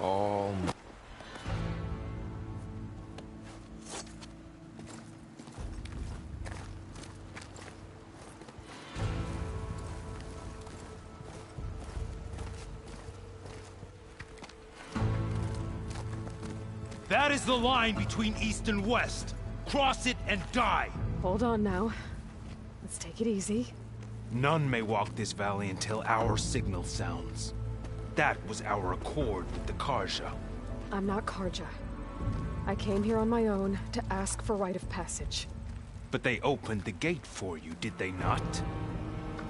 all... That is the line between East and West. Cross it and die. Hold on now. Let's take it easy. None may walk this valley until our signal sounds. That was our accord with the Carja. I'm not Carja. I came here on my own to ask for rite of passage. But they opened the gate for you, did they not?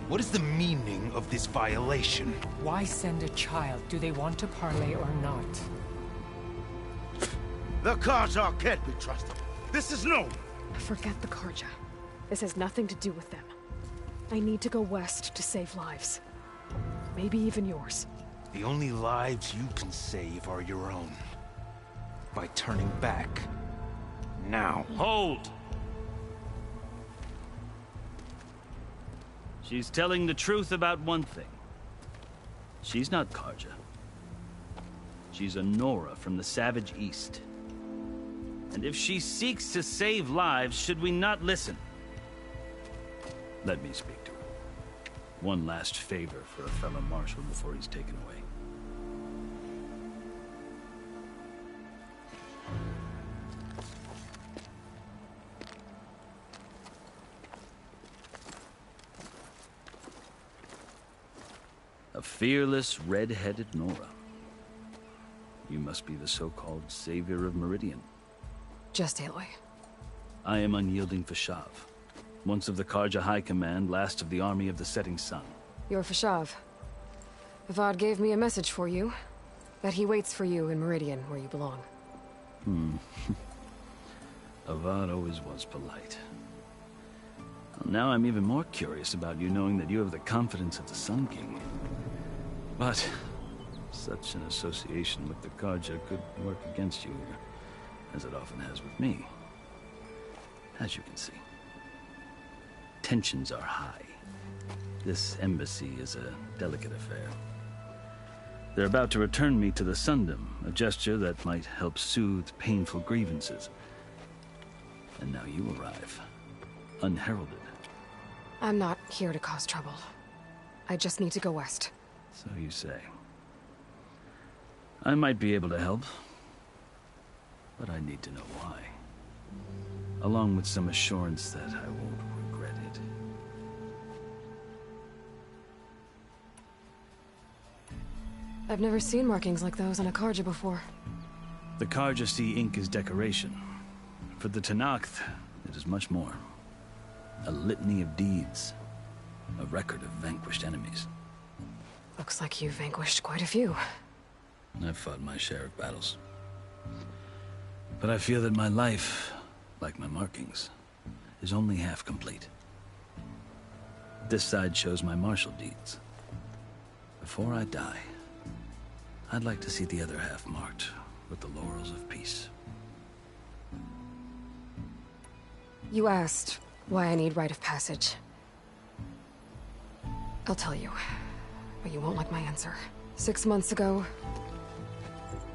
What is the meaning of this violation? Why send a child? Do they want to parley or not? The Carja can't be trusted. This is known. Forget the Carja. This has nothing to do with them. I need to go west to save lives. Maybe even yours. The only lives you can save are your own. By turning back. Now. Hold! She's telling the truth about one thing. She's not Carja. She's a Nora from the Savage East. And if she seeks to save lives, should we not listen? Let me speak to her. One last favor for a fellow marshal before he's taken away. A fearless, red-headed Nora. You must be the so-called savior of Meridian. Just Aloy. I am Unyielding Fashav. Once of the Carja High Command, last of the army of the Setting Sun. You're Fashav. Avad gave me a message for you. That he waits for you in Meridian, where you belong. Avad always was polite. Well, now I'm even more curious about you knowing that you have the confidence of the Sun King. But such an association with the Carja could work against you, as it often has with me. As you can see. Tensions are high. This embassy is a delicate affair. They're about to return me to the Sundom, a gesture that might help soothe painful grievances. And now you arrive, unheralded. I'm not here to cause trouble. I just need to go west. So you say. I might be able to help, but I need to know why. Along with some assurance that I won't regret it. I've never seen markings like those on a Carja before. The Carja see ink as decoration. For the Tenakth, it is much more. A litany of deeds. A record of vanquished enemies. Looks like you vanquished quite a few. I've fought my share of battles. But I feel that my life, like my markings, is only half complete. This side shows my martial deeds. Before I die, I'd like to see the other half marked with the laurels of peace. You asked why I need rite of passage. I'll tell you, but you won't like my answer. 6 months ago,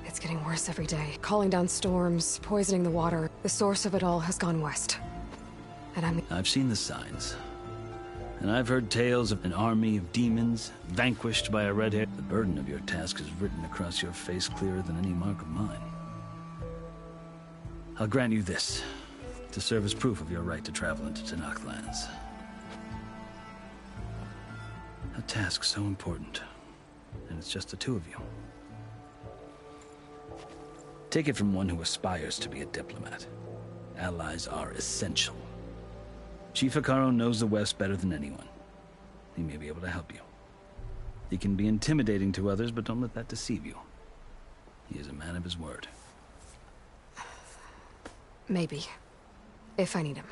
it's getting worse every day. Calling down storms, poisoning the water. The source of it all has gone west. And I've seen the signs. And I've heard tales of an army of demons vanquished by a red-hair. The burden of your task is written across your face clearer than any mark of mine. I'll grant you this, to serve as proof of your right to travel into Tenakth lands. A task so important, and it's just the two of you. Take it from one who aspires to be a diplomat. Allies are essential. Chief Hekarro knows the West better than anyone. He may be able to help you. He can be intimidating to others, but don't let that deceive you. He is a man of his word. maybe. If I need him.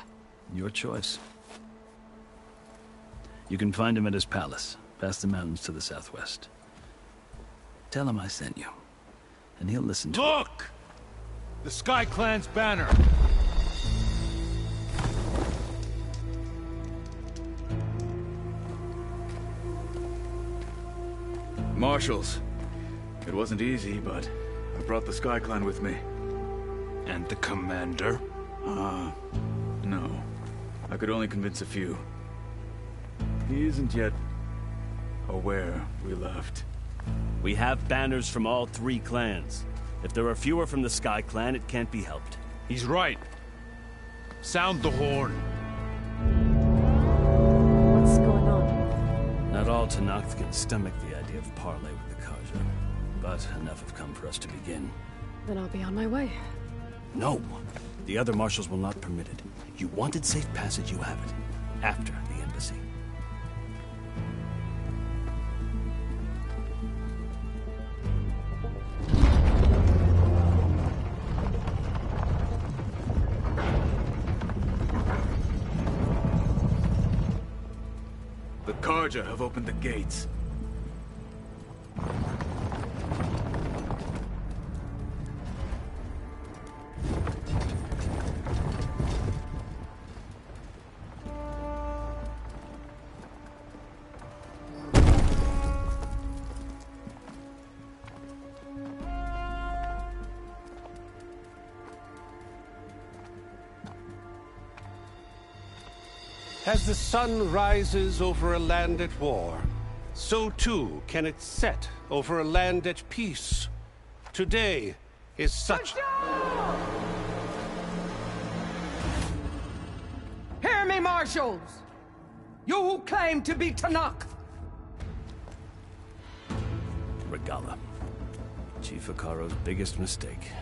Your choice. You can find him at his palace, past the mountains to the southwest. Tell him I sent you, and he'll listen to Look! The Sky Clan's banner! Marshals. It wasn't easy, but I brought the Sky Clan with me. And the commander? No. I could only convince a few. He isn't yet aware we left. We have banners from all 3 clans. If there are fewer from the Sky Clan, it can't be helped. He's right. Sound the horn. What's going on? Not all Tenakth can stomach the idea of parley with the Carja, but enough have come for us to begin. Then I'll be on my way. No! The other marshals will not permit it. You wanted safe passage, you have it. After the embassy. The Carja have opened the gates. As the sun rises over a land at war, so too can it set over a land at peace. Today is such... Hear me, marshals! You who claim to be Tenakth! Regalla. Chief Hekarro's biggest mistake.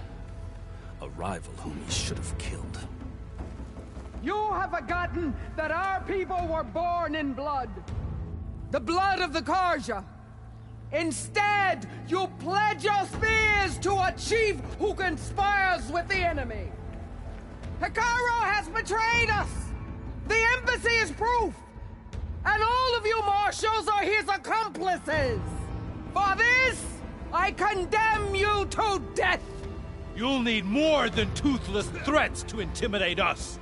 A rival whom he should have killed. You have forgotten that our people were born in blood. The blood of the Carja. Instead, you pledge your spears to a chief who conspires with the enemy. Hekarro has betrayed us! The embassy is proof! And all of you marshals are his accomplices! For this, I condemn you to death! You'll need more than toothless threats to intimidate us.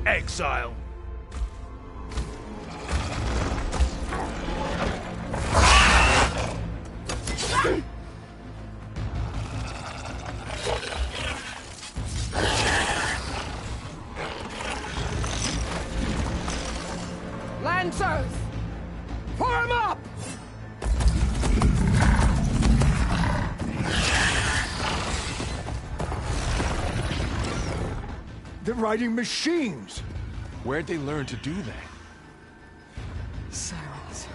Exile. Lancers! Form up! They're riding machines. Where'd they learn to do that? Sirens.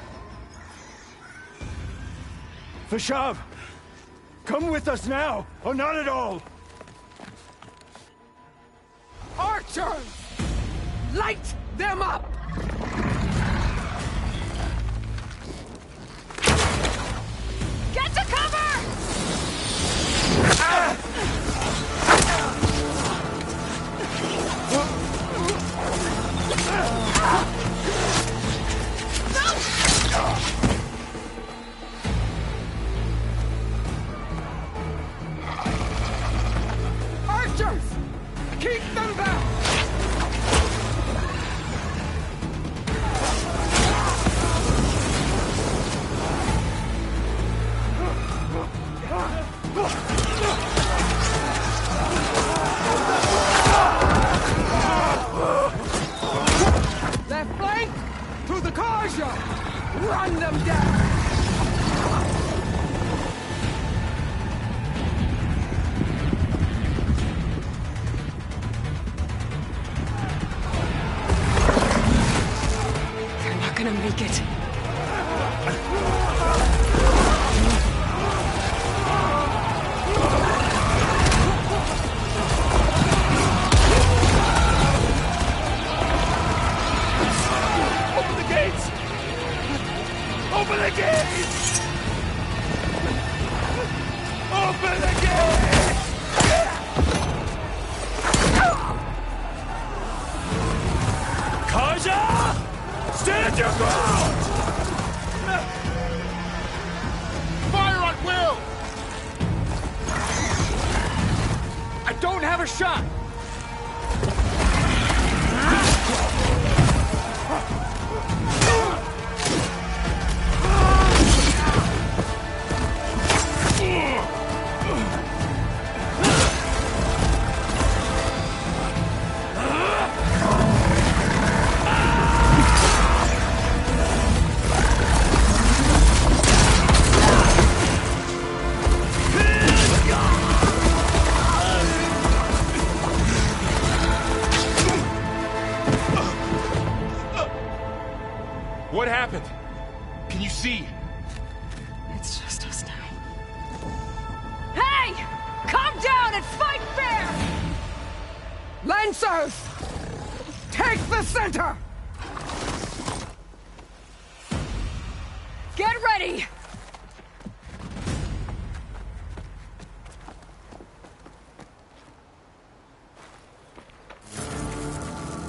Vashav! Come with us now, or not at all! Archers! Light them up! Get to cover! Archers! Keep them back! Left flank! To the Carja! Run them down! They're not gonna make it. Open the gates! Open the gates! Open the gates! Carja! Stand your ground! Fire at will! I don't have a shot! Can you see? It's just us now. Hey! Calm down and fight fair! Lancers! Take the center! Get ready!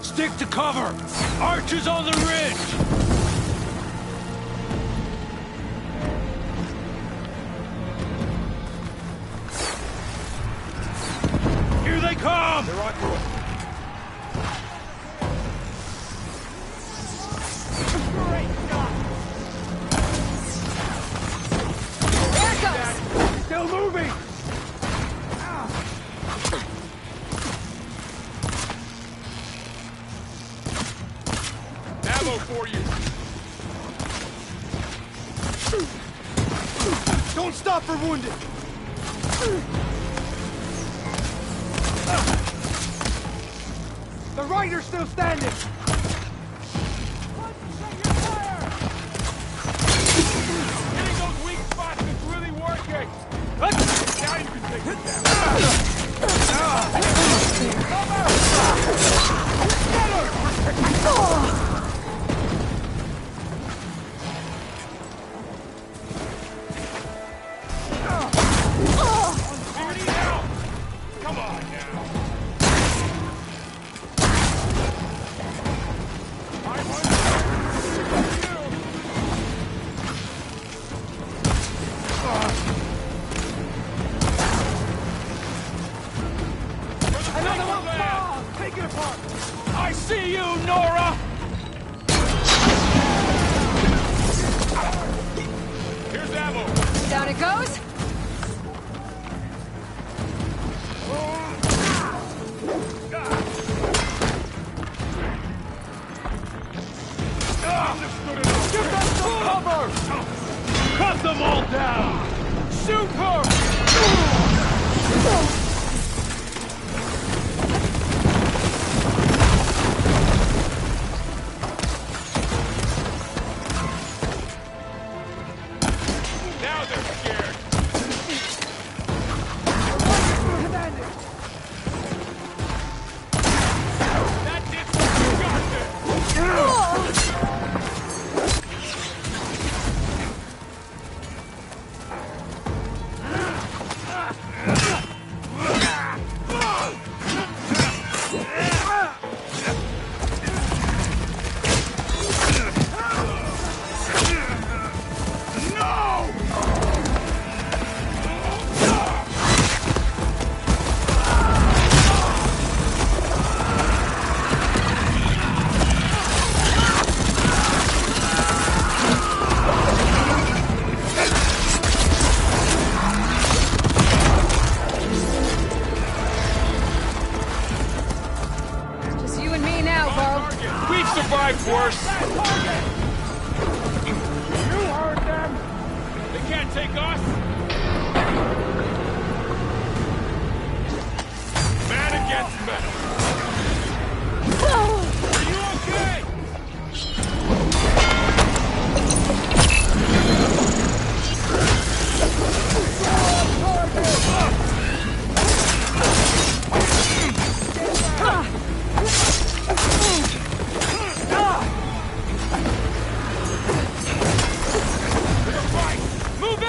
Stick to cover! Archers on the ridge! Here they come! They're on to us. There it goes! Still moving! Ammo for you! Don't stop for wounded! The rider's still standing! Hitting those weak spots is really working! Now you can take it down! Come on now! Another one falls! Take it apart! I see you, Nora! Here's ammo! Down it goes! Give them some cover! Cut them all down! Shoot her! Now they're scared! That's it! You got this! Just you and me now, Bo. We've survived worse! You heard them! They can't take us! Man against metal! Are you okay? Move in!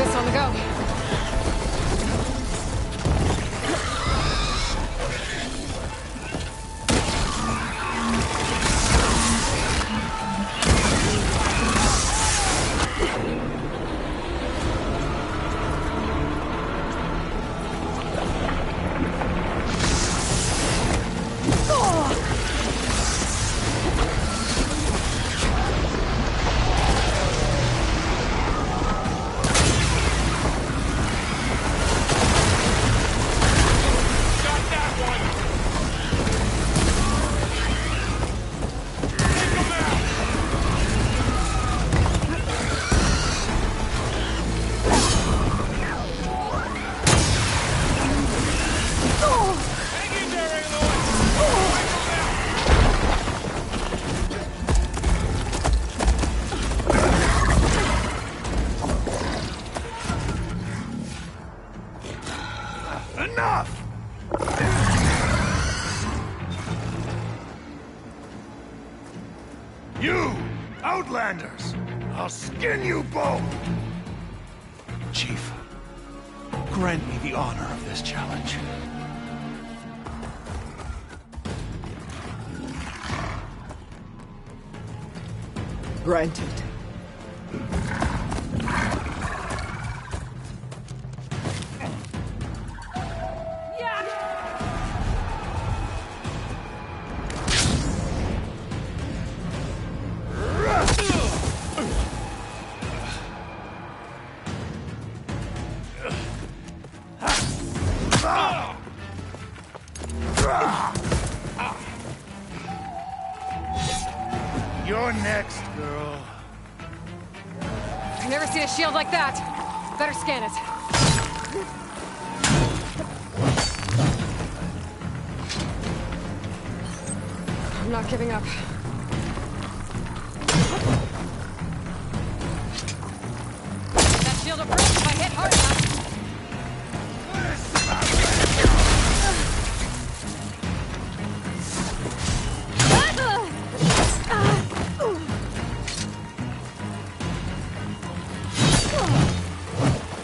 Gas on the go. Enough! You, Outlanders! I'll skin you both! Chief, grant me the honor of this challenge. Granted. You're next, girl. I've never seen a shield like that. Better scan it. I'm not giving up. That shield will break if I hit hard enough.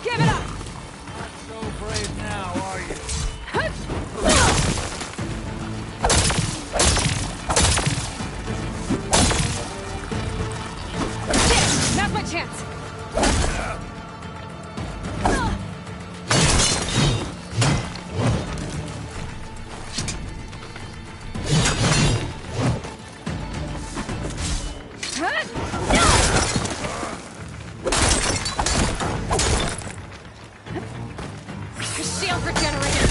Give it up! So brave now, are you? Now's my chance! Shield regenerated!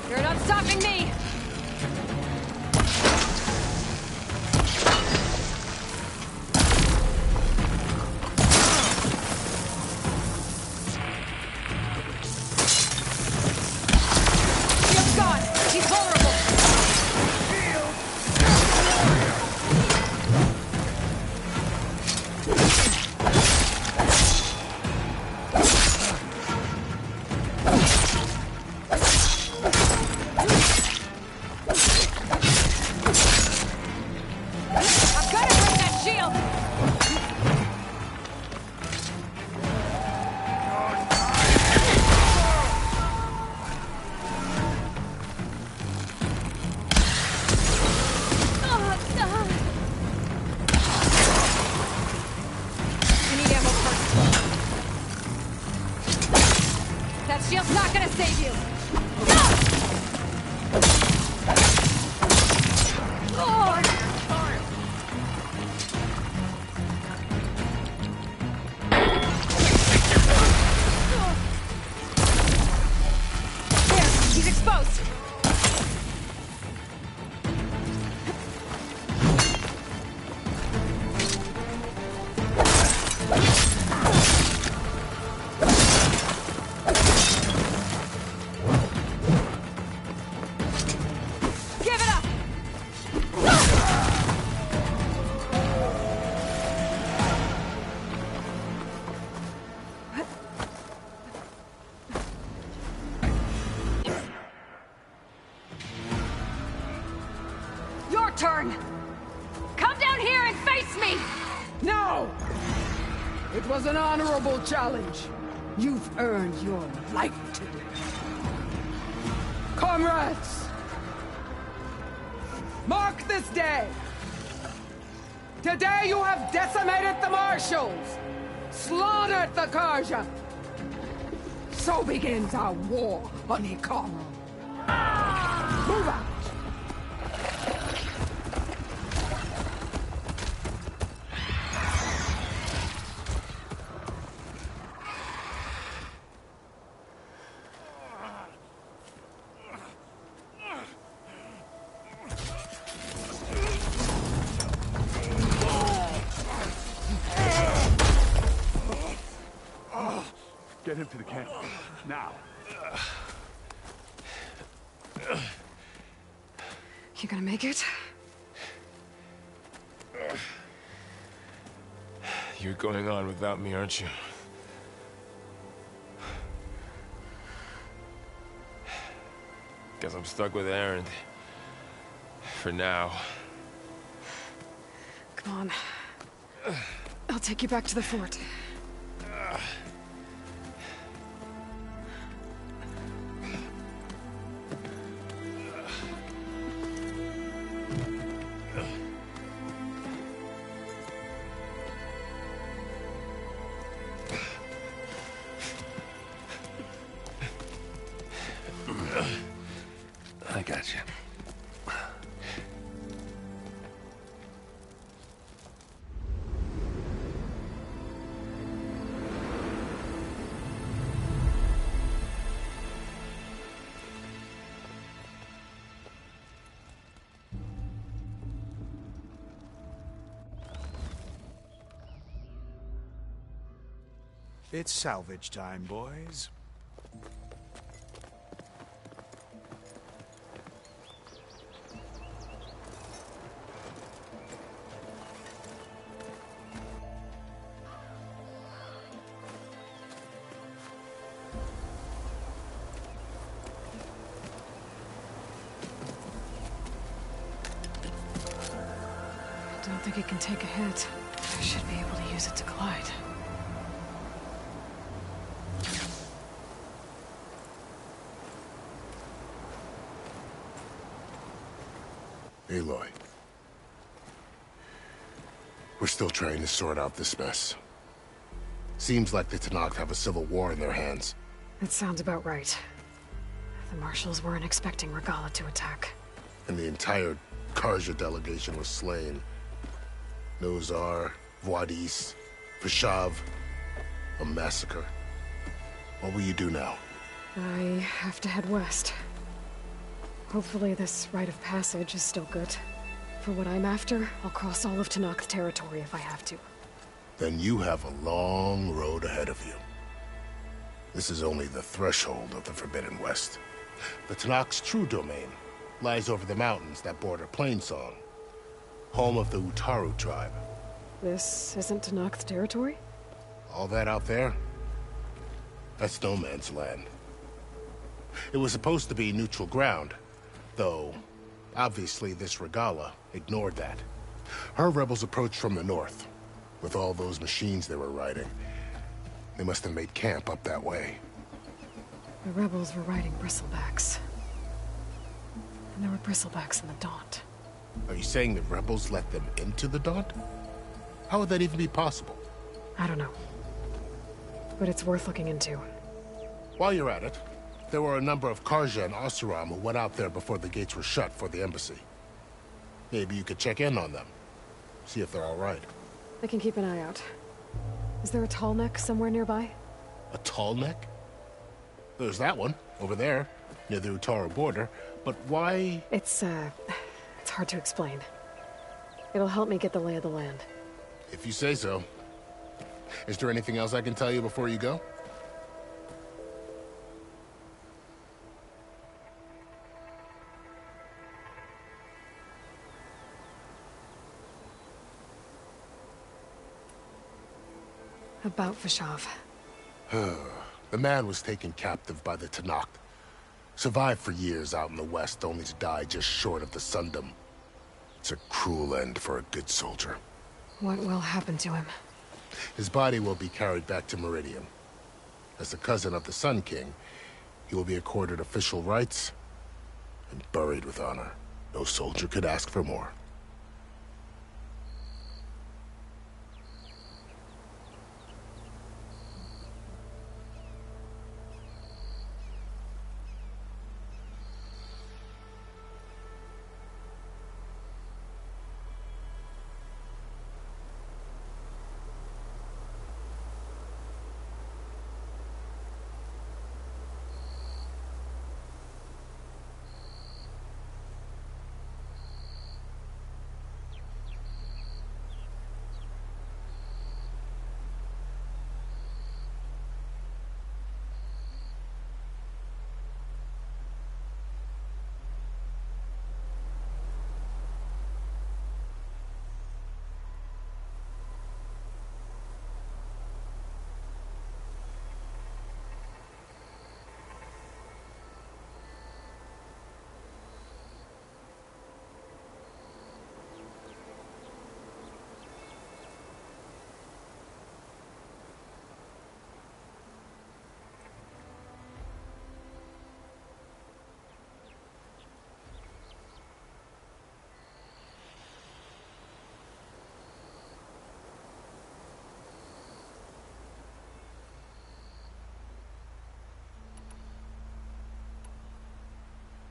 You're not stopping me! Shield's gone! He's vulnerable! I've got to break that shield! I need ammo first. That shield's not gonna save you! Oh! There, he's exposed. Give it up. turn! Come down here and face me! No! It was an honorable challenge. You've earned your life today. Comrades! Mark this day! Today you have decimated the Marshals! Slaughtered the Carja! So begins our war on Hikaru. Move out! Get him to the camp. Now. You gonna make it? You're going on without me, aren't you? Guess I'm stuck with Erend. For now. Come on. I'll take you back to the fort. I got you. It's salvage time, boys. I don't think it can take a hit. I should be able to use it to glide. Aloy. We're still trying to sort out this mess. Seems like the Tenakth have a civil war in their hands. That sounds about right. The Marshals weren't expecting Regalla to attack. And the entire Carja delegation was slain. Nozar, Vuadis, Vishav. A massacre. What will you do now? I have to head west. Hopefully this rite of passage is still good. For what I'm after, I'll cross all of Tenakth territory if I have to. Then you have a long road ahead of you. This is only the threshold of the Forbidden West. The Tenakth's true domain lies over the mountains that border Plainsong, home of the Utaru tribe. This isn't Tenakth territory? All that out there? That's no man's land. It was supposed to be neutral ground, though obviously this Regalla ignored that. Her rebels approached from the north. With all those machines they were riding, they must have made camp up that way. The rebels were riding bristlebacks. And there were bristlebacks in the Daunt. Are you saying the rebels let them into the Daunt? How would that even be possible? I don't know. But it's worth looking into. While you're at it, there were a number of Carja and Oseram who went out there before the gates were shut for the embassy. Maybe you could check in on them. See if they're all right. I can keep an eye out. Is there a tall neck somewhere nearby? A tall neck? There's that one, over there, near the Utaru border. But why? It's hard to explain. It'll help me get the lay of the land. If you say so. Is there anything else I can tell you before you go? About Vishav. The man was taken captive by the Tenakth. Survived for years out in the west, only to die just short of the Sundom. It's a cruel end for a good soldier. What will happen to him? His body will be carried back to Meridian. As the cousin of the Sun King, he will be accorded official rights and buried with honor. No soldier could ask for more.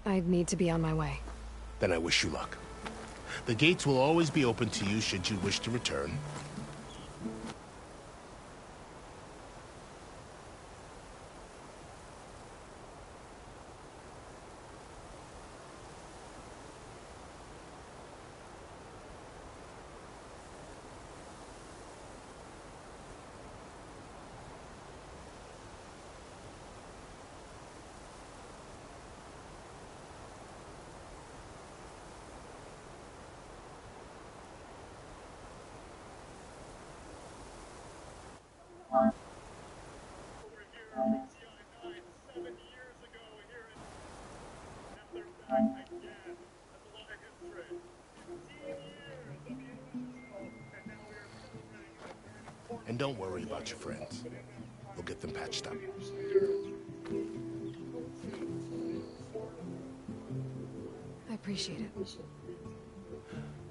I'd need to be on my way. Then I wish you luck. The gates will always be open to you should you wish to return. And don't worry about your friends. We'll get them patched up. I appreciate it.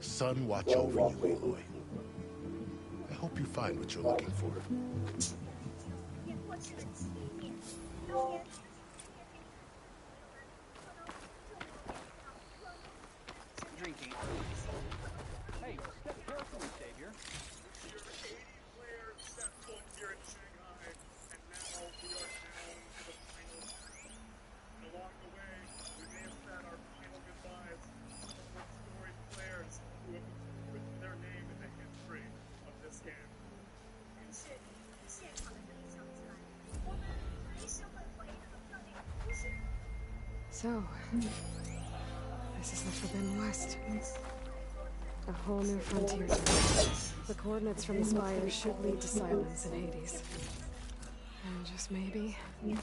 Sun watch over you, Aloy. I hope you find what you're looking for. Drinking. Hey, step carefully, Savior. So, this is the Forbidden West. A whole new frontier. The coordinates from the spires should lead to silence in Hades. And just maybe, the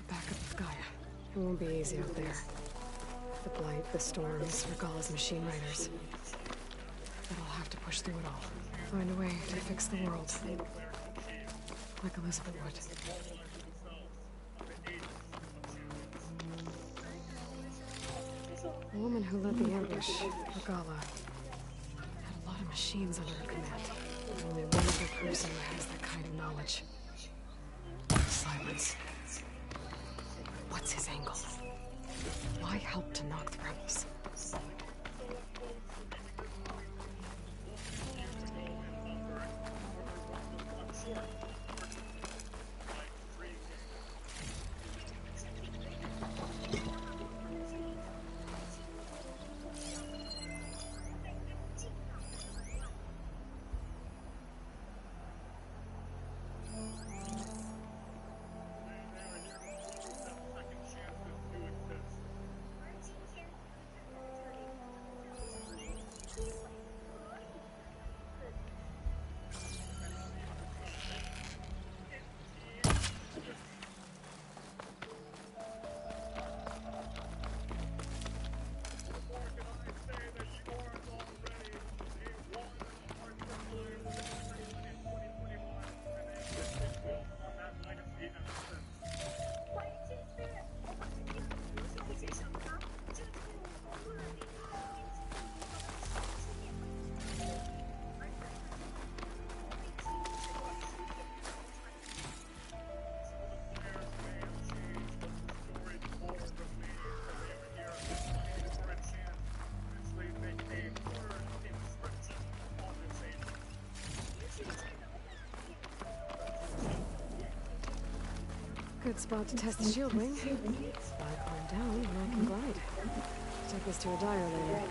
backup of Gaia. It won't be easy out there. The Blight, the Storms, Regalla's machine riders. But I'll have to push through it all. Find a way to fix the world. Like Elizabeth would. The woman who led the ambush, Regalla, had a lot of machines under her command. Only one other person who has that kind of knowledge. Silence. What's his angle? Why help to knock the rebels? Perfect spot to test the shield wing. Spy climb down and I can glide. Take this to a dyer later.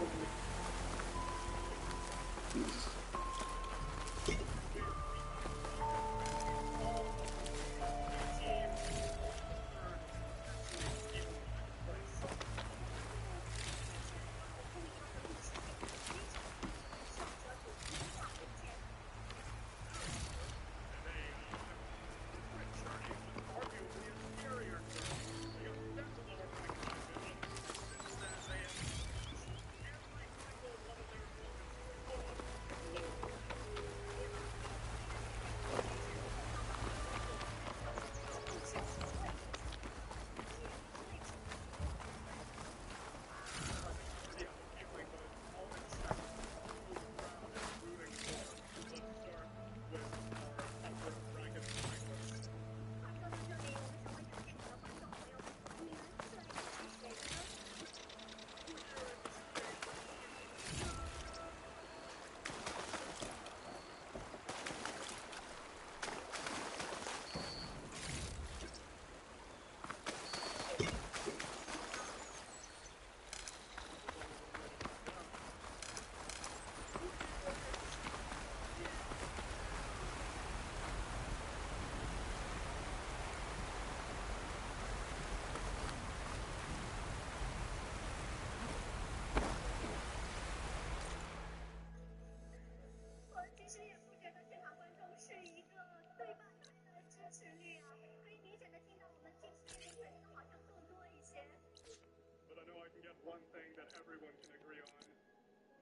But I know I can get one thing that everyone can agree on.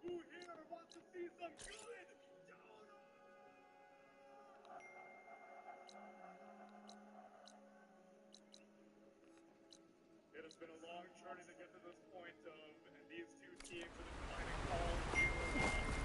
Who here wants to see some good Jonah? It has been a long journey to get to this point of, and these two teams have been fighting all year long.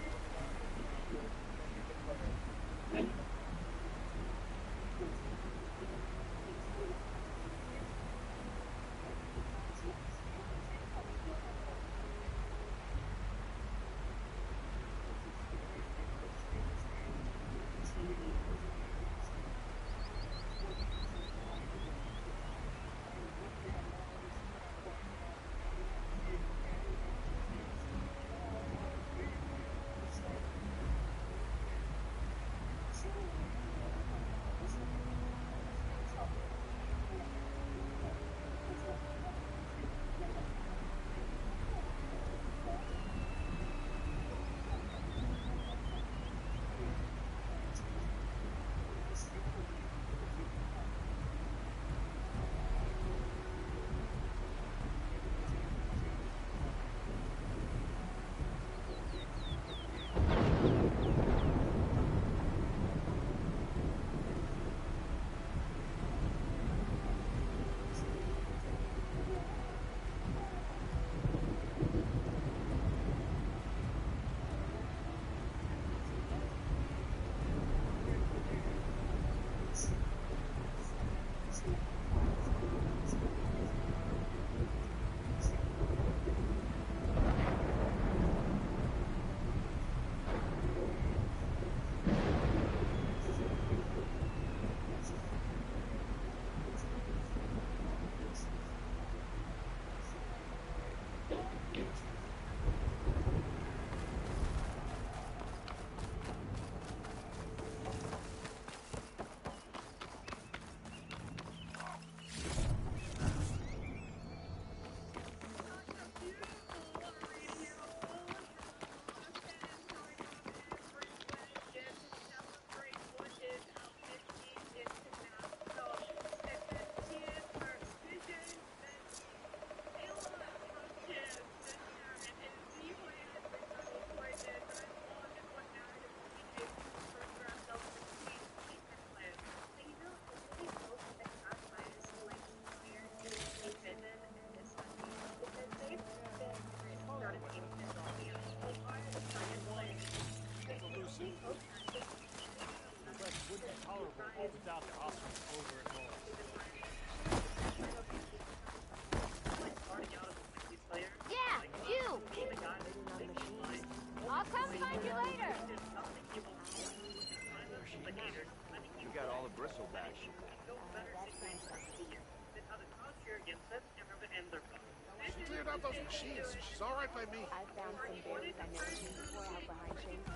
those machines. She's all right by me. I found some berries I never seen before out behind Shane's.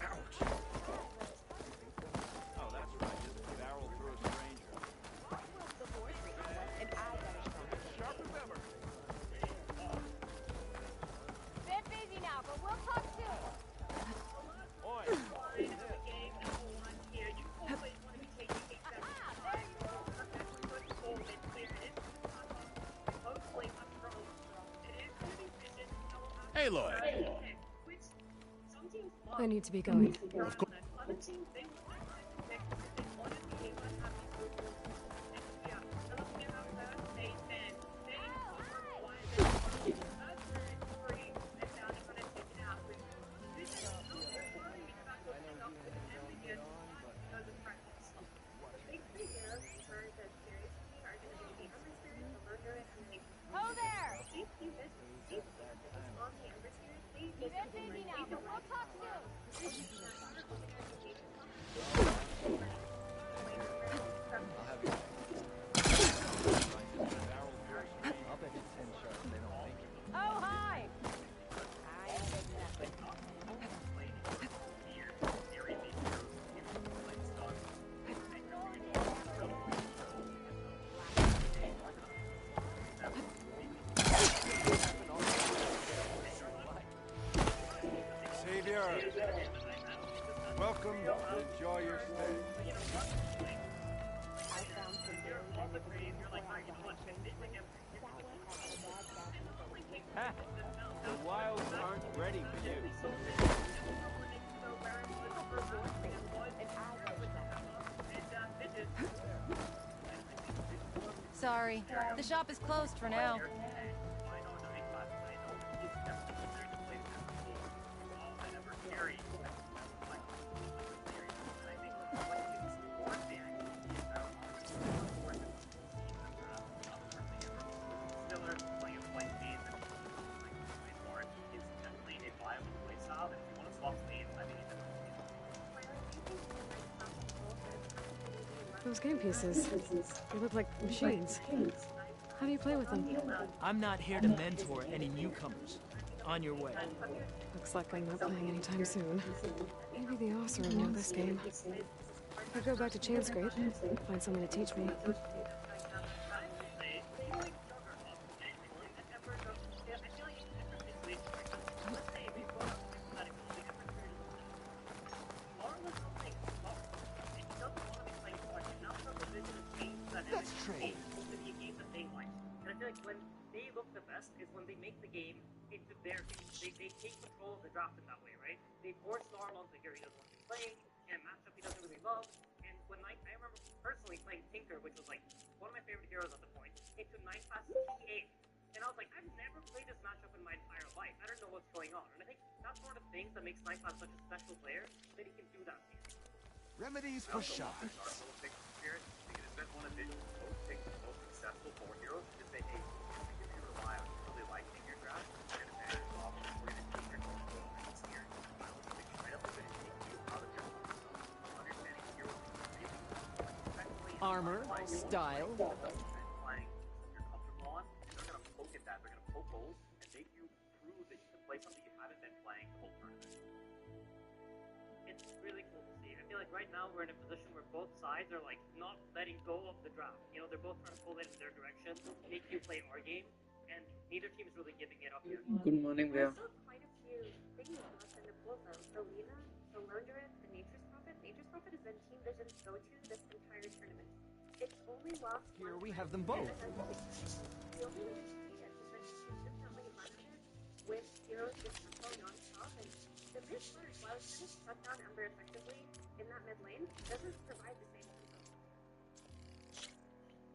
Ouch. Oh, that's right. Just barrel through a stranger. The horse and I got a shot. Sharp as ever. Bit busy now, but we'll talk soon. Oi. Hey, Lloyd. I need to be going. Of course. Ho there! Bit busy now, but we'll talk soon. Oh, hi! Savior, welcome. Enjoy your stay. Ha! The wilds aren't ready for you. Sorry, the shop is closed for now. Those game pieces, they look like machines. How do you play with them? I'm not here to mentor any newcomers. On your way. Looks like I'm not playing anytime soon. Maybe the Osser will know this game. If I go back to Chandscrape, find someone to teach me. Let's trade. And I feel like when they look the best is when they make the game into their game. They take control of the draft in that way, right? They force Norm onto here he doesn't want to play, and a matchup he doesn't really love. And when I remember personally playing Tinker, which was like one of my favorite heroes at the point, into 9 Pass T8. And I was like, I've never played this matchup in my entire life. I don't know what's going on. And I think that's one of the things that makes 9 Pass such a special player, that he can do that. Remedies for shots. One of the most successful 4 heroes is they hey, if you rely on really liking your draft, you're gonna manage it off. We're gonna take your control and it's here. I don't think right up is gonna take you out of your understanding heroes really Armor, style. Playing you're comfortable on, and they're gonna poke at that, they're gonna poke holes and make you prove that you can play something you haven't been playing the whole tournament. It's really cool to see. I feel like right now we're in a position where both sides are like not letting go of the draft. You know, they're both trying to pull it in their direction, make you play our game, and neither team is really giving it up yet. Good morning, There's still quite a few things left in the pool though. So Lena, so Learndireth, the Nature's Prophet. Nature's Prophet has been Team Vision's go-to this entire tournament. It's only lost Here we have them both. The only way to defeat it is that she's consistently limited with heroes just going on top, and the mid first, while it's trying to shut down Ember effectively in that mid lane, doesn't provide the same control.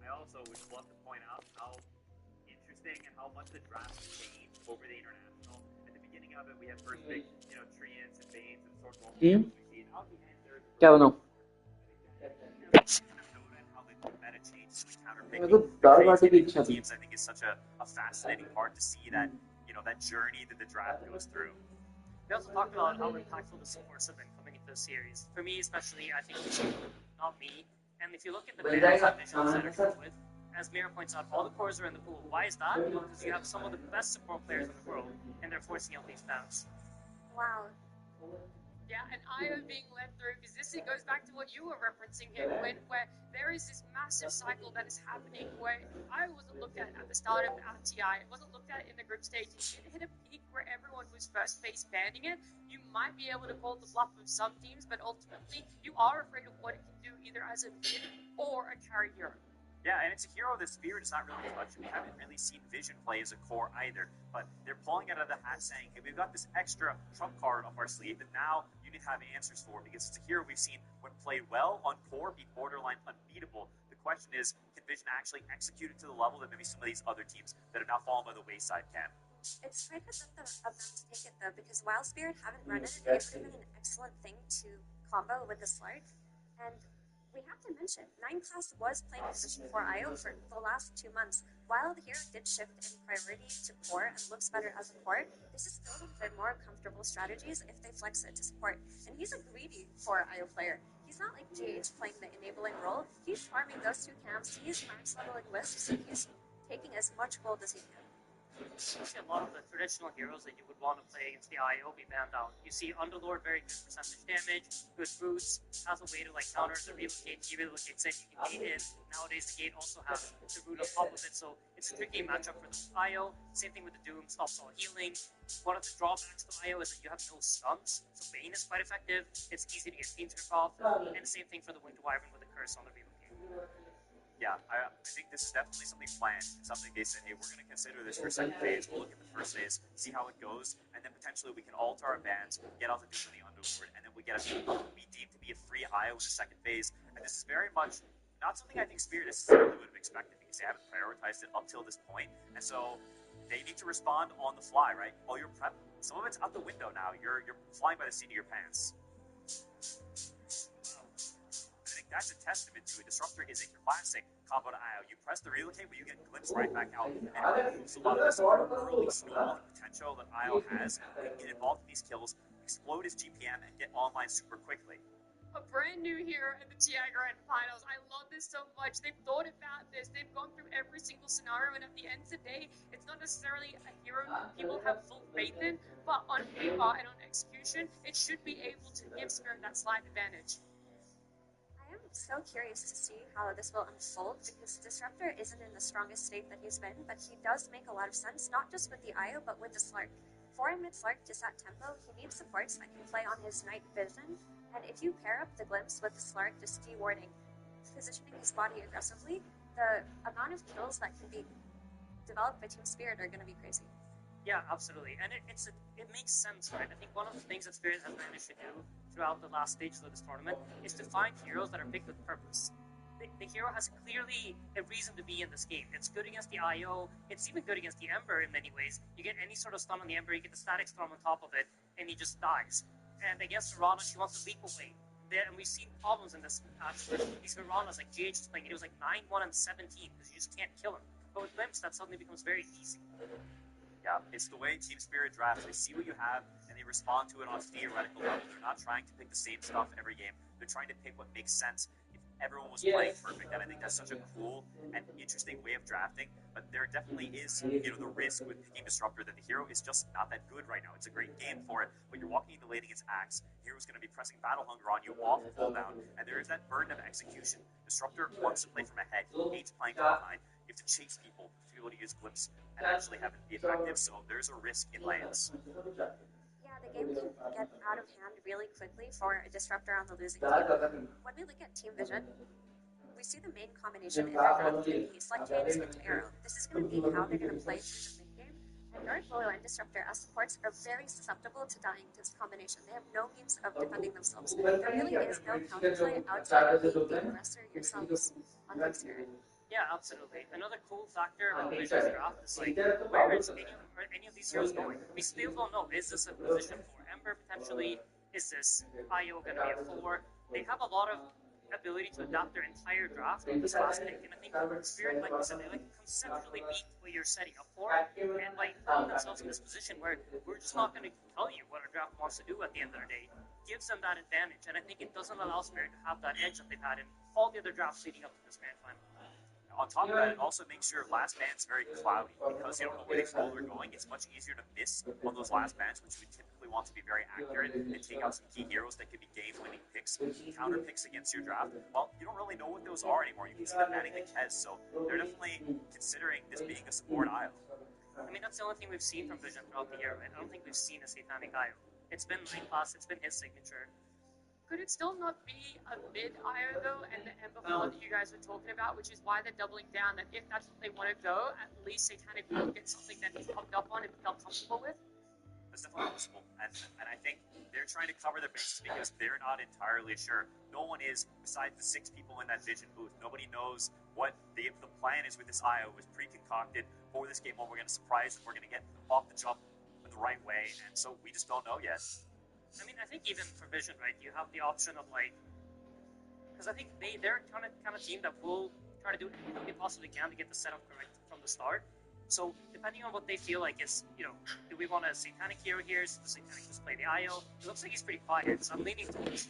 I also would love to point out how interesting and how much the draft changed over the international. At the beginning of it, we had first pick, you know, Treants and Banes and Sword Roll. Hmm? We see it out the end there. क्या बनाऊं? मेरे को दाल बाटी की इच्छा थी. Teams, I think, is such a fascinating part to see that, you know, that journey that the draft goes through. We also talked about how impactful the supports have been coming into the series. For me, especially, I think not me. And if you look at the players that Vision set it with, as Mira points out, all the cores are in the pool. Why is that? Because you have some of the best support players in the world, and they're forcing out these bans. Wow. Yeah, and Io being led through, because this goes back to what you were referencing here, where there is this massive cycle that is happening where Io wasn't looked at the start of RTI, it wasn't looked at in the group stage. It hit a peak where everyone was first face banning it. You might be able to call the bluff of some teams, but ultimately you are afraid of what it can do either as a mid or a carry hero. Yeah, and it's a hero that Spirit is not really touching. We haven't really seen Vision play as a core either. But they're pulling it out of the hat saying, hey, we've got this extra trump card up our sleeve that now you need to have answers for. Because it's a hero we've seen when played well on core be borderline unbeatable. The question is, can Vision actually execute it to the level that maybe some of these other teams that have now fallen by the wayside can? It's right of them to take it though, because while Spirit haven't run it, it would have been an excellent thing to combo with the Slark. And we have to mention, 9Class was playing position for Io for the last 2 months. While the hero did shift in priority to core and looks better as a core, this is still one of their more comfortable strategies if they flex it to support. And he's a greedy 4 Io player. He's not like GH playing the enabling role. He's farming those 2 camps, he's max leveling Wisps, and he's taking as much gold as he can. You see a lot of the traditional heroes that you would want to play against the IO be banned out. You see Underlord, very good percentage damage, good boots, has a way to like counter the relocate. He relocates it, you can gate in. Nowadays the gate also has the root on top of it, so it's a tricky matchup for the IO. Same thing with the Doom, stops all healing. One of the drawbacks to IO is that you have no stuns, so Bane is quite effective. It's easy to get Fiend Strip off, and the same thing for the Winter Wyvern with the curse on the relocate. Yeah, I think this is definitely something planned. It's something they said, hey, we're going to consider this for second phase. We'll look at the first phase, see how it goes, and then potentially we can alter our bans, get out the Doom and the Underlord, and then we get be deemed to be a free IO in the second phase. And this is very much not something I think Spirit necessarily would have expected because they haven't prioritized it up till this point. And so they need to respond on the fly, right? All your prep, some of it's out the window now. You're flying by the seat of your pants. I think that's a testament to it. Disruptor is a classic combo to IO. You press the relocate, but you get glimpsed right back out. And it removes a lot of this early snowballing potential that IO has. And get involved in these kills, explode his GPM, and get online super quickly. A brand new hero in the TI Grand Finals. I love this so much. They've thought about this. They've gone through every single scenario, and at the end of the day, it's not necessarily a hero that people have full faith in, but on paper and on execution, it should be able to give Spirit that slight advantage. I am so curious to see how this will unfold, because Disruptor isn't in the strongest state that he's been, but he does make a lot of sense, not just with the IO, but with the Slark. For a mid-Slark to set tempo, he needs supports that can play on his night vision, and if you pair up the Glimpse with the Slark just dewarding, positioning his body aggressively, the amount of kills that can be developed by Team Spirit are going to be crazy. Yeah, absolutely, and it makes sense, right? I think one of the things that Spirit has managed to do throughout the last stages of this tournament is to find heroes that are picked with purpose. The hero has clearly a reason to be in this game. It's good against the IO, it's even good against the Ember in many ways. You get any sort of stun on the Ember, you get the static storm on top of it, and he just dies. And against Mirana, she wants to leap away. And we've seen problems in this match where these Miranas, like GH is playing, it was like 9-1 and 17, because you just can't kill him. But with Glimpse, that suddenly becomes very easy. Yeah, it's the way Team Spirit drafts. They see what you have, and they respond to it on a theoretical level. They're not trying to pick the same stuff every game. They're trying to pick what makes sense. If everyone was playing perfect, and I think that's such a cool and interesting way of drafting. But there definitely is, the risk with picking Disruptor that the hero is just not that good right now. It's a great game for it, but you're walking into lane against Axe. The hero's going to be pressing Battle Hunger on you off cooldown, and there is that burden of execution. Disruptor wants to play from ahead. He hates playing from behind. You have to chase people to be able to use Glimpse and actually have it be effective, so there's a risk in lanes. Yeah, the game can get out of hand really quickly for a Disruptor on the losing team. When we look at Team Vision, we see the main combination in their draft going to be Select James into Arrow. This is going to be how they're going to play through the mid game. And Dark Willow and Disruptor as supports are very susceptible to dying to this combination. They have no means of defending themselves. There really is no counterplay outside of being the aggressor yourselves on the exterior. Yeah, absolutely. Another cool factor about Vision's draft is like, where is any of these heroes going? We still don't know. Is this a position for Ember potentially? Is this IO going to be a 4? They have a lot of ability to adapt their entire draft in this last pick, and I think Spirit, like you said, they like conceptually beat what you're setting up for, and like putting themselves in this position where we're just not going to tell you what our draft wants to do at the end of the day. Gives them that advantage, and I think it doesn't allow Spirit to have that edge that they've had in all the other drafts leading up to this grand final. On top of that, it also makes your last bands very cloudy because you don't know where these rolls are going. It's much easier to miss on those last bands, which we typically want to be very accurate and take out some key heroes that could be game-winning picks, counter picks against your draft. Well, you don't really know what those are anymore. You can see them banning the Kez, so they're definitely considering this being a support IO. I mean, that's the only thing we've seen from Vision throughout the year, right? I don't think we've seen a Satanic IO. It's been Night Class, it's been his signature. Could it still not be a mid IO though, and the Ember Floor that you guys were talking about, which is why they're doubling down that if that's what they want to go, at least Satanic will get something that he's pumped up on and felt comfortable with? That's definitely possible, and I think they're trying to cover their bases because they're not entirely sure. No one is, besides the 6 people in that Vision booth. Nobody knows what the plan is with this IO. It was pre-concocted for this game where we're going to surprise them, we're going to get off the jump in the right way, and so we just don't know yet. I mean, I think even for Vision, right, you have the option of, like, because I think they're kind of team that will try to do everything they possibly can to get the setup correct from the start. So, depending on what they feel like is, you know, do we want a Satanic hero here? Does Satanic just play the IO? It looks like he's pretty quiet, so I'm leaning towards...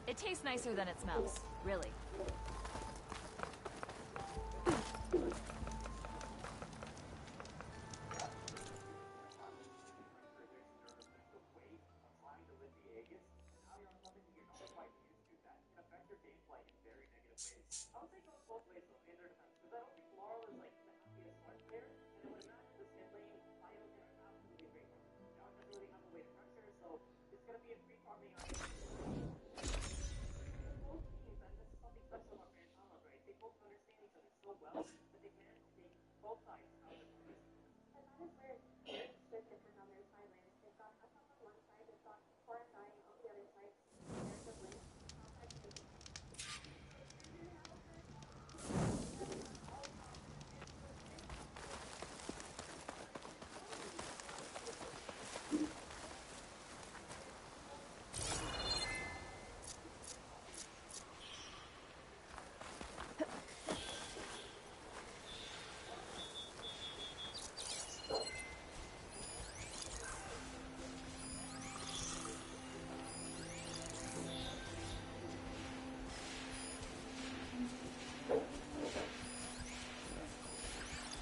It tastes nicer than it smells, really.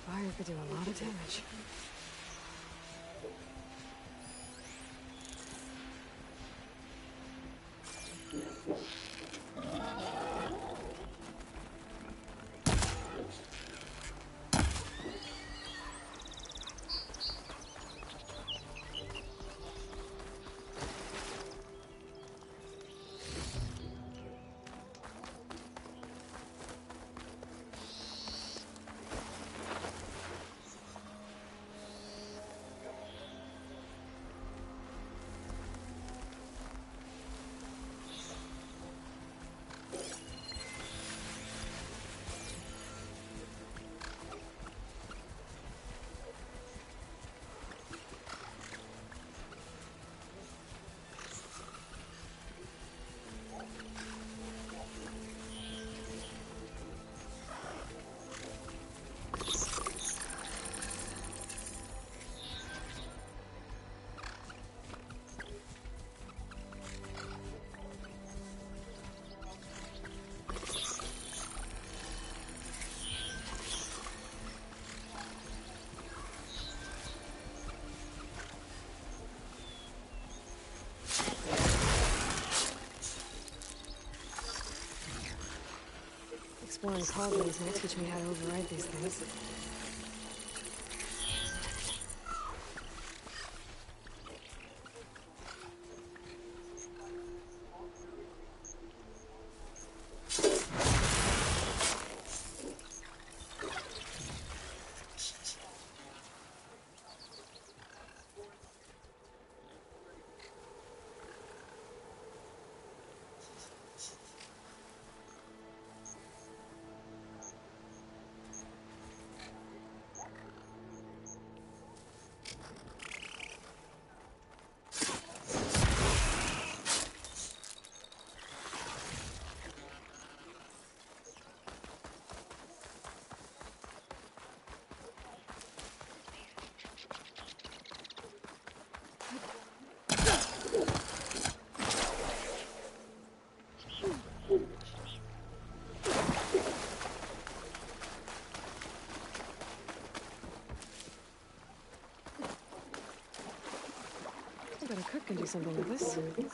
Fire could do a lot of damage. exploring cauldrons might teach me how to override these things. I bet a cook can do something with this. It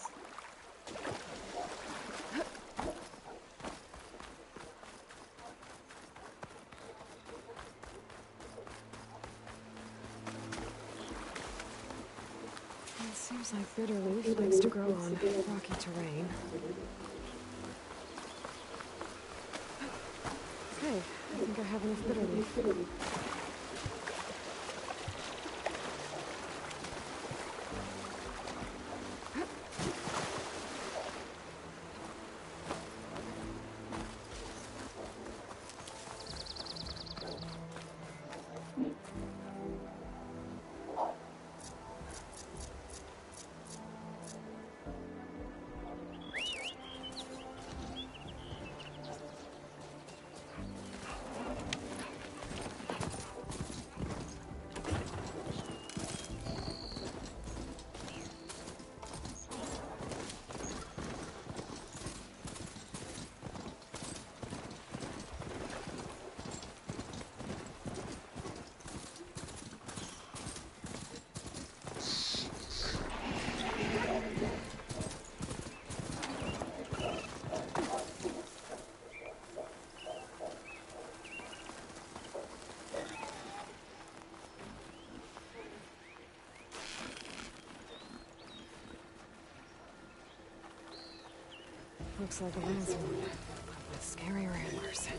seems like bitter leaf likes to grow on rocky terrain. Okay, I think I have enough bitter leaf. Looks like a landscape with scary ramblers.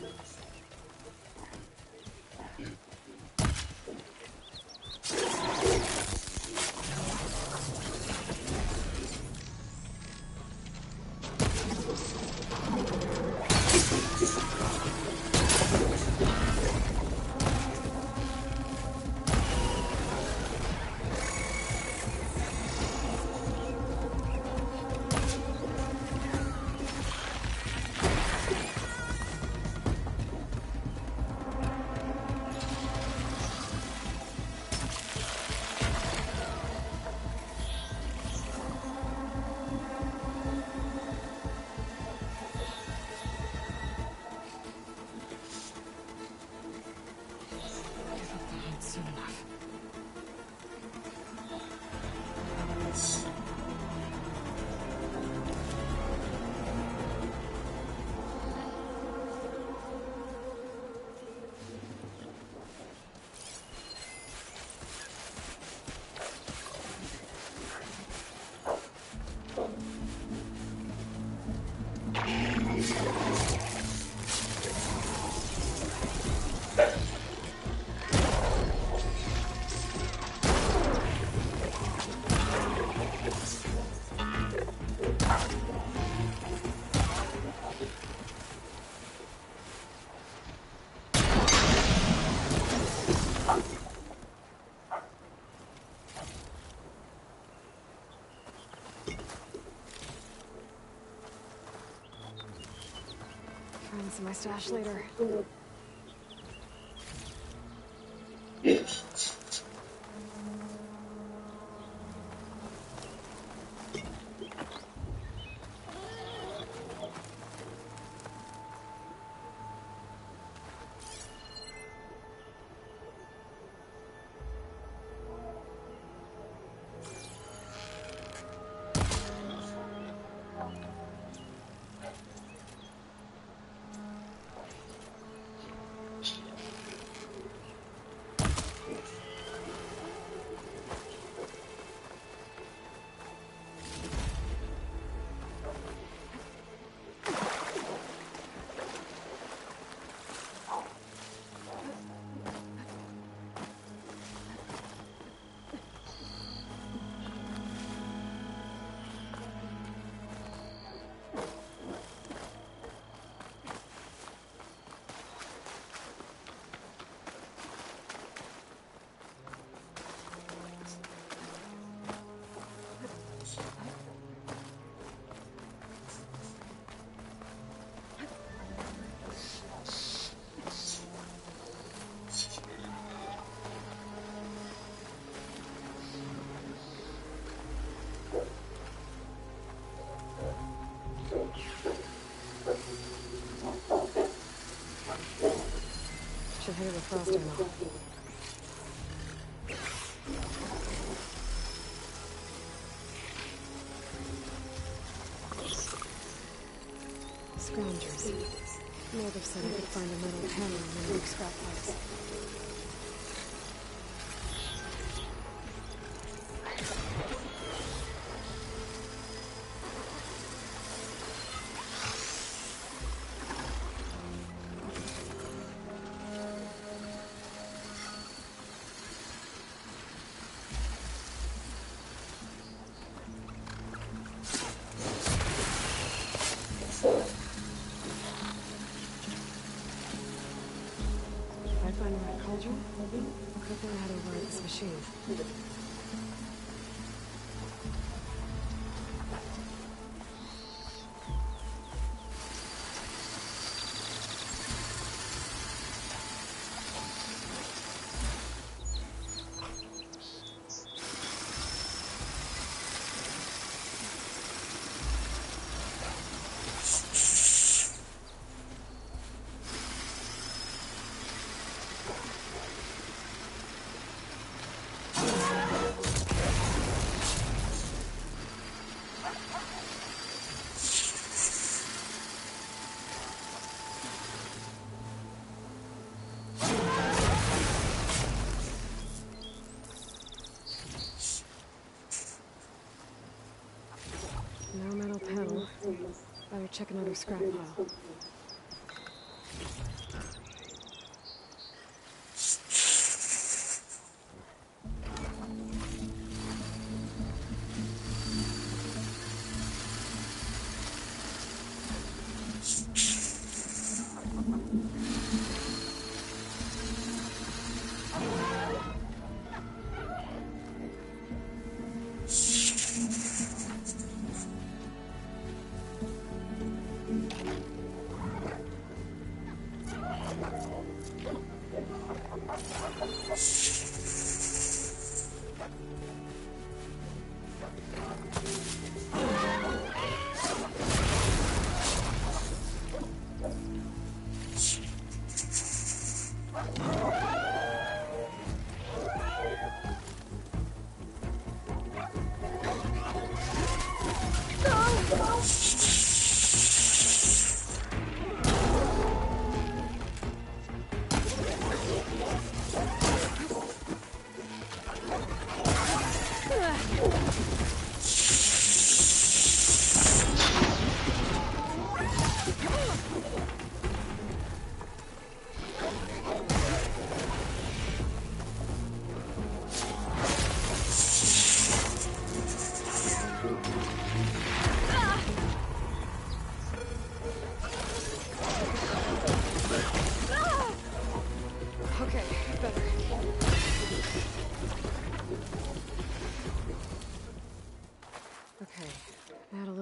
Find some of my stash later. hit it with frost ammo. Scroungers. Native said I could find a metal panel in one of their scrap piles. Machine. No metal panel. Better check another scrap pile.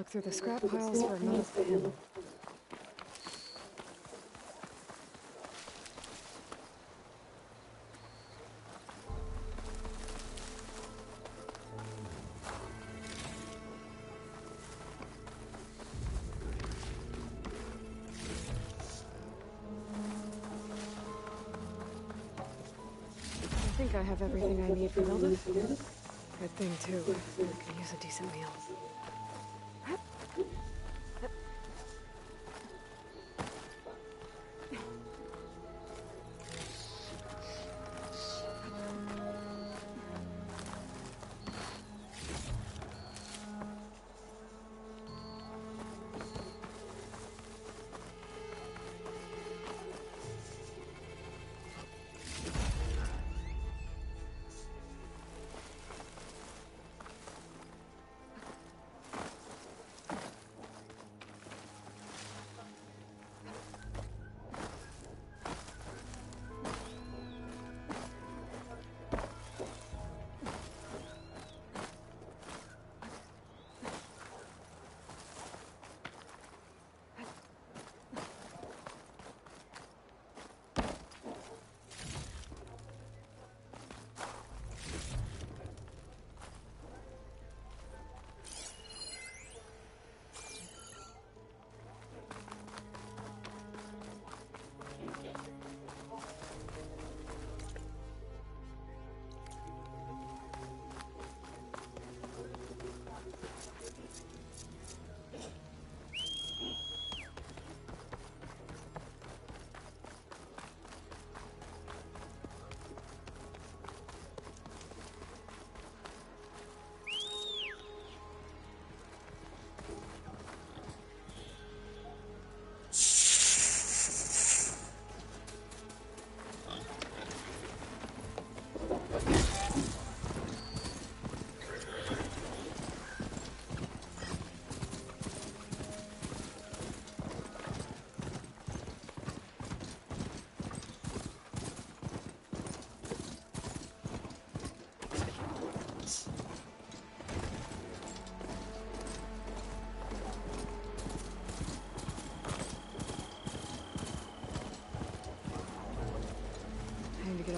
Through the scrap piles for a metal panel. I think I have everything I need for building. Good thing, too. I could use a decent meal.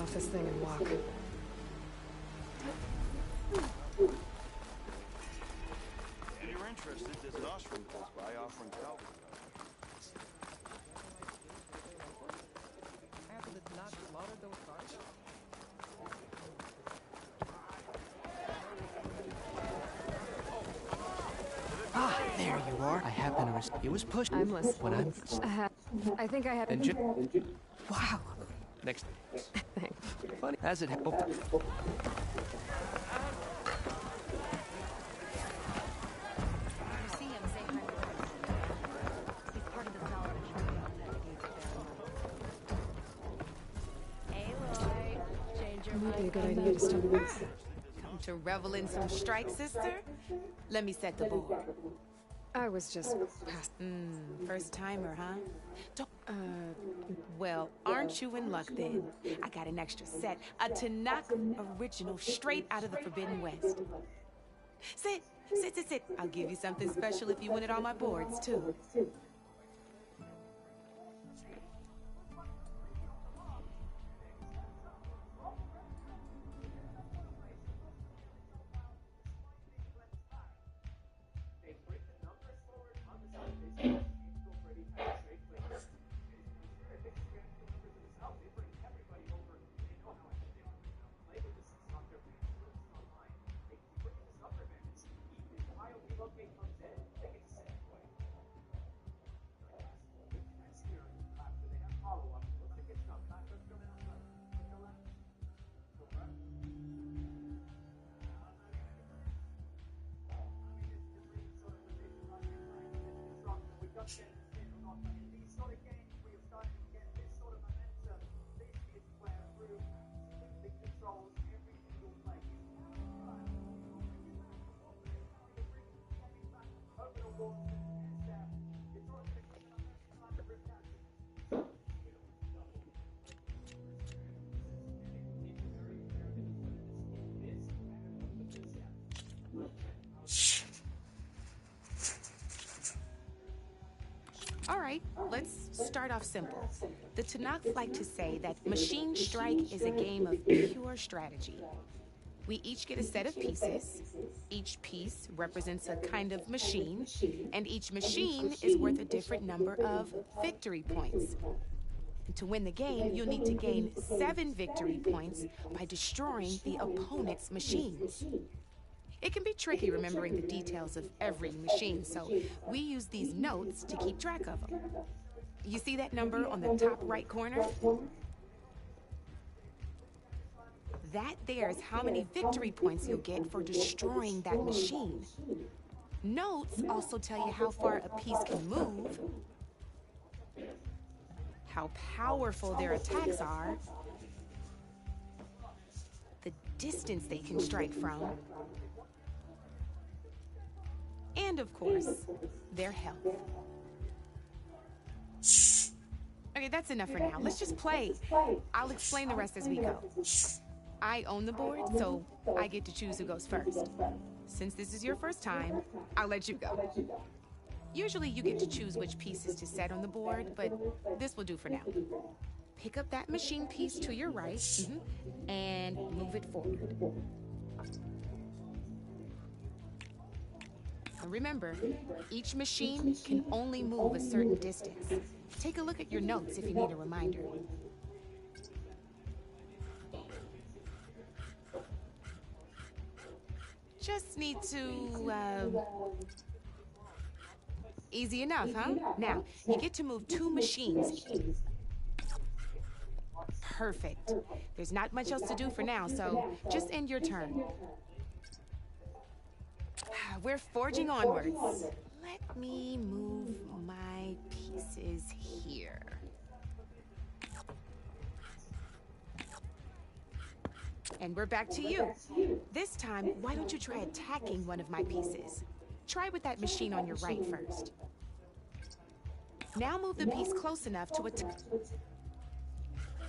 off this thing and walk. If you're interested, there's an ostrom close by offering Calvin. After the Tanakh slaughtered those guards? Ah, there you are. I happen to He was pushed. I'm listening. When I'm... I think I have... Wow. Next. Thanks. Funny as it happened. See him, say hi. He's part of the salvage. Hey, Lloyd. Change your Might be a mind. good idea to step back. Come to revel in some strike, sister? Let me set the board. I was just past. First timer, huh? Well, aren't you in luck then? I got an extra set, a Tanakh original straight out of the Forbidden West. Sit. I'll give you something special if you win it on my boards, too. All right, let's start off simple. The Tanakh like to say that Machine Strike is a game of pure strategy. We each get a set of pieces. Each piece represents a kind of machine, and each machine is worth a different number of victory points. And to win the game, you'll need to gain 7 victory points by destroying the opponent's machines. It can be tricky remembering the details of every machine, so we use these notes to keep track of them. You see that number on the top right corner? That there is how many victory points you'll get for destroying that machine. Notes also tell you how far a piece can move, how powerful their attacks are, the distance they can strike from, and of course, their health. Okay, that's enough for now. Let's just play. I'll explain the rest as we go. I own the board, so I get to choose who goes first. Since this is your first time, I'll let you go. Usually you get to choose which pieces to set on the board, but this will do for now. Pick up that machine piece to your right, and move it forward. Remember, each machine can only move a certain distance. Take a look at your notes if you need a reminder. Just need to, easy enough, huh? Now, you get to move 2 machines. Perfect. There's not much else to do for now, so just end your turn. We're forging onwards. Let me move my pieces here. And we're back to you. This time, why don't you try attacking one of my pieces? Try with that machine on your right first. Now move the piece close enough to attack.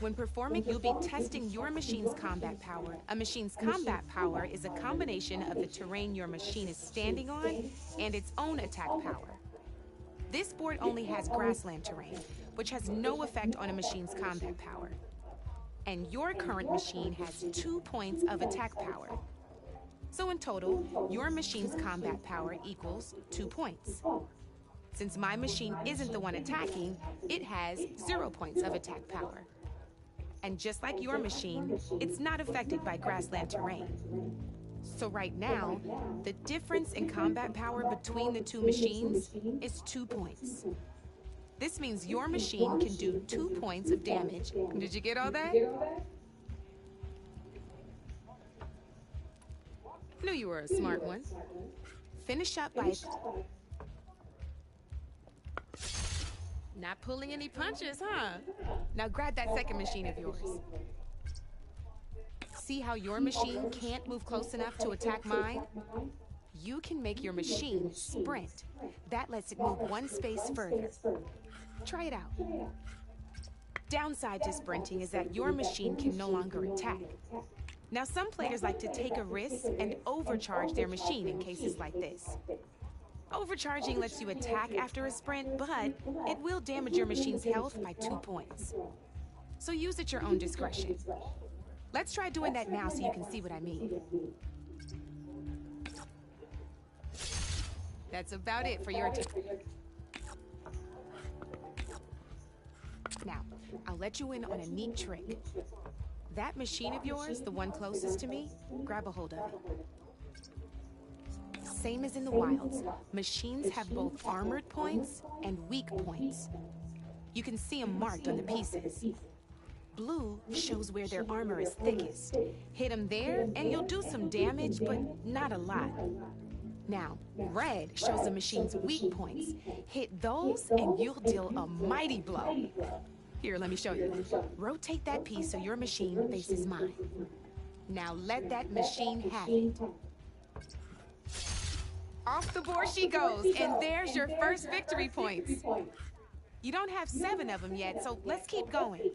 When performing, you'll be testing your machine's combat power. A machine's combat power is a combination of the terrain your machine is standing on and its own attack power. This board only has grassland terrain, which has no effect on a machine's combat power. And your current machine has 2 points of attack power. So in total, your machine's combat power equals 2 points. Since my machine isn't the one attacking, it has 0 points of attack power. And just like your machine, it's not affected by grassland terrain. So right now, the difference in combat power between the two machines is 2 points. This means your machine can do 2 points of damage. Did you get all that? Knew you were a smart one. Finish up by... Not pulling any punches, huh? Now grab that second machine of yours. See how your machine can't move close enough to attack mine? You can make your machine sprint. That lets it move 1 space further. Try it out. Downside to sprinting is that your machine can no longer attack. Now, some players like to take a risk and overcharge their machine in cases like this. Overcharging lets you attack after a sprint, but it will damage your machine's health by 2 points. So use at your own discretion. Let's try doing that now so you can see what I mean. That's about it for your turn. Now, I'll let you in on a neat trick. That machine of yours, the one closest to me, grab a hold of it. Same as in the wilds, machines have both armored points and weak points. You can see them marked on the pieces. Blue shows where their armor is thickest. Hit them there, and you'll do some damage, but not a lot. Now, red shows the machine's weak points. Hit those, and you'll deal a mighty blow. Here, let me show you. Rotate that piece so your machine faces mine. Now let that machine have it. Off the board she goes, and there's your first victory points. You don't have 7 of them yet, so let's keep going.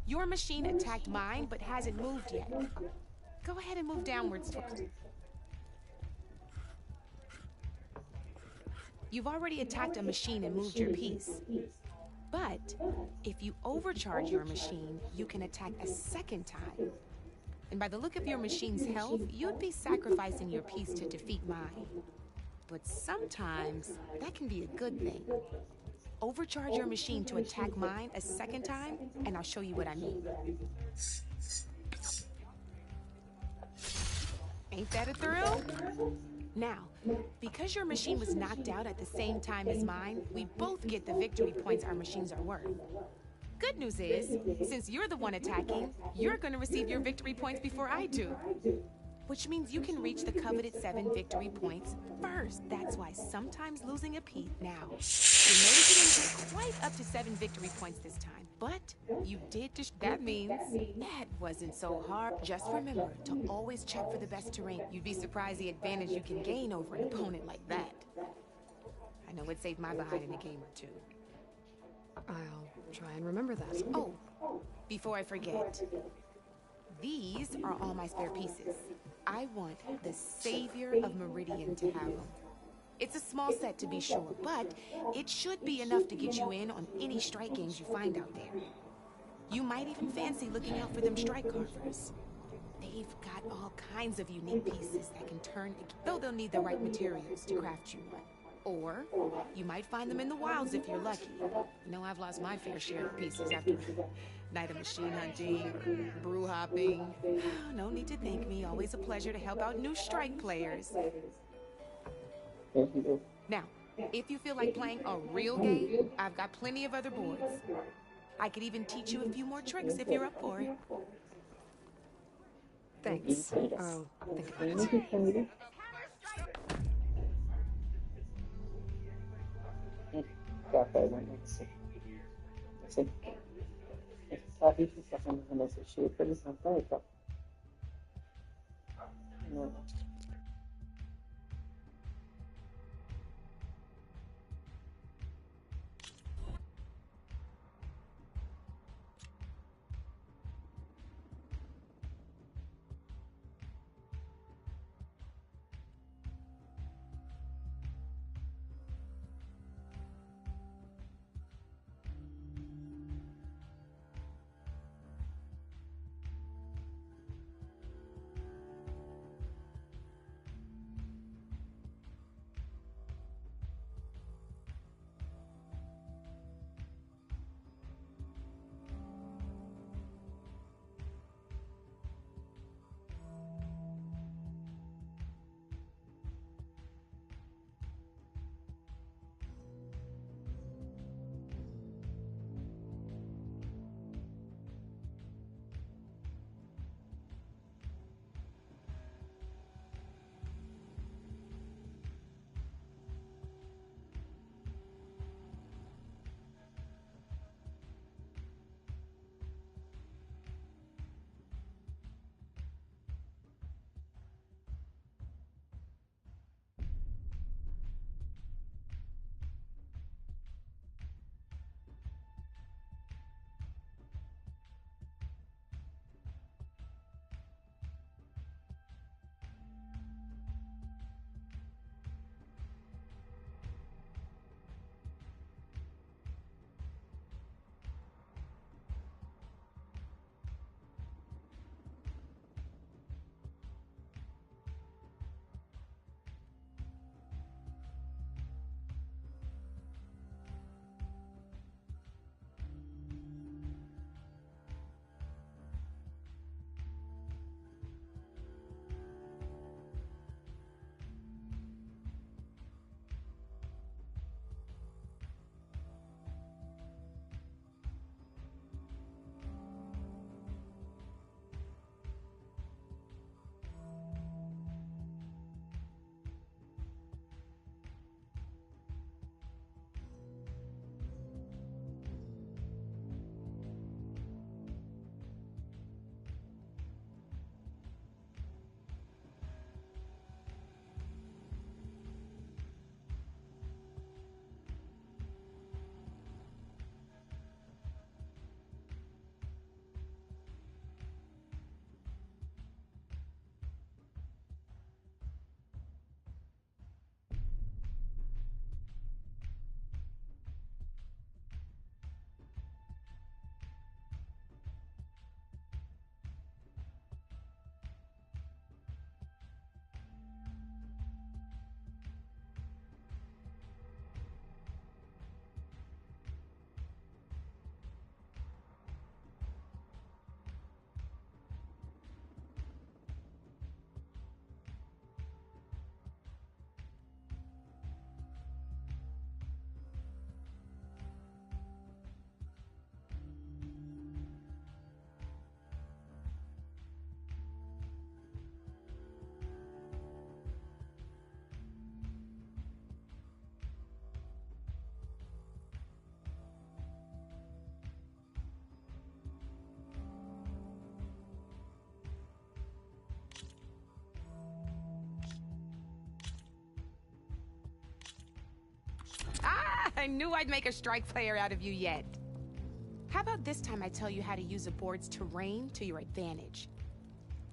Your machine attacked mine, but hasn't moved yet. Go ahead and move downwards. You've already attacked a machine and moved your piece. But if you overcharge your machine, you can attack a second time. And by the look of your machine's health, you'd be sacrificing your piece to defeat mine. But sometimes that can be a good thing. Overcharge your machine to attack mine a second time, and I'll show you what I mean. Ain't that a thrill? Now, because your machine was knocked out at the same time as mine, we both get the victory points our machines are worth. Good news is, since you're the one attacking, you're going to receive your victory points before I do. Which means you can reach the coveted 7 victory points first. That's why sometimes losing a piece now. You notice you didn't get quite up to 7 victory points this time, but you did. That means that wasn't so hard. Just remember to always check for the best terrain. You'd be surprised the advantage you can gain over an opponent like that. I know it saved my behind in a game or 2. I'll try and remember that. Oh, before I forget. These are all my spare pieces. I want the Savior of Meridian to have them. It's a small set to be sure, but it should be enough to get you in on any strike games you find out there. You might even fancy looking out for them strike carvers. They've got all kinds of unique pieces that can turn, though they'll need the right materials to craft you one. Or you might find them in the wilds if you're lucky. You know, I've lost my fair share of pieces after night of machine hunting, brew hopping. No need to thank me. Always a pleasure to help out new strike players. Now, if you feel like playing a real game, I've got plenty of other boards. I could even teach you a few more tricks if you're up for it. Thanks. I'll think about it. Café da manhã. Sempre. Sabe que o café da manhã é cheio, eles não estão aí, tá? Não. I knew I'd make a strike player out of you yet. How about this time I tell you how to use a board's terrain to your advantage?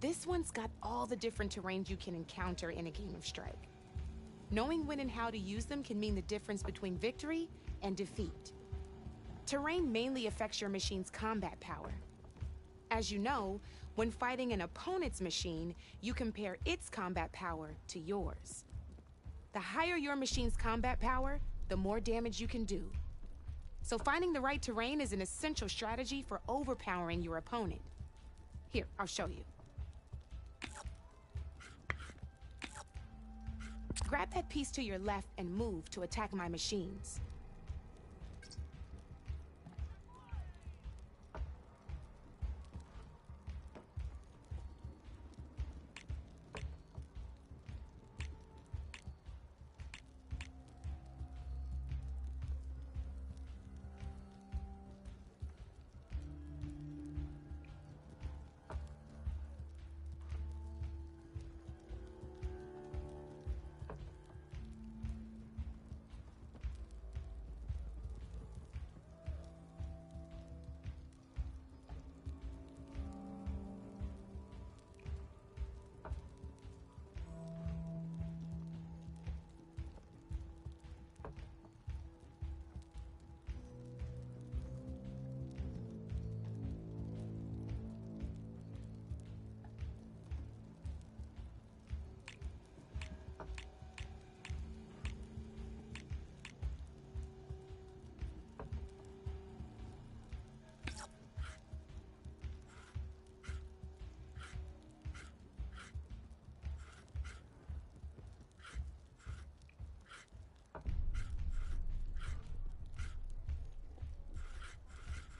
This one's got all the different terrains you can encounter in a game of Strike. Knowing when and how to use them can mean the difference between victory and defeat. Terrain mainly affects your machine's combat power. As you know, when fighting an opponent's machine, you compare its combat power to yours. The higher your machine's combat power, the more damage you can do. So finding the right terrain is an essential strategy for overpowering your opponent. Here, I'll show you. Grab that piece to your left and move to attack my machines.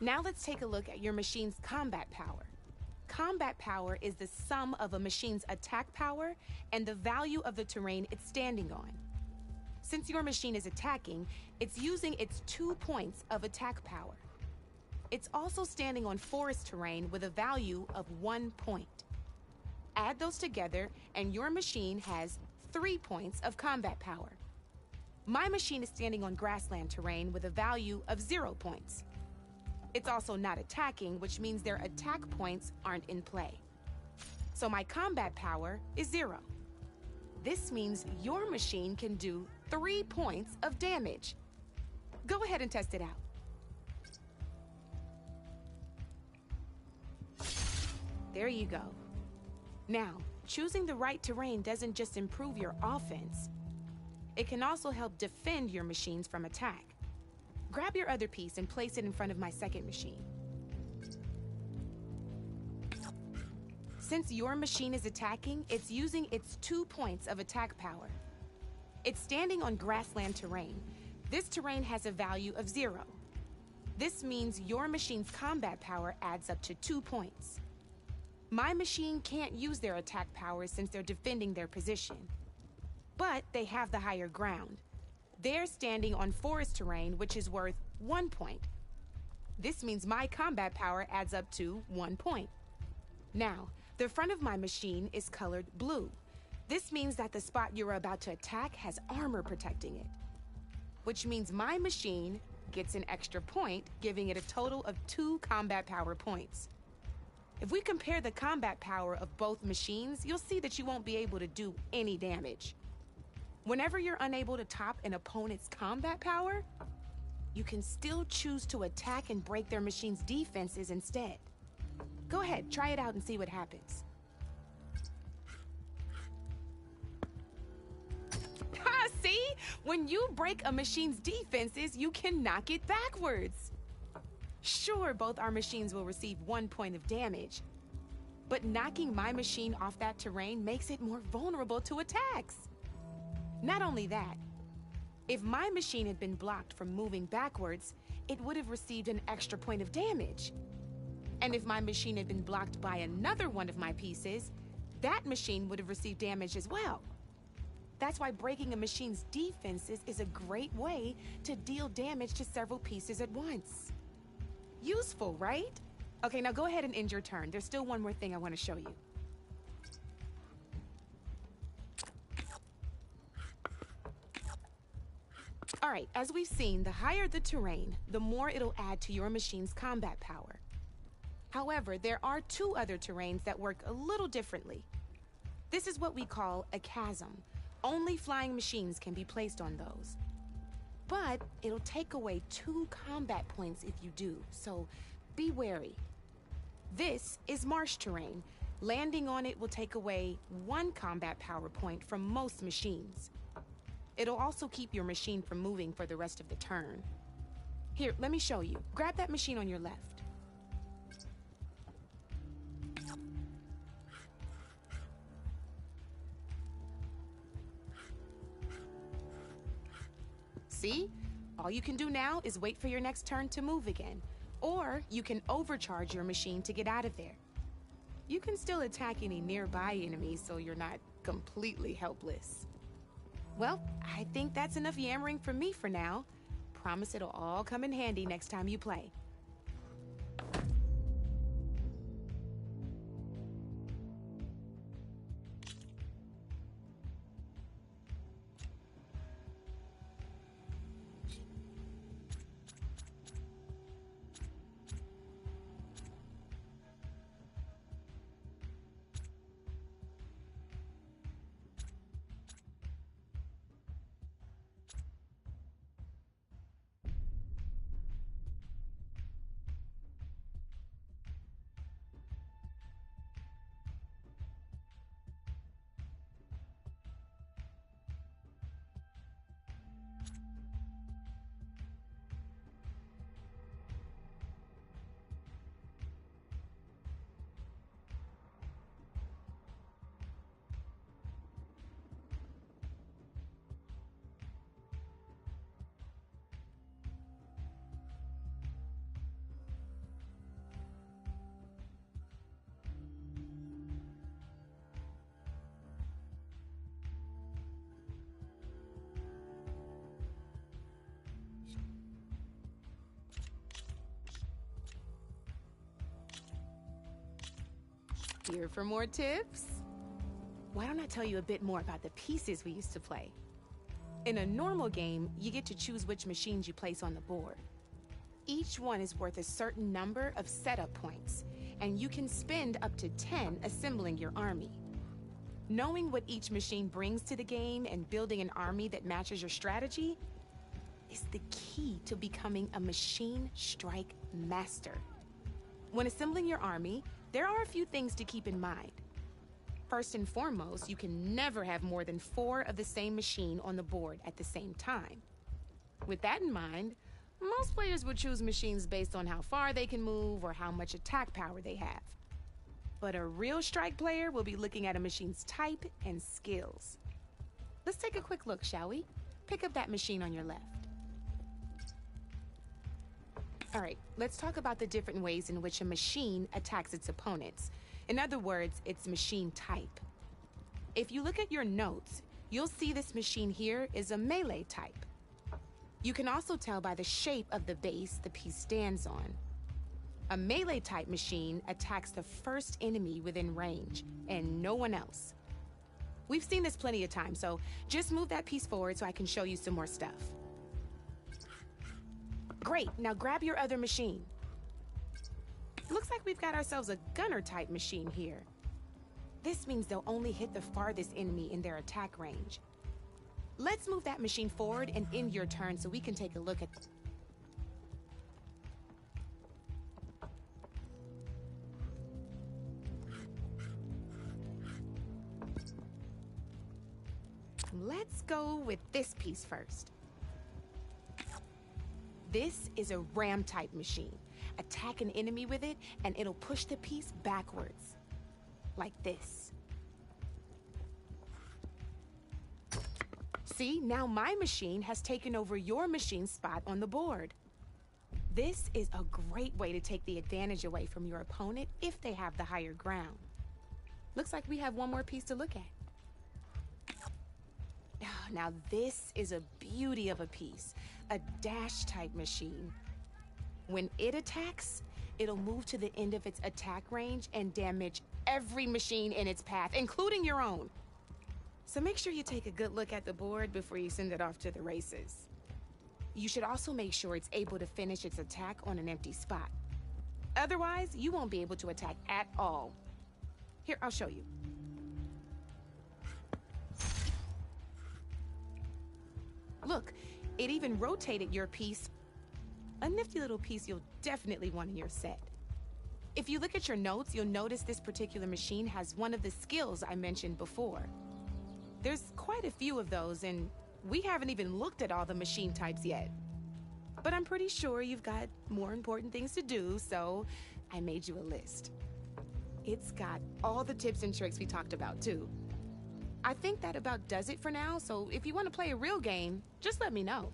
Now let's take a look at your machine's combat power. Combat power is the sum of a machine's attack power and the value of the terrain it's standing on. Since your machine is attacking, it's using its 2 points of attack power. It's also standing on forest terrain with a value of 1 point. Add those together and your machine has 3 points of combat power. My machine is standing on grassland terrain with a value of 0 points. It's also not attacking, which means their attack points aren't in play. So my combat power is 0. This means your machine can do 3 points of damage. Go ahead and test it out. There you go. Now, choosing the right terrain doesn't just improve your offense. It can also help defend your machines from attack. Grab your other piece and place it in front of my second machine. Since your machine is attacking, it's using its 2 points of attack power. It's standing on grassland terrain. This terrain has a value of 0. This means your machine's combat power adds up to 2 points. My machine can't use their attack powers since they're defending their position. But they have the higher ground. They're standing on forest terrain, which is worth 1 point. This means my combat power adds up to 1 point. Now, the front of my machine is colored blue. This means that the spot you're about to attack has armor protecting it, which means my machine gets an extra point, giving it a total of 2 combat power points. If we compare the combat power of both machines, you'll see that you won't be able to do any damage. Whenever you're unable to top an opponent's combat power, you can still choose to attack and break their machine's defenses instead. Go ahead, try it out and see what happens. Ha, see? When you break a machine's defenses, you can knock it backwards. Sure, both our machines will receive 1 point of damage, but knocking my machine off that terrain makes it more vulnerable to attacks. Not only that, if my machine had been blocked from moving backwards, it would have received an extra point of damage. And if my machine had been blocked by another one of my pieces, that machine would have received damage as well. That's why breaking a machine's defenses is a great way to deal damage to several pieces at once. Useful, right? Okay, now go ahead and end your turn. There's still one more thing I want to show you. All right, as we've seen, the higher the terrain, the more it'll add to your machine's combat power. However, there are two other terrains that work a little differently. This is what we call a chasm. Only flying machines can be placed on those. But it'll take away 2 combat points if you do, so be wary. This is marsh terrain. Landing on it will take away 1 combat power point from most machines. It'll also keep your machine from moving for the rest of the turn. Here, let me show you. Grab that machine on your left. See? All you can do now is wait for your next turn to move again. Or you can overcharge your machine to get out of there. You can still attack any nearby enemies so you're not completely helpless. Well, I think that's enough yammering from me for now. Promise it'll all come in handy next time you play. Here for more tips? Why don't I tell you a bit more about the pieces we used to play? In a normal game, you get to choose which machines you place on the board. Each one is worth a certain number of setup points, and you can spend up to 10 assembling your army. Knowing what each machine brings to the game and building an army that matches your strategy is the key to becoming a machine strike master. When assembling your army, there are a few things to keep in mind. First and foremost, you can never have more than 4 of the same machine on the board at the same time. With that in mind, most players would choose machines based on how far they can move or how much attack power they have. But a real strike player will be looking at a machine's type and skills. Let's take a quick look, shall we? Pick up that machine on your left. All right, let's talk about the different ways in which a machine attacks its opponents. In other words, its machine type. If you look at your notes, you'll see this machine here is a melee type. You can also tell by the shape of the base the piece stands on. A melee type machine attacks the first enemy within range, and no one else. We've seen this plenty of times, so just move that piece forward so I can show you some more stuff. Great, now grab your other machine. Looks like we've got ourselves a gunner-type machine here. This means they'll only hit the farthest enemy in their attack range. Let's move that machine forward and end your turn so we can take a look at them. Let's go with this piece first. This is a ram-type machine. Attack an enemy with it, and it'll push the piece backwards. Like this. See, now my machine has taken over your machine's spot on the board. This is a great way to take the advantage away from your opponent if they have the higher ground. Looks like we have one more piece to look at. Now this is a beauty of a piece, a dash-type machine. When it attacks, it'll move to the end of its attack range and damage every machine in its path, including your own. So make sure you take a good look at the board before you send it off to the races. You should also make sure it's able to finish its attack on an empty spot. Otherwise, you won't be able to attack at all. Here, I'll show you. Look, it even rotated your piece. A nifty little piece you'll definitely want in your set. If you look at your notes, you'll notice this particular machine has one of the skills I mentioned before. There's quite a few of those, and we haven't even looked at all the machine types yet. But I'm pretty sure you've got more important things to do, so I made you a list. It's got all the tips and tricks we talked about, too. I think that about does it for now, so if you want to play a real game, just let me know.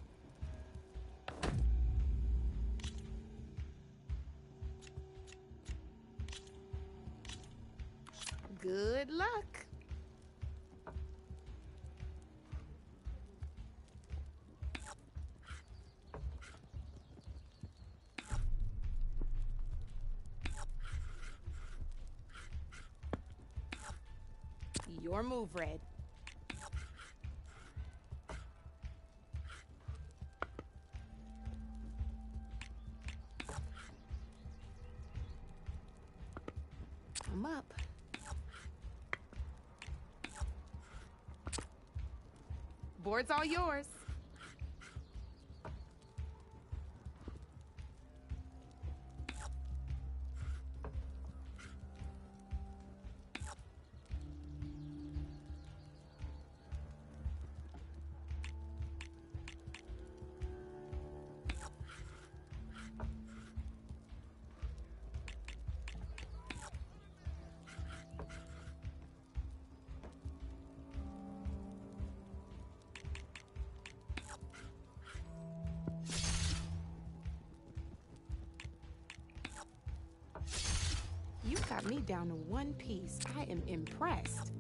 Good luck. Your move, Red. I'm up. Board's all yours. You got me down to one piece. I am impressed.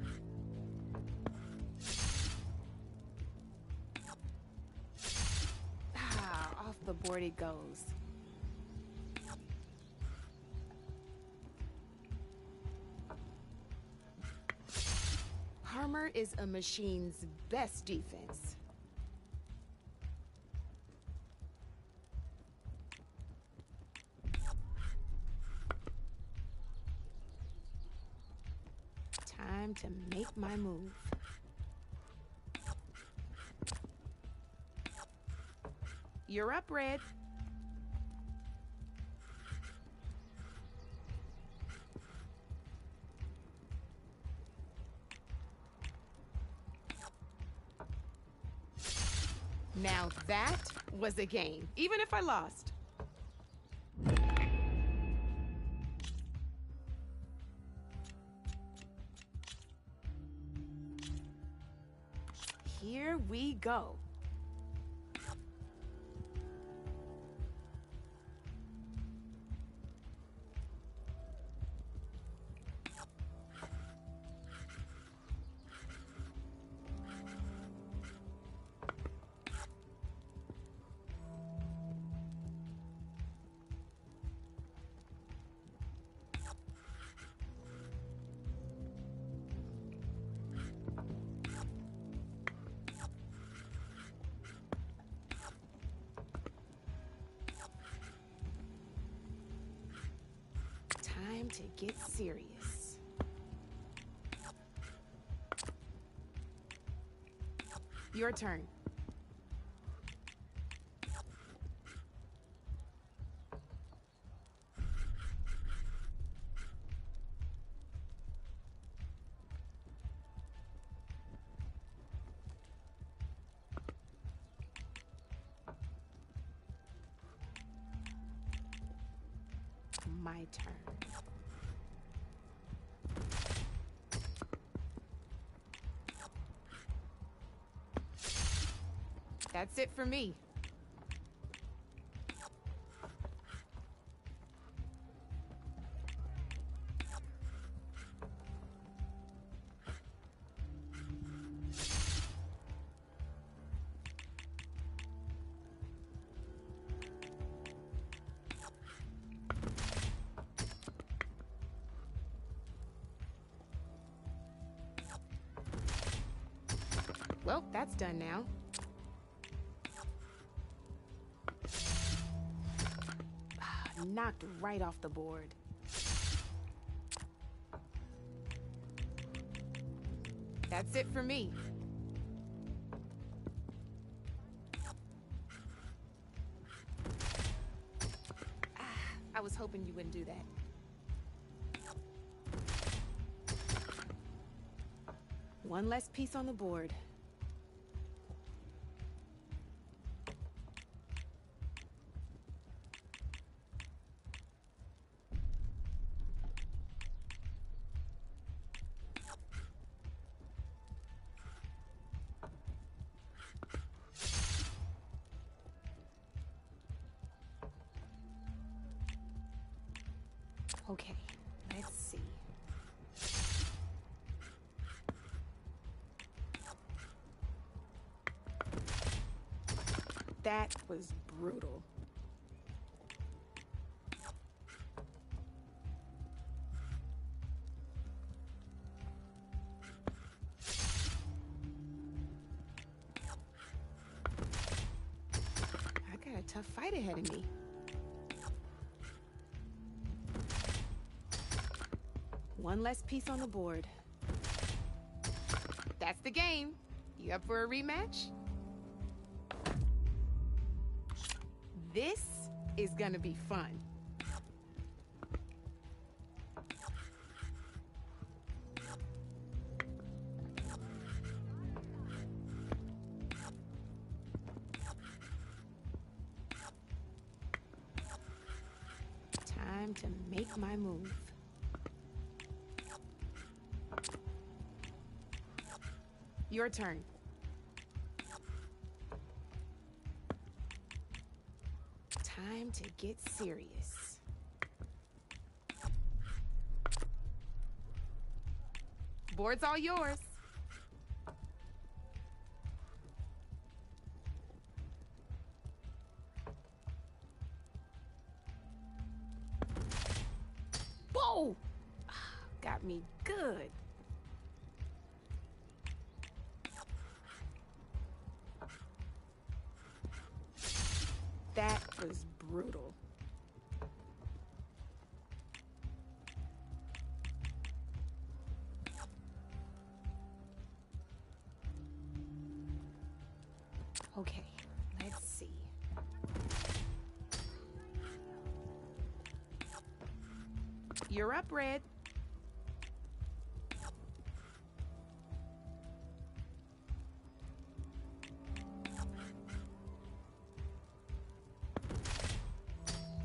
Ah, off the board it goes. Armor is a machine's best defense. Time to make my move. You're up, Red. Now that was a game, even if I lost. Here we go. Time to get serious. Your turn. My turn. That's it for me. Well, that's done now. knocked right off the board. That's it for me. I was hoping you wouldn't do that. One less piece on the board. Okay, let's see. That was brutal. I got a tough fight ahead of me. One less piece on the board. That's the game. You up for a rematch? This is gonna be fun. Time to make my move. Your turn. Time to get serious. Board's all yours. Whoa! Got me good. That was brutal. Okay, let's see. You're up, Red.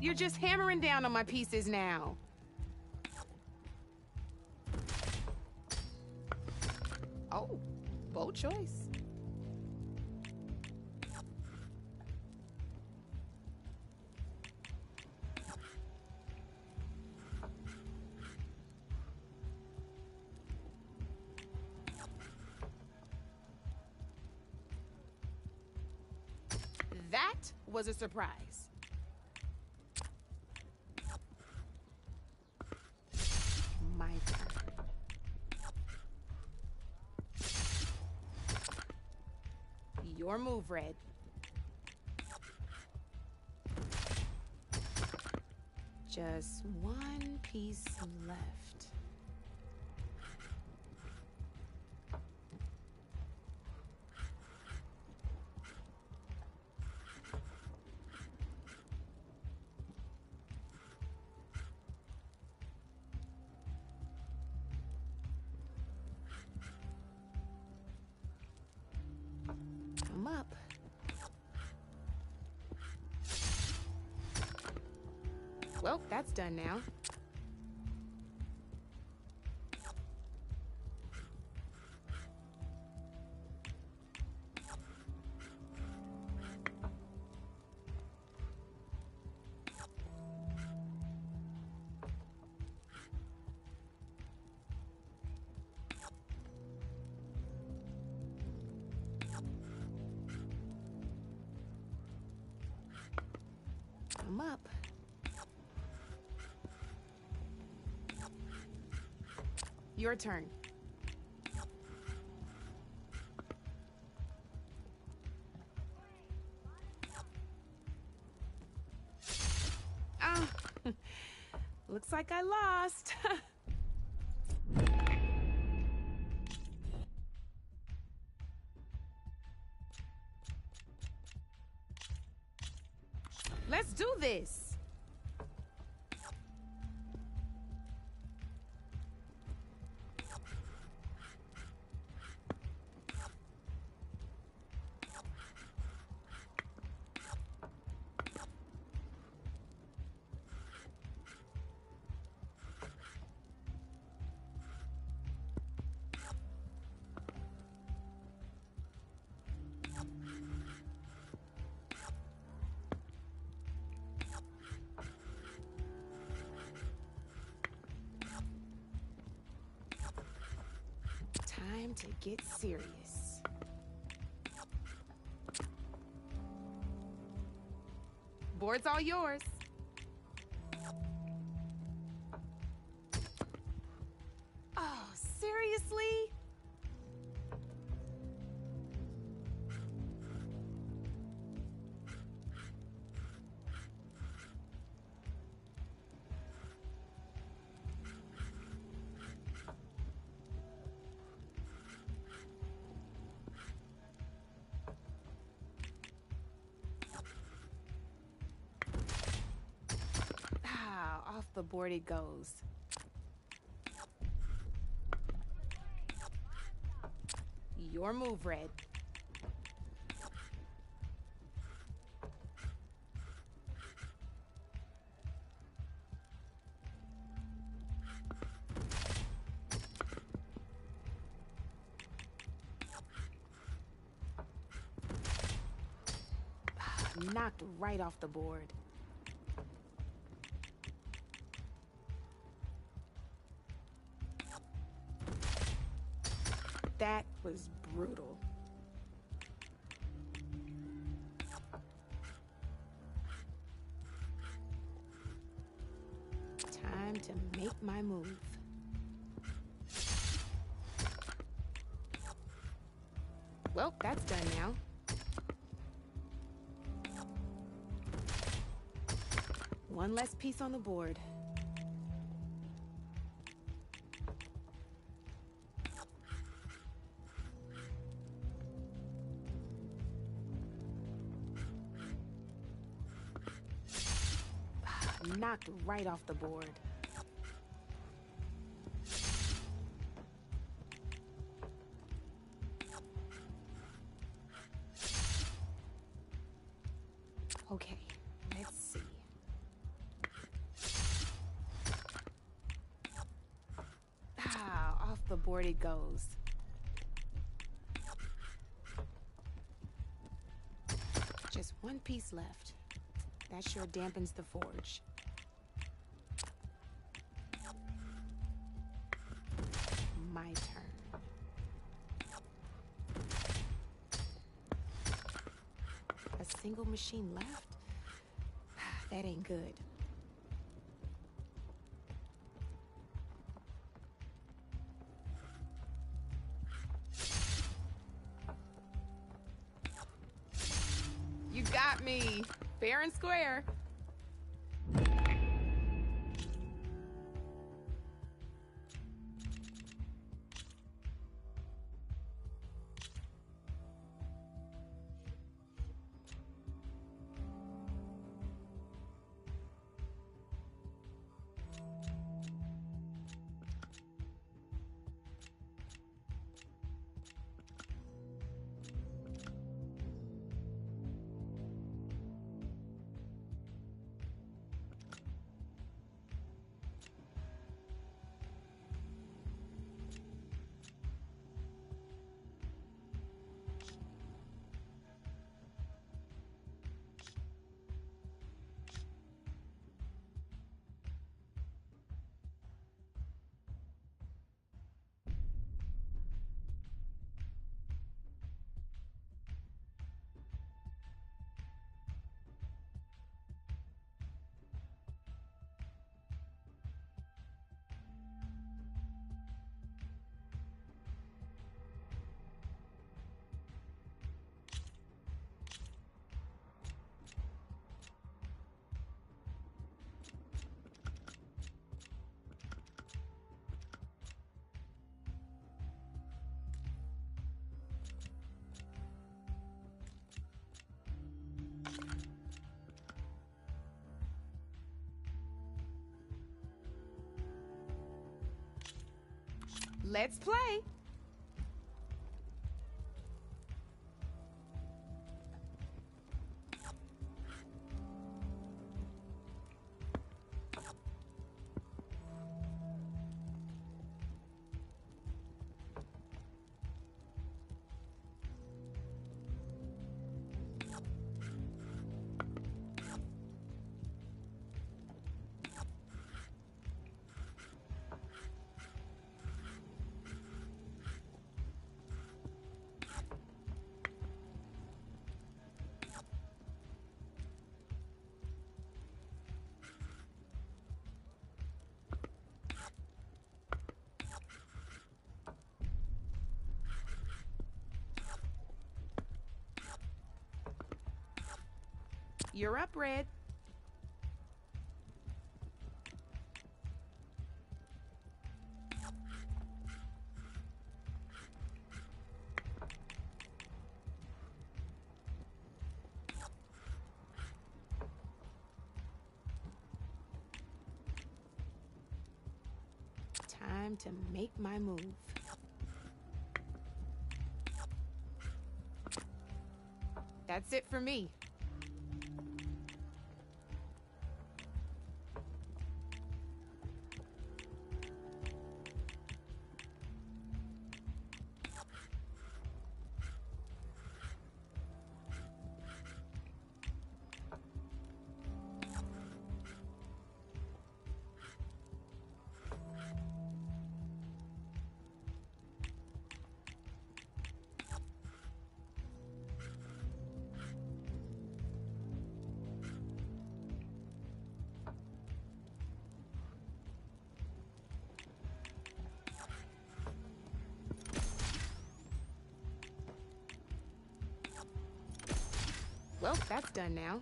You're just hammering down on my pieces now. Oh, bold choice. That was a surprise. My turn. Your move, Red. Just one piece left. I'm up. Well, that's done now. I'm up. Your turn. Looks like I lost. Let's do this. Time to get serious. Board's all yours. Oh, seriously? Off the board it goes. Your move, Red. Knocked right off the board. That was brutal. Time to make my move. Well, that's done now. One less piece on the board. Knocked right off the board. Okay, let's see. Off the board it goes. Just one piece left. That sure dampens the forge. My turn. A single machine left? That ain't good. You got me. Fair and square. Let's play. You're up, Red. Time to make my move. That's it for me. Well, that's done now.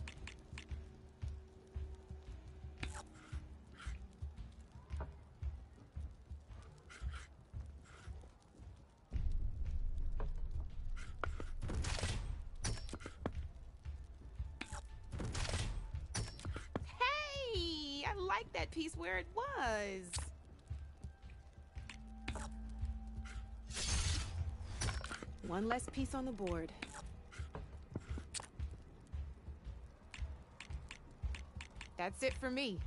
Hey, I like that piece where it was. One less piece on the board. That's it for me.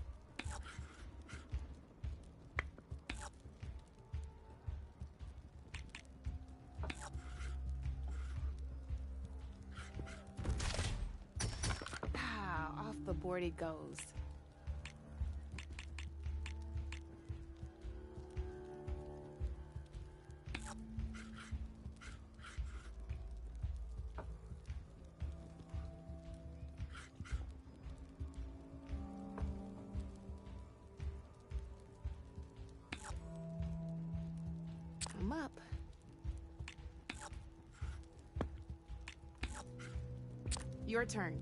Ah, off the board it goes. I'm up. Your turn.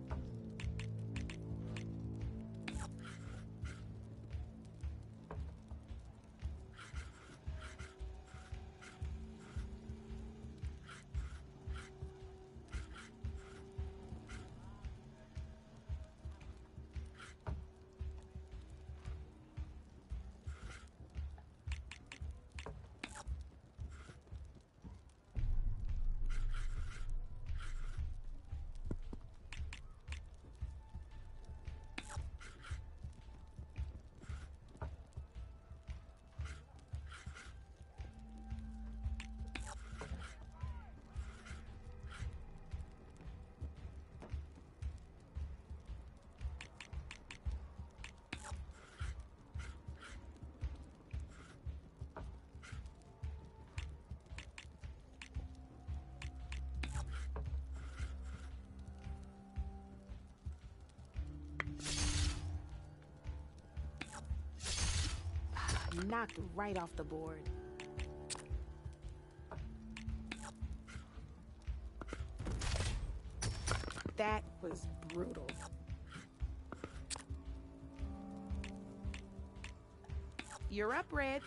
Knocked right off the board. That was brutal. You're up, Red.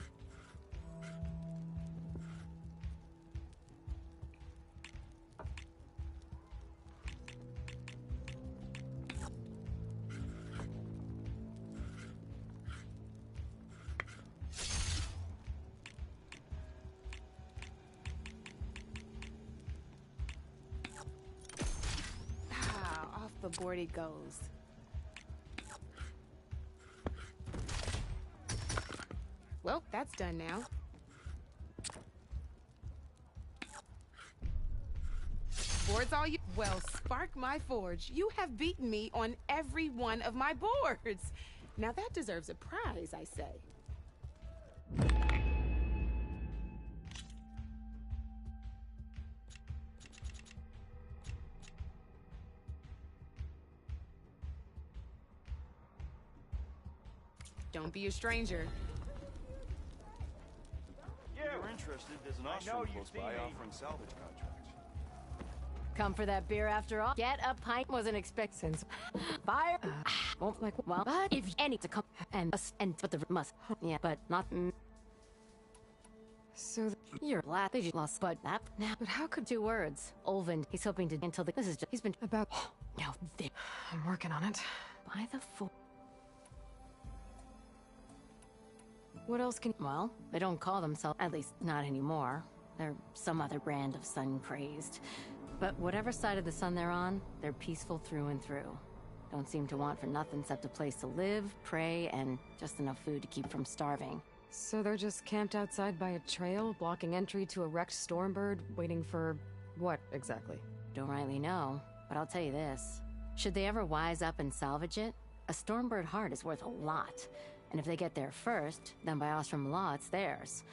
aboard it goes. Well, that's done now. Boards all you... Well, spark my forge. You have beaten me on every one of my boards. Now that deserves a prize, I say. Don't be a stranger. If you're interested, there's an Austrian close by offering salvage contracts. Come for that beer after all? Get a pint wasn't expect since fire. Won't like well, but if any to come and but the must yeah, but not. So you're glad they just lost, but that now. But how could 2 words? Olvin, he's hoping to until the this is just he's been about now. I'm working on it. By the fool. What else can? Well, they don't call themselves, at least not anymore. They're some other brand of sun-crazed. But whatever side of the sun they're on, they're peaceful through and through. Don't seem to want for nothing except a place to live, pray, and just enough food to keep from starving. So they're just camped outside by a trail, blocking entry to a wrecked Stormbird, waiting for what exactly? Don't rightly know, but I'll tell you this. Should they ever wise up and salvage it, a Stormbird heart is worth a lot. And if they get there first, then by Ostrom law, it's theirs.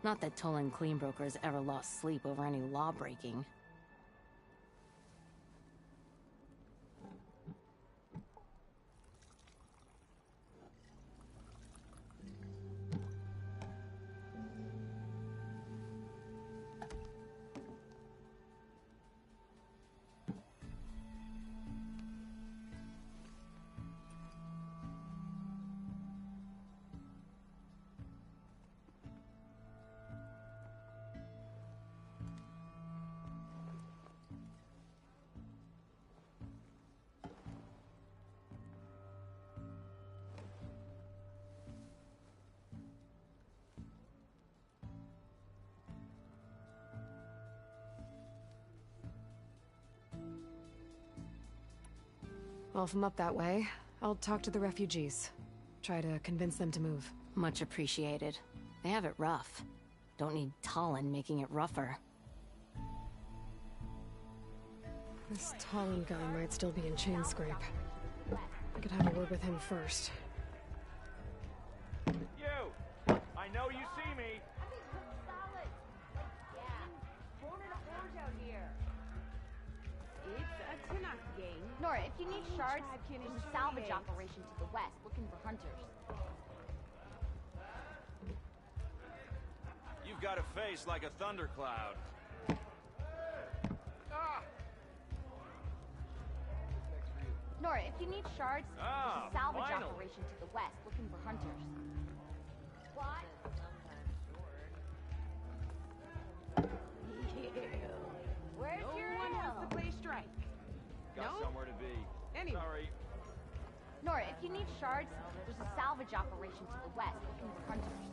Not that Tolan Cleanbrokers ever lost sleep over any law breaking. Well, if I'm up that way, I'll talk to the refugees. Try to convince them to move. Much appreciated. They have it rough. Don't need Talon making it rougher. This Talon guy might still be in Chainscrape. I could have a word with him first. You! I know you see me! It's a Tanakh gang. Nora, if you need shards, there's a salvage operation to the west, looking for hunters. You've got a face like a thundercloud. Nora, if you need shards, there's Ah, a salvage finally. operation to the west, looking for hunters. What? Where's No your one ammo? wants to play strike. Got No? somewhere to be. Anyway. Sorry. Nora, if you need shards, there's a salvage operation to the west, looking for hunters.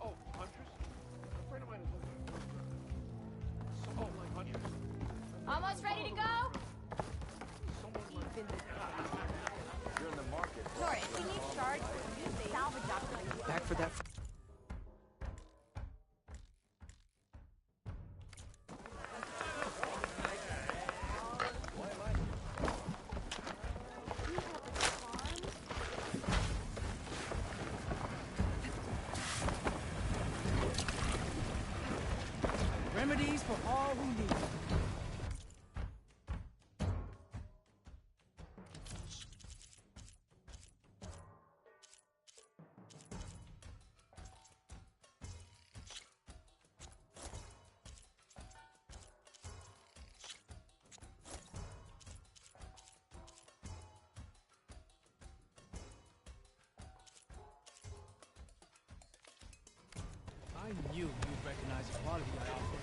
Oh, hunters? A friend of mine is looking for someone like hunters. Almost ready to go? You're in the market. Nora, if you need shards, there's a salvage operation. Back for that. Remedies for all who need them. I knew you'd recognize the quality I offer.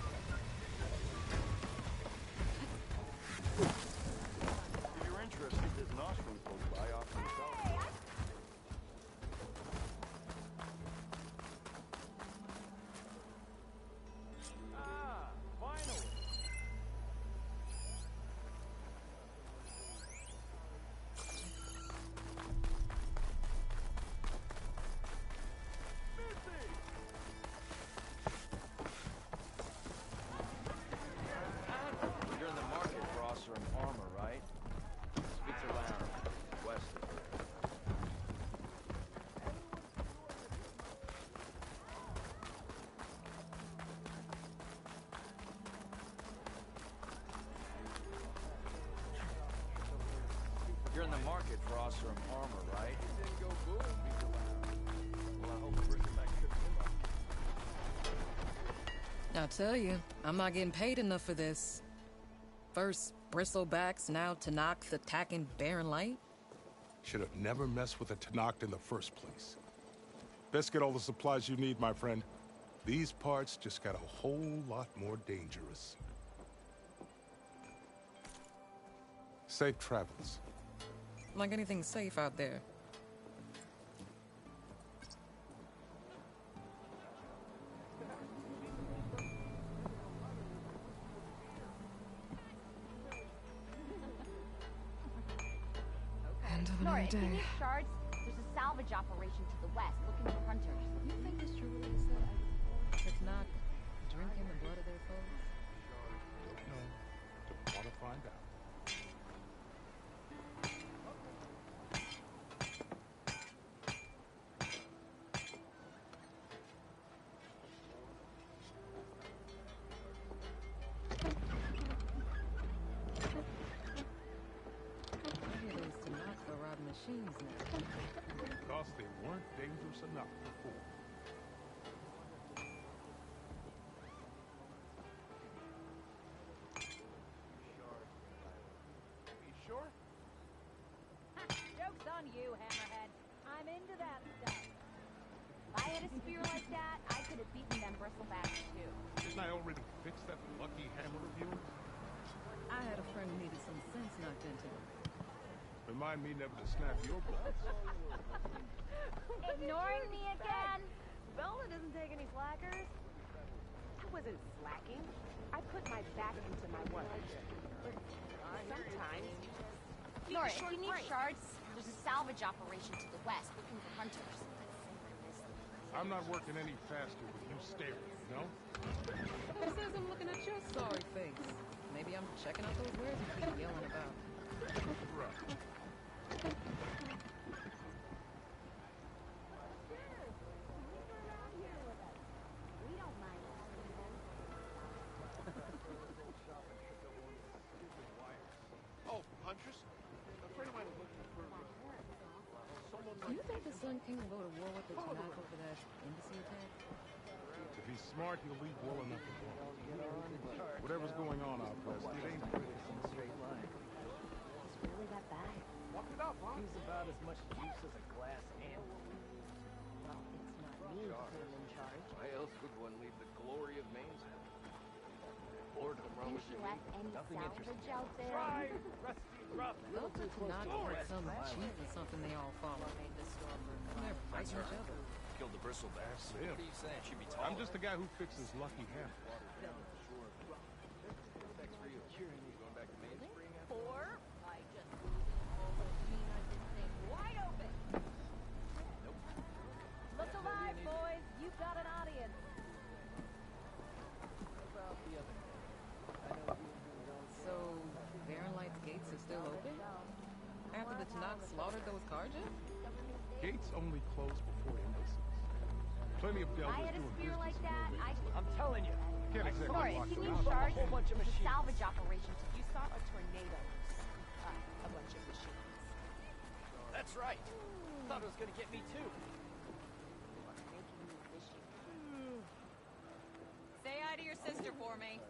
in the market for Oseram armor, right? It didn't go boom, well, I hope it brings it back to I tell you, I'm not getting paid enough for this. First Bristlebacks, now Tenakth attacking Barren Light. Should have never messed with a Tenakth in the first place. Best get all the supplies you need, my friend. These parts just got a whole lot more dangerous. Safe travels. Like anything safe out there. End of Nora, another if you day. need shards, there's a salvage operation to the west looking for hunters. You think it's true what they said? It's not drinking the blood of their foes? No. Want to find out. I hear those Tenakth are robbing machines now. Because they weren't dangerous enough before. You sure? Joke's on you, Hammerhead. I'm into that stuff. If I had a spear like that, I could have beaten them bristlebacks too. Didn't I already fix that lucky hammer of yours? I had a friend who needed some sense knocked into him. Remind me never to snap your bullets. Ignoring me again? Velma doesn't take any slackers. I wasn't slacking. I put my back into my work. Sometimes you just... Nora, if you need shards, there's a salvage operation to the west looking for hunters. I'm not working any faster with you staring, you know? Who says I'm looking at your sorry face? Maybe I'm checking out those wares you keep yelling about. Right. Oh, Huntress? A friend of mine was looking for someone Do you think the Sun King will go to war with the Tenakth over that embassy attack? If he's smart, he'll leave well enough alone. Whatever's going on out west, it ain't pretty. Straight line. It's really that bad. Walk it up, huh? He's about as much use as a glass animal. Well, it's not me to put him in charge. Why else would one leave the glory of Mainsville? Boredom wrong Think with she your left any Nothing salvage out there? Try rusty rough. Those are Tenakth with some chief or something they all follow. They're fighting each other. Killed the bristlebacks. Him. What are you saying? Should be tall. I'm just the guy who fixes lucky hammer. Going back to Mainspring after Or I just all the machine I've been seeing wide open. Look alive, boys. You've got an audience. So, Barren Light's gates are still open? After the Tenakth slaughtered those Karja? Gates only close before embassies. Plenty of If delvers I had a doing spear business like in that, no I reason. I'm telling you. Can't exactly Nora, lock if you them need out. shards, whole bunch of there's a machines. salvage operation to You saw a tornado. A bunch of machines. That's right. Thought it was gonna get me too. Say hi to your sister for me.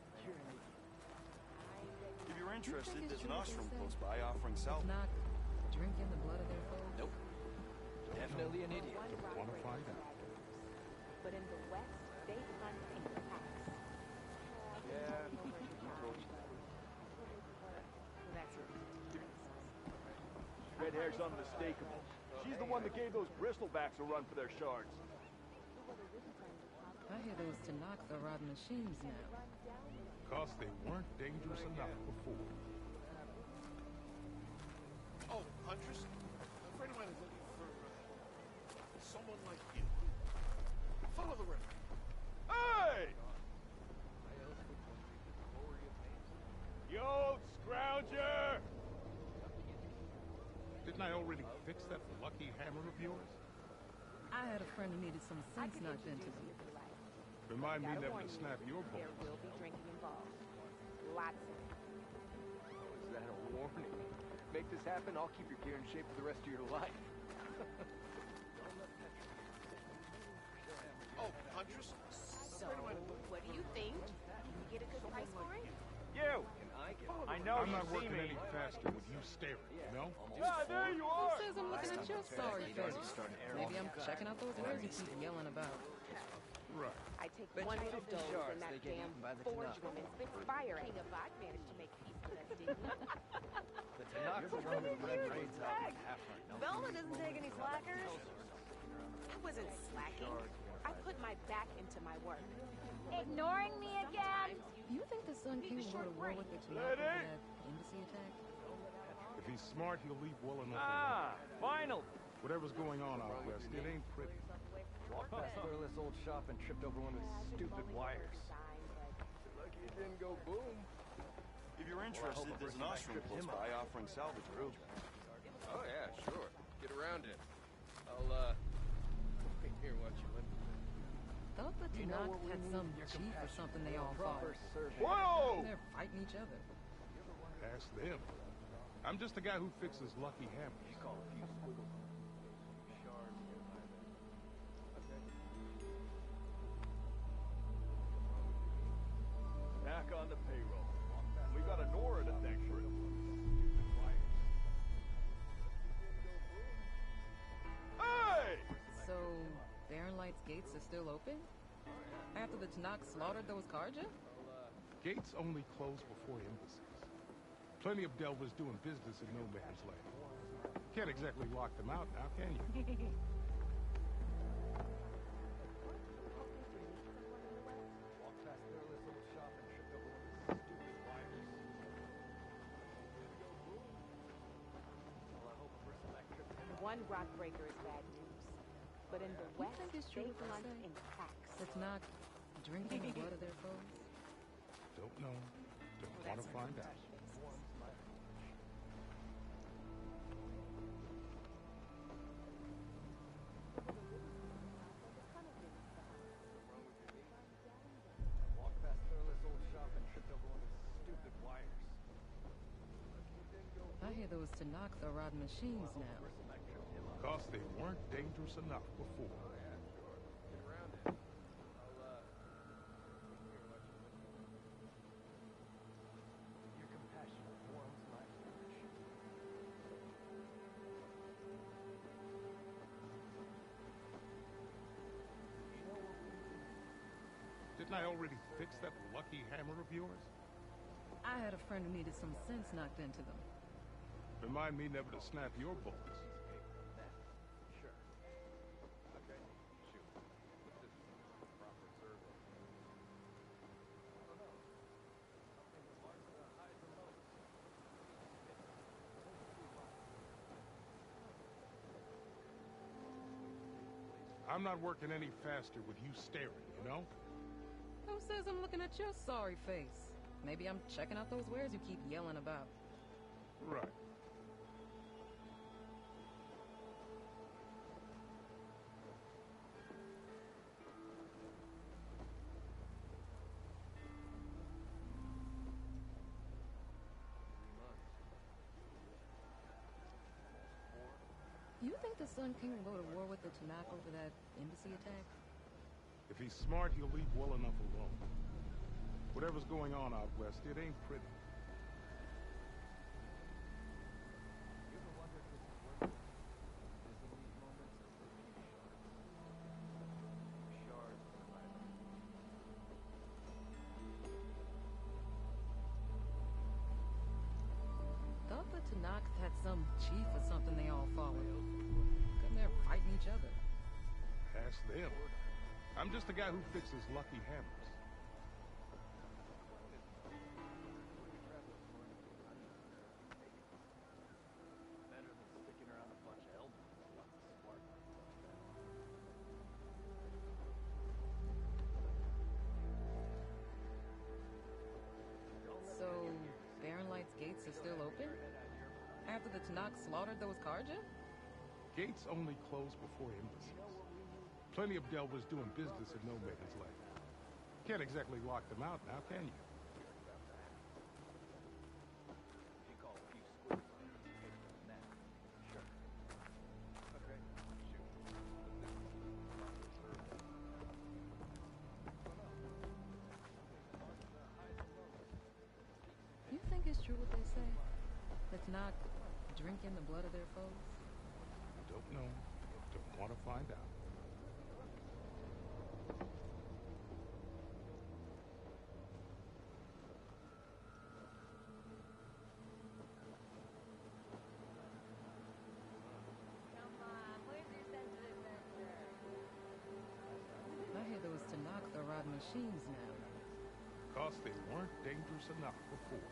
If you're interested, there's an ashram close by offering salvage. Not drinking the blood of their foes? Nope. Definitely an idiot. Want to find out. But in the west, they hunt in packs. Yeah. That's it. Red hair's unmistakable. She's the one that gave those bristlebacks a run for their shards. I hear those Tenakth are robbing machines now. Because they weren't dangerous enough before. Oh, Huntress? A friend of mine is looking for someone like you. Follow the river. Hey! Yo, Scrounger! Didn't I already fix that lucky hammer of yours? I had a friend who needed some sense knocked into him. Remind me Gotta never warn to you, snap your there bullets. will be drinking involved. Lots of it. Is that a warning? make this happen, I'll keep your gear in shape for the rest of your life. Oh, Huntress? So, what do you think? Can you get a good price for it? You! Can I get I know I'm you not see working me. any faster with you staring, you know? Ah, there you are! Who says I'm looking at your sorry face? Maybe I'm checking out those wares you keep yelling about. Right. I take Bet one you little ain't the dose sharks, and they that get damn eaten by the forge Tanakh. woman spits fire. King of Bot managed to make peace with us, didn't he? The Tanakh will run the red raids out in half right. Velma doesn't take any slackers. I wasn't slacking. I put my back into my work. Ignoring me again? You think the Sun King will go to war with the Tanakh over that embassy attack? If he's smart, he'll leave well enough Ah, final! Whatever's going on out west, it ain't pretty. Walked past Thurless old shop and tripped over one of his stupid wires. Lucky it didn't go boom. If you're interested, there's an Ostrom close by offering salvage room. Oh yeah, sure. Get around it. I'll wait here watch you limp. Thought the You know Tanakh what we had need? some Your chief or compassion. something they all Proper followed. service. Whoa! They're fighting each other. Ask them. I'm just a guy who fixes lucky hammers. You call a few squiggles. Shards. Back on the payroll. We got a Nora to thank for it. Hey! So, Baron Light's gates are still open? After the Tanakh slaughtered those Karja? Gates only close before embassies. Plenty of delvers doing business in no man's land. Can't exactly lock them out now, can you? Walked past Thurless old shop and tripped over one of his stupid wires. Well, I hope a person back trip. One rock breaker is bad news. But in the West, think it's true they what they hunt say? in packs. The Tanakh drinking the blood of their foes? Don't know. Don't want to find out. Walked past Thurless old shop and tripped over one of his stupid wires. I hear those Tanakh are riding machines now. Because they weren't dangerous enough before. Your compassion warms my flesh. Didn't I already fix that lucky hammer of yours? I had a friend who needed some sense knocked into them. Remind me never to snap your bolts. Sure. Okay. Shoot. But this is proper service. I don't know. Something that marks the highs and lows. I'm not working any faster with you staring, you know? Who says I'm looking at your sorry face? Maybe I'm checking out those wares you keep yelling about. Right. You think the Sun King will go to war with the Tanakh over that embassy attack? If he's smart, he'll leave well enough alone. Whatever's going on out west, it ain't pretty. Thought the Tanakh had some chief or something they all followed. Come there fighting each other. Ask them. I'm just a guy who fixes lucky hammers. Better than sticking around a bunch of elders. Smart. So, Baron Light's gates are still open? After the Tanakh slaughtered those Karja? Gates only close before embassies. Plenty of delvers doing business in no man's land. Can't exactly lock them out now, can you? You call a few squiggles on it. Tanakh drinking the blood of their foes? Don't know. Don't want to find out. I hear those Tanakh are riding machines now. Because they weren't dangerous enough before.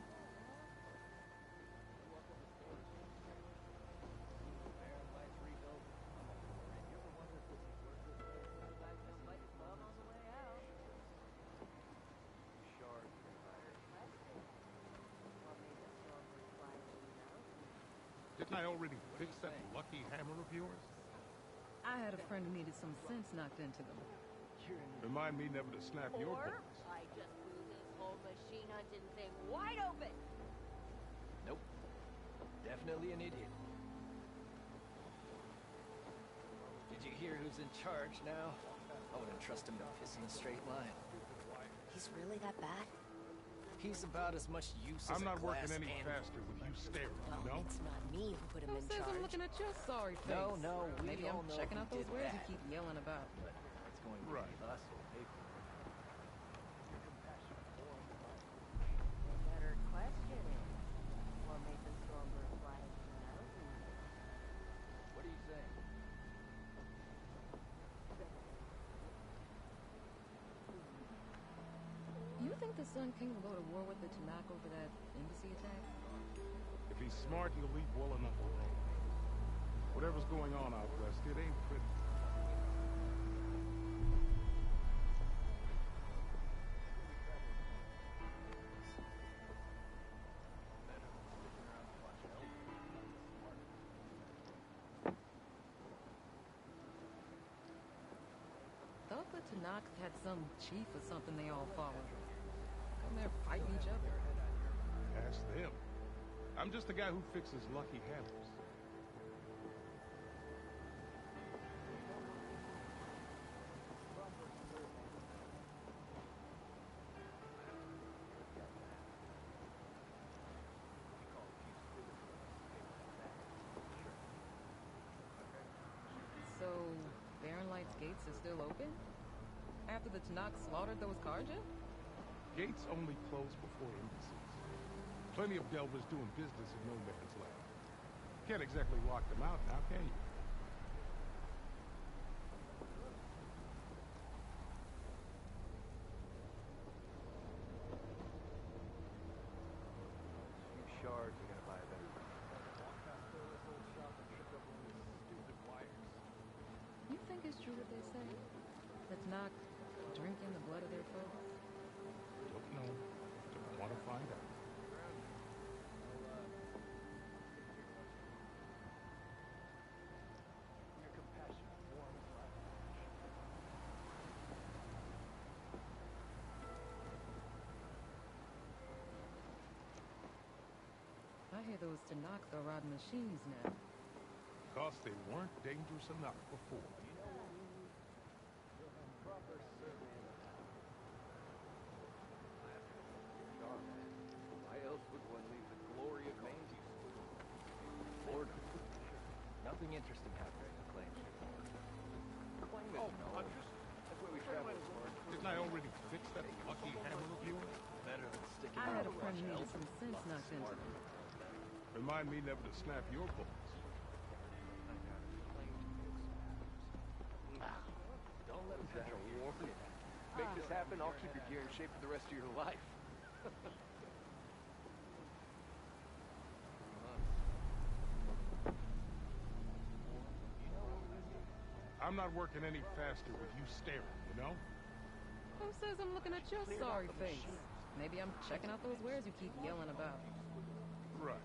Didn't I already fix that lucky hammer of yours? I had a friend who needed some sense knocked into them. Remind me never to snap your Or bolts. I just blew this whole machine hunting thing wide open. Nope. Definitely an idiot. Did you hear who's in charge now? I wouldn't trust him to piss in a straight line. He's really that bad? He's about as much use as I'm not a glass working any anvil. faster with you staring, Well, you know? it's not me who put him Who in says charge. I'm looking at your sorry face? No, we Maybe all I'm know checking who out those did wares that. you keep yelling about. But it's going to Right. be us or paper. The better question is, what made the Stormbird fly into the mountains? What are you saying? You think the Sun King will go to war with the Tanakh over that embassy attack? If he's smart, he'll leave well enough alone. Whatever's going on out west, it ain't pretty. Thought the Tanakh had some chief or something they all followed. Come there fighting each other. Ask them. I'm just the guy who fixes lucky hammers. So, Baron Light's gates are still open? After the Tanakh slaughtered those Karja? Gates only close before embassies. Plenty of delvers doing business in no man's land. Can't exactly lock them out now, can you? Few shards are gonna buy a better walk past this old shop and pick up one of these stupid wires. You think it's true what they say? The Tanakh drinking the blood of their foes? Don't know. Don't want to find out. Your compassion warms my heart. I hear those Tanakh are riding machines now. Because they weren't dangerous enough before. Proper survey of the town. Why else would one leave the glory of Maine? Boredom. Nothing interesting happening, claims. Oh, That's where we travel. didn't I already fix that lucky hammer of yours? Better than sticking I had around a friend who watching needed some sense knocked into them. Remind me never to snap your bolts. Don't let them catch a warning. Make this happen, I'll keep your gear in shape for the rest of your life. I'm not working any faster with you staring, you know? Who says I'm looking at your sorry face? Maybe I'm checking out those wares you keep yelling about. Right.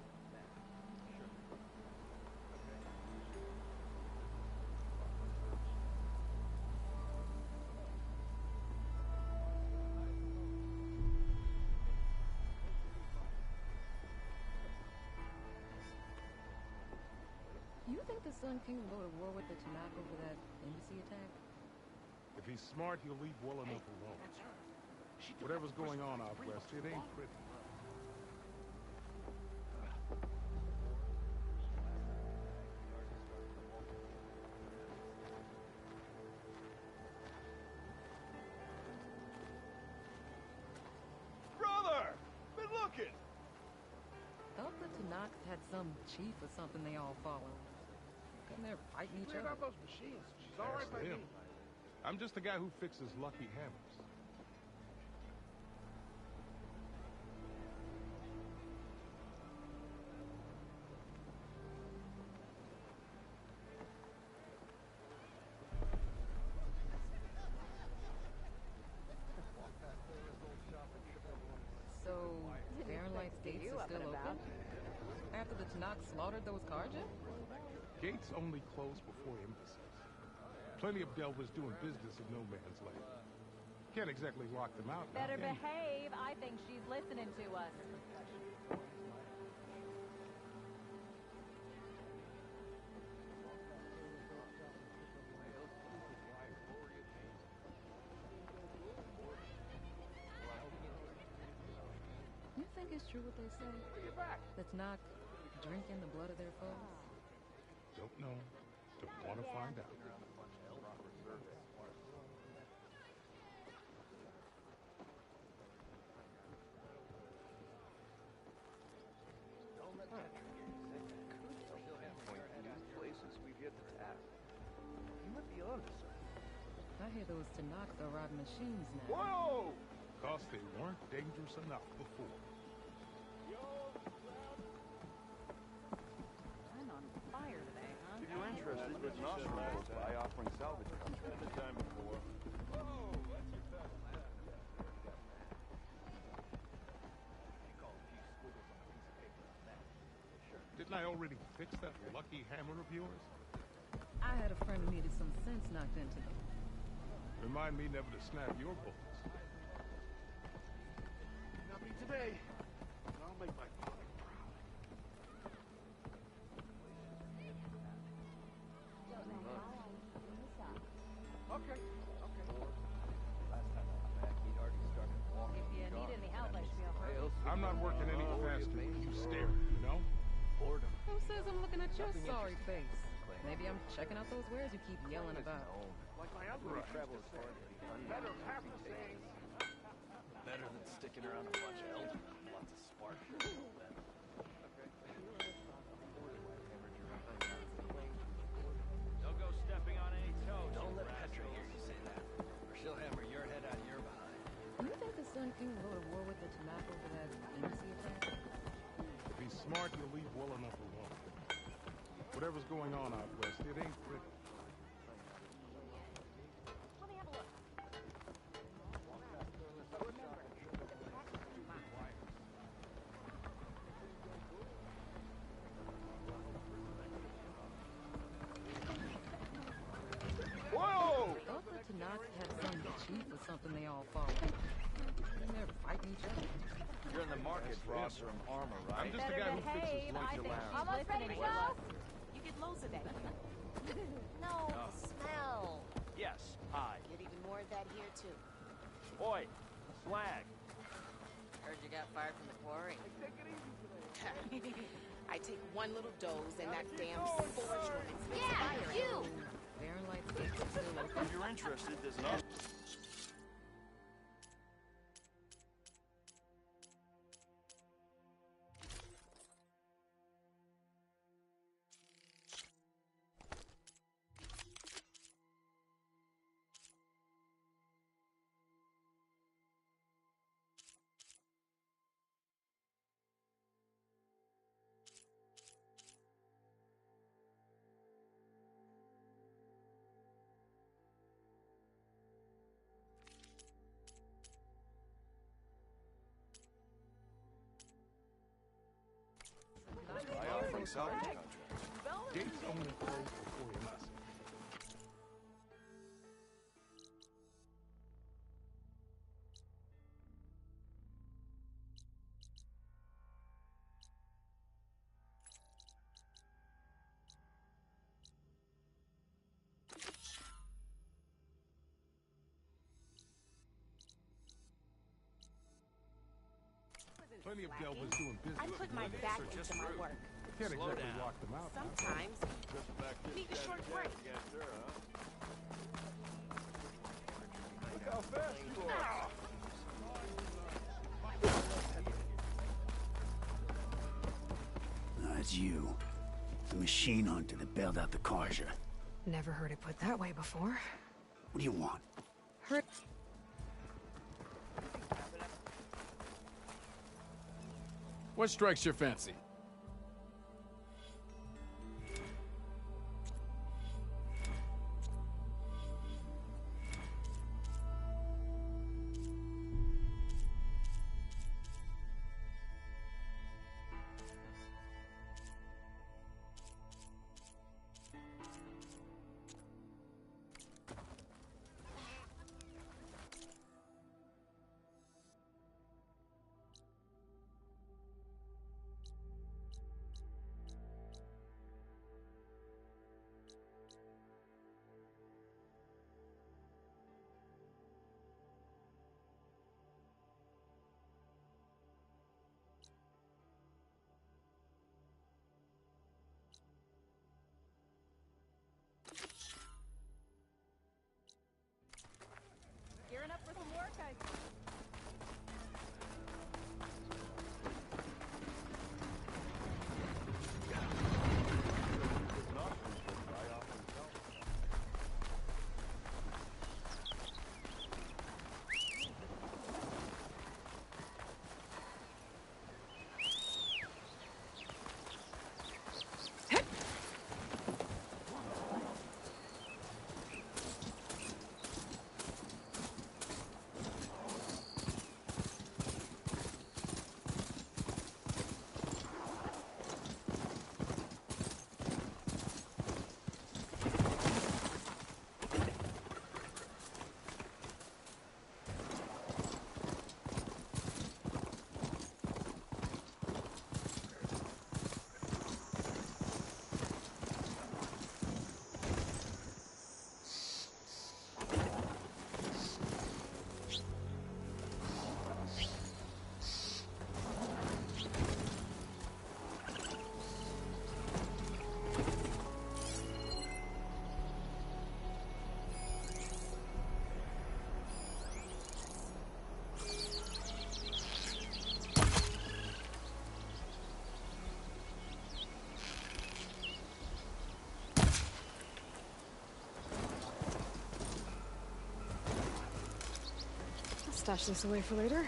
You think the Sun King will go to war with the Tanakh over that embassy attack? If he's smart, he'll leave well enough alone. Whatever's going on out west, it ain't pretty. Tanakh had some chief or something they all follow. And they're fighting each other. Those machines. She's all right by him. I'm just the guy who fixes lucky hammers. So, Fahrenheit's gates are still open? After the Tanakh slaughtered those Karja? Gates only close before embassies. Plenty of Delvers doing business in no man's land. Can't exactly lock them out. Better now, can you? behave. I think she's listening to us. You think it's true what they say? The Tanakh drinking the blood of their foes? Don't know. Don't want to find out. I hear those Tanakh are riding machines now. Whoa! Because they weren't dangerous enough before. I'm on fire today, huh? If you're interested, there's an Ostrom close by offering salvage contracts. The time before. Didn't I already fix that lucky hammer of yours? I had a friend who needed some sense knocked into them. Remind me never to snap your bullets. Not me today. I'll make my father proud. Okay. Last time I was back, he'd already started walking. If you need any help, I feel hurt. I'm not working any faster when you stare, you know? Boredom. Who says I'm looking at your sorry face? Maybe I'm checking out those wares you keep yelling about. Like my other travels far. Better half the things. Better than sticking around a bunch of elders with lots of spark. Don't go stepping on any toes. Don't let Petra hear you say that, or she'll hammer your head out of your behind. You think the Sun King will go to war with the Tanakh over that embassy attack? If he's smart, he'll leave well enough alone. Whatever's going on out west, it ain't pretty. Let me have a look. Whoa! Thought the Tanakh had some chief or something they all follow. And they're fighting each other. You're in the market for some armor, right? I'm just the guy who fixes lucky think hammers. almost ready to go. You get loads of that. No, the smell. Yes, I. Get even more of that here, too. Oi, slag. Heard you got fired from the quarry. I take one little dose and that damn forge woman's Yeah, you. Fahrenheit's gates are still open. If you're interested, there's an Ostrom. I offering salvage contracts. Gates only close before embassy. Plenty of Delvers doing business. I put my back into my work. Can't exactly lock them out. Sometimes, need a short break. Look how fast you are. That's you. The machine hunter that bailed out the Karja. Never heard it put that way before. What do you want? Hurt. What strikes your fancy? Gearing up for some work, I... Stash this away for later.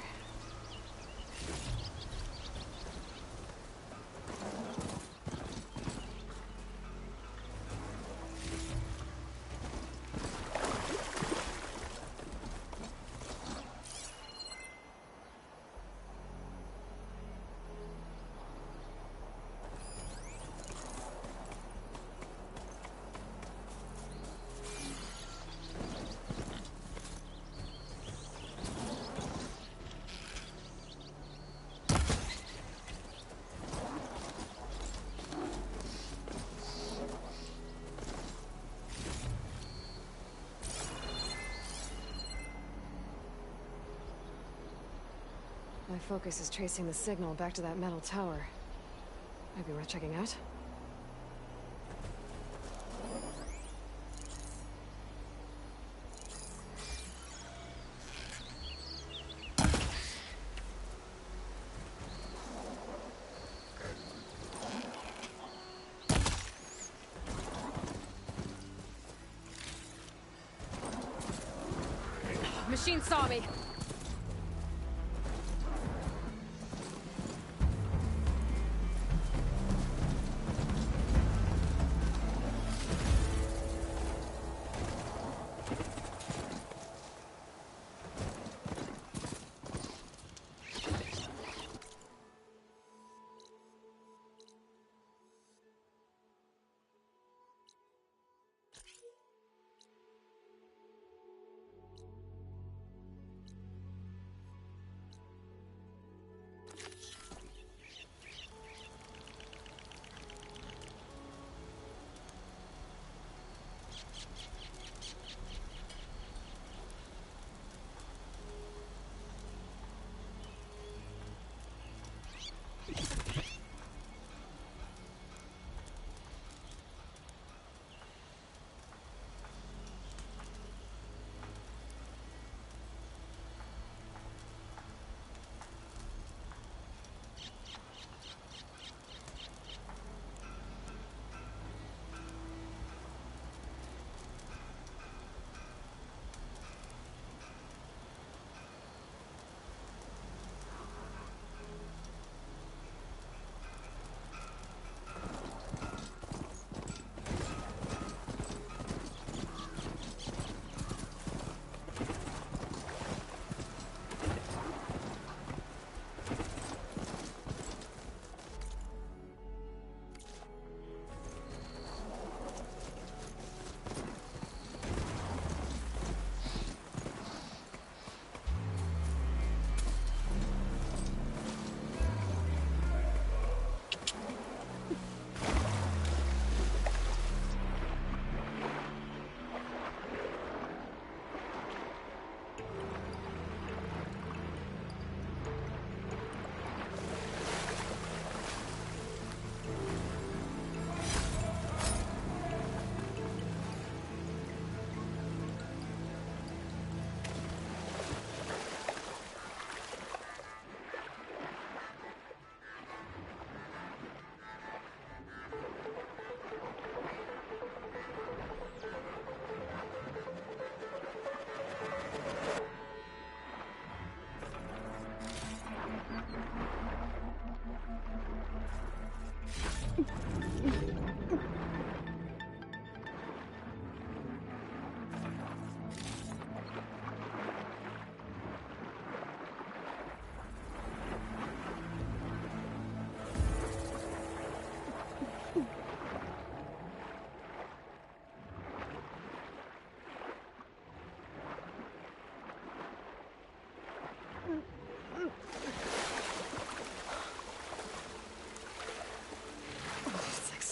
My focus is tracing the signal back to that metal tower. Might be worth checking out. Machine saw me.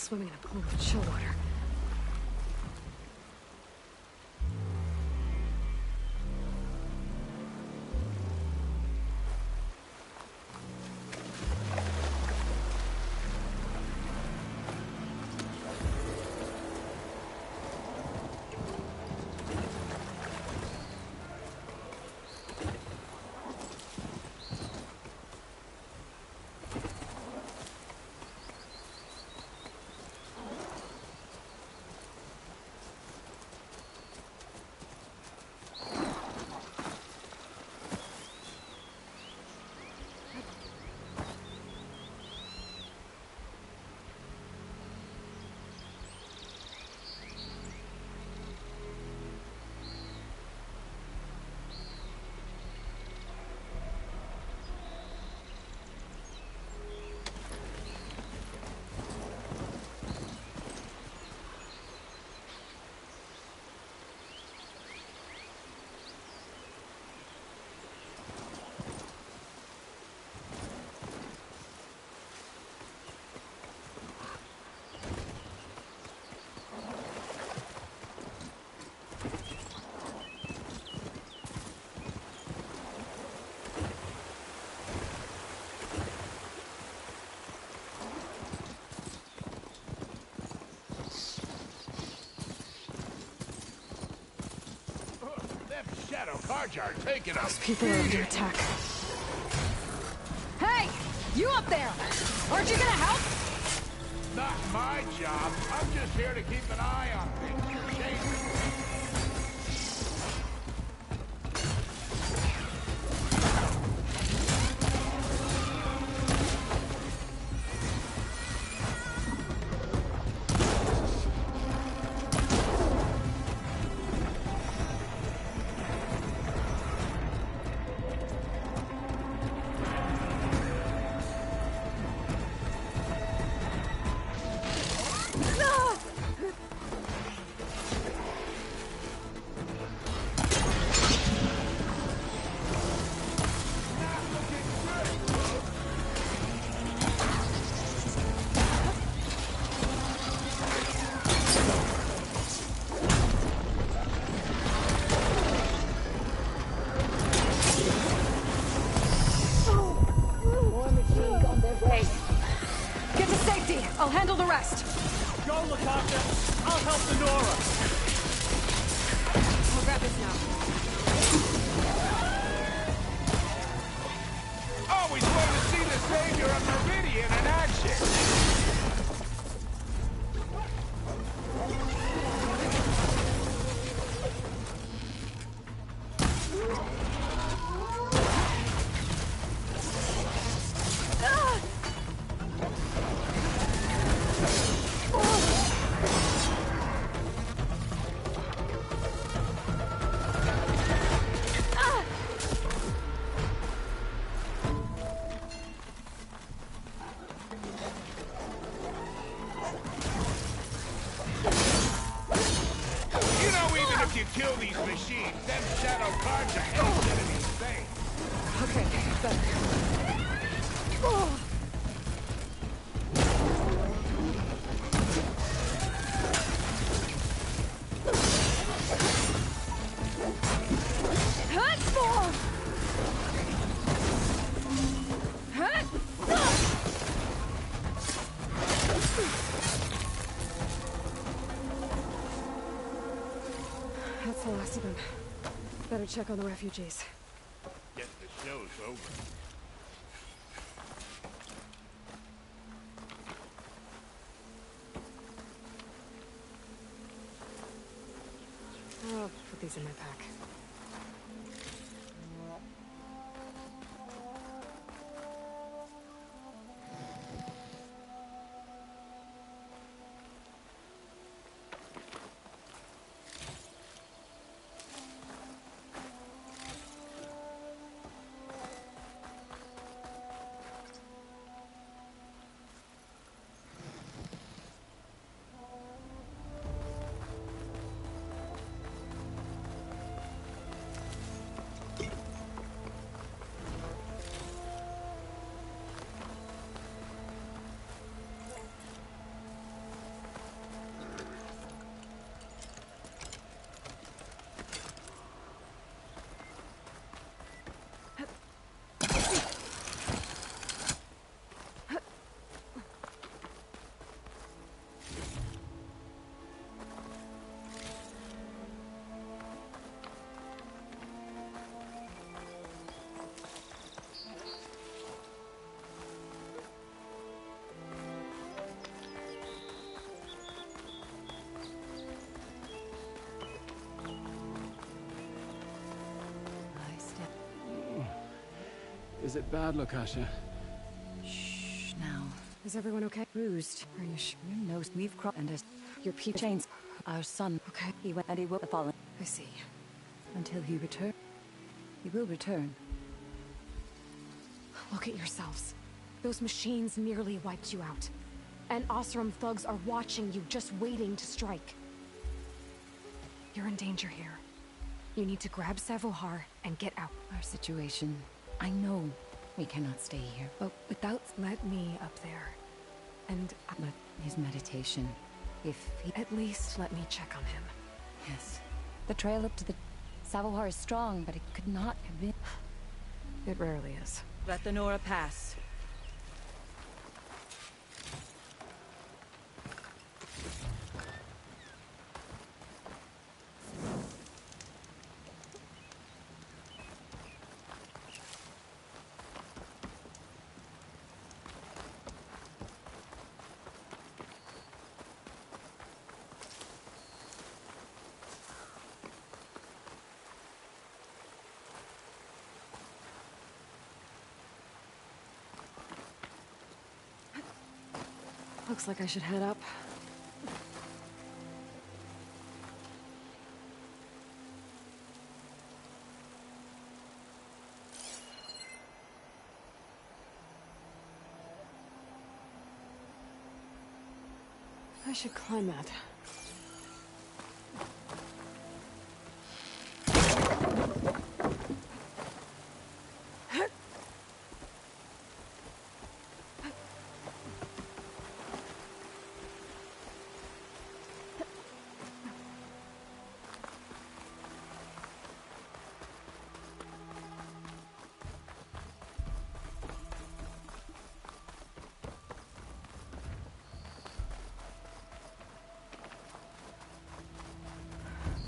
swimming in a pool of chill water. Shadow Carja are taking us. Those people are under attack. Hey! You up there! Aren't you gonna help? Not my job. I'm just here to keep an eye on things. You're chasing. I'll handle the rest. Go, Latasha. I'll help the Nora. I'll grab this now. Always wanted to see the savior of Meridian in action. You kill these machines, them shadow cards are hell to be safe. Okay, better. Oh. That's the last of them. Better check on the refugees. Guess the show's over. I'll put these in my pack. Is it bad, Lakasha? Shh, now. Is everyone okay? Bruised. Are you sure? You know, we've crossed and Your people. chains. Our son. Okay. He went and he will have fallen. I see. Until he return. He will return. Look at yourselves. Those machines nearly wiped you out. And Oseram thugs are watching you, just waiting to strike. You're in danger here. You need to grab Savohar and get out. Our situation. I know we cannot stay here, but without... Let me up there. And... But his meditation. If he... At least let me check on him. Yes. The trail up to the... Savohar is strong, but it could not have been... It rarely is. Let the Nora pass. Looks like I should head up. I should climb that.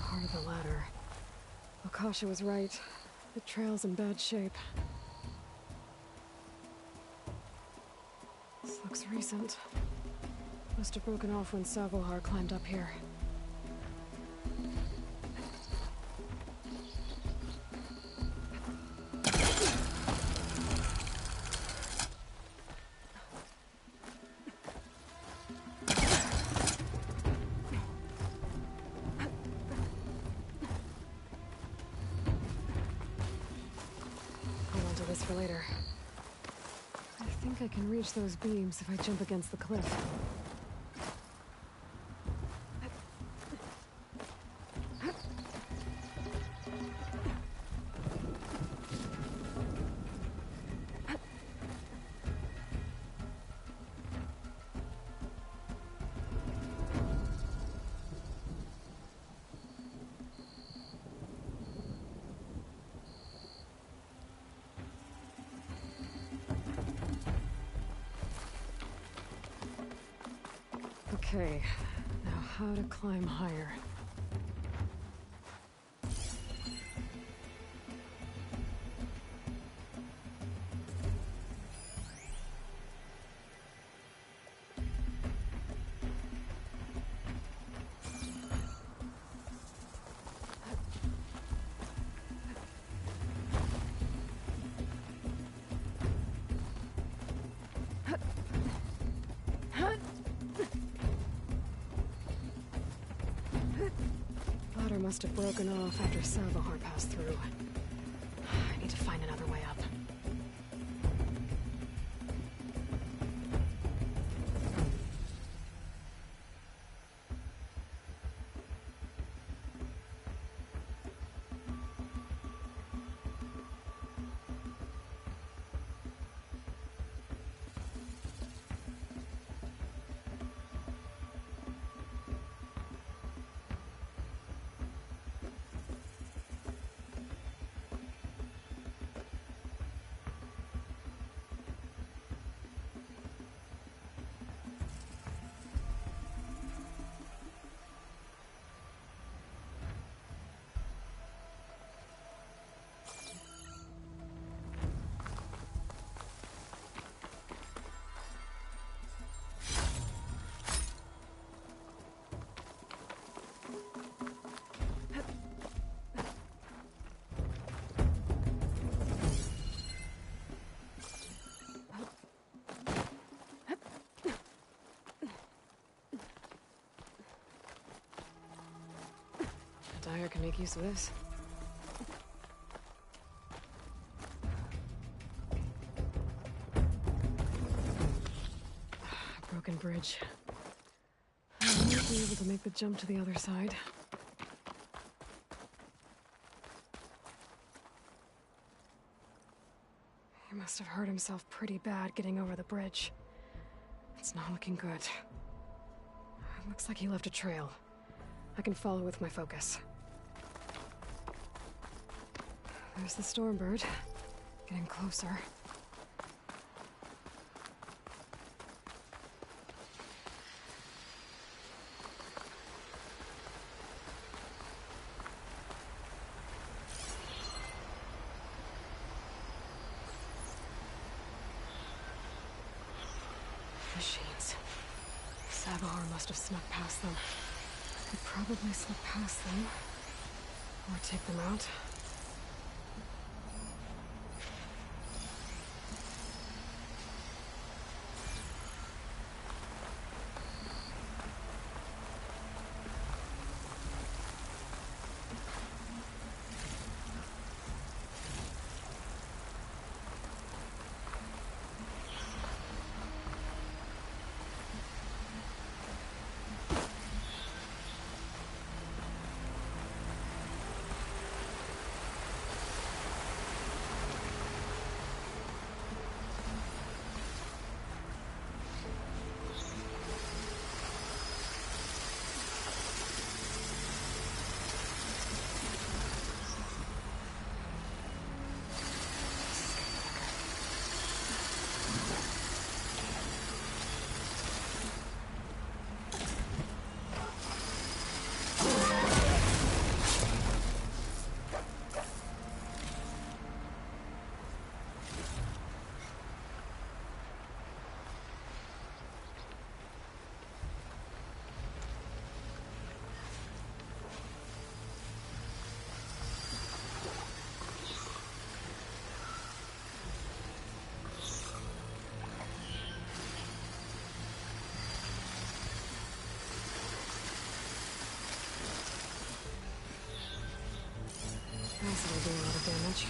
Part of the ladder. Lakasha was right. The trail's in bad shape. This looks recent. Must have broken off when Savohar climbed up here. This for later. I think I can reach those beams if I jump against the cliff. Okay, now how to climb higher. Must have broken off after Savohar passed through. I need to find another way up. Sire can make use of this. A broken bridge. I might be able to make the jump to the other side. He must have hurt himself pretty bad getting over the bridge. It's not looking good. It looks like he left a trail. I can follow with my focus. There's the Stormbird. Getting closer. Machines. Savahar must have snuck past them. He probably slipped past them. Or take them out. Acid will do a lot of damage.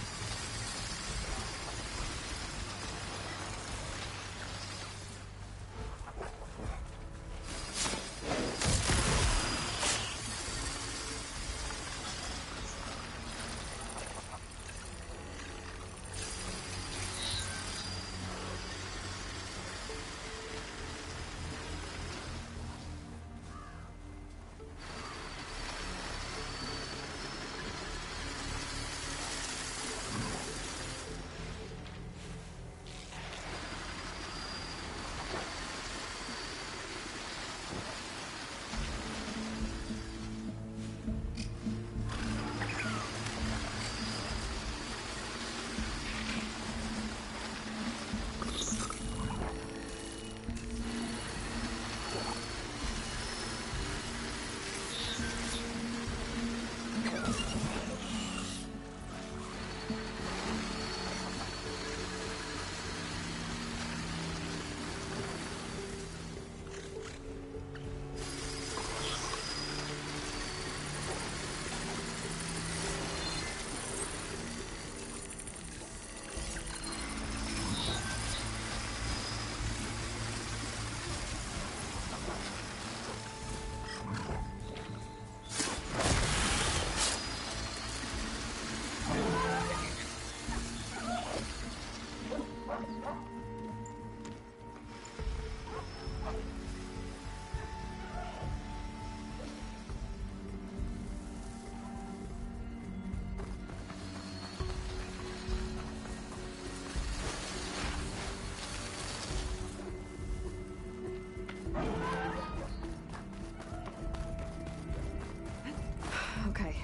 Okay.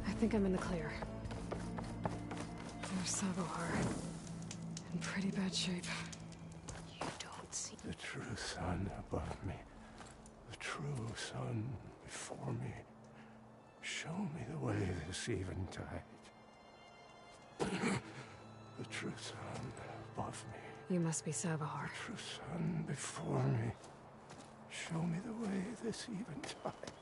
I think I'm in the clear. There's Savahar. In pretty bad shape. You don't see the true sun above me. The true sun before me. Show me the way this eventide. The true sun above me. You must be Savahar. The true sun before me. Show me the way this eventide.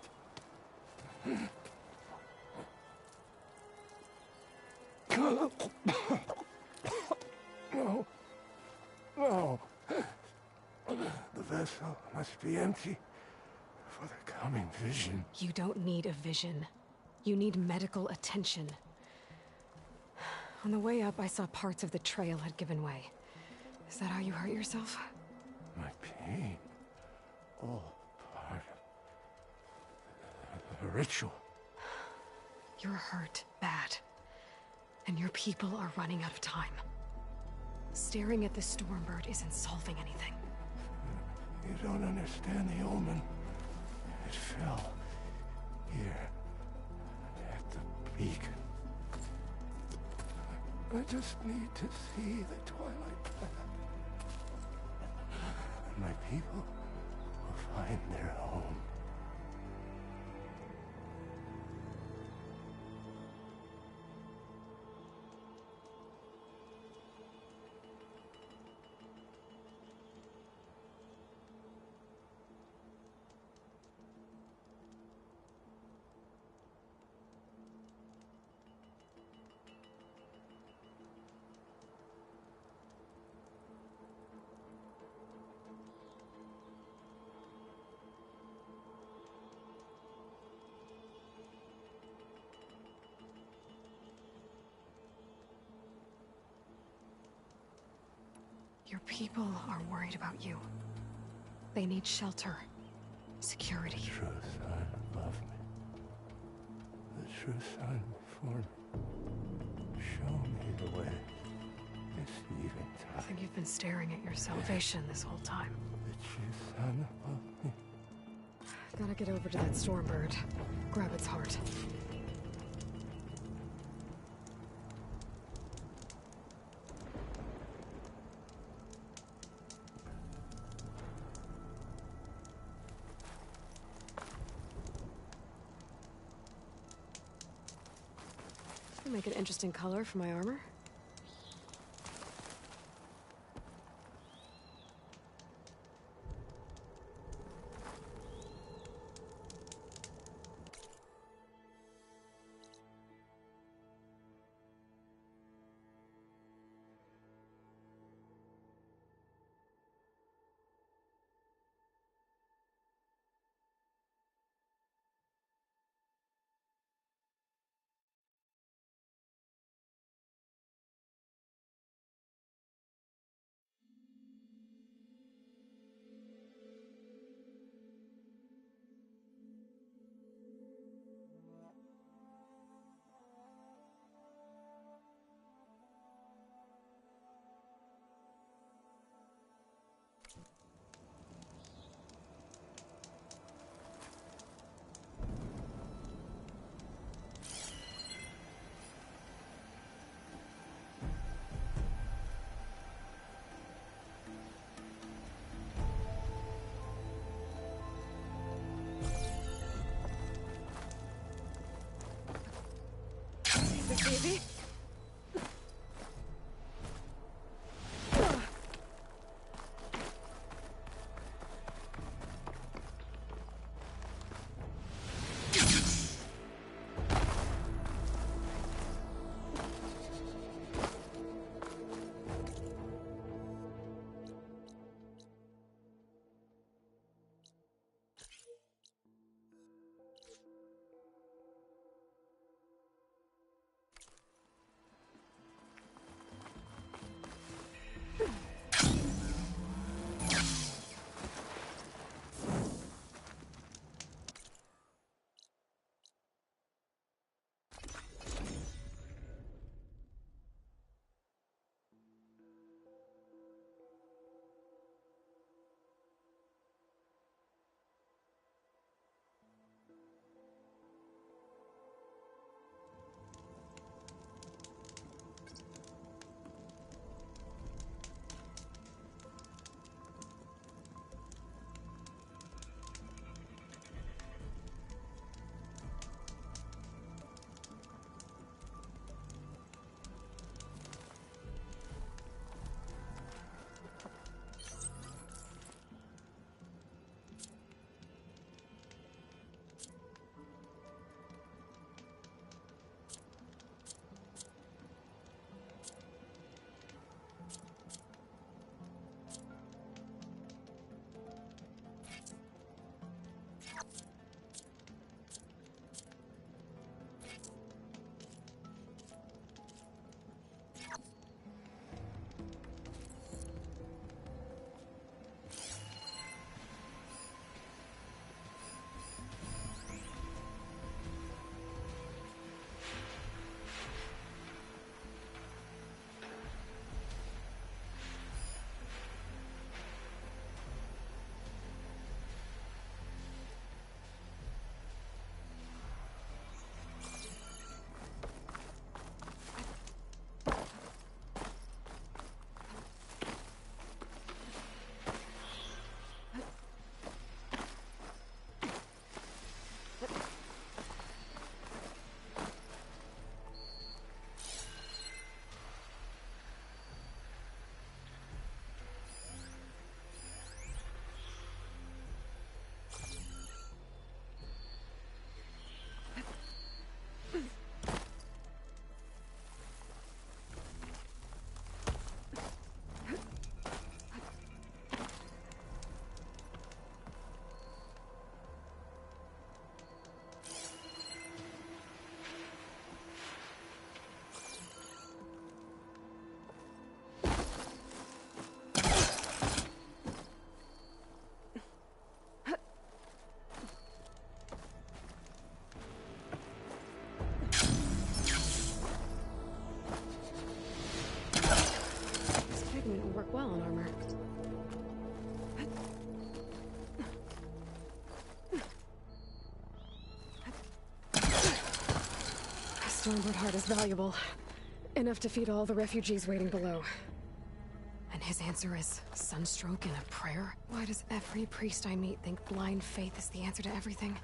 No. No. The vessel must be empty for the coming vision. You don't need a vision. You need medical attention. On the way up, I saw parts of the trail had given way. Is that how you hurt yourself? My pain. All part of the ritual. You're hurt bad. And your people are running out of time. Staring at the Stormbird isn't solving anything. You don't understand the omen. It fell here at the beacon. I just need to see the Twilight Path. And my people will find their home. Your people are worried about you. They need shelter, security. The true sun above me. The true sun before me. Show me the way. This eventide. I think you've been staring at your salvation this whole time. The true sun above me. Gotta get over to that Stormbird. Grab its heart. Make an interesting color for my armor. Baby? Stormbird heart is valuable. Enough to feed all the refugees waiting below. And his answer is sunstroke and a prayer? Why does every priest I meet think blind faith is the answer to everything?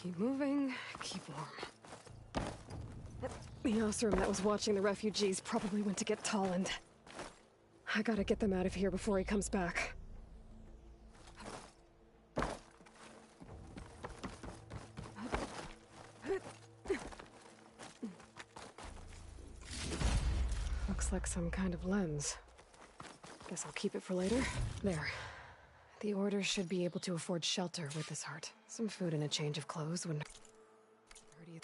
Keep moving, keep warm. The Osram that was watching the refugees probably went to get Tolland. I gotta get them out of here before he comes back. Looks like some kind of lens. Guess I'll keep it for later. There. The Order should be able to afford shelter with this heart. Some food and a change of clothes wouldn't hurt either.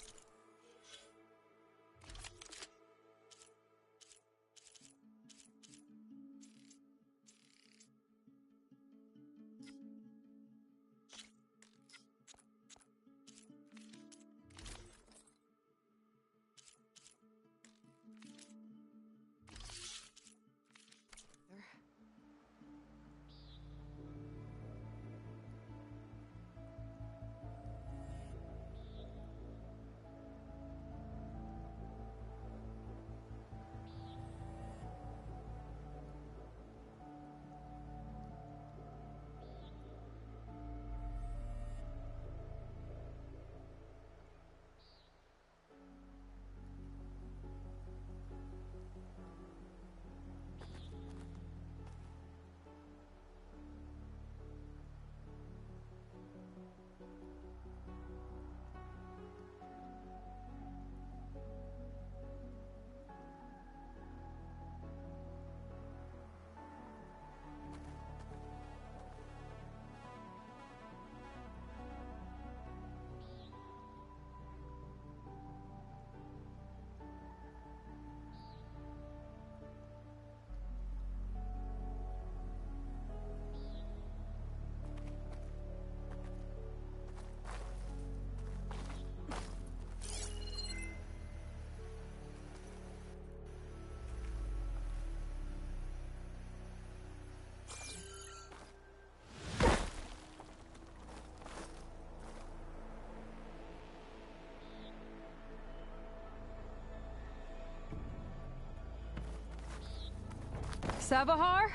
Savahar?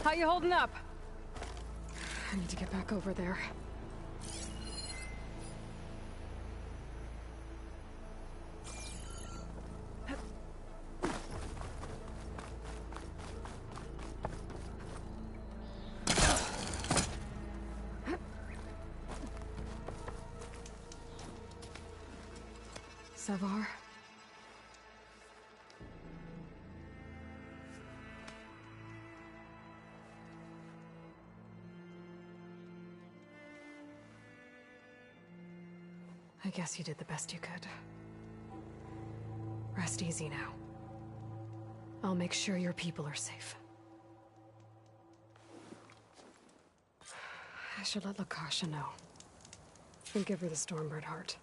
How you holding up? I need to get back over there. Savar? I guess you did the best you could. Rest easy now. I'll make sure your people are safe. I should let Lakasha know. And give her the Stormbird heart.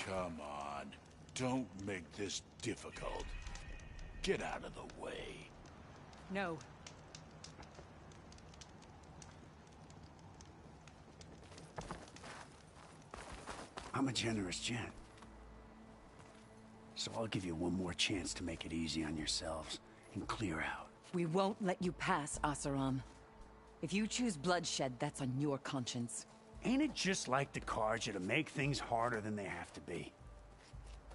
Come on. Don't make this difficult. Get out of the way. No. I'm a generous gent. So I'll give you one more chance to make it easy on yourselves and clear out. We won't let you pass, Asaram. If you choose bloodshed, that's on your conscience. Ain't it just like the Carja to make things harder than they have to be?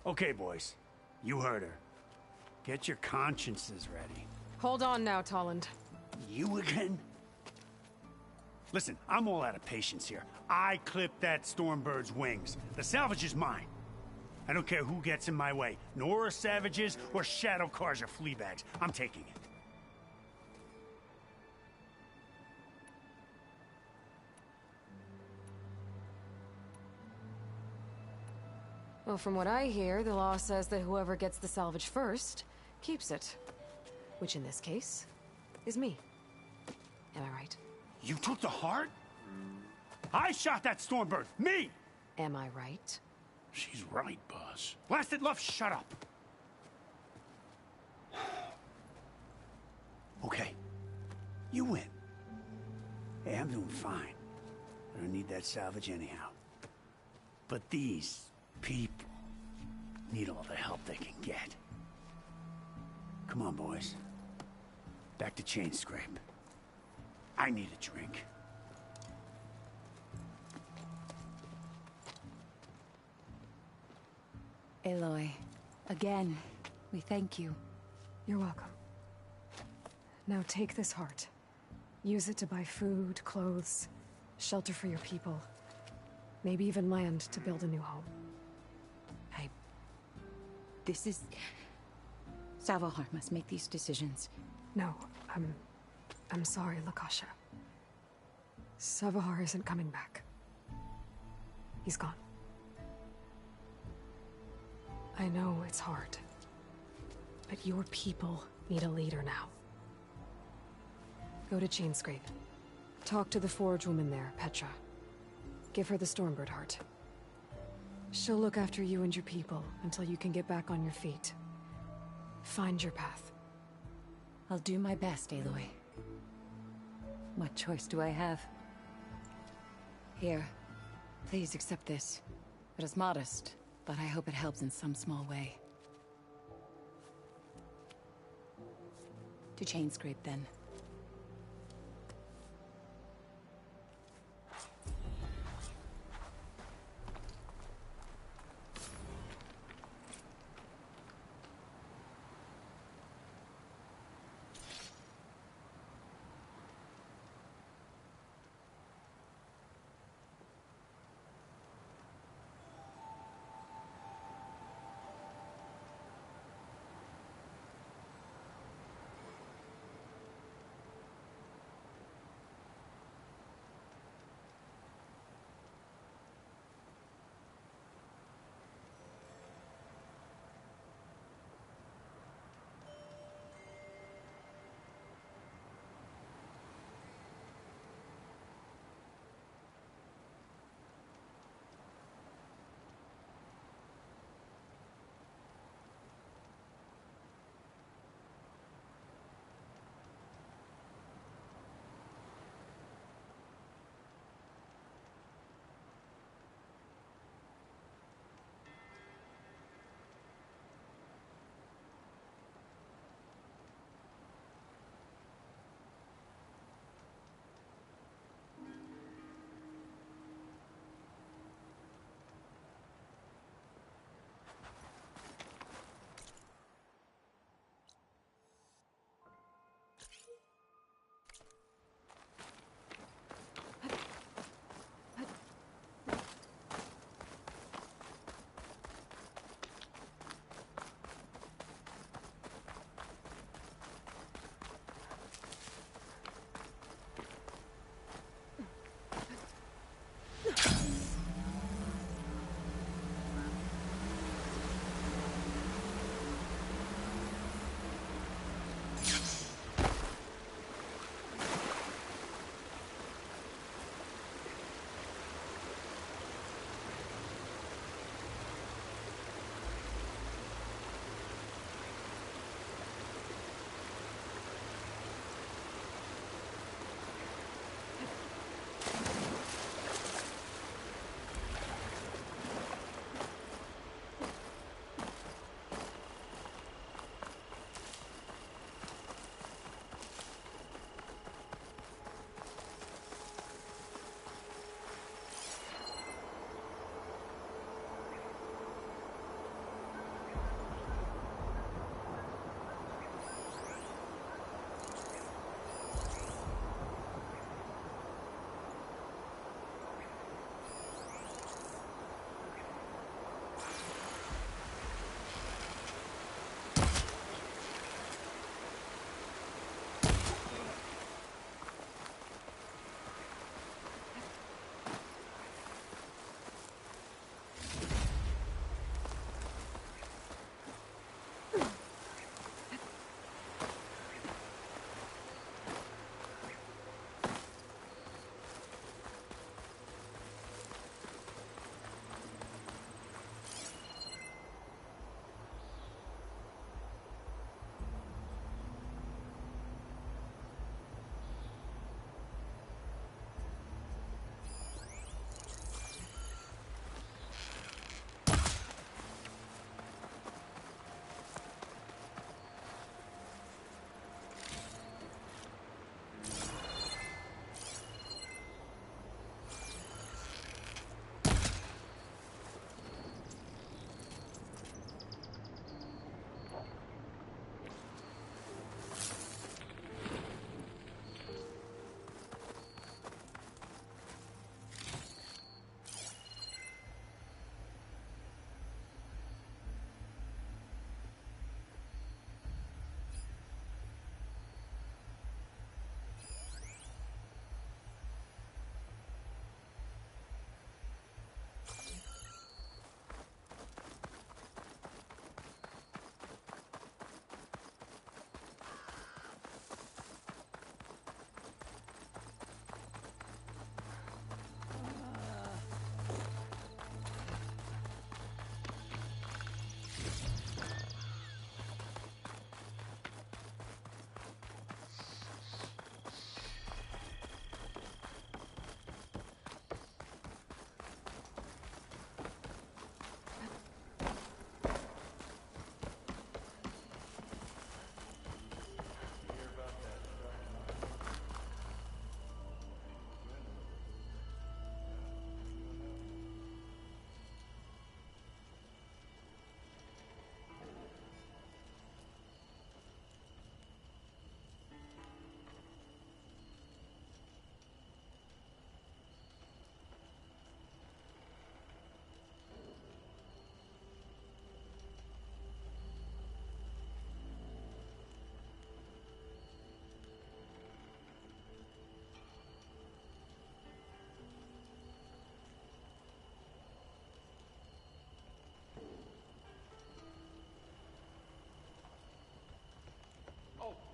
Okay, boys. You heard her. Get your consciences ready. Hold on now, Tolland. You again? Listen, I'm all out of patience here. I clipped that Stormbird's wings. The salvage is mine. I don't care who gets in my way. Nora savages or Shadow Carja fleabags. I'm taking it. Well, from what I hear, the law says that whoever gets the salvage first keeps it. Which in this case is me. Am I right? You took the heart? I shot that Stormbird! Me! Am I right? She's right, boss. Blasted Luff, shut up! Okay. You win. Hey, I'm doing fine. I don't need that salvage anyhow. But these people need all the help they can get. Come on, boys. Back to Chainscrape. I need a drink. Aloy, again, we thank you. You're welcome. Now take this heart. Use it to buy food, clothes, shelter for your people. Maybe even land to build a new home. This is... Savohar must make these decisions. No, I'm sorry, Lakasha. Savohar isn't coming back. He's gone. I know it's hard, but your people need a leader now. Go to Chainscrape. Talk to the Forge woman there, Petra. Give her the Stormbird heart. She'll look after you and your people until you can get back on your feet. Find your path. I'll do my best, Aloy. What choice do I have? Here, please accept this. It is modest, but I hope it helps in some small way. To Chainscrape, then.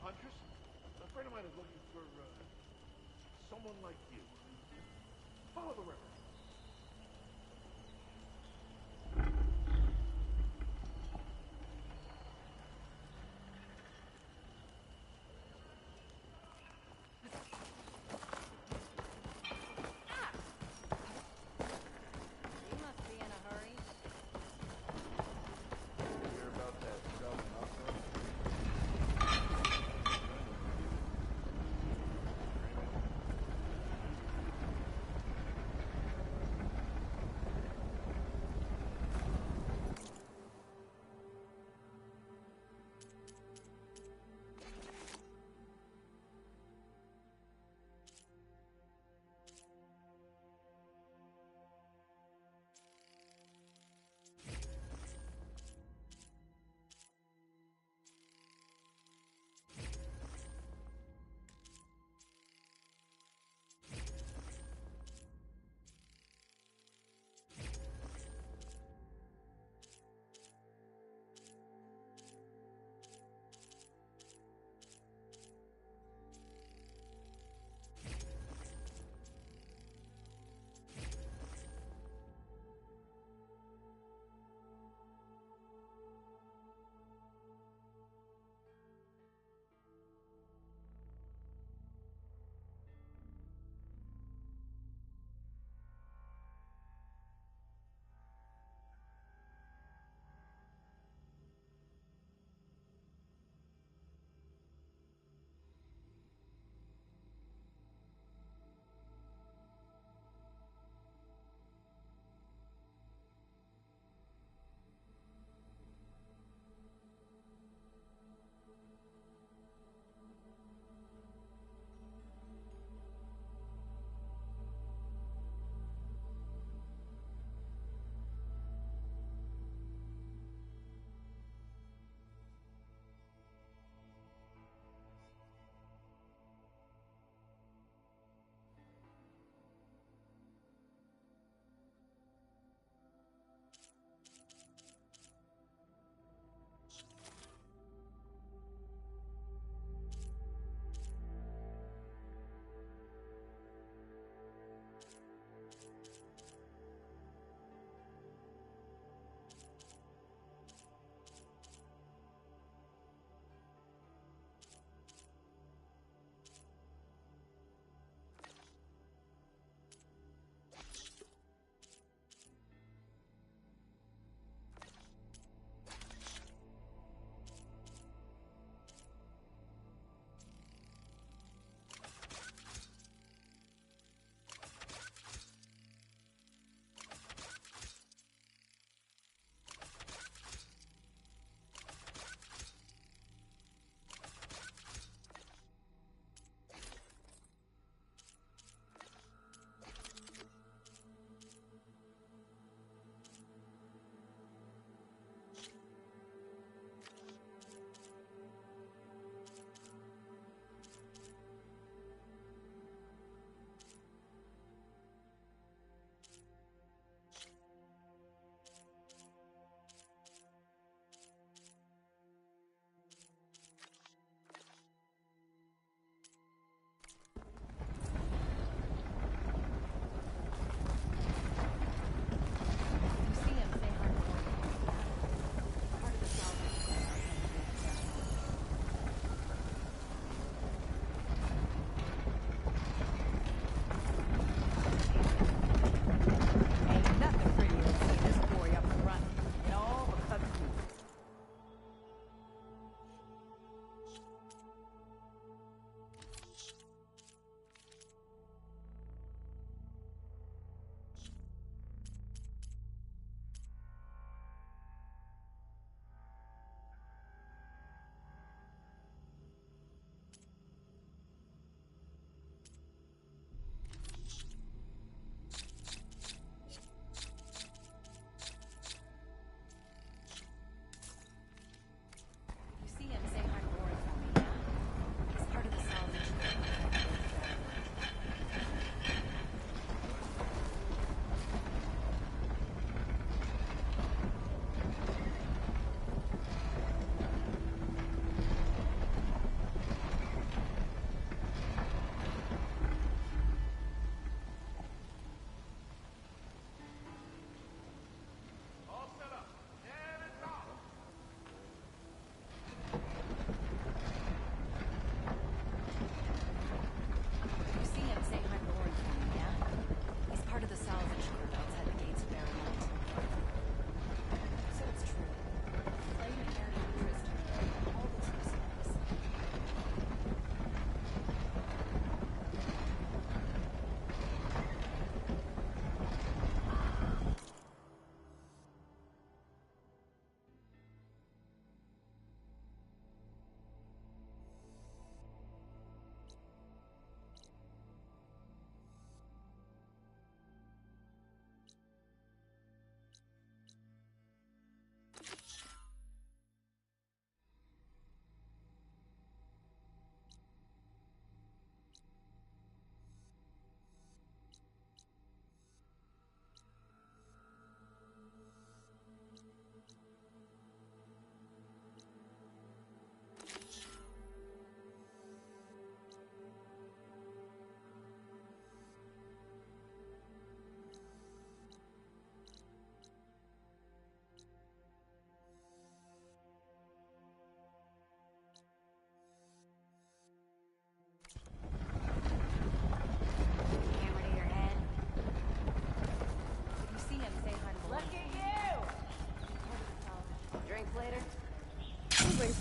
Huntress? A friend of mine is looking for, someone like you. Follow the river. You must be in a hurry. Hear about that stuff in Oslo?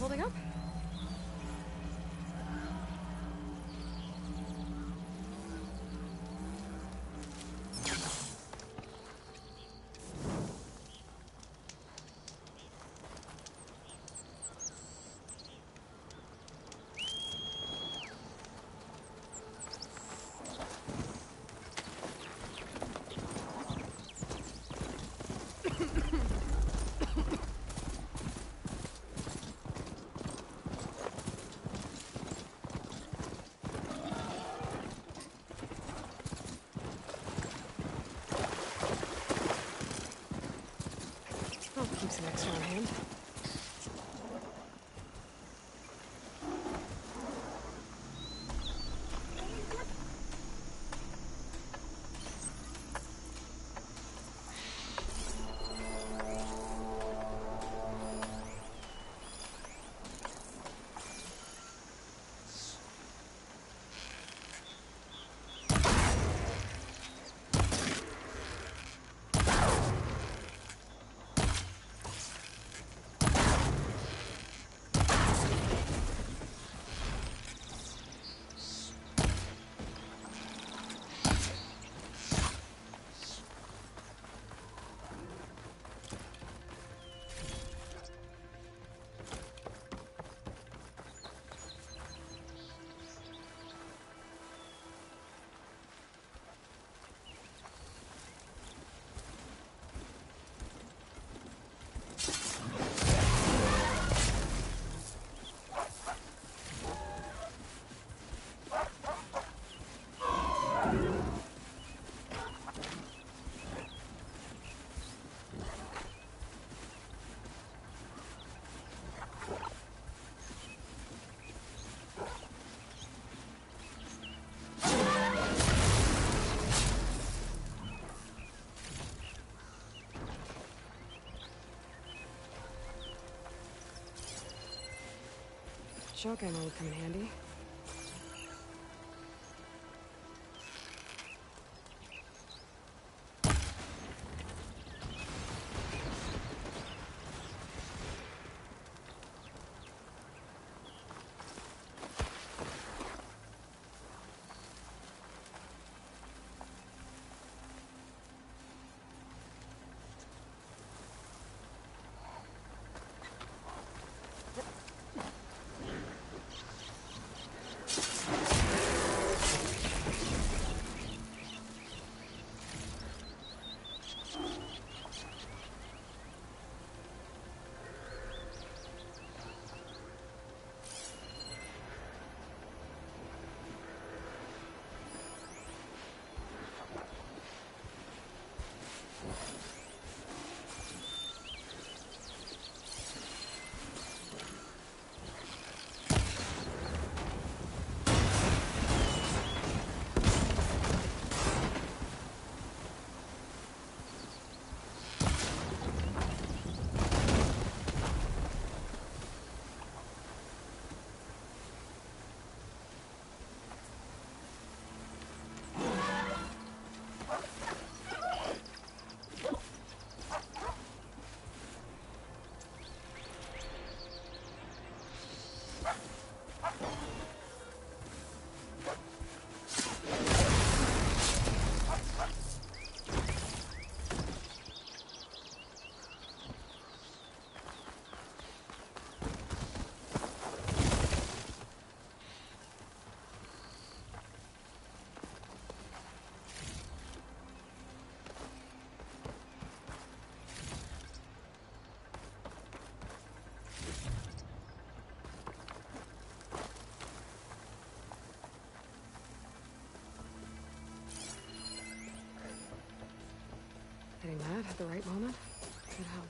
holding up? Keep some extra on hand. Shock ammo would come in handy. Hitting that at the right moment could help.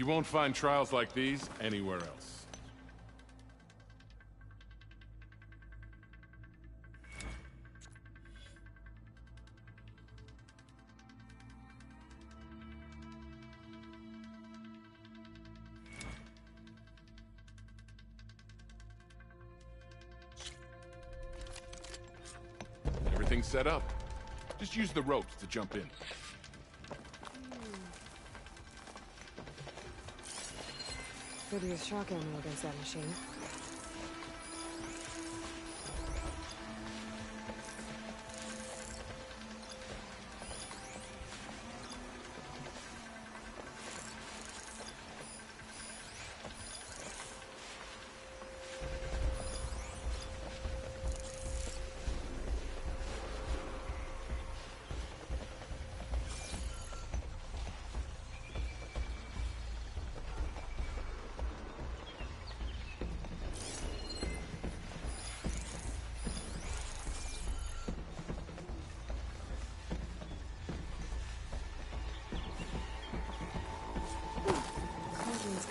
You won't find trials like these anywhere else. Everything's set up. Just use the ropes to jump in. Could use shock ammo against that machine.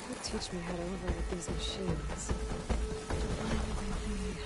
Could teach me how to override these machines. Where would they be?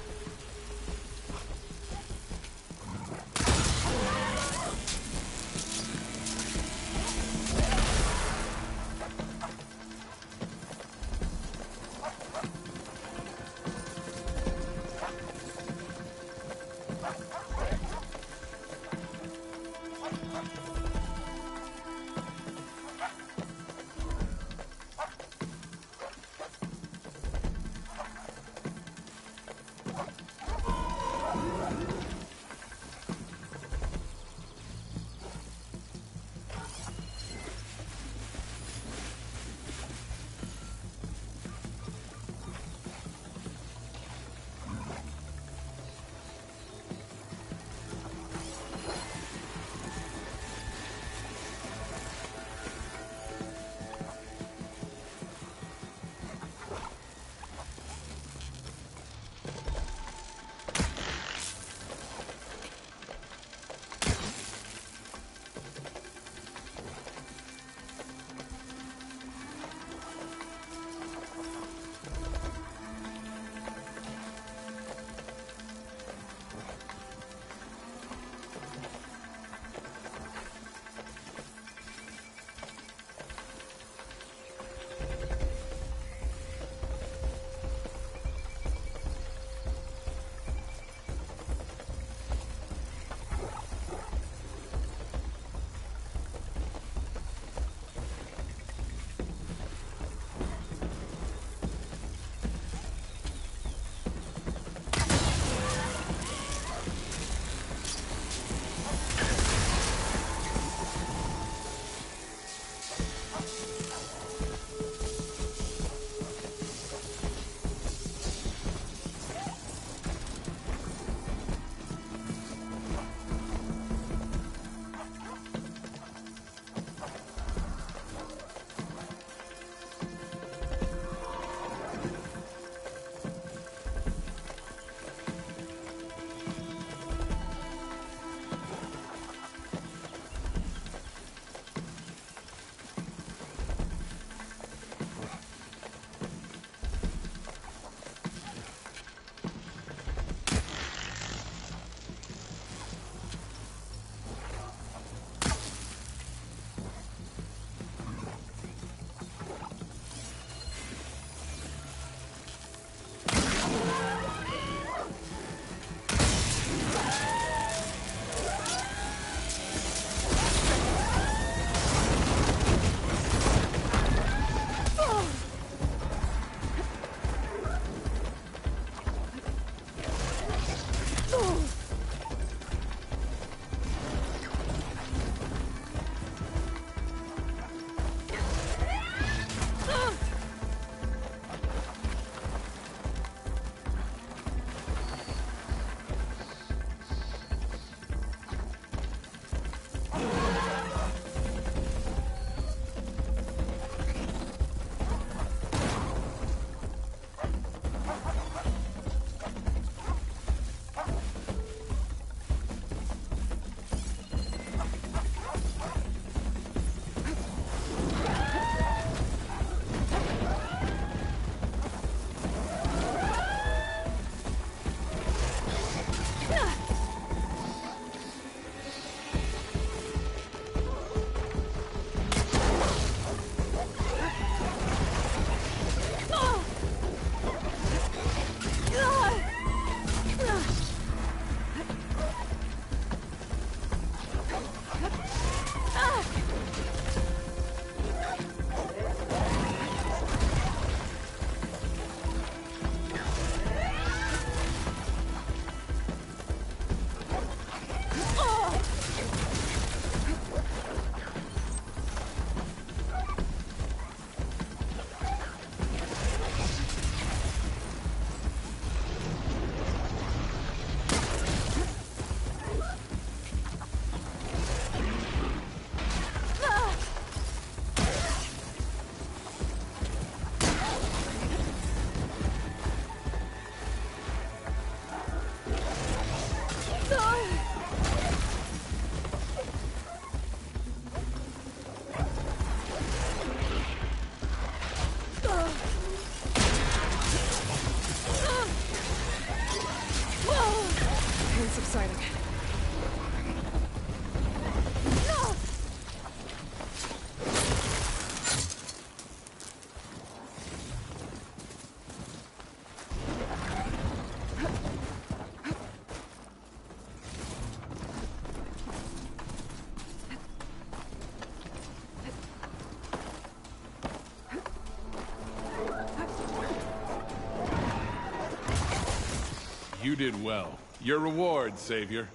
You did well. Your reward, Savior.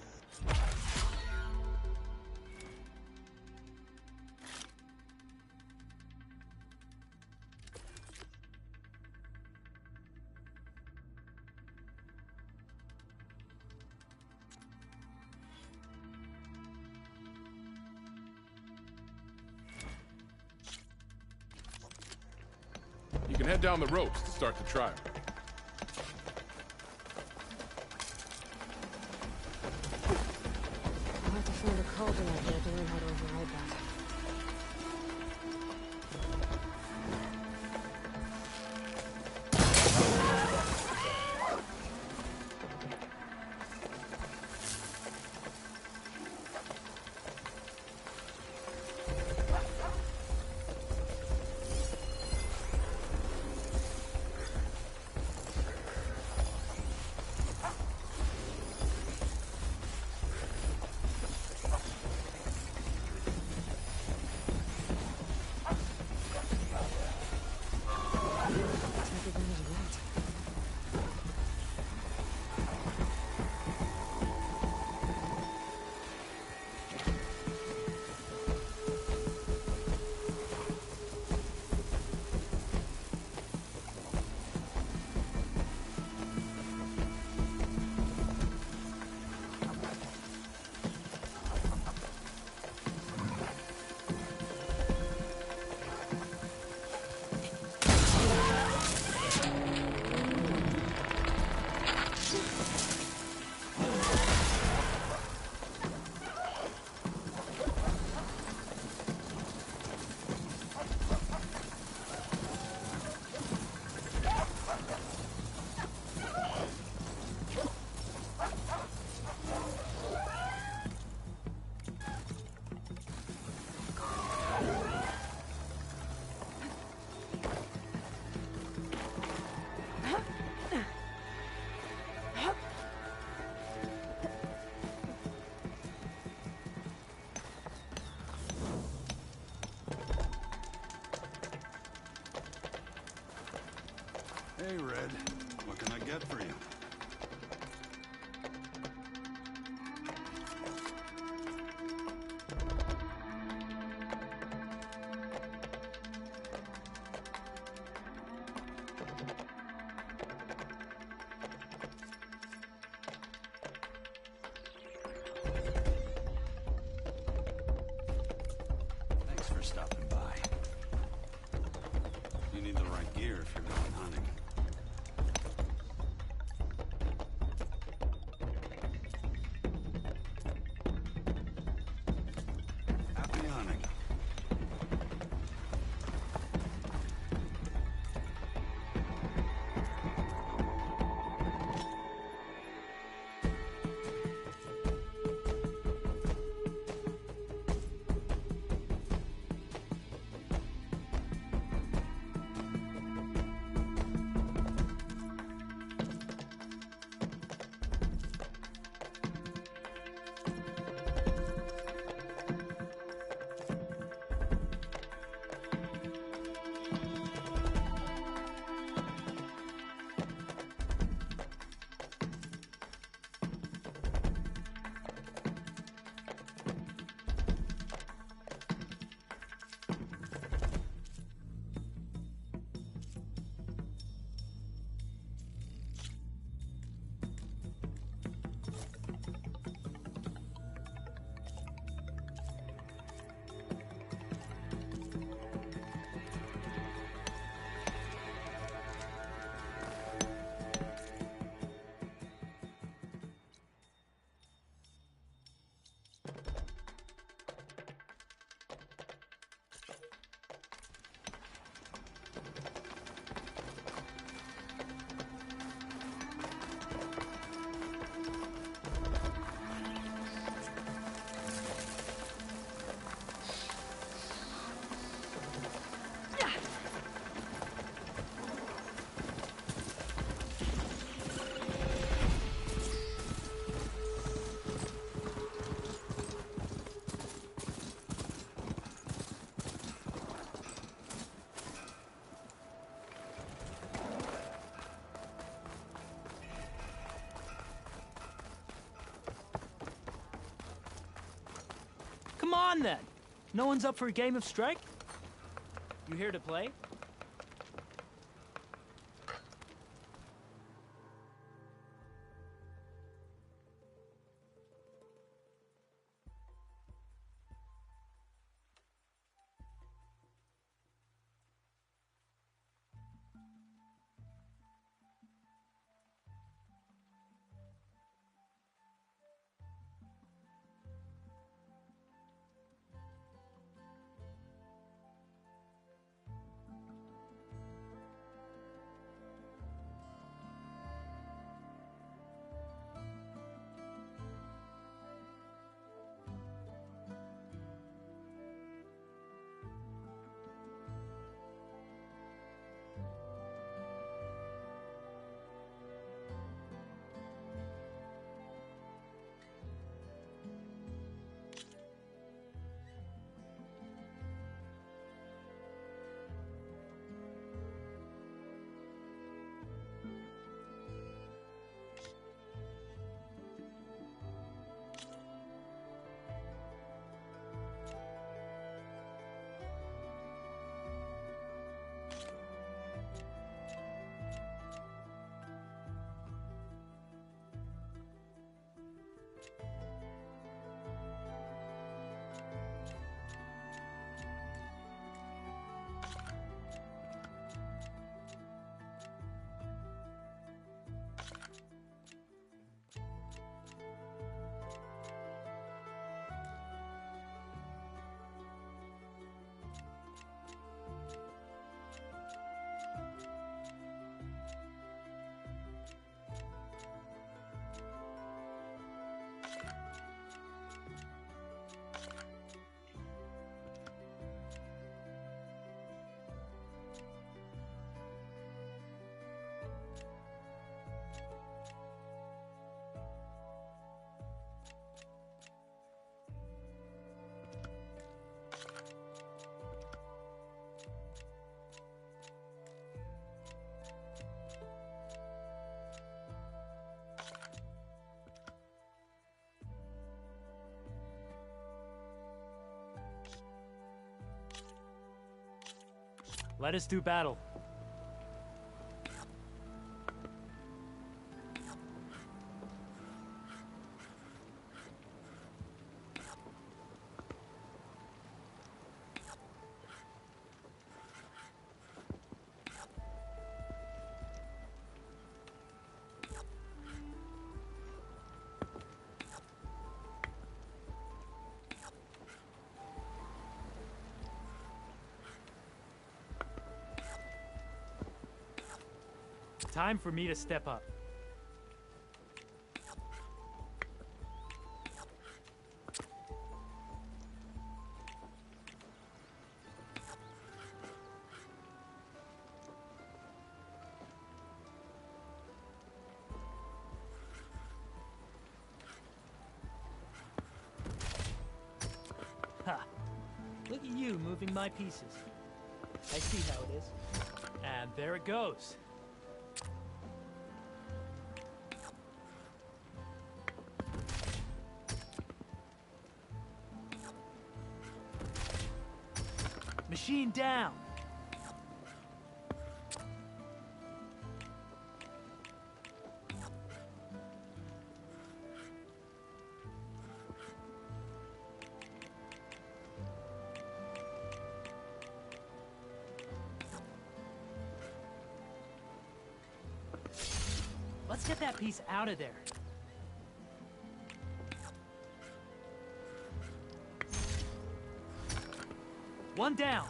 You can head down the ropes to start the trial. I'll have to find a cauldron out here to learn how to override that. Hey, Red. What can I get for you? Thanks for stopping by. You need the right gear if you're going hunting. Happy hunting. come on then! No one's up for a game of Strike? You here to play? Let us do battle. Time for me to step up. Ha! Look at you moving my pieces. I see how it is. And there it goes. Machine down! Let's get that piece out of there. One down.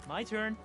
My turn.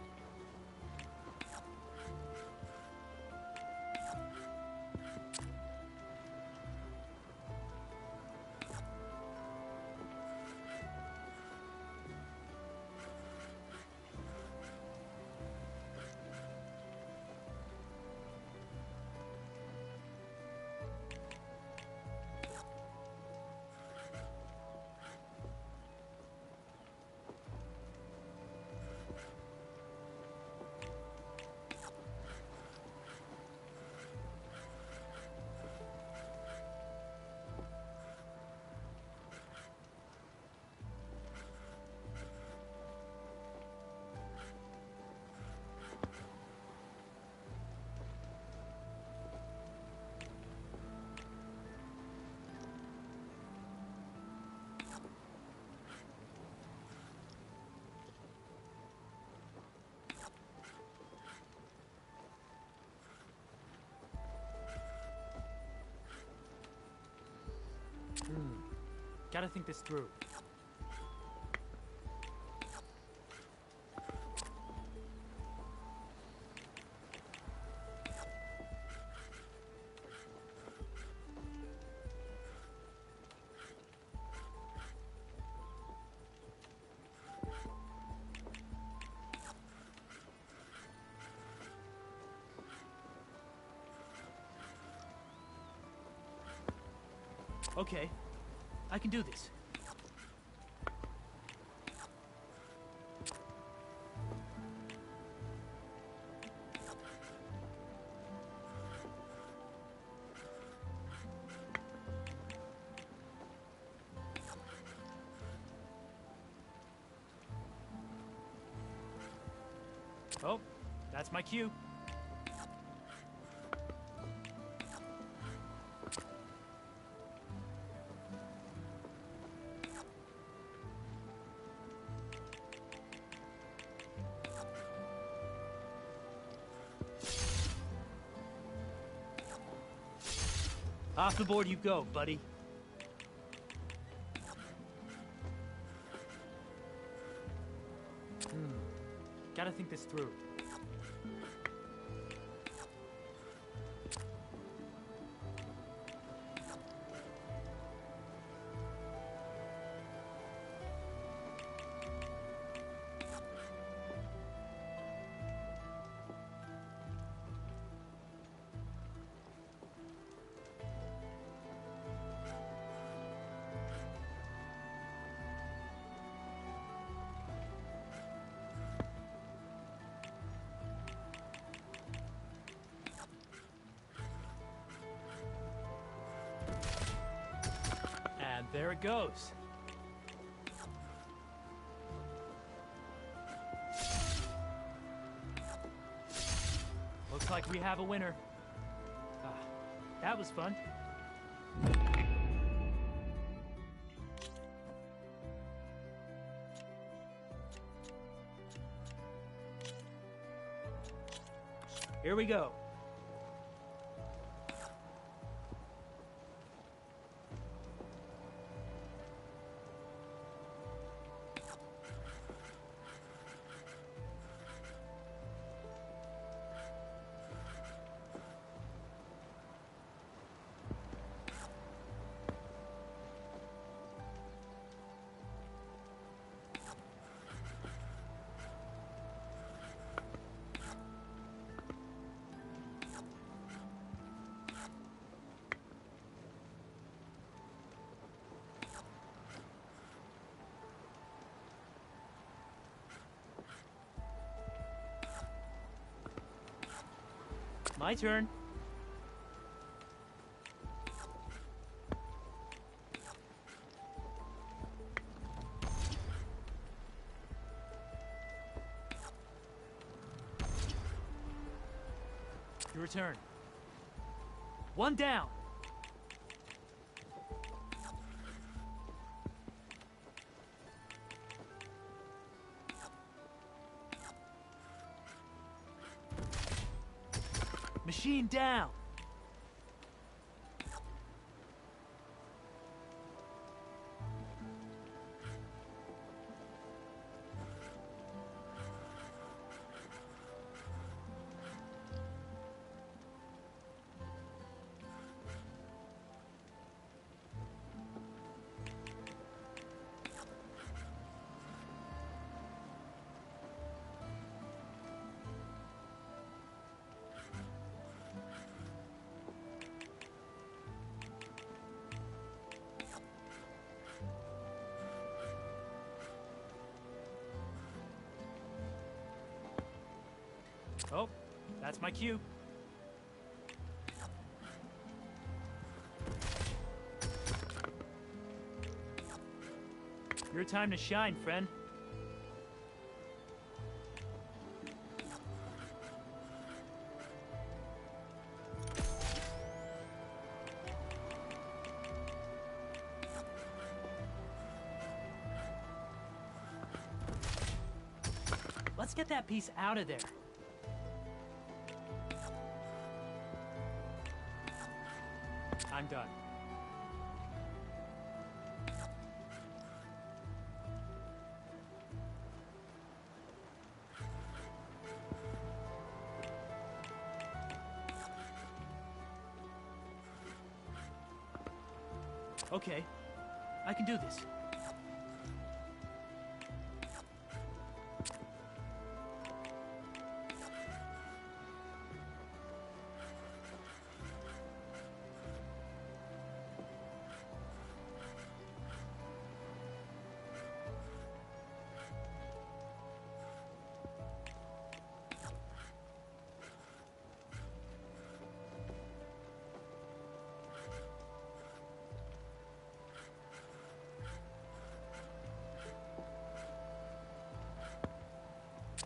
Gotta think this through. Okay, I can do this. Oh, that's my cue. Off the board you go, buddy. Gotta think this through. And there it goes. Looks like we have a winner. Ah, that was fun. Here we go. My turn. Your turn. One down. Machine down. Oh, that's my cue. Your time to shine, friend. Let's get that piece out of there. I'm done. Okay, I can do this.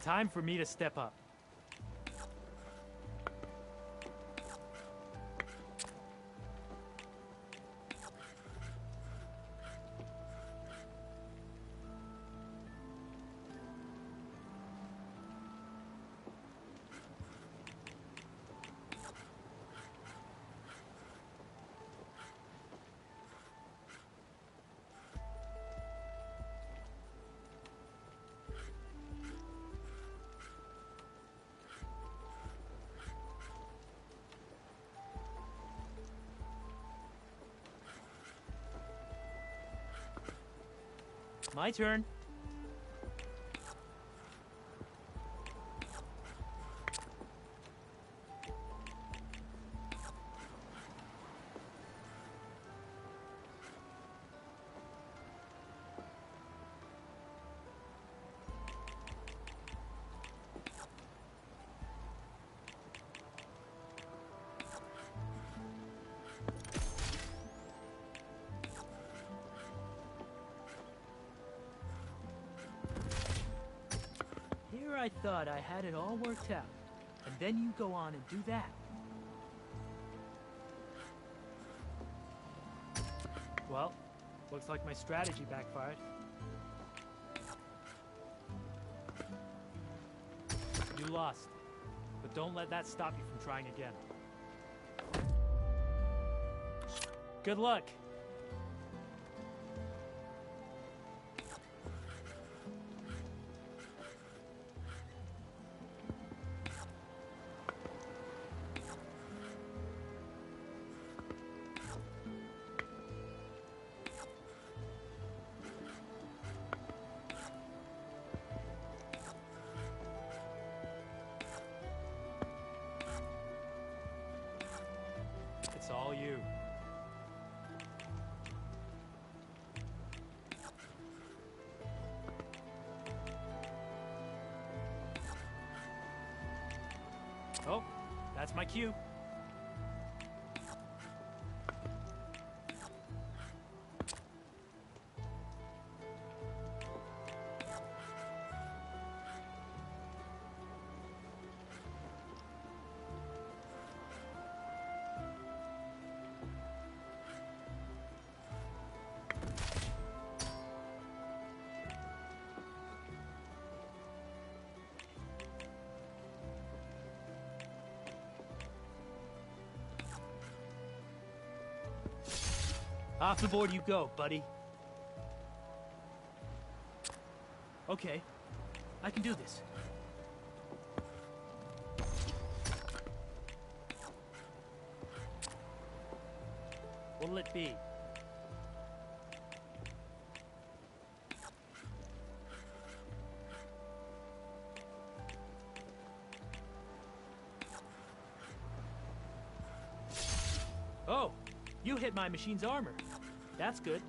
Time for me to step up. My turn. I thought I had it all worked out, and then you go on and do that. Well, looks like my strategy backfired. You lost, but don't let that stop you from trying again. Good luck. It's all you. Oh, that's my cue. Off the board you go, buddy. Okay, I can do this. What'll it be? Oh, you hit my machine's armor. That's good.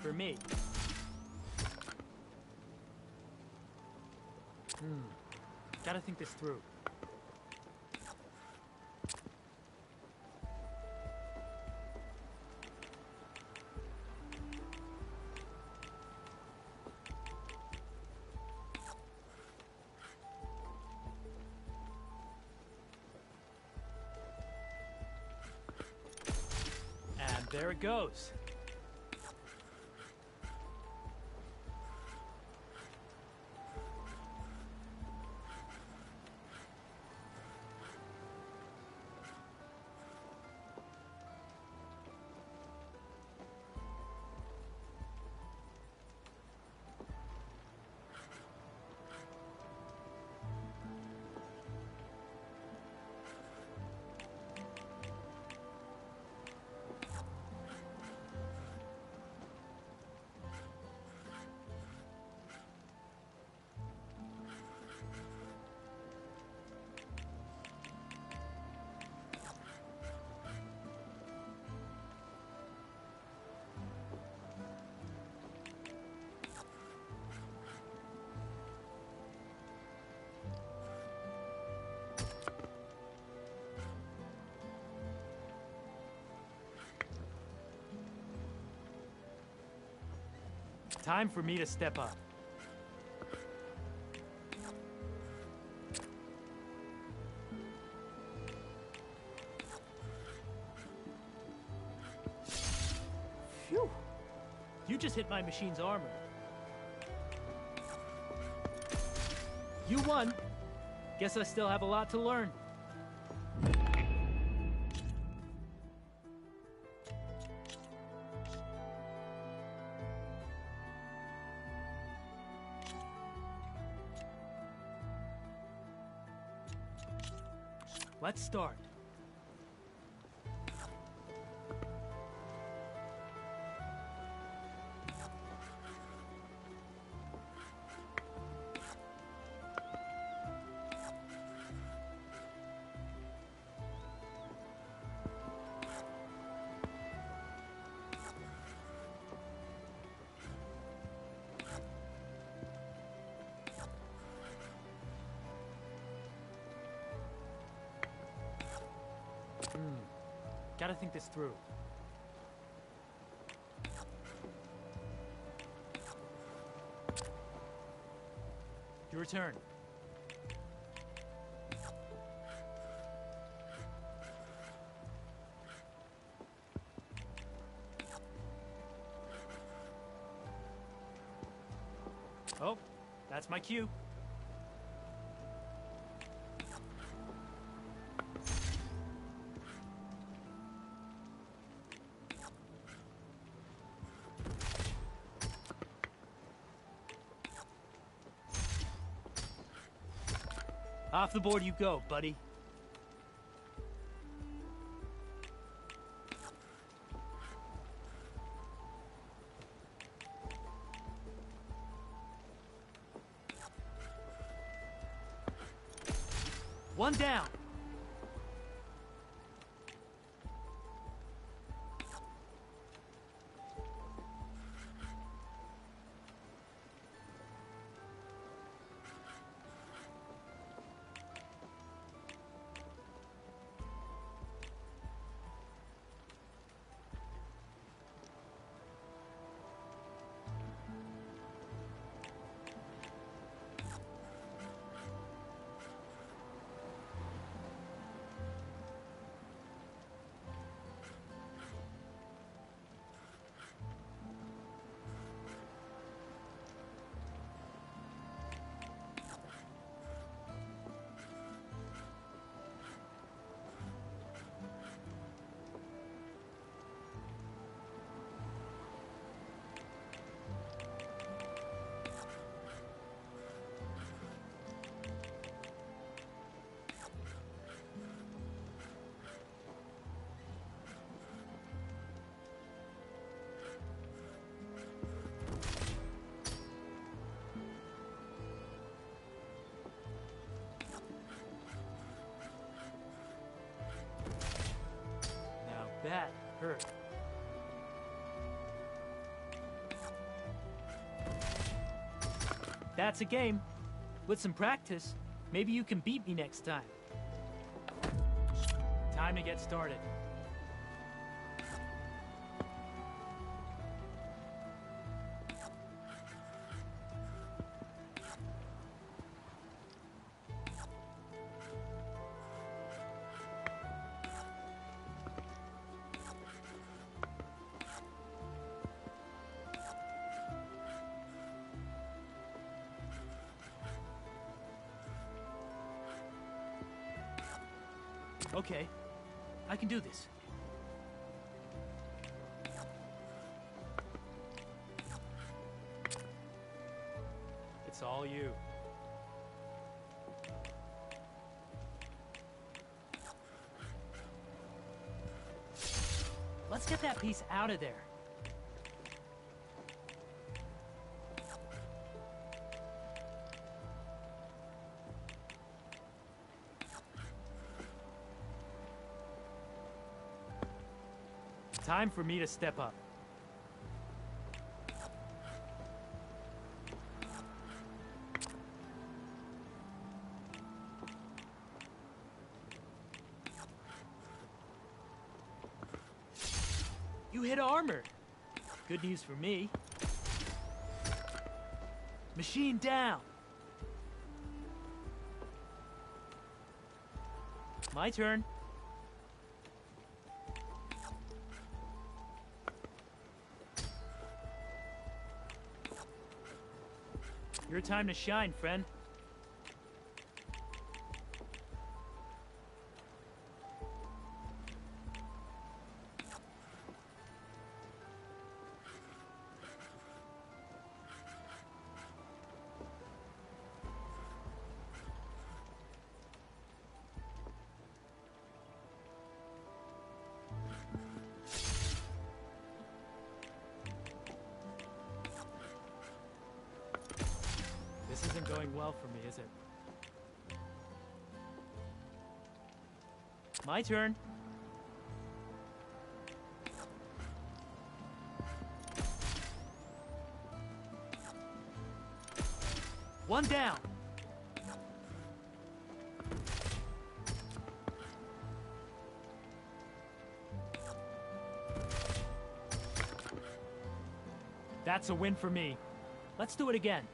For me. Gotta think this through. And there it goes. Time for me to step up. Phew! You just hit my machine's armor. You won. Guess I still have a lot to learn. Let's start. Gotta think this through. Your turn. Oh, that's my cue. Off the board you go, buddy. One down. That hurt. That's a game. With some practice, maybe you can beat me next time. Time to get started. Okay, I can do this. It's all you. Let's get that piece out of there. Time for me to step up. You hit armor. Good news for me. Machine down. My turn. Your time to shine, friend. This isn't going well for me, is it? My turn. One down. That's a win for me. Let's do it again.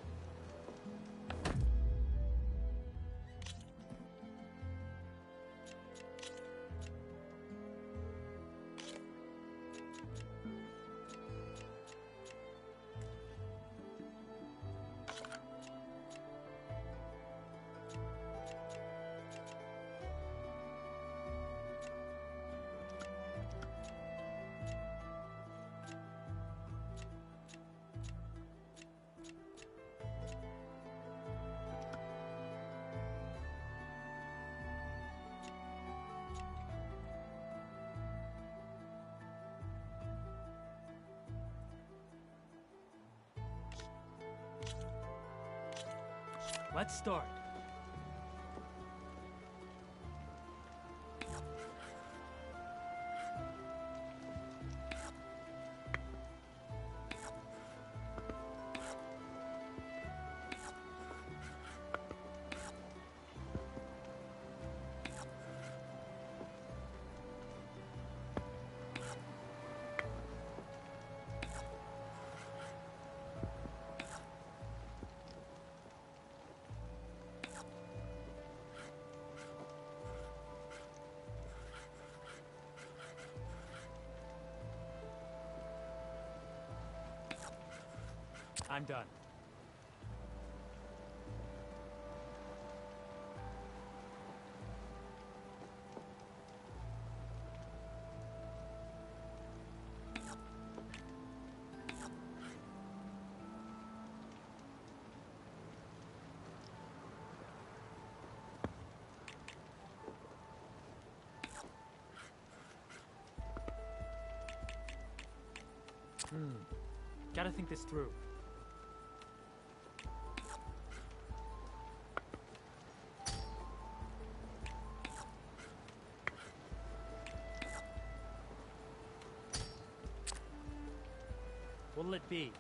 Let's start. I'm done. Gotta think this through. What'll it be?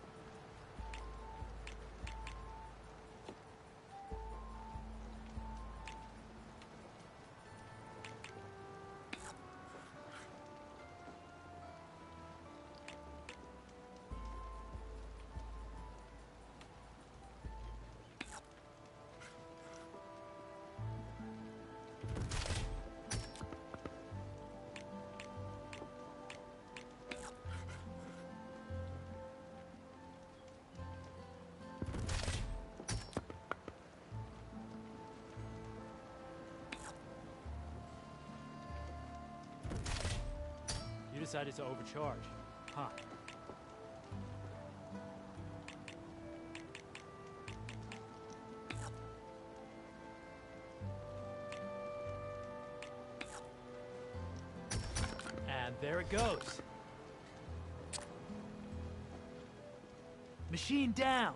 You decided to overcharge, huh? And there it goes. Machine down.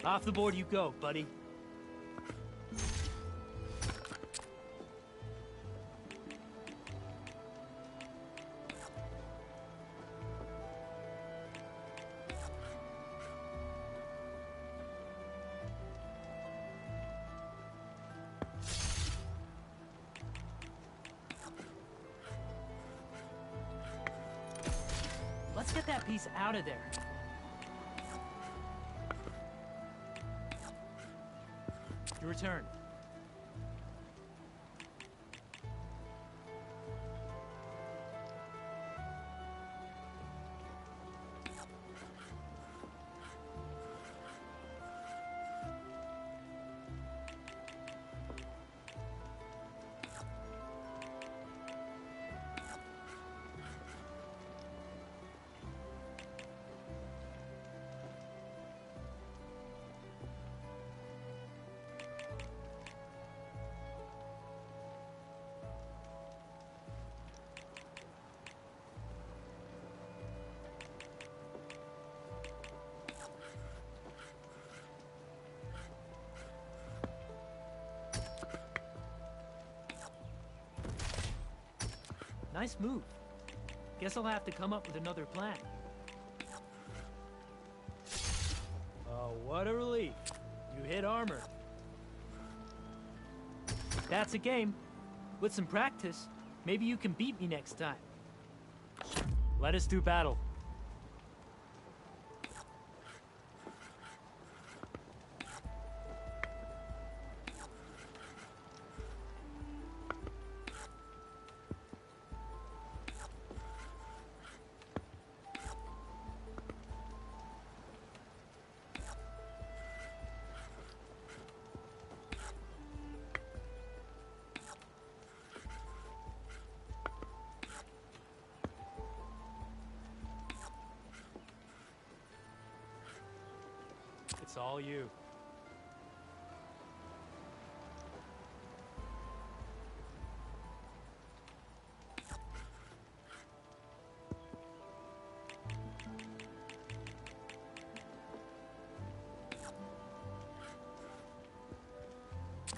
Off the board you go, buddy. Let's get that piece out of there. Your turn. Nice move. Guess I'll have to come up with another plan. Oh, what a relief. You hit armor. That's a game. With some practice, maybe you can beat me next time. Let us do battle. It's all you.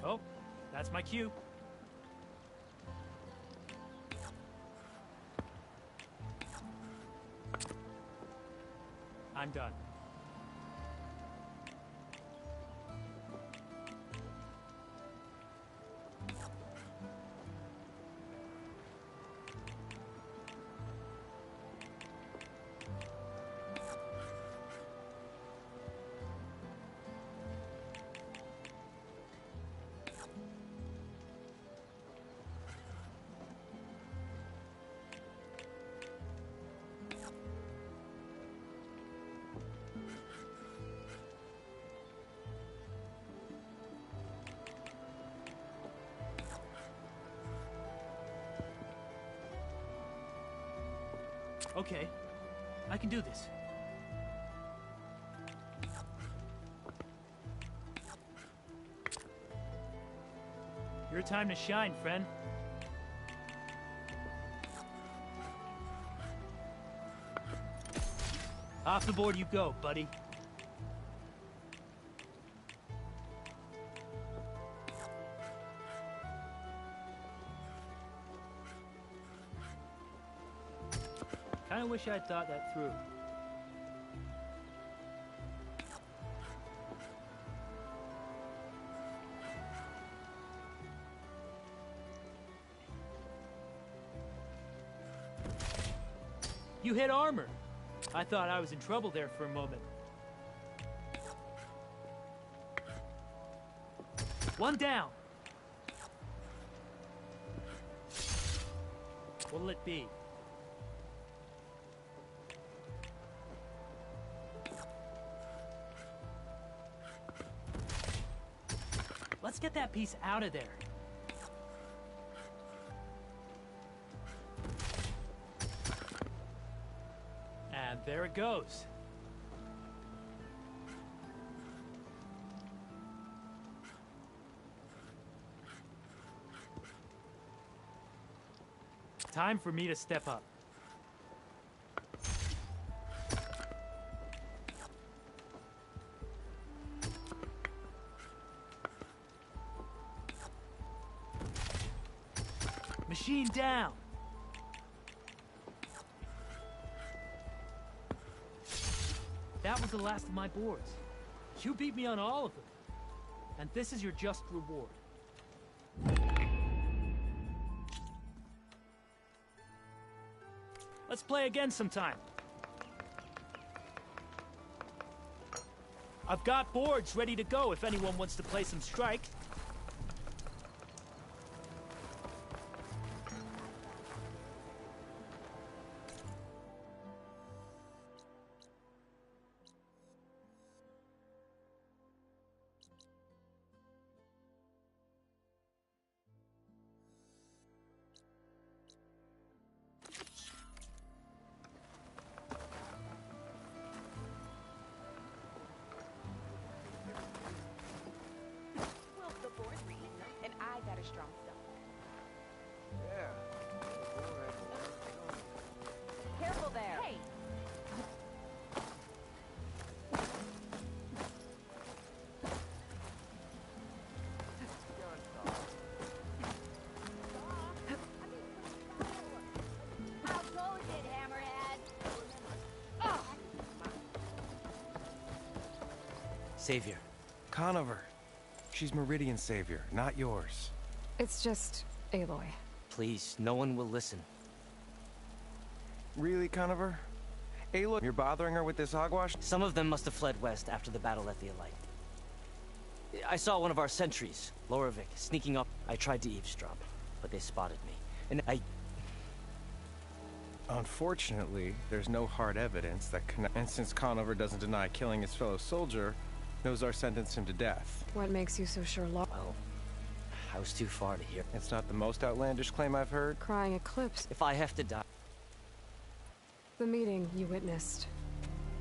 Oh, that's my cue. I'm done. Okay, I can do this. Your time to shine, friend. Off the board you go, buddy. Kinda wish I'd thought that through. You hit armor. I thought I was in trouble there for a moment. One down. What'll it be? Let's get that piece out of there. And there it goes. Time for me to step up. Machine down. That was the last of my boards. You beat me on all of them. And this is your just reward. Let's play again sometime. I've got boards ready to go if anyone wants to play some strike. Well, the board reads, and I got a strong stomach. Yeah. Careful there. Hey. How goes it, Hammerhead? Savior. Conover. She's Meridian's savior, not yours. It's just Aloy. Please, no one will listen. Really, Conover? Aloy, you're bothering her with this hogwash? Some of them must have fled west after the battle at the Elite. I saw one of our sentries, Loravik, sneaking up. I tried to eavesdrop, but they spotted me. And Unfortunately, there's no hard evidence that and since Conover doesn't deny killing his fellow soldier, Nozar sentenced him to death. What makes you so sure Well, I was too far to hear. It's not the most outlandish claim I've heard. Crying eclipse. If I have to die... The meeting you witnessed.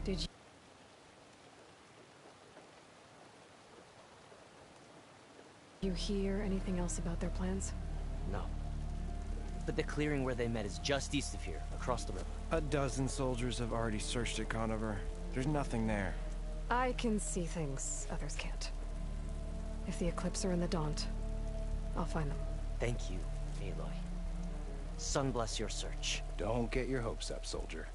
Did you hear anything else about their plans? No. But the clearing where they met is just east of here, across the river. A dozen soldiers have already searched it, Conover. There's nothing there. I can see things others can't. If the Eclipse are in the Daunt, I'll find them. Thank you, Aloy. Sun bless your search. Don't get your hopes up, soldier.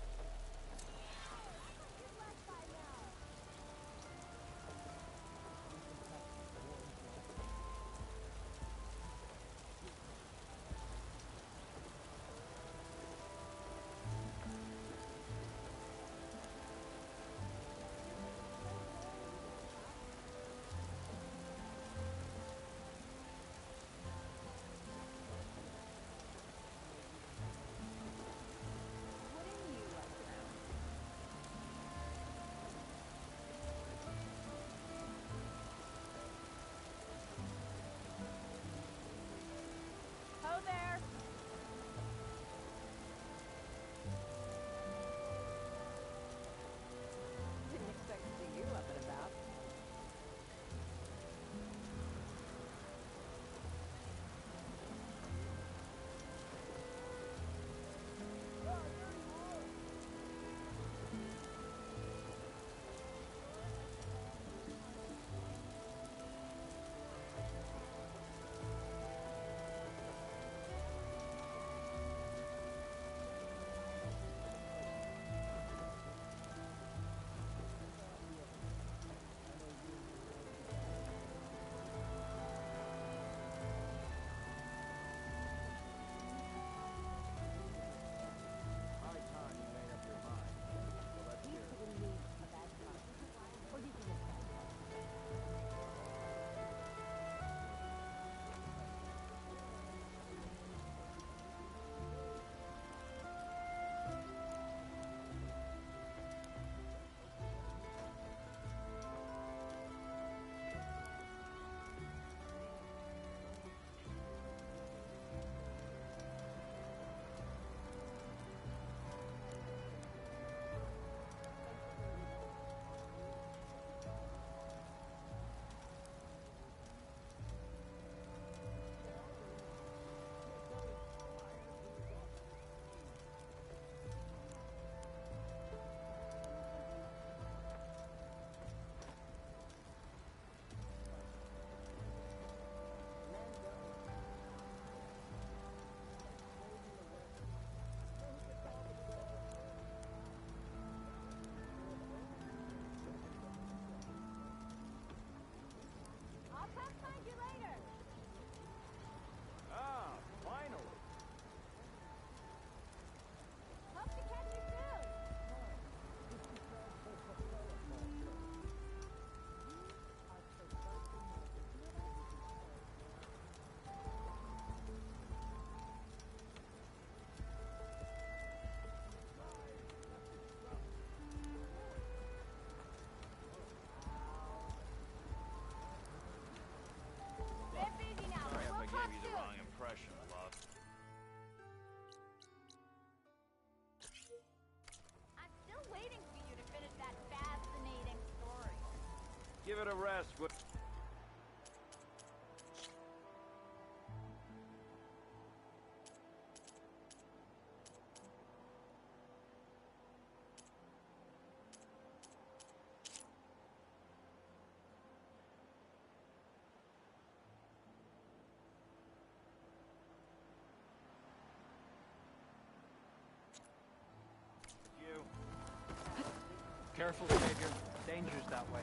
rest. Careful, Savior. Danger's that way.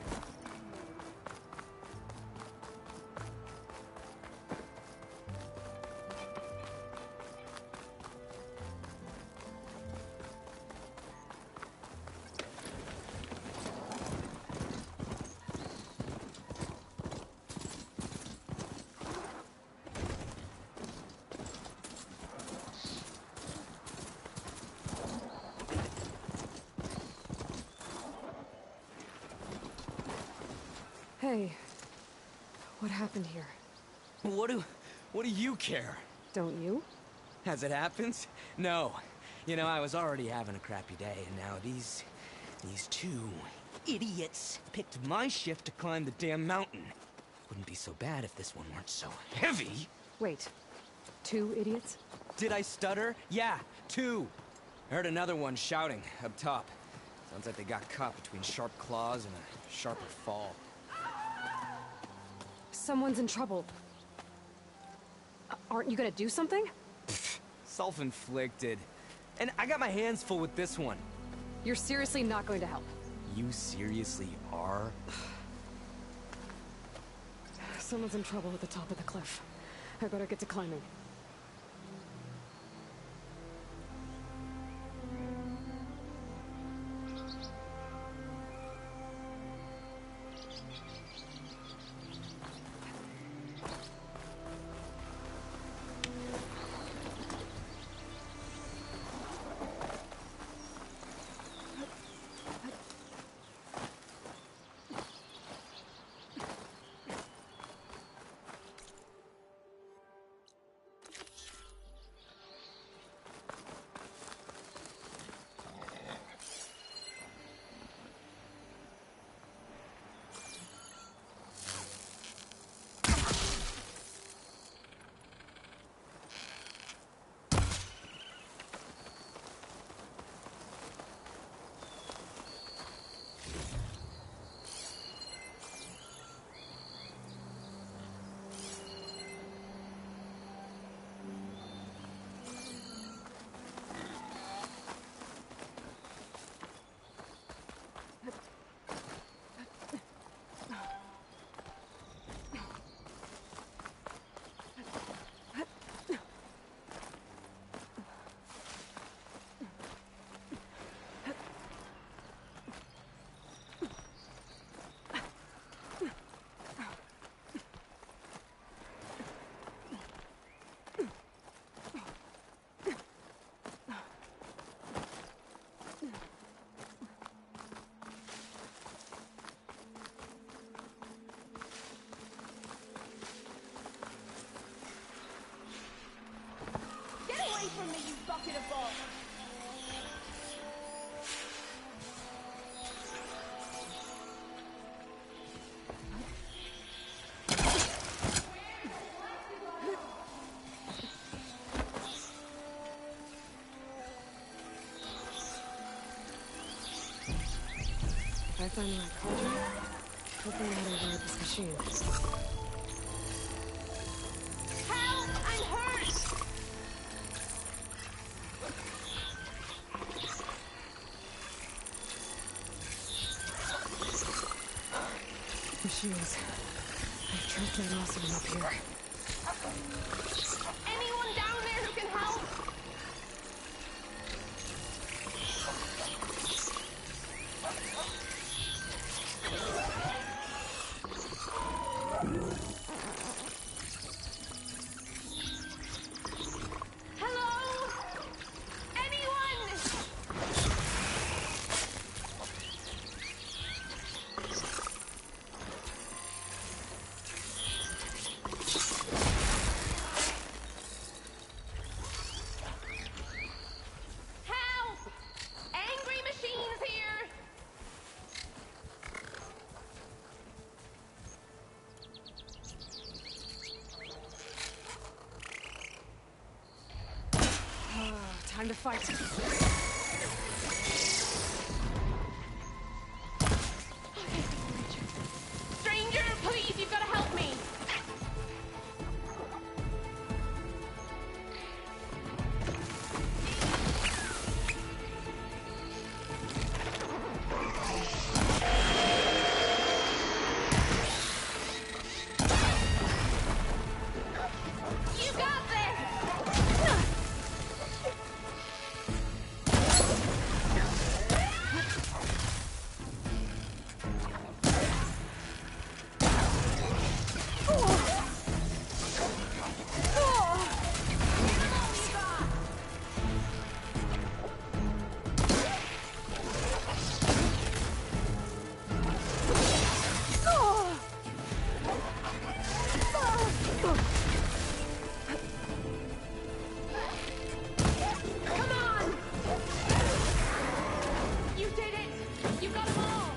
Hey, what happened here? What do you care? Don't you? As it happens? No. You know, I was already having a crappy day, and now these two idiots picked my shift to climb the damn mountain. Wouldn't be so bad if this one weren't so heavy. Wait, 2 idiots? Did I stutter? Yeah, 2. I heard another one shouting up top. Sounds like they got caught between sharp claws and a sharper fall. Someone's in trouble. Aren't you gonna do something? Self-inflicted. And I got my hands full with this one. You're seriously not going to help? You seriously are? Someone's in trouble at the top of the cliff. I better get to climbing. From me, you bucket of balls! If I find the right cauldron, hopefully I'll override this machine. Help! I'm hurt! Machines. I've tracked that awesome up here. Anyone down there who can help? Hello? Anyone? Time to fight. Stranger, please, you've got to help me. You got this. Come on! You did it! You got them all!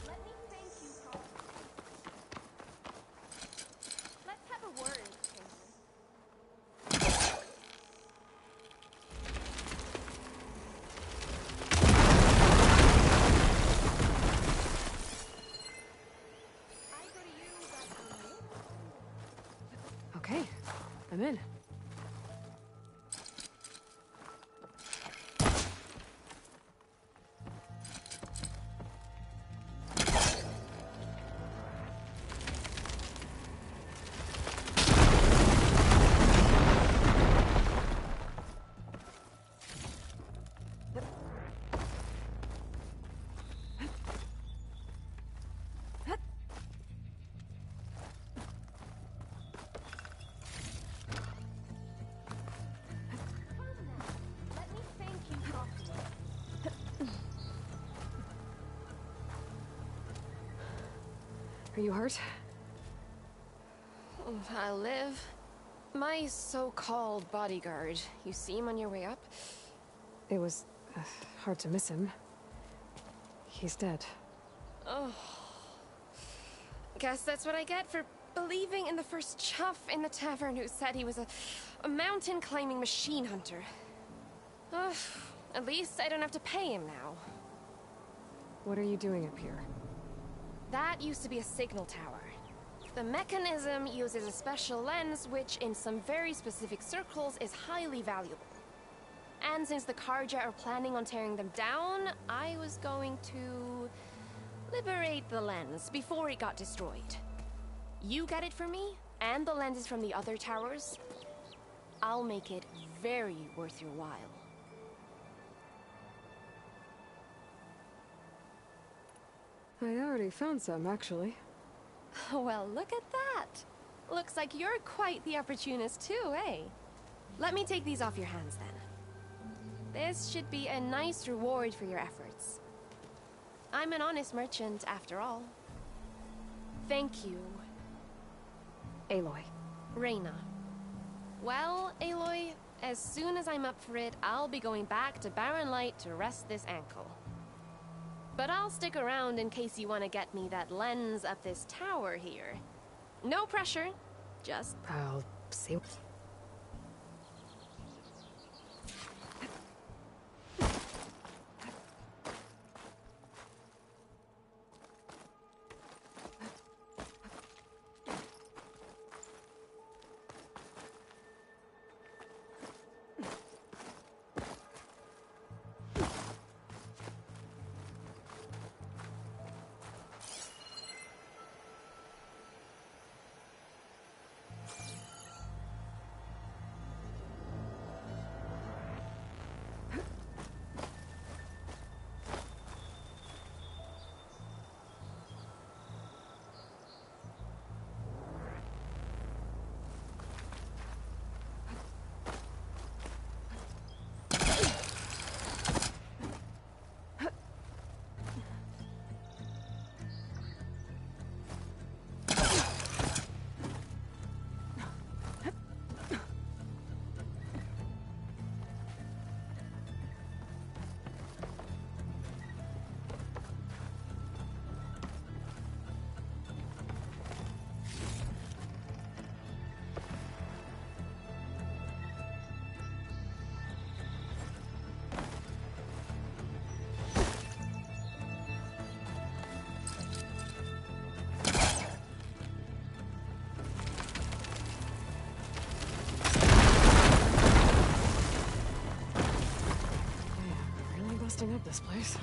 Let me thank you for... Let's have a word, stranger. I go to you, but... Okay, I'm in. Let me thank you properly. Are you hurt? I live. My so-called bodyguard. You see him on your way up? It was hard to miss him. He's dead. Oh. Guess that's what I get for believing in the first chuff in the tavern who said he was a mountain-climbing machine hunter. Ugh. At least I don't have to pay him now. What are you doing up here? That used to be a signal tower. The mechanism uses a special lens which, in some very specific circles, is highly valuable. And since the Karja are planning on tearing them down, I was going to liberate the lens before it got destroyed. You get it for me, and the lenses from the other towers. I'll make it very worth your while. I already found some, actually. Well, look at that. Looks like you're quite the opportunist too, eh? Let me take these off your hands then. This should be a nice reward for your efforts. I'm an honest merchant, after all. Thank you. Aloy. Reyna. Well, Aloy, as soon as I'm up for it, I'll be going back to Barren Light to rest this ankle. But I'll stick around in case you want to get me that lens up this tower here. No pressure, just... I'll see. busting up this place.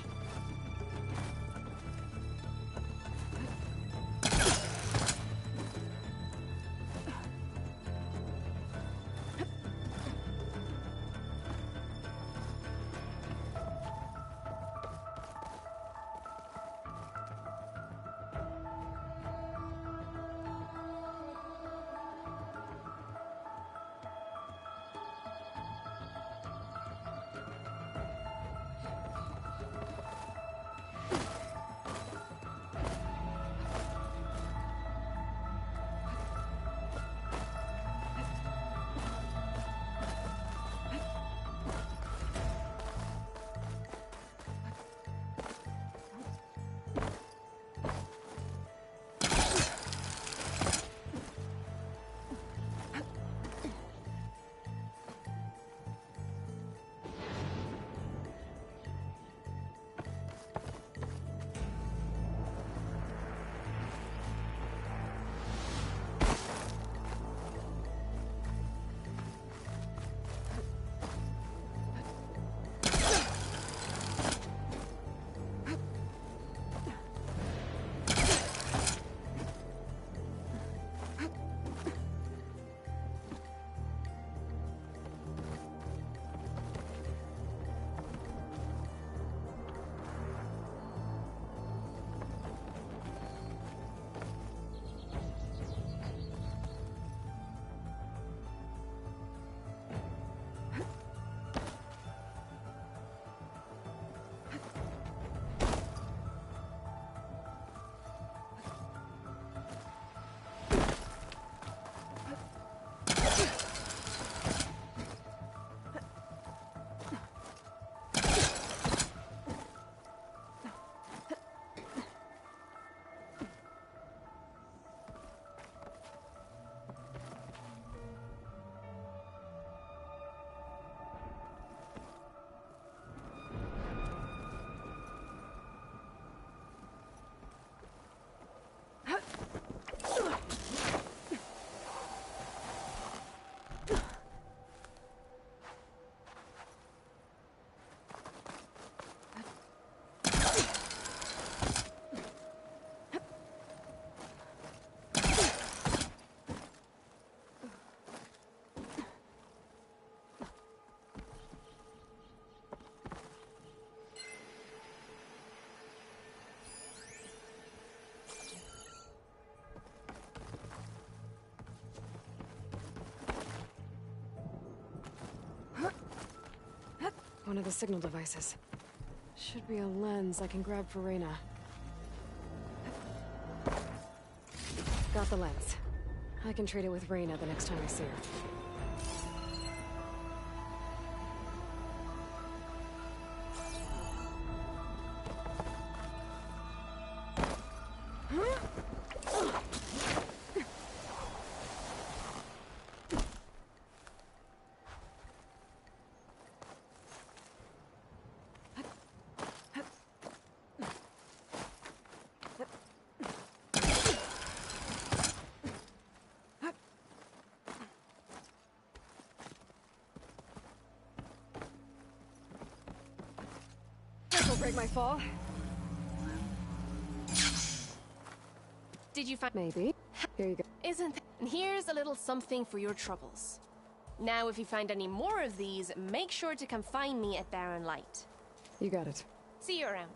One of the signal devices. Should be a lens I can grab for Reyna. Got the lens. I can trade it with Reyna the next time I see her. This'll break my fall. Did you find... Maybe. Here you go. Isn't... Here's a little something for your troubles. Now, if you find any more of these, make sure to come find me at Barren Light. You got it. See you around.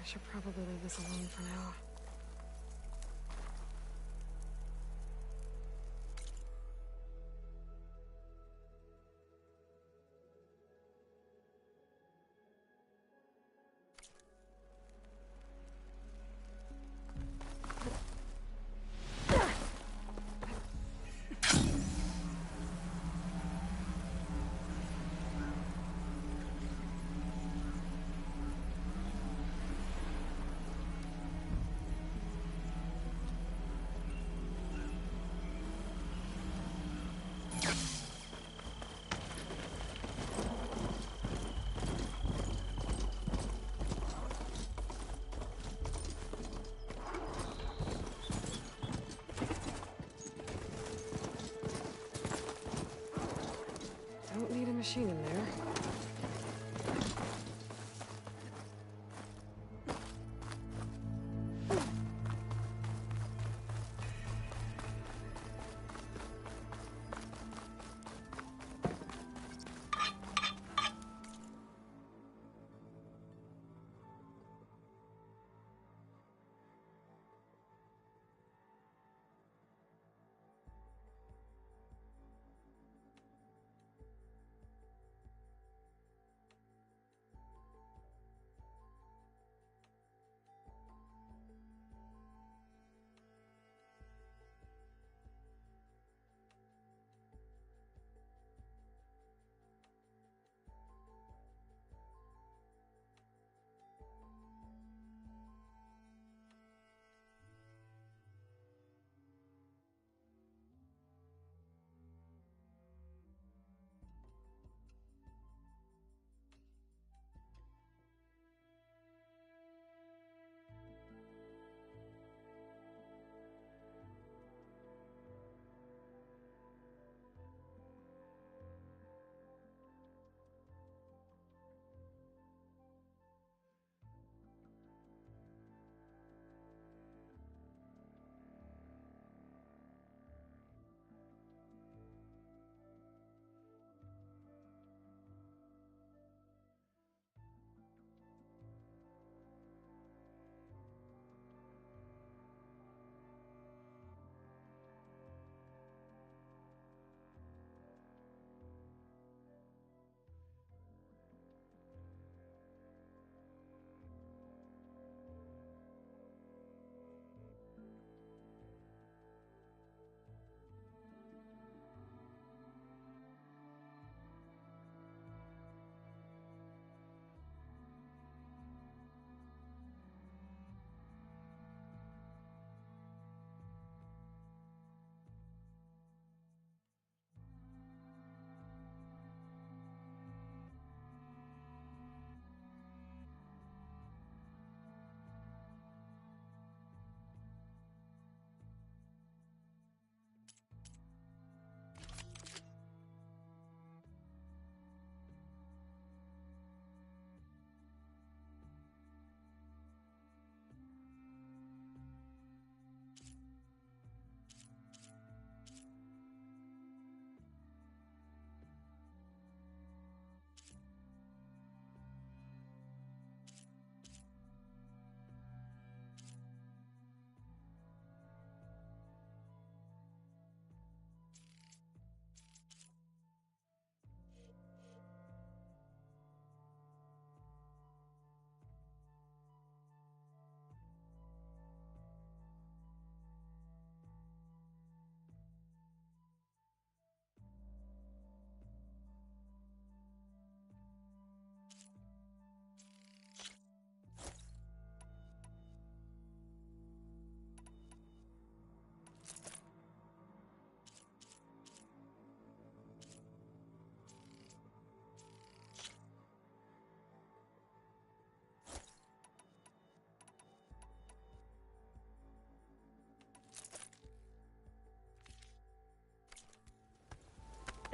I should probably leave this alone for now. Don't need a machine in there.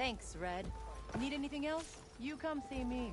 Thanks, Red. Need anything else? You come see me.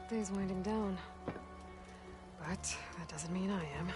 Day's winding down. But that doesn't mean I am.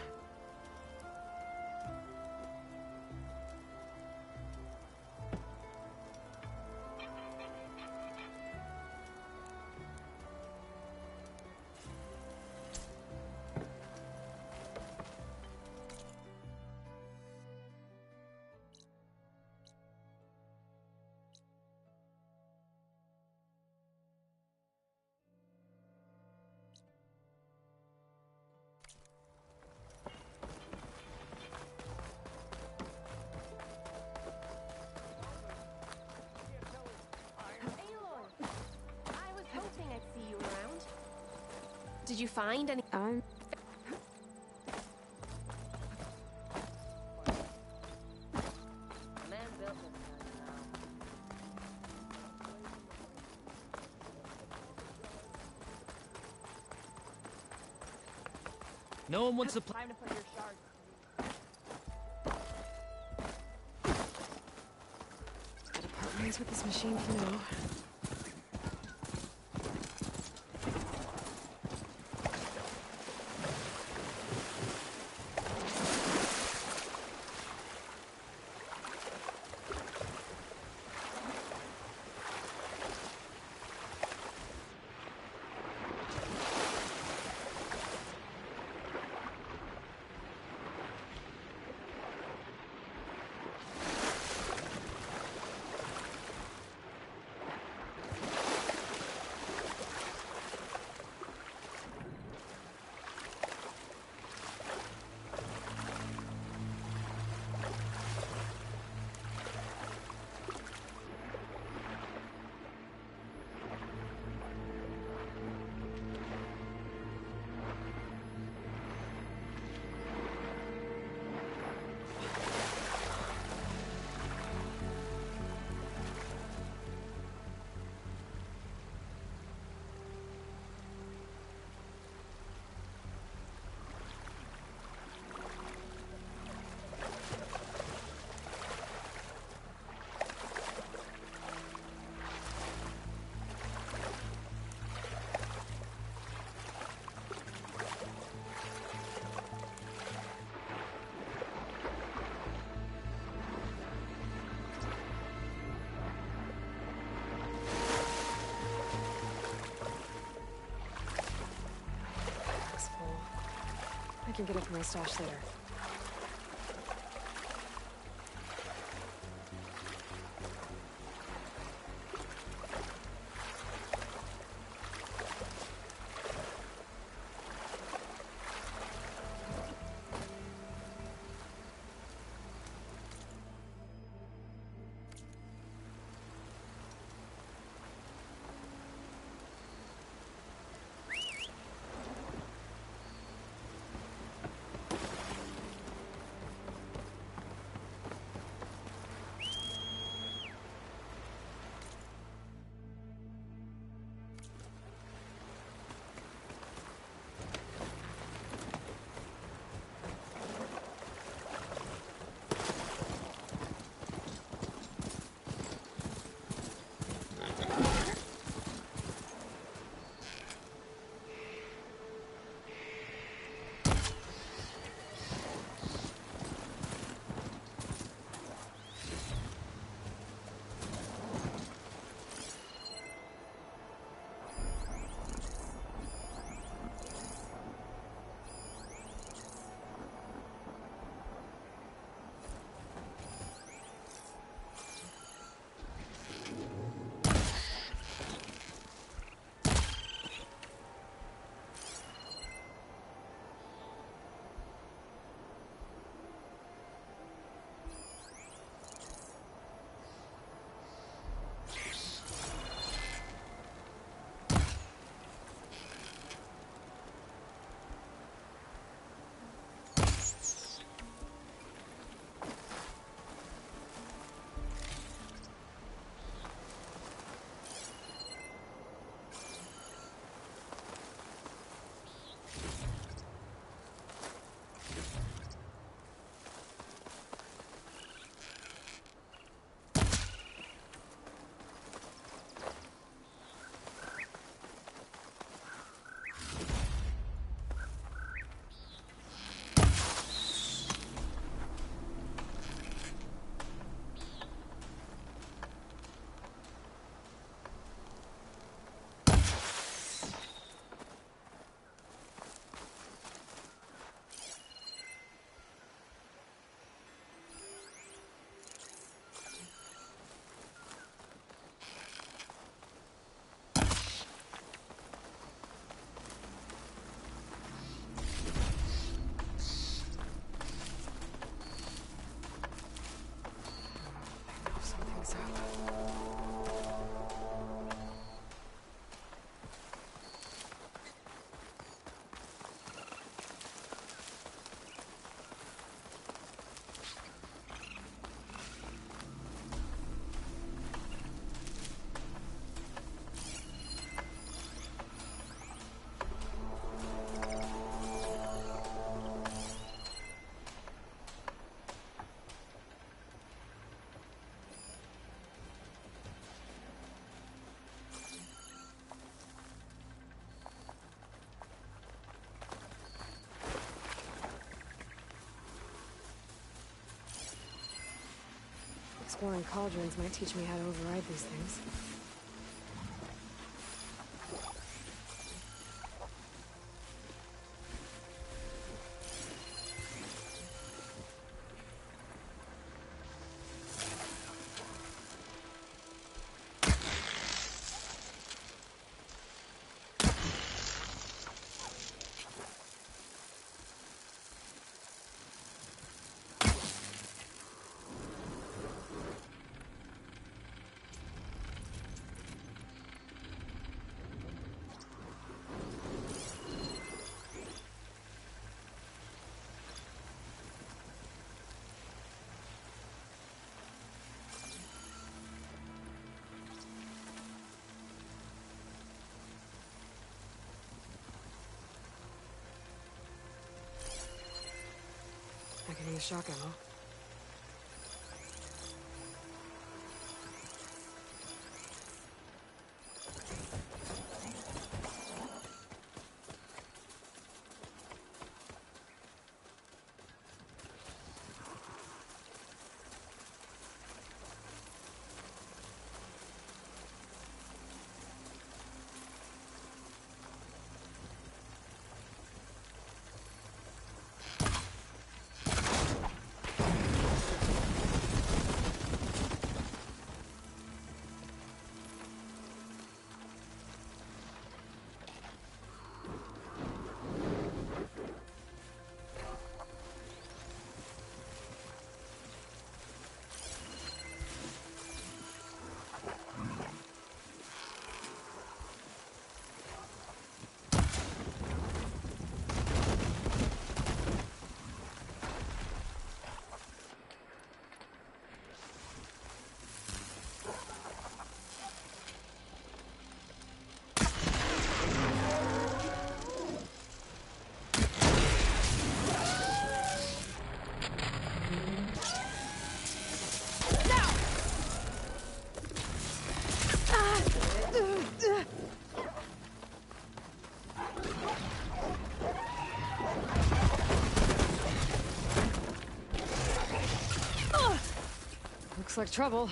Did you find any? No one wants to play. Time to put your shards. Gotta part ways with this machine for now. I can get it from my stash later. Exploring cauldrons might teach me how to override these things. I can use shock ammo. Looks like trouble.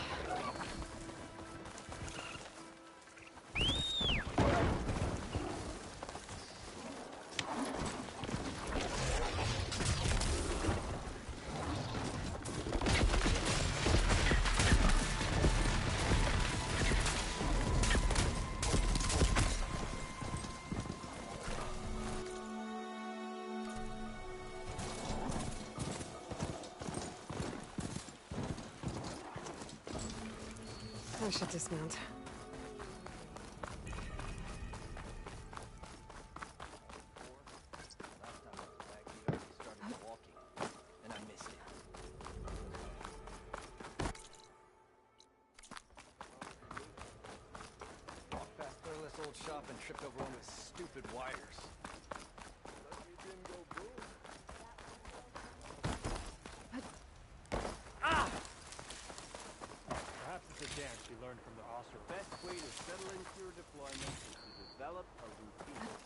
I should dismount. Walked past Thurless old shop and tripped over one of his stupid wires. Perhaps it's a dance you learned from the officer. Best way to settle into your deployment is to develop a routine.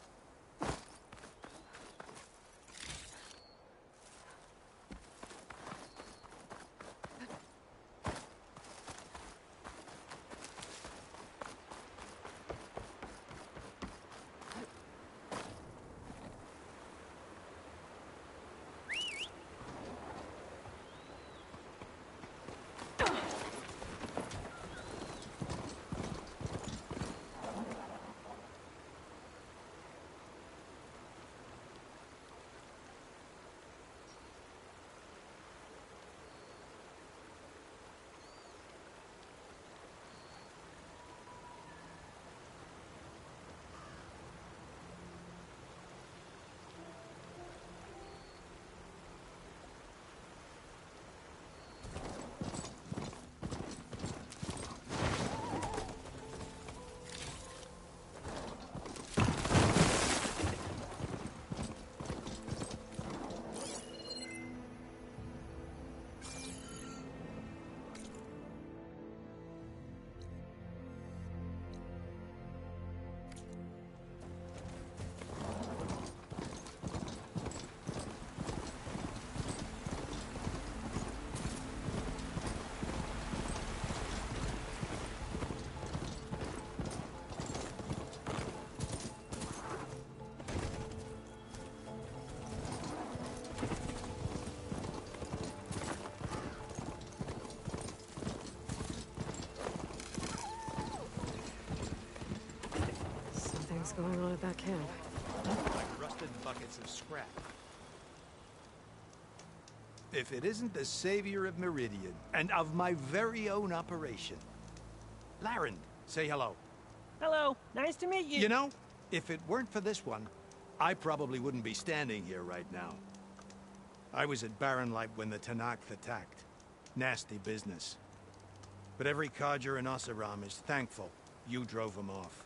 going on at that camp? Like rusted buckets of scrap. If it isn't the savior of Meridian, and of my very own operation. Laren, say hello. Hello, nice to meet you. You know, if it weren't for this one, I probably wouldn't be standing here right now. I was at Barren Light when the Tanakh attacked. Nasty business. But every codger in Oseram is thankful you drove them off.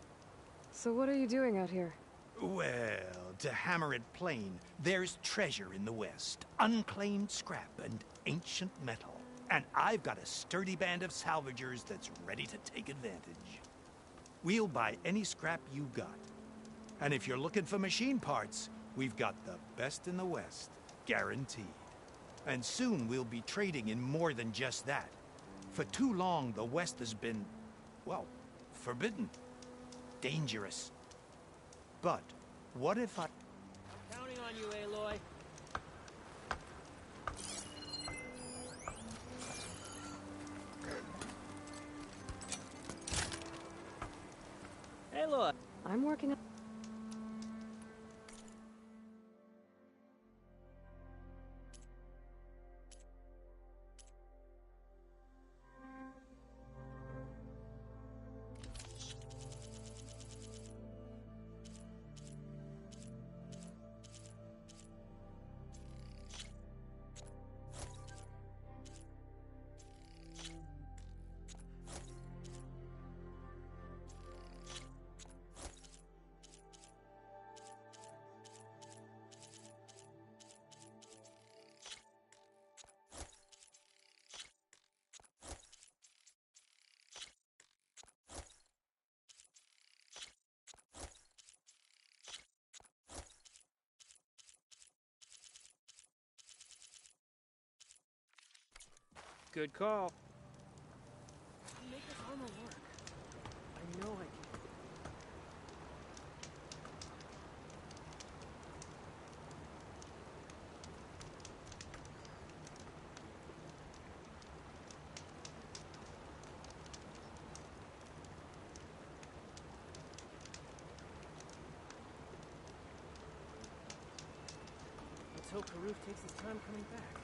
So what are you doing out here? Well, to hammer it plain, there's treasure in the West. Unclaimed scrap and ancient metal. And I've got a sturdy band of salvagers that's ready to take advantage. We'll buy any scrap you got. And if you're looking for machine parts, we've got the best in the West, guaranteed. And soon we'll be trading in more than just that. For too long, the West has been, well, forbidden. Dangerous. But what if I... Counting on you, Aloy. Aloy. I'm working on... Good call. Make this armor work. I know I can. Let's hope Karuf takes his time coming back.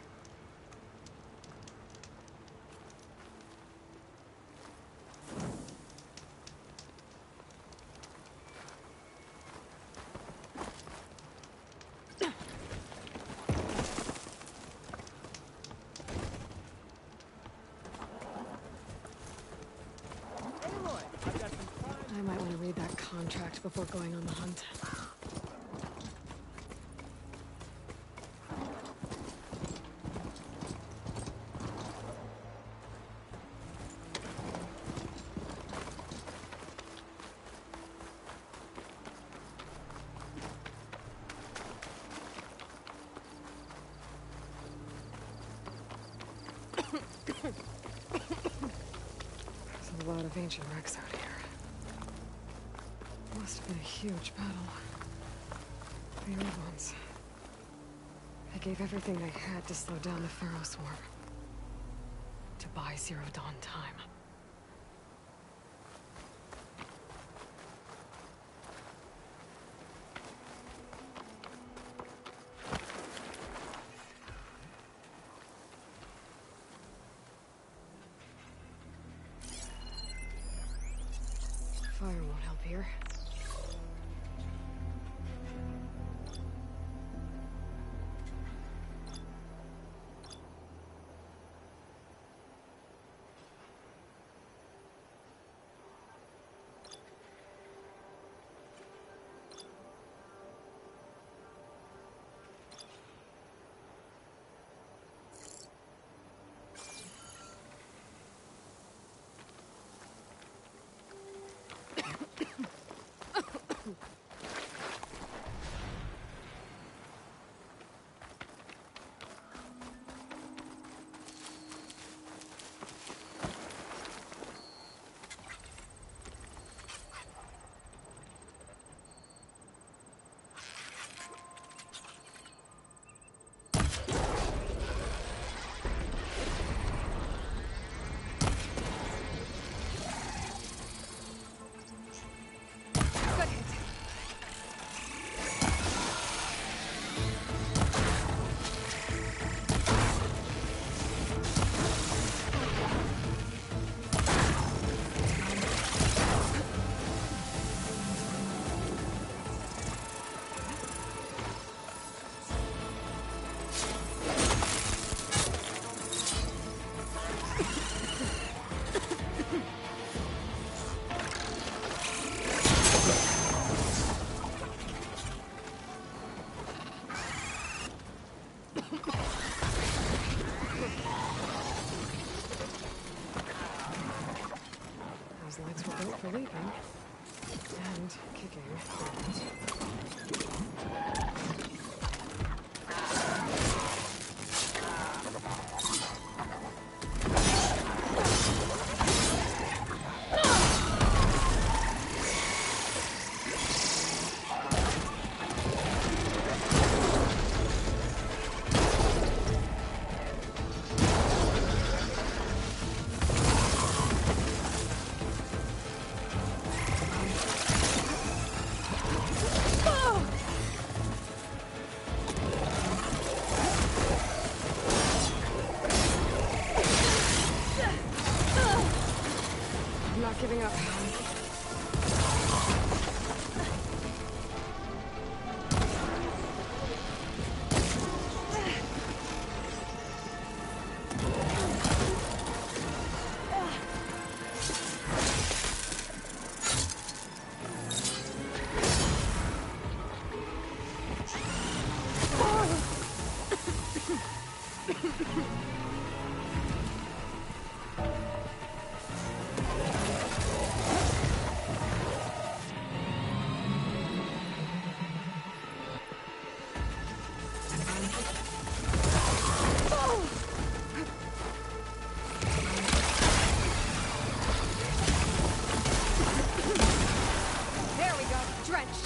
I might want to read that contract before going on the hunt. There's a lot of ancient wrecks out here. Must have been a huge battle. The old ones. They gave everything they had to slow down the Pharaoh swarm. To buy Zero Dawn time. Fire won't help here. for leaping. And kicking. I'm not giving up. There we go, drenched.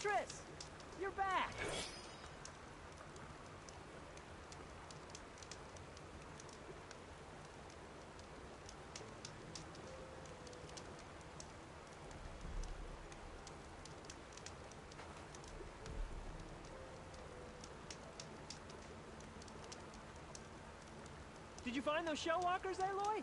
Huntress! You're back! Did you find those shell walkers, Aloy?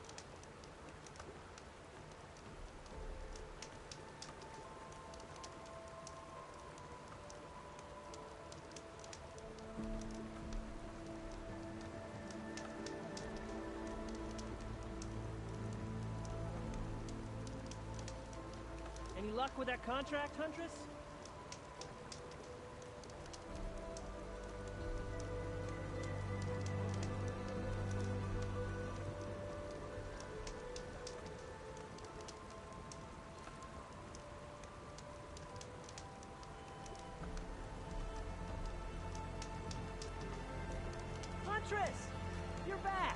Any luck with that contract, Huntress? Huntress! You're back!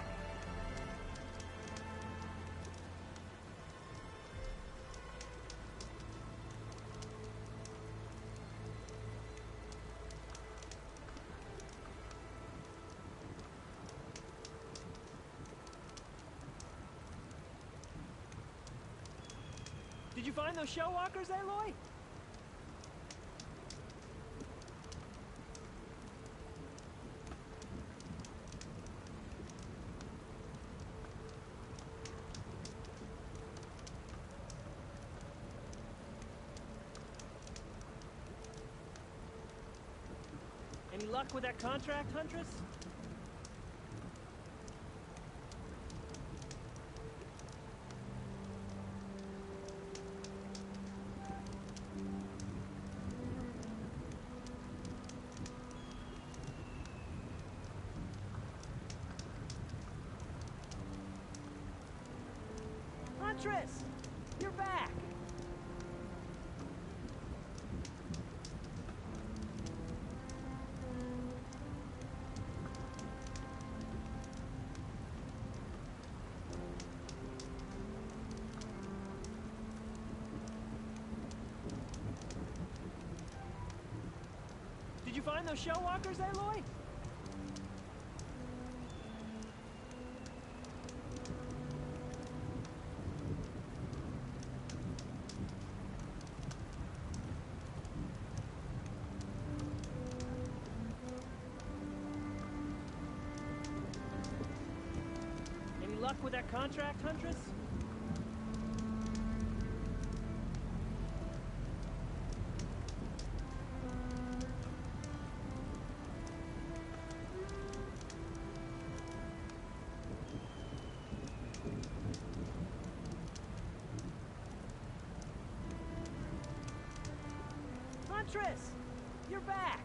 Did you find those shell walkers, Aloy? Any luck with that contract, Huntress? Huntress! You're back! Did you find those shell walkers, Aloy? Any luck with that contract, Huntress? Huntress! You're back!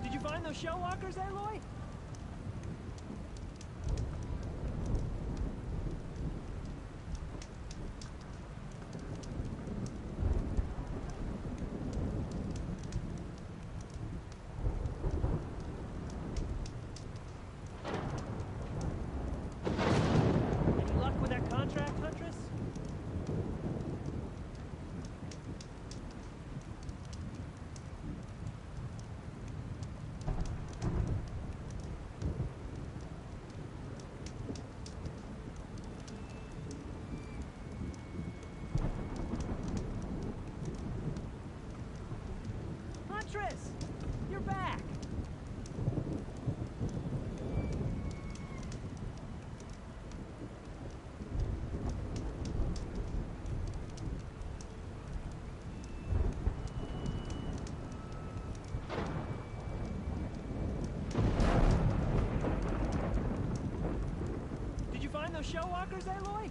Did you find those shell walkers, Aloy? Any luck with that contract, Huntress? Huntress! You're back! Did you find those shell walkers, Aloy?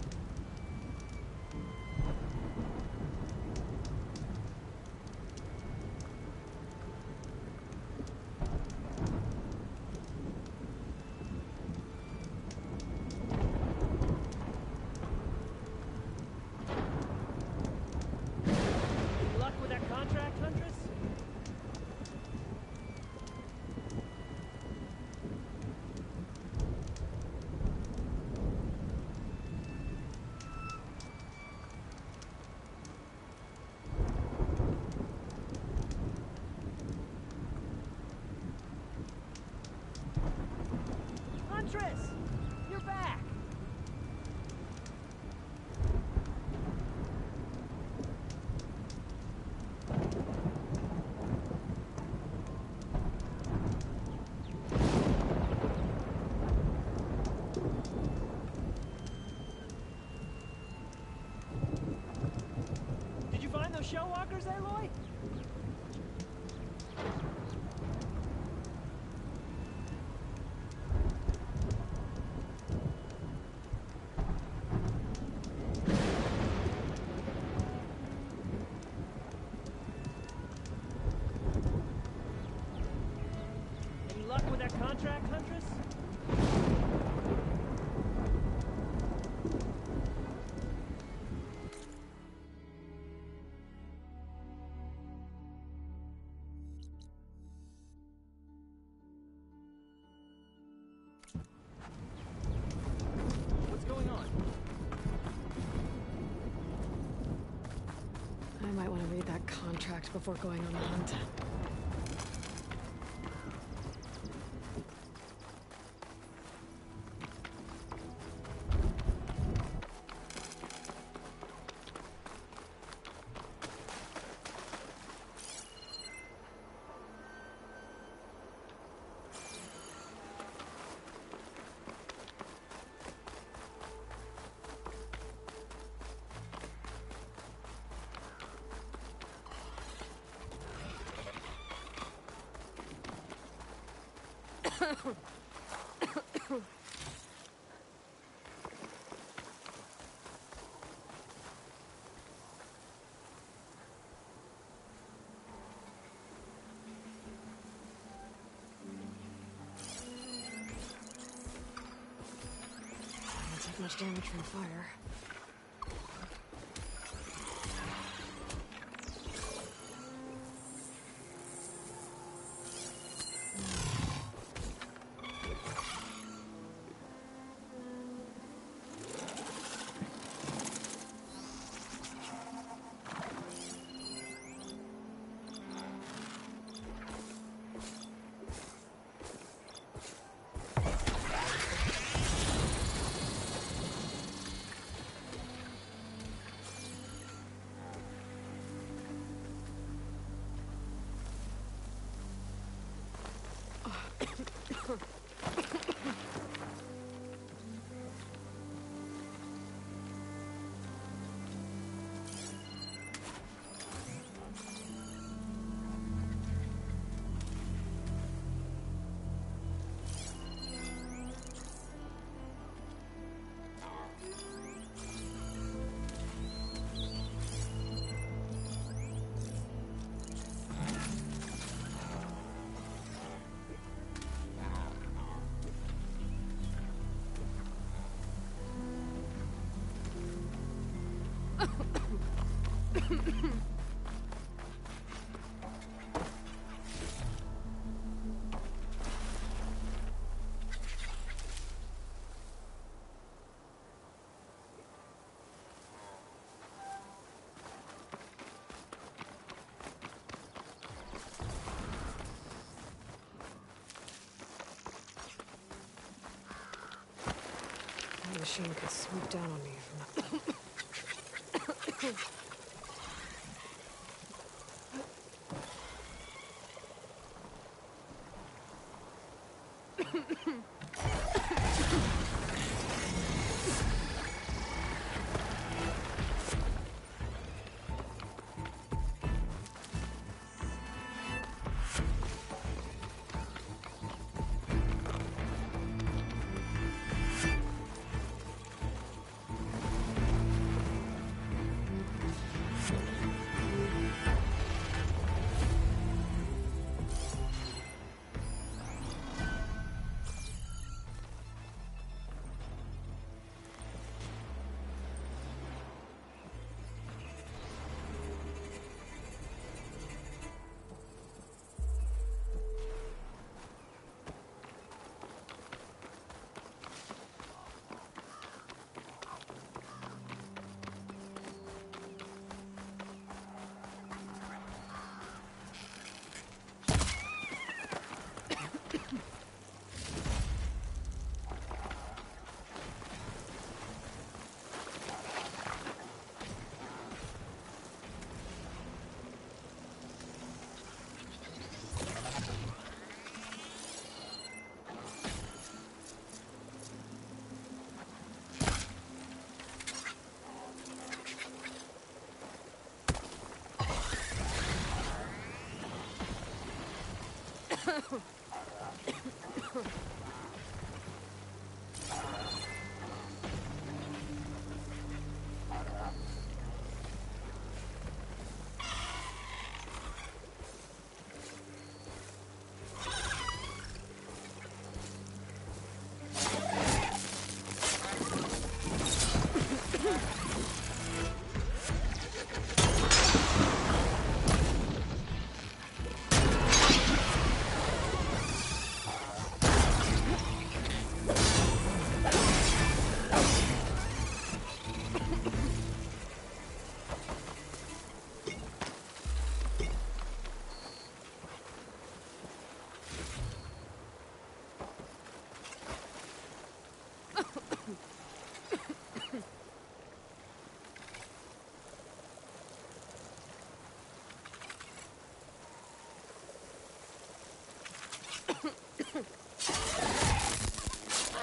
Shellwalkers, Aloy? Any luck with that contract, Huntress? What's going on? I might want to read that contract before going on the hunt. Don't take much damage from fire. The machine could swoop down on me from the...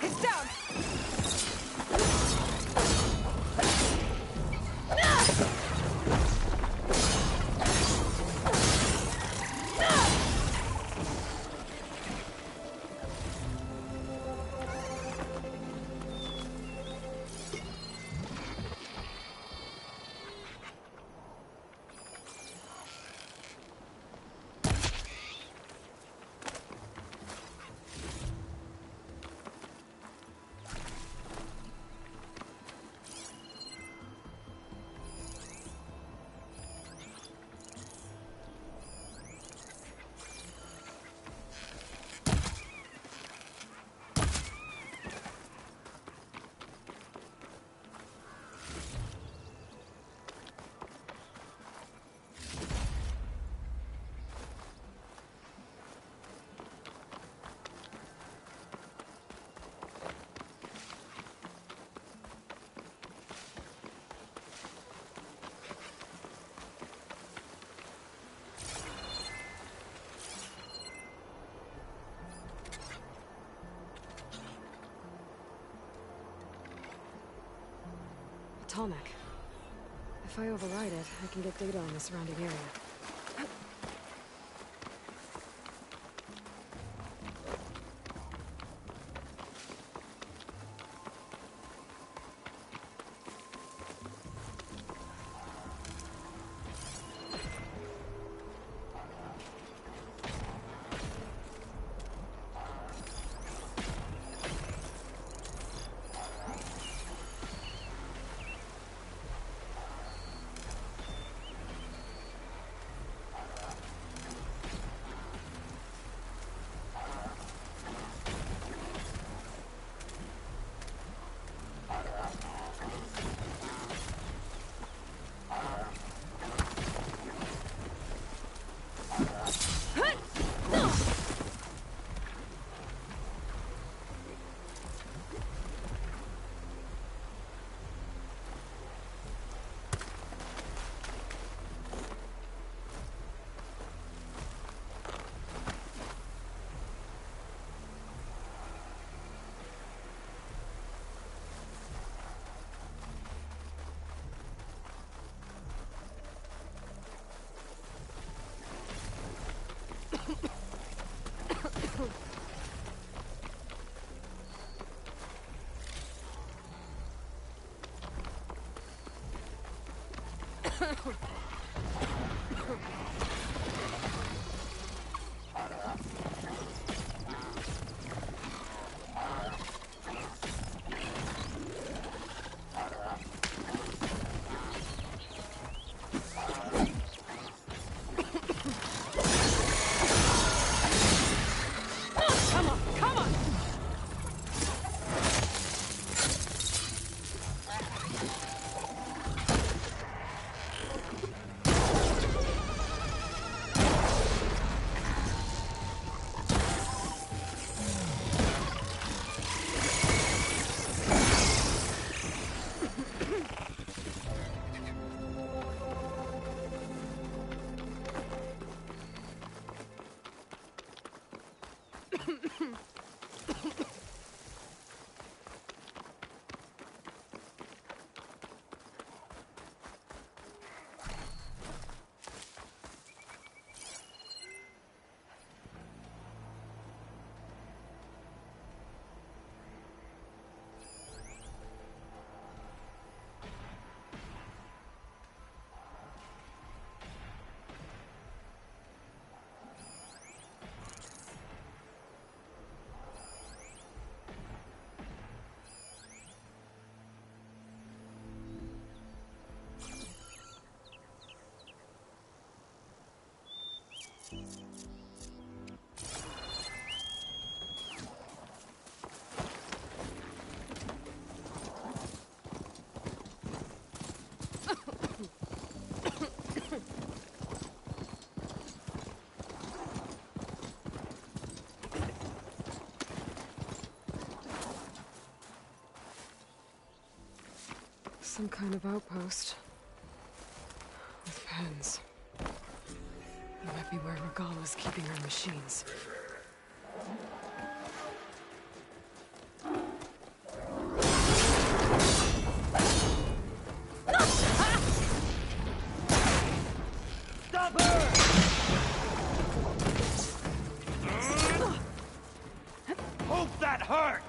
It's down! Tallneck. If I override it, I can get data on the surrounding area. Some kind of outpost. With pens. It might be where Regala's keeping her machines. Stop her! Hope that hurt!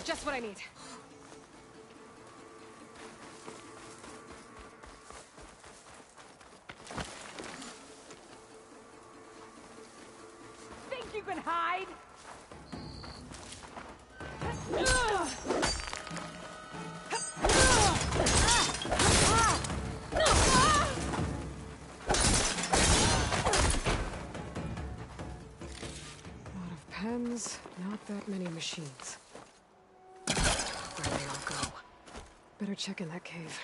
Just what I need. Think you can hide? A lot of pens, not that many machines. Where'd they all go? Better check in that cave.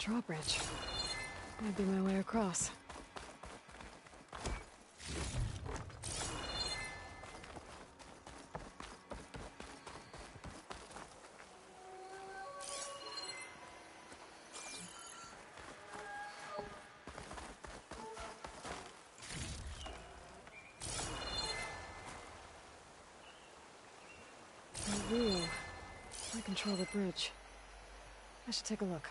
drawbridge. Might be my way across. A wheel. I control the bridge. I should take a look.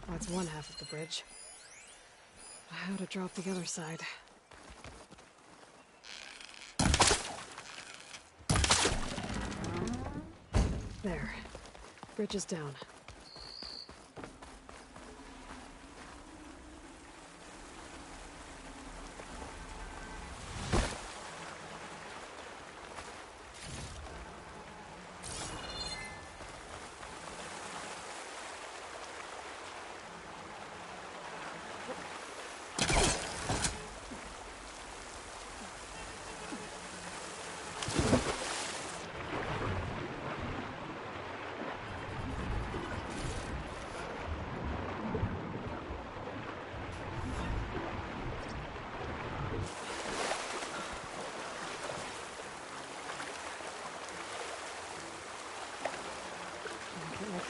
That's one half of the bridge. How to drop the other side. There. Bridge is down.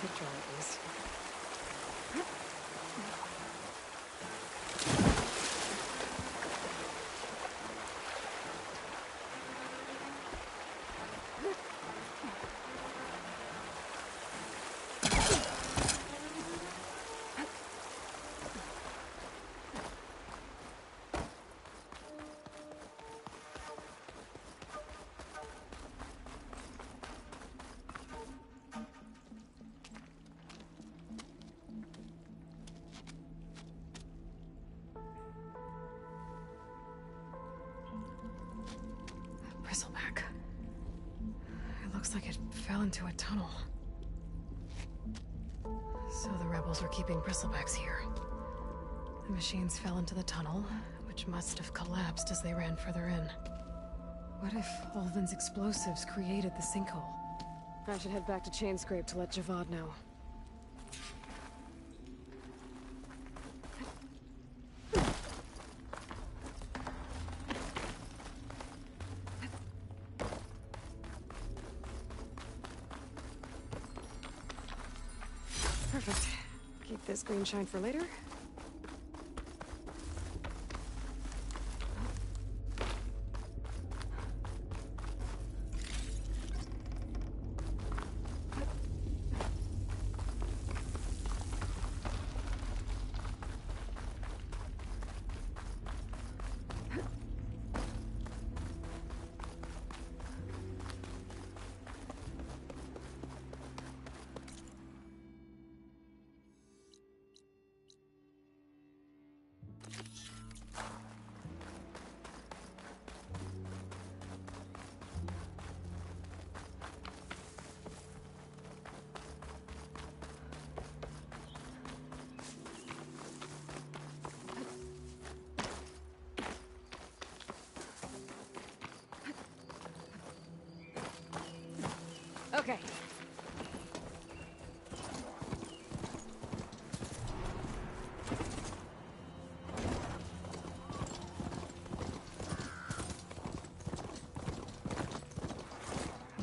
Picture at least. Bristleback. It looks like it fell into a tunnel. So the rebels were keeping bristlebacks here. The machines fell into the tunnel, which must have collapsed as they ran further in. What if Ulvin's explosives created the sinkhole? I should head back to Chainscrape to let Javad know. Perfect. Keep this green shine for later. Okay.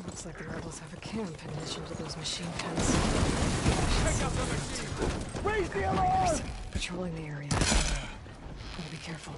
Looks like the rebels have a camp in addition to those machine tents. Raise the alarm! Patrolling the area. Gotta be careful.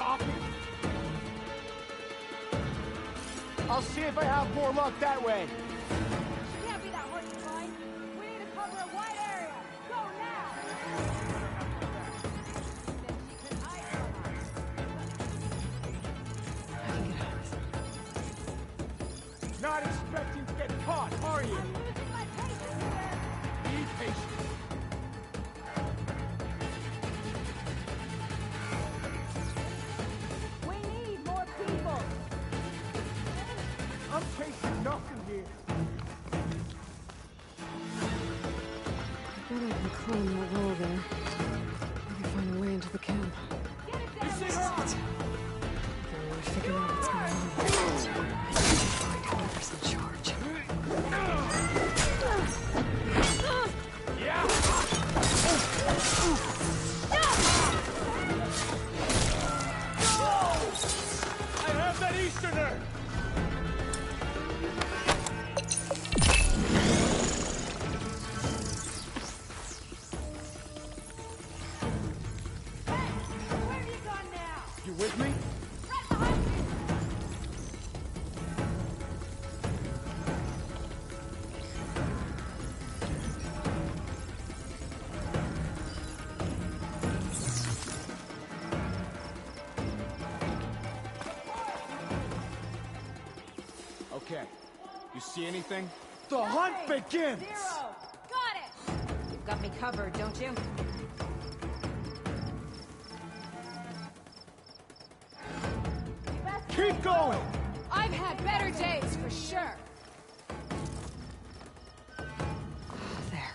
talking? I'll see if I have more luck that way. Can't be that hard to find. We need to cover a wide area. Go now! Not expecting to get caught, are you? I'm losing my patience here. Be patient. We need more people. I'm chasing nothing here. I bet I can climb that wall there. Maybe find a way into the camp. You see her? If I want to figure out what's going on, I need to find whoever's in charge. Yeah. I have that Easterner. Where have you gone now? You with me? Right behind you. Okay. You see anything? The hunt begins! Zero. Got it. You've got me covered, don't you? Keep going! I've had better days for sure. There.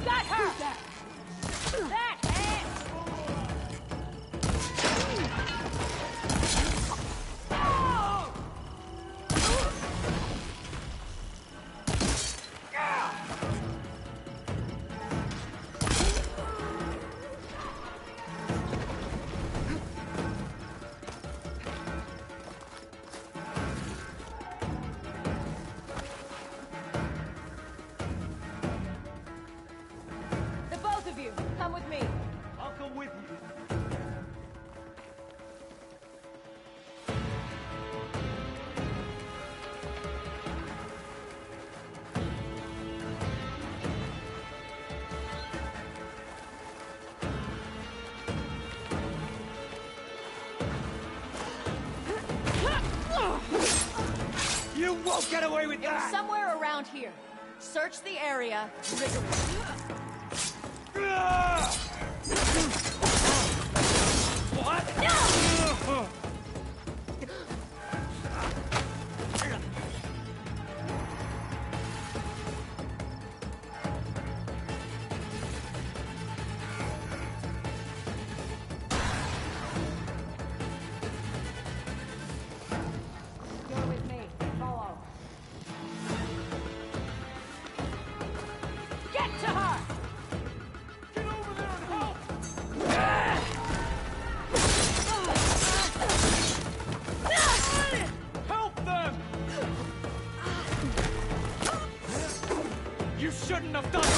Got her. That hit. The both of you, come with me. I'll come with you. You won't get away with It was that! somewhere around here. Search the area rigorously. What? Go with me. Follow. Get to her! Get over there and help! Help them! You shouldn't have done that!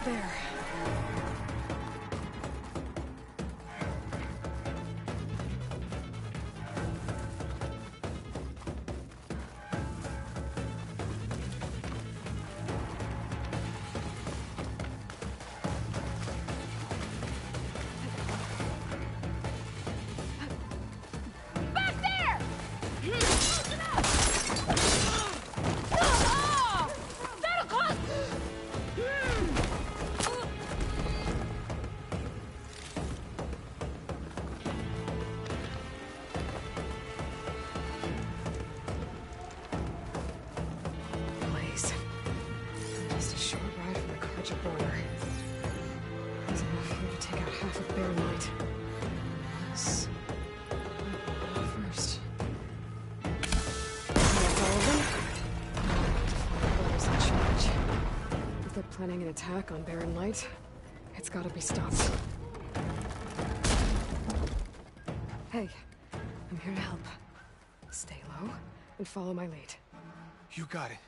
There. Back there! That'll cost! Blaze. Just a short ride from the Carja border. There's enough here to take out half of Bear Knight. Let's... first. That's all of them? Blaze in charge. If they're planning an attack on Baron Light, it's gotta be stopped. Hey, I'm here to help. Stay low and follow my lead. You got it.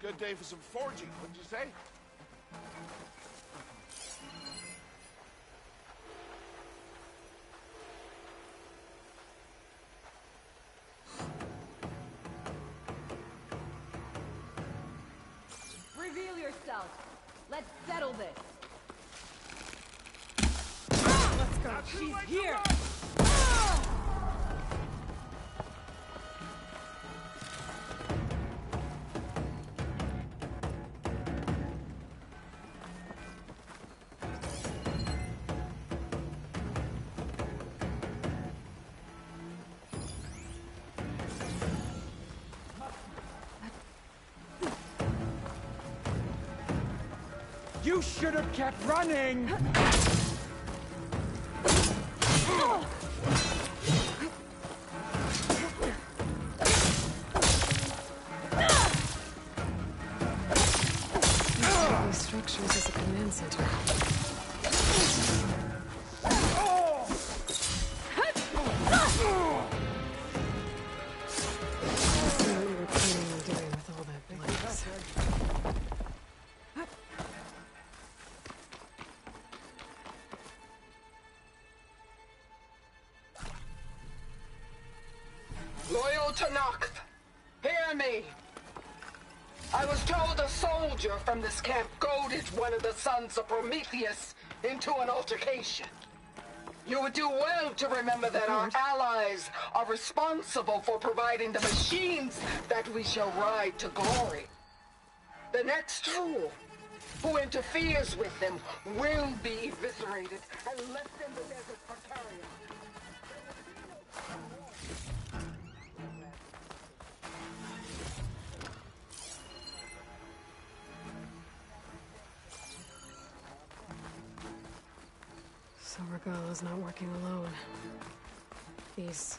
Good day for some forging, wouldn't you say? Reveal yourself. Let's settle this. Let's go. She's here. You should have kept running! These structures as a command center. See what you were planning on doing with all that business. Loyal Tanakh, hear me. I was told a soldier from this camp goaded one of the sons of Prometheus into an altercation. You would do well to remember that our allies are responsible for providing the machines that we shall ride to glory. The next fool who interferes with them will be eviscerated and left in the desert for carrion. So Regala's not working alone. These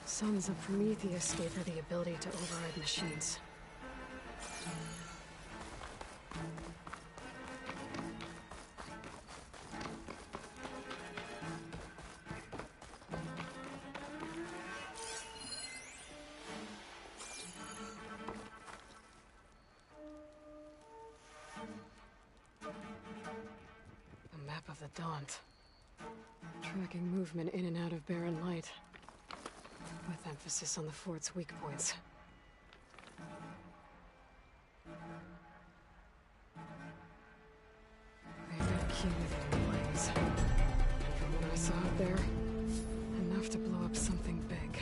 sons of Prometheus gave her the ability to override machines. A map of the Daunt. Tracking movement in and out of Barren Light, with emphasis on the fort's weak points. They've been accumulating Blaze. From what I saw out there, enough to blow up something big.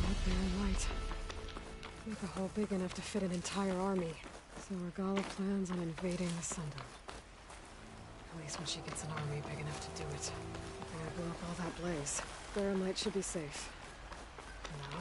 Not Barren Light. Make a hole big enough to fit an entire army. So Regala plans on invading the Sundom. At least when she gets an army big enough to do it. If I blow up all that blaze, Barren Light should be safe. No?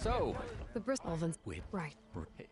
So, The Bristolvans. wait. Right. Okay.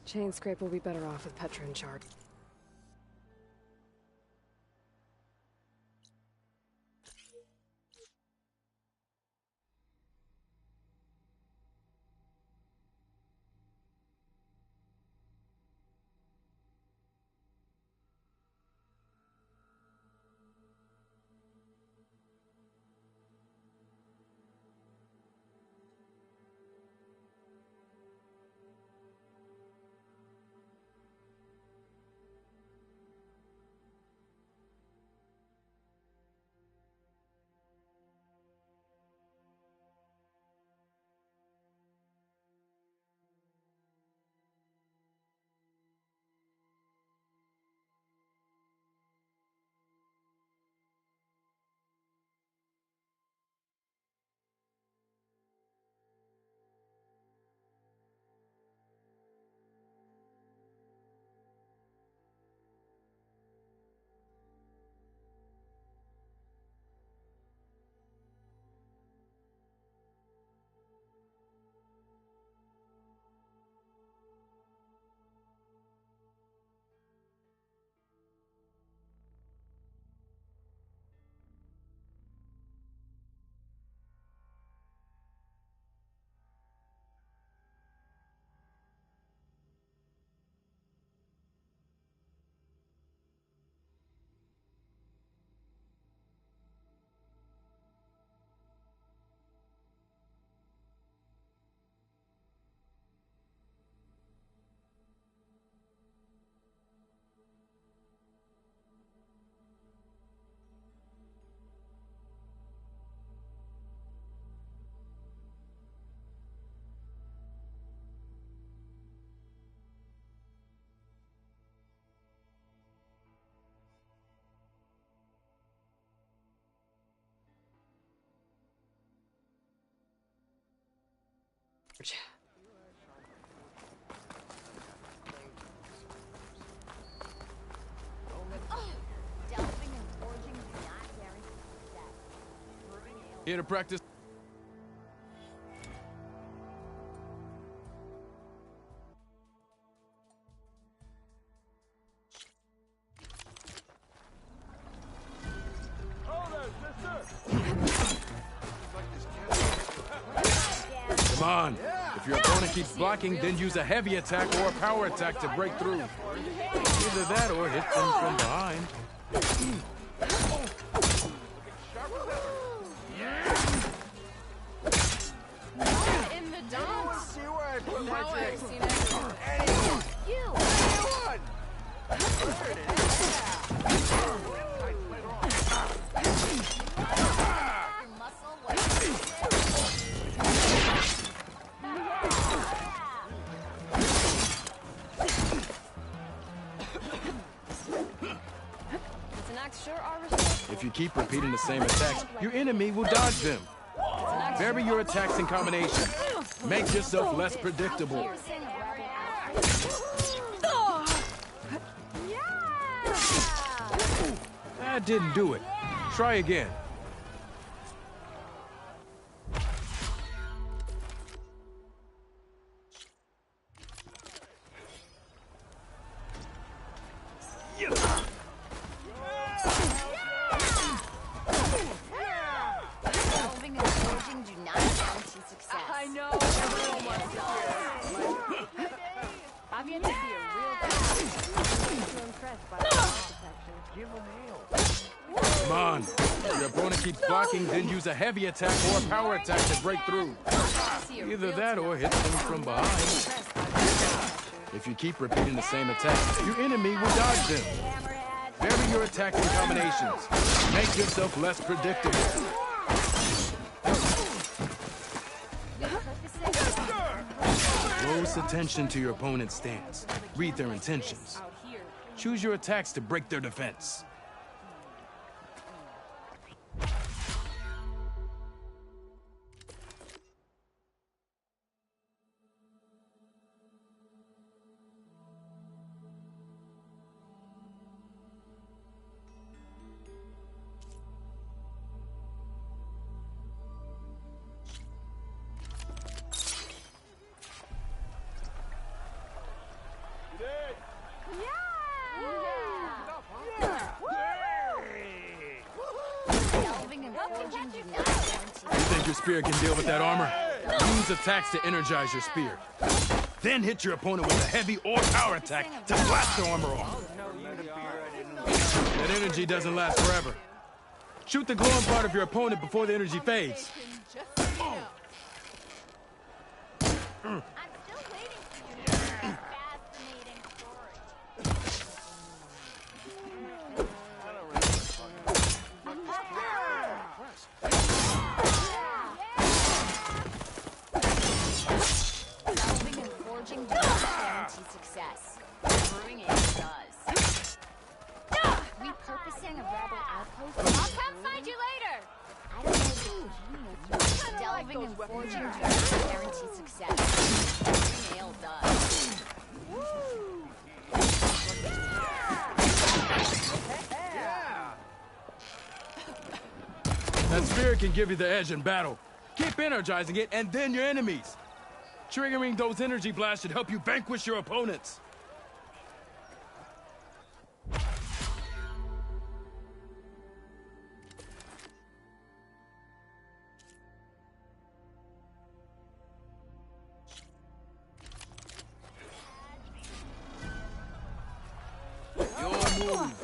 Chain Scrape will be better off with Petra in charge. Here to practice. Come on. If your opponent keeps blocking, then use a heavy attack or a power attack to break through. Either that or hit them from behind. In the dumps. See where I put my trick. Anyone! You! Anyone! There it is. If you keep repeating the same attacks, your enemy will dodge them. Vary your attacks and combinations. Make yourself less predictable. That didn't do it. Try again. Come on. If your opponent keeps blocking, then use a heavy attack or a power attack to break through. Either that or hit them from behind. If you keep repeating the same attack, your enemy will dodge them. Vary your attacks and combinations. Make yourself less predictable. Close attention to your opponent's stance. Read their intentions. Choose your attacks to break their defense. You think your spear can deal with that armor? Use attacks to energize your spear. Then hit your opponent with a heavy or power attack to blast their armor off. That energy doesn't last forever. Shoot the glowing part of your opponent before the energy fades. Success. Brewing it does. Repurposing a rebel outpost? I'll come find you later! I don't know if it's delving and forging does guarantee success. Brewing ale does. That spear can give you the edge in battle. Keep energizing it, and then your enemies. Triggering those energy blasts should help you vanquish your opponents. Your move.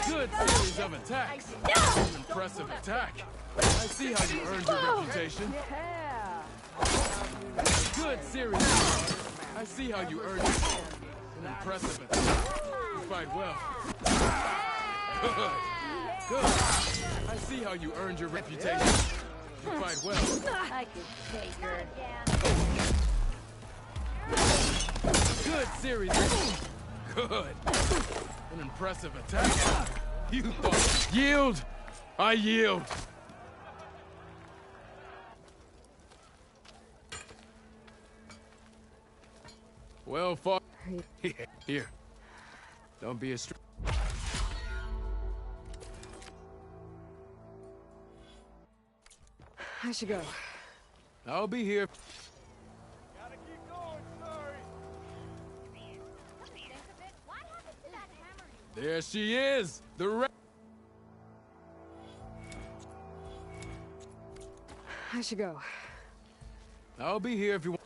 Good series of attacks. Impressive attack. I see how you earned your reputation. Good series. I see how you earned it. An impressive attack. You fight well. Good. Good. I see how you earned your reputation. You fight well. I could take her. Good series. Good. An impressive attack. You thought. Yield. I yield. Well fought. Here. Don't be a I should go. I'll be here. Gotta keep going, sorry. There she is. The I should go. I'll be here if you want.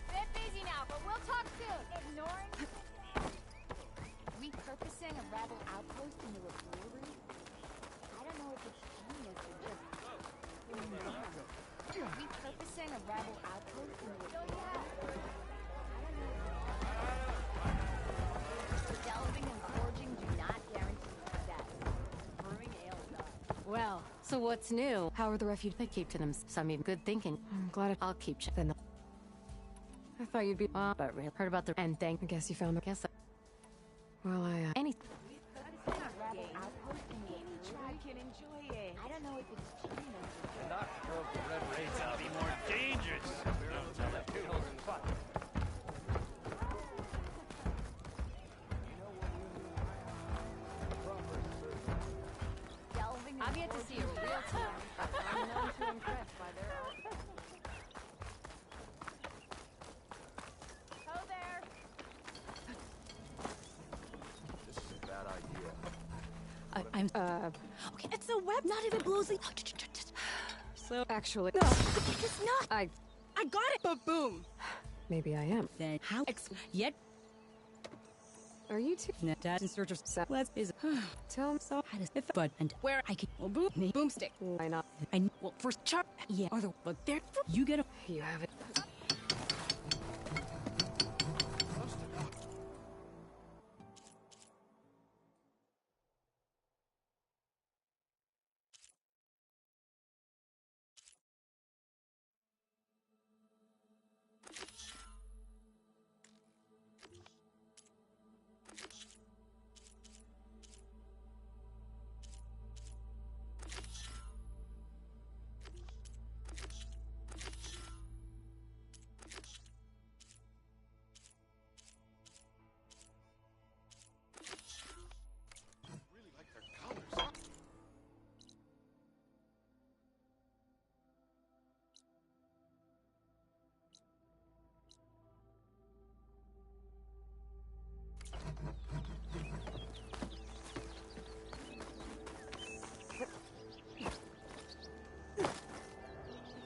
Bit busy now, but we'll talk soon. Ignoring? Repurposing a rebel outpost into a brewery? I don't know if it's genius or just... Repurposing a rebel outpost into a brewery? Delving and forging do not guarantee success. Brewing ale does. Well, so what's new? How are the refugees? They keep to them some even good thinking. I'm glad I'll keep then. I thought you'd be. But really heard about the and thank. I guess you found the. Guess. Well, Anything. Repurposing a rebel outpost into a brewery? I can enjoy it. I don't know if it's genius or just... Not drove the red raids out. Be more dangerous. Until that kills and fuck. Delving I've yet to see a real team. I'm known to impress by their output. Ho there! This is a bad idea. I'm okay, it's a web, not even blows the... So actually, no, it's not. I got it. But boom. Maybe I am. Then how? Yet. Are you two? Dad in search of let's is. Tell me So how does if but and where I can well, boomstick. Why not? I well first chart. Yeah. Other but there you get a. You have it.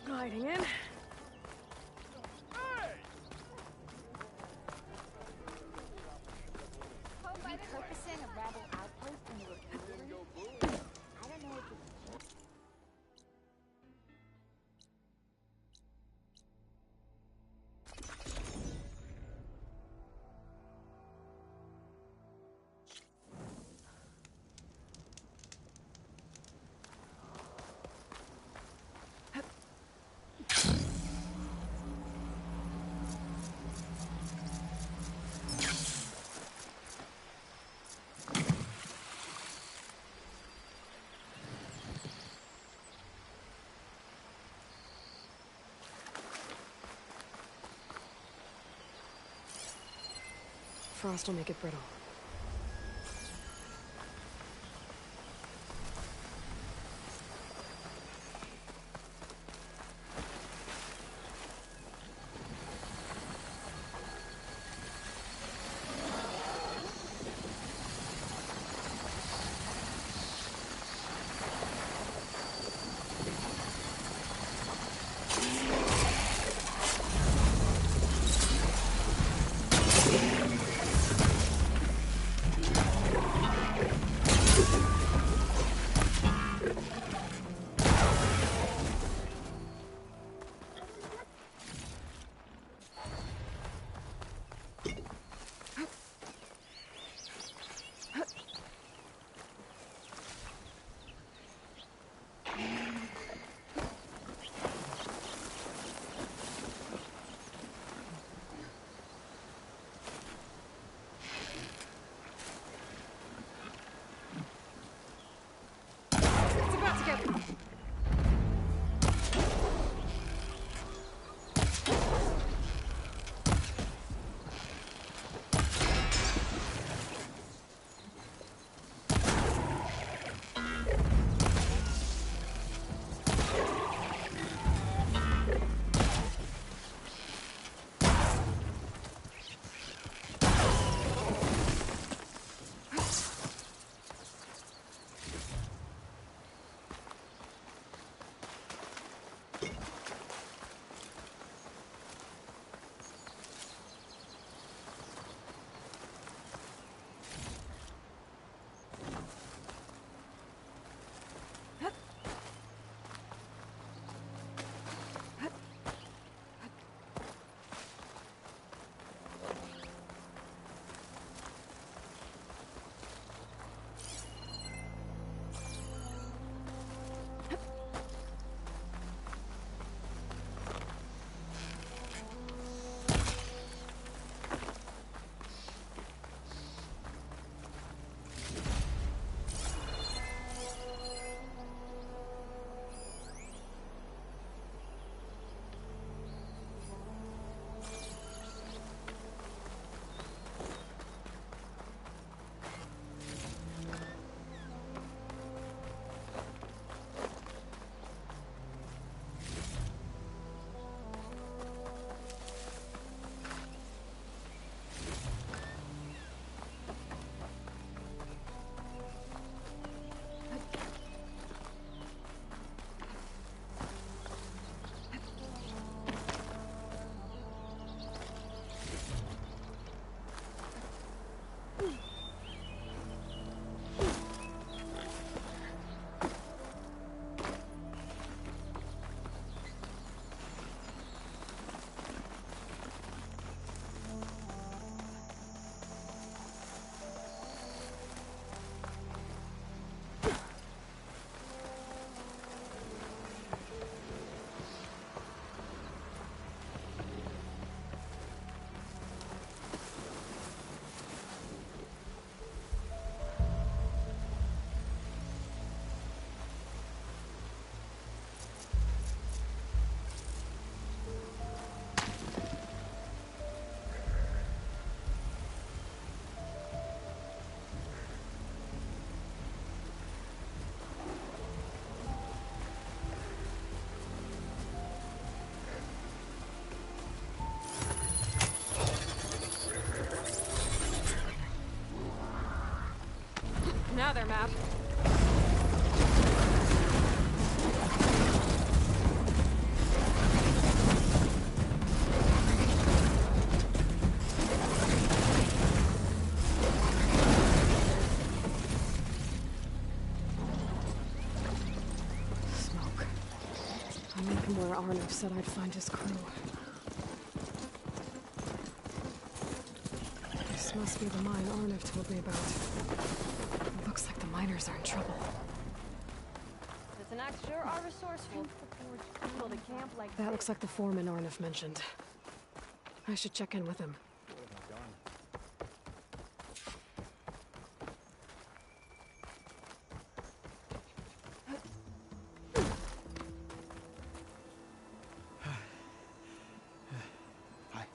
Gliding in. Repurposing a rebel outpost into a brewery? I don't know if it's... Frost will make it brittle. out of there, Matt. Smoke. I'm looking where Arnav said I'd find his crew. This must be the mine Arnav told me about. It looks like the miners are in trouble. The Tanakh sure are resourceful. Build a camp like That looks like the foreman Arnav mentioned. I should check in with him.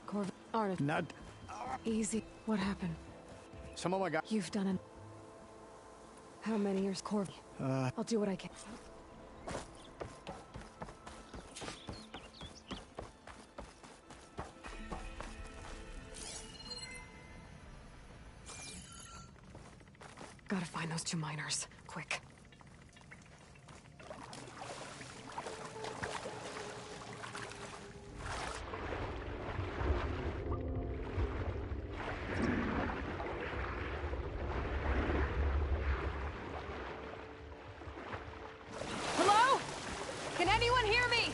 Corvin, Arnav. Not... Easy. What happened? Some of my guys... You've done it. How many years, Corvin? I'll do what I can. Gotta find those two miners. Quick. Hello? Can anyone hear me?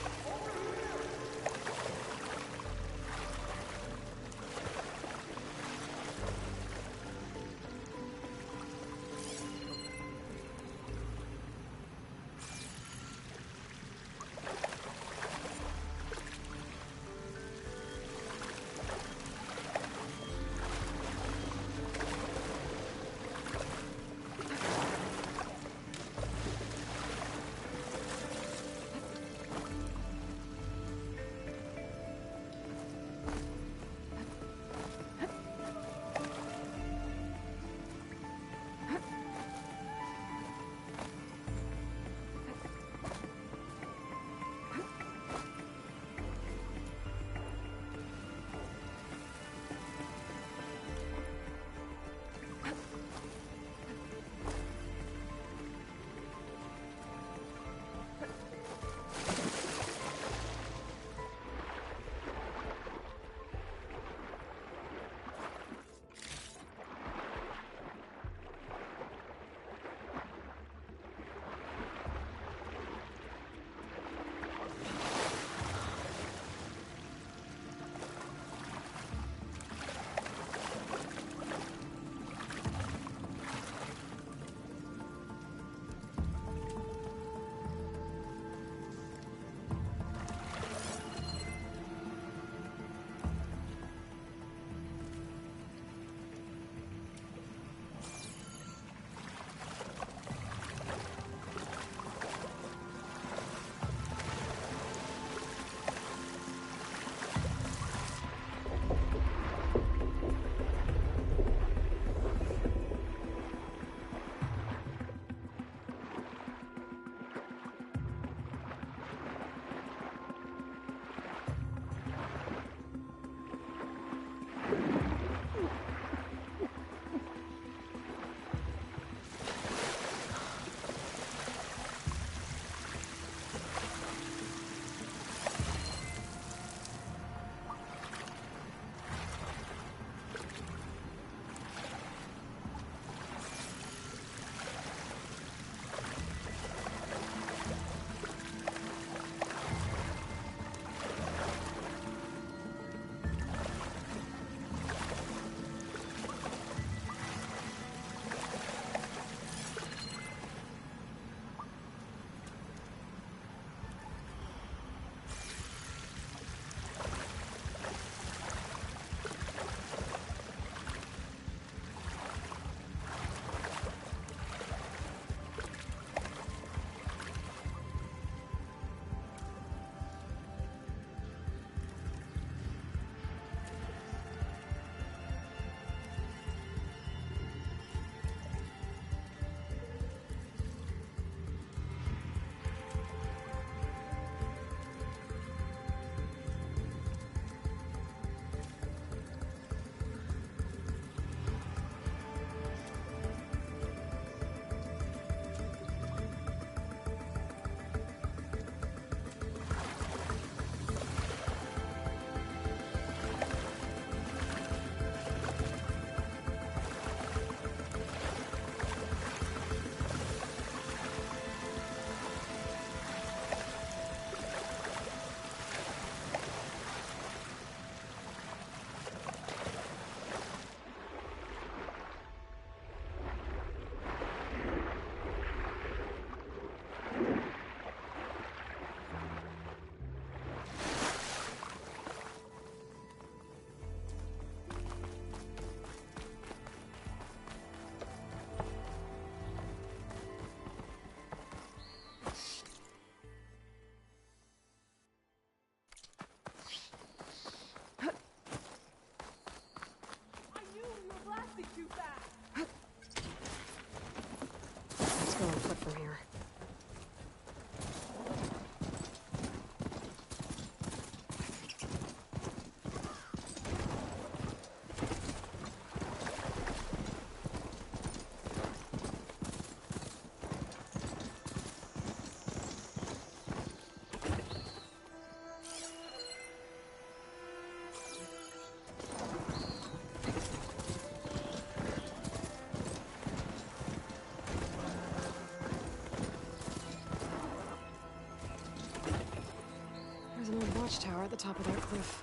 watchtower at the top of that cliff.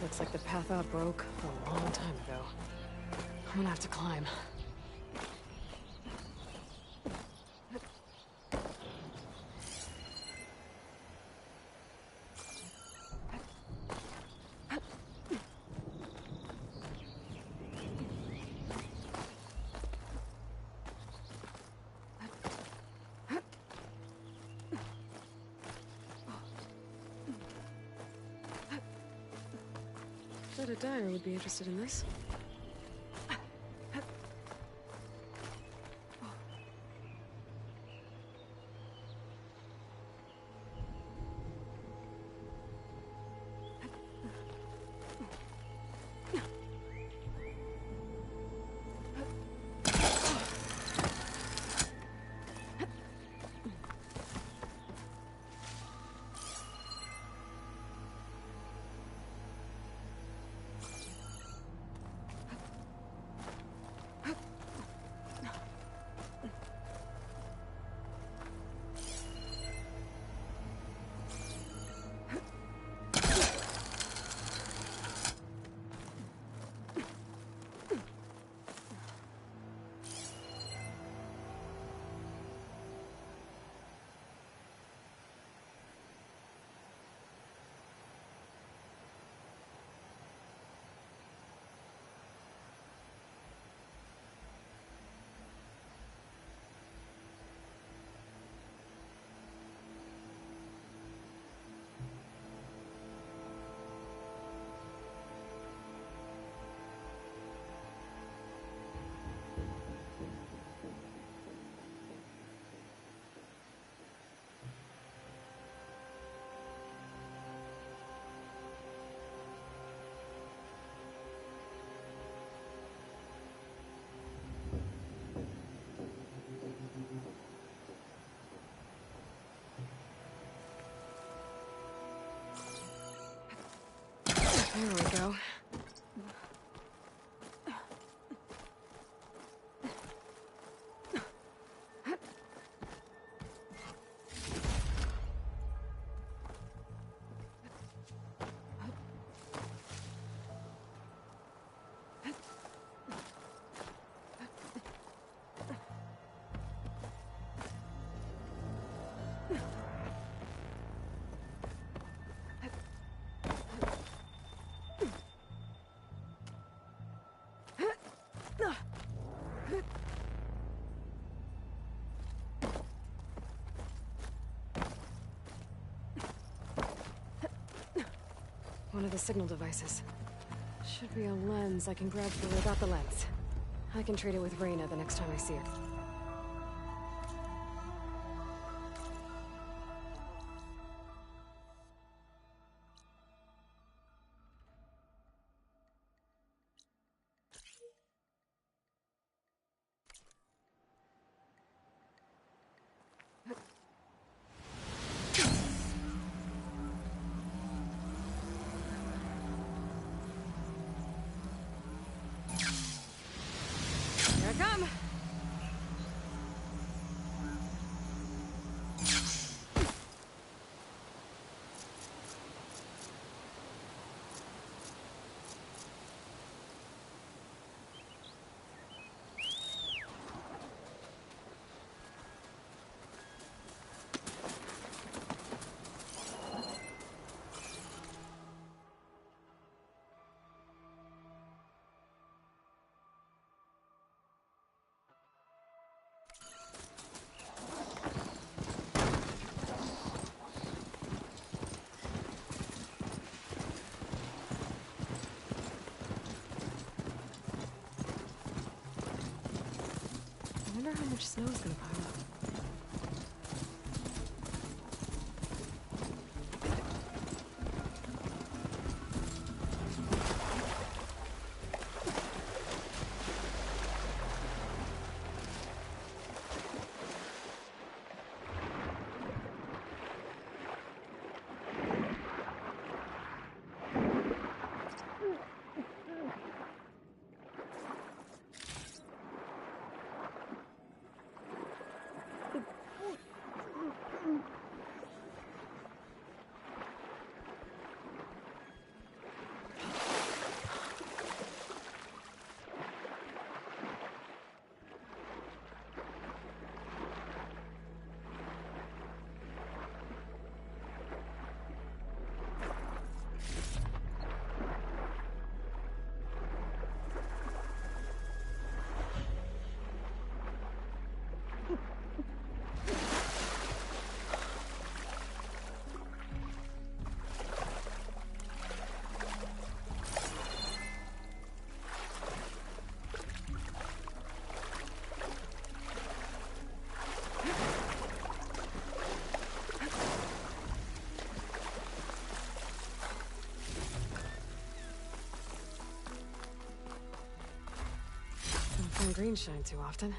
Looks like the path out broke a long time ago. I'm gonna have to climb. I thought a dyer would be interested in this. There we go. One of the signal devices. Should be a lens I can grab for without the lens. I can trade it with Reyna the next time I see her. Here I come! I wonder how much snow is gonna pile up. green shine too often.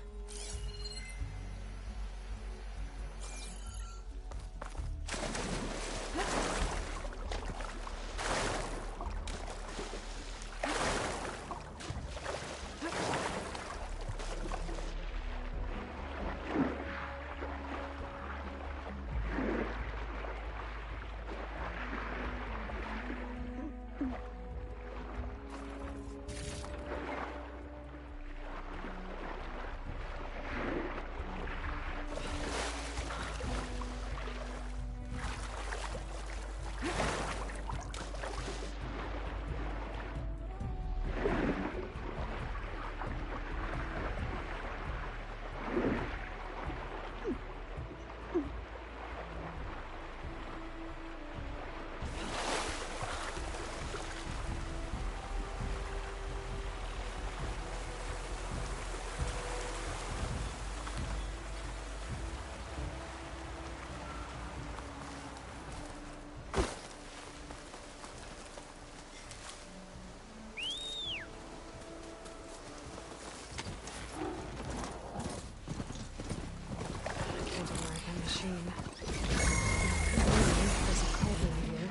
Machine. There's a cauldron here.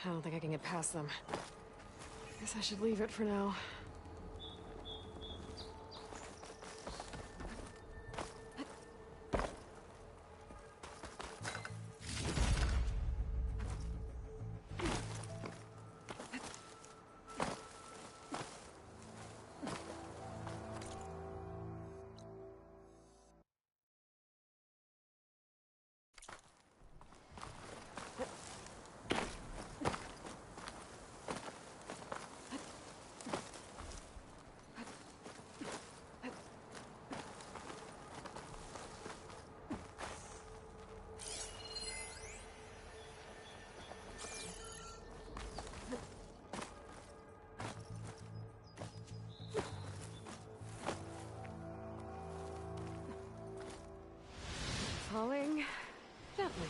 I don't think I can get past them. Guess I should leave it for now. Falling gently.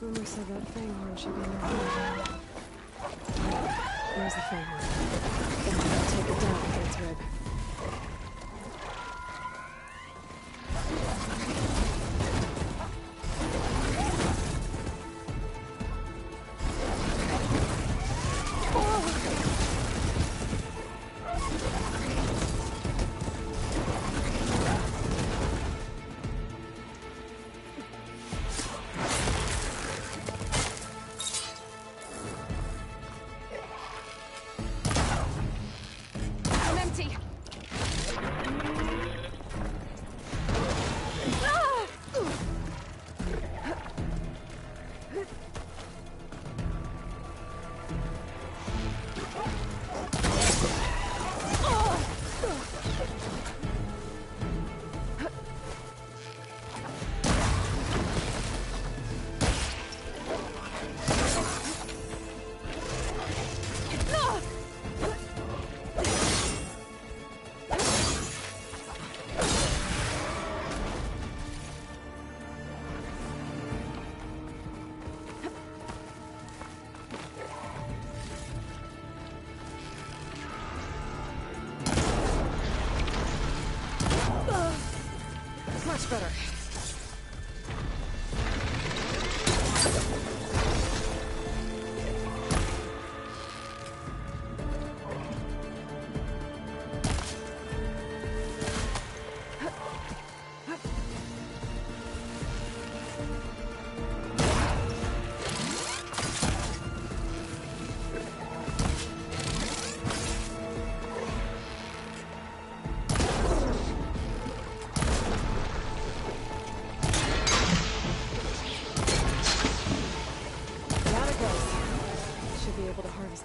Boomer said that Fanghorn should be nearby. Where's the Fanghorn? I'll take it down with its rib. Much better.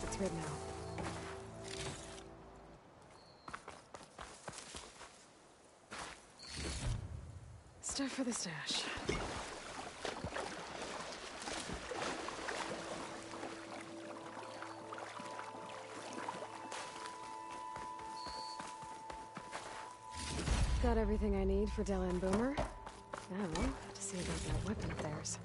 Its rib now. Stuff for the stash. Got everything I need for Della and Boomer. Now, I have to see about that weapon of theirs.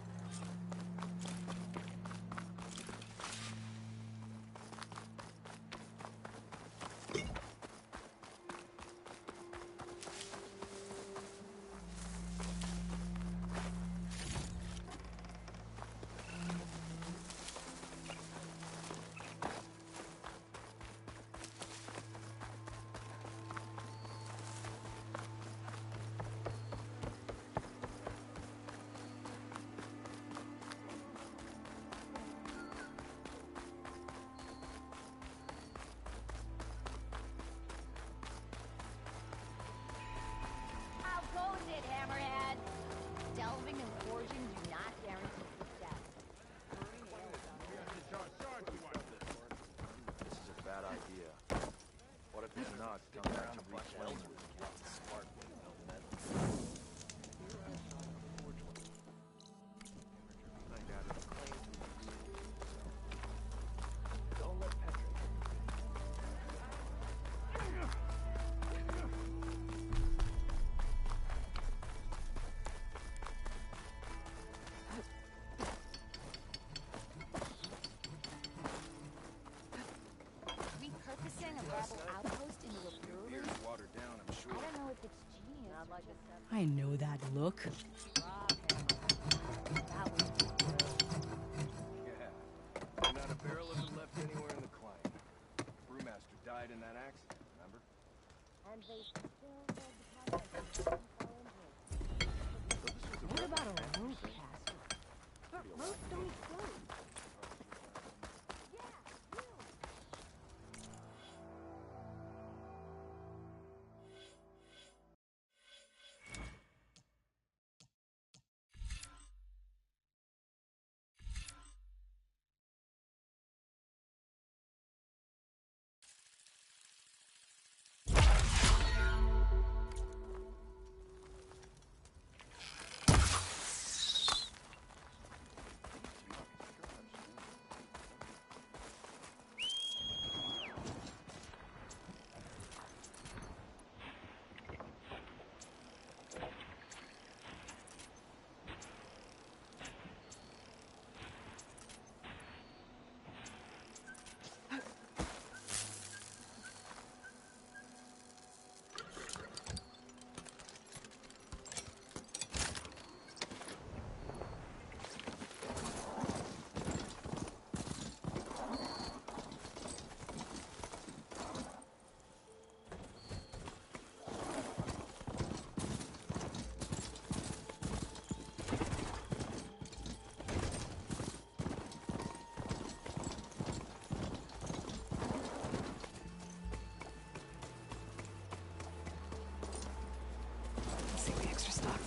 I know that look. Yeah. And not a barrel of it left anywhere in the claim. Brewmaster died in that accident, remember? And they still What about a roof castle? But roofs don't explode.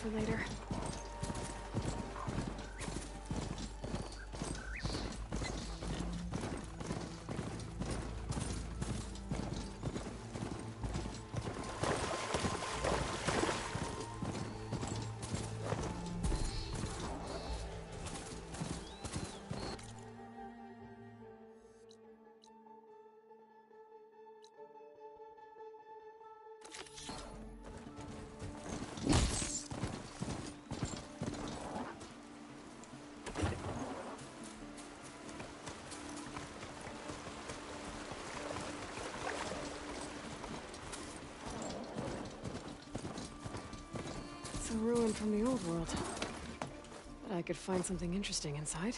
for later. It's a ruin from the old world. But I could find something interesting inside.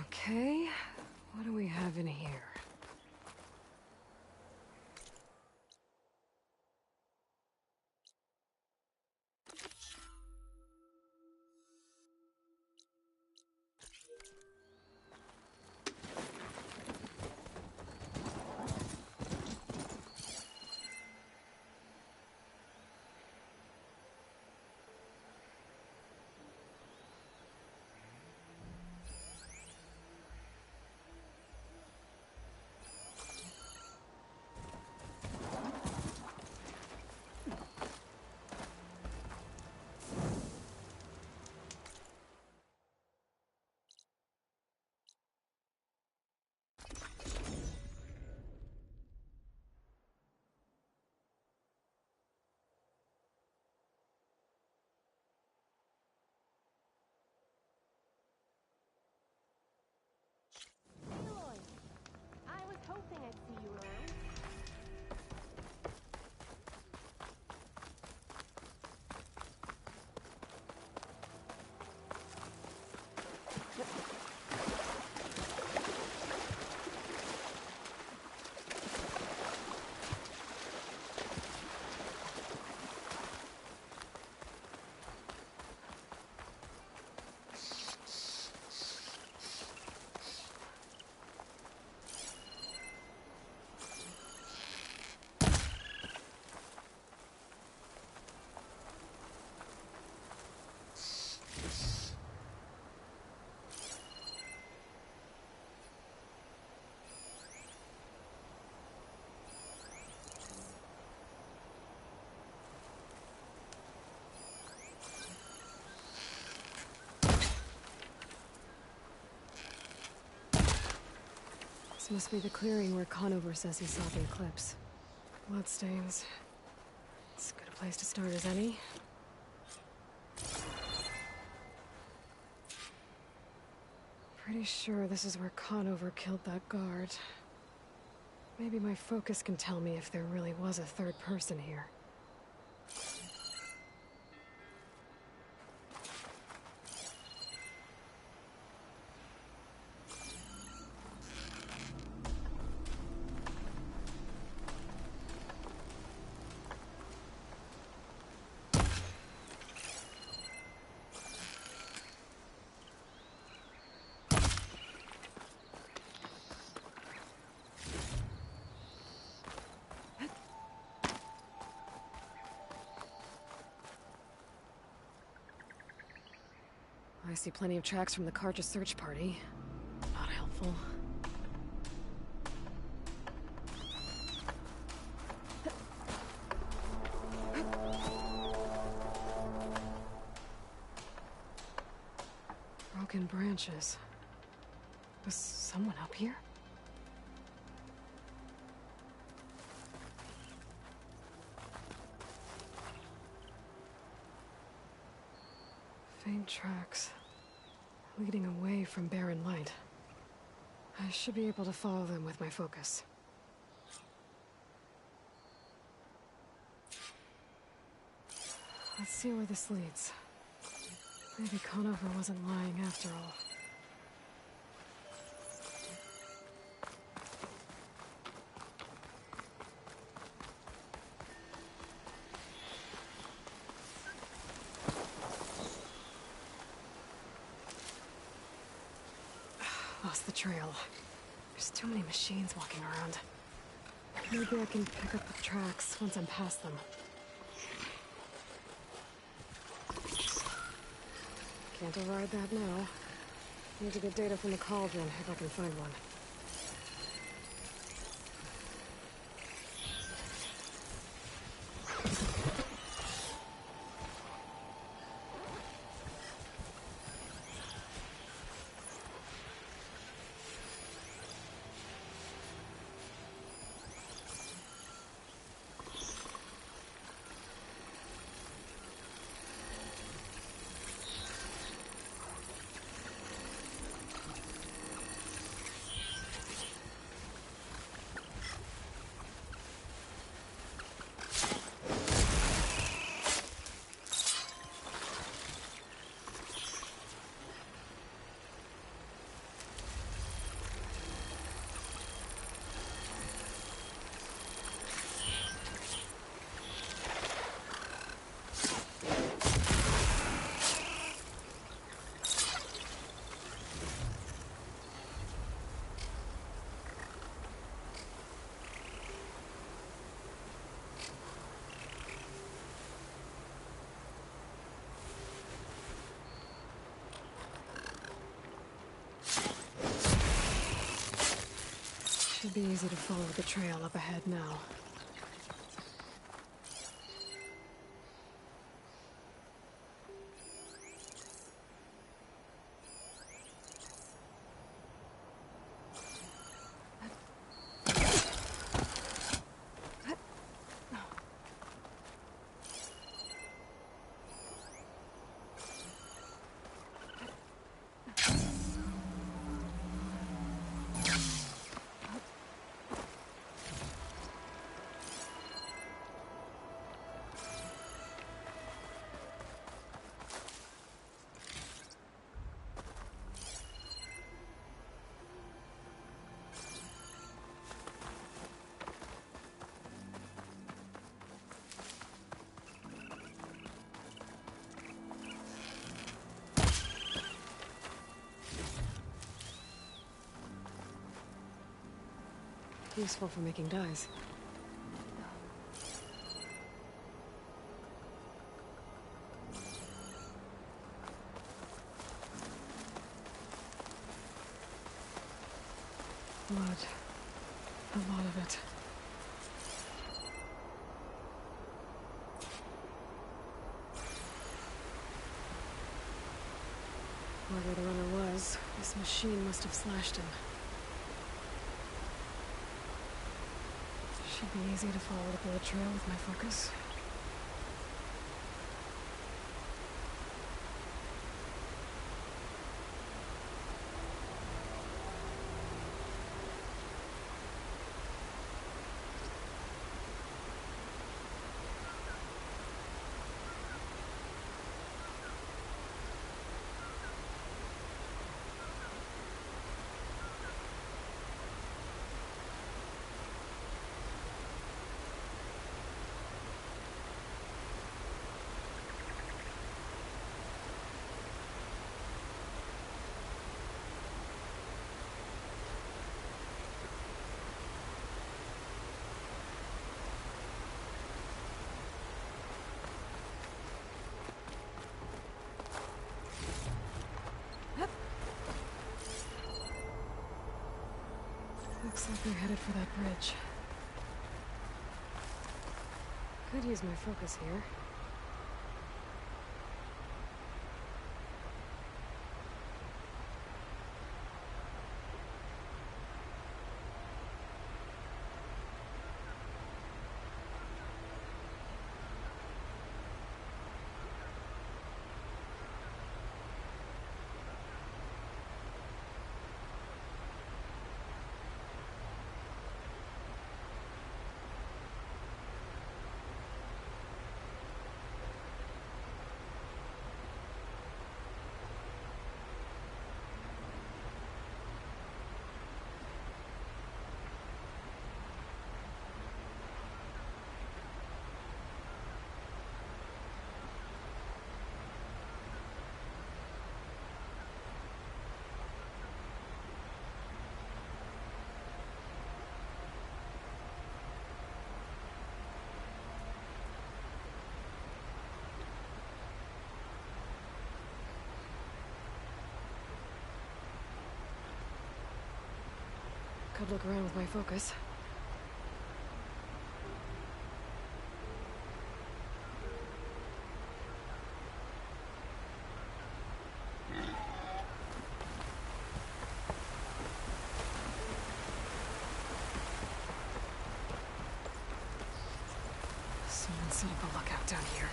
Okay, what do we have in here? I was hoping I'd see you around. This must be the clearing where Conover says he saw the eclipse. Bloodstains. It's as good a place to start as any. Pretty sure this is where Conover killed that guard. Maybe my focus can tell me if there really was a third person here. I see plenty of tracks from the Carja search party. Not helpful. Broken branches. Was someone up here? Faint tracks. Leading away from barren light. I should be able to follow them with my focus. Let's see where this leads. Maybe Conover wasn't lying after all. Lost the trail. There's too many machines walking around. Maybe I can pick up the tracks once I'm past them. Can't override that now. Need to get data from the cauldron if I can find one. Should be easy to follow the trail up ahead now. Useful for making dyes. Blood. A lot of it. Wherever the runner was, this machine must have slashed him. Should be easy to follow the bullet trail with my focus. Looks like they're headed for that bridge. Could use my focus here. Could look around with my focus. Someone set up a lookout down here.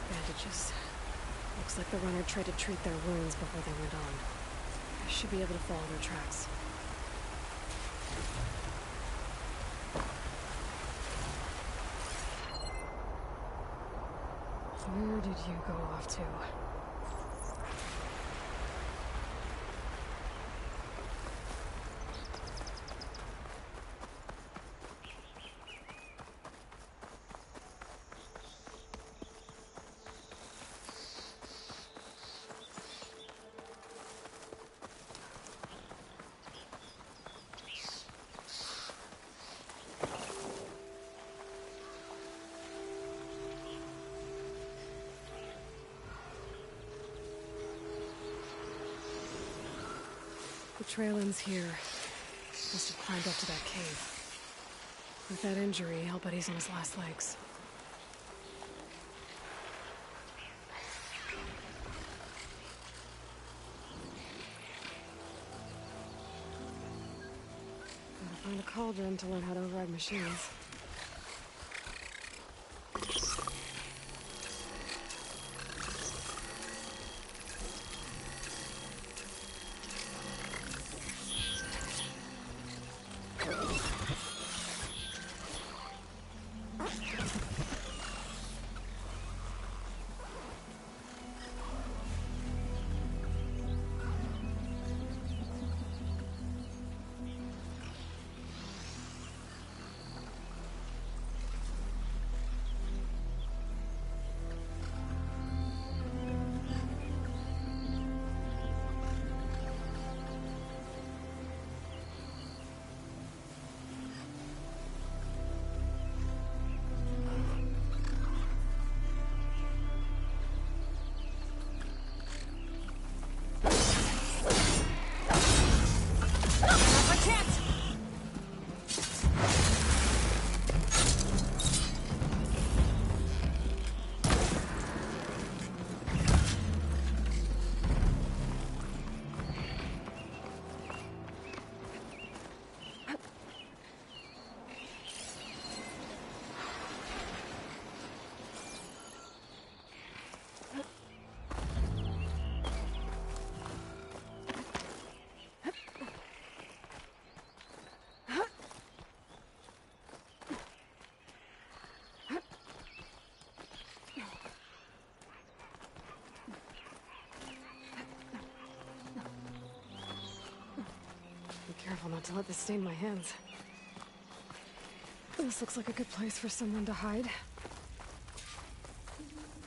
Bandages. Looks like the runner tried to treat their wounds before they went on. I should be able to follow their tracks. Where did you go off to? The trail ends here. Must have climbed up to that cave. With that injury, I'll bet he's on his last legs. Gotta find a cauldron to learn how to override machines. Careful not to let this stain my hands. This looks like a good place for someone to hide.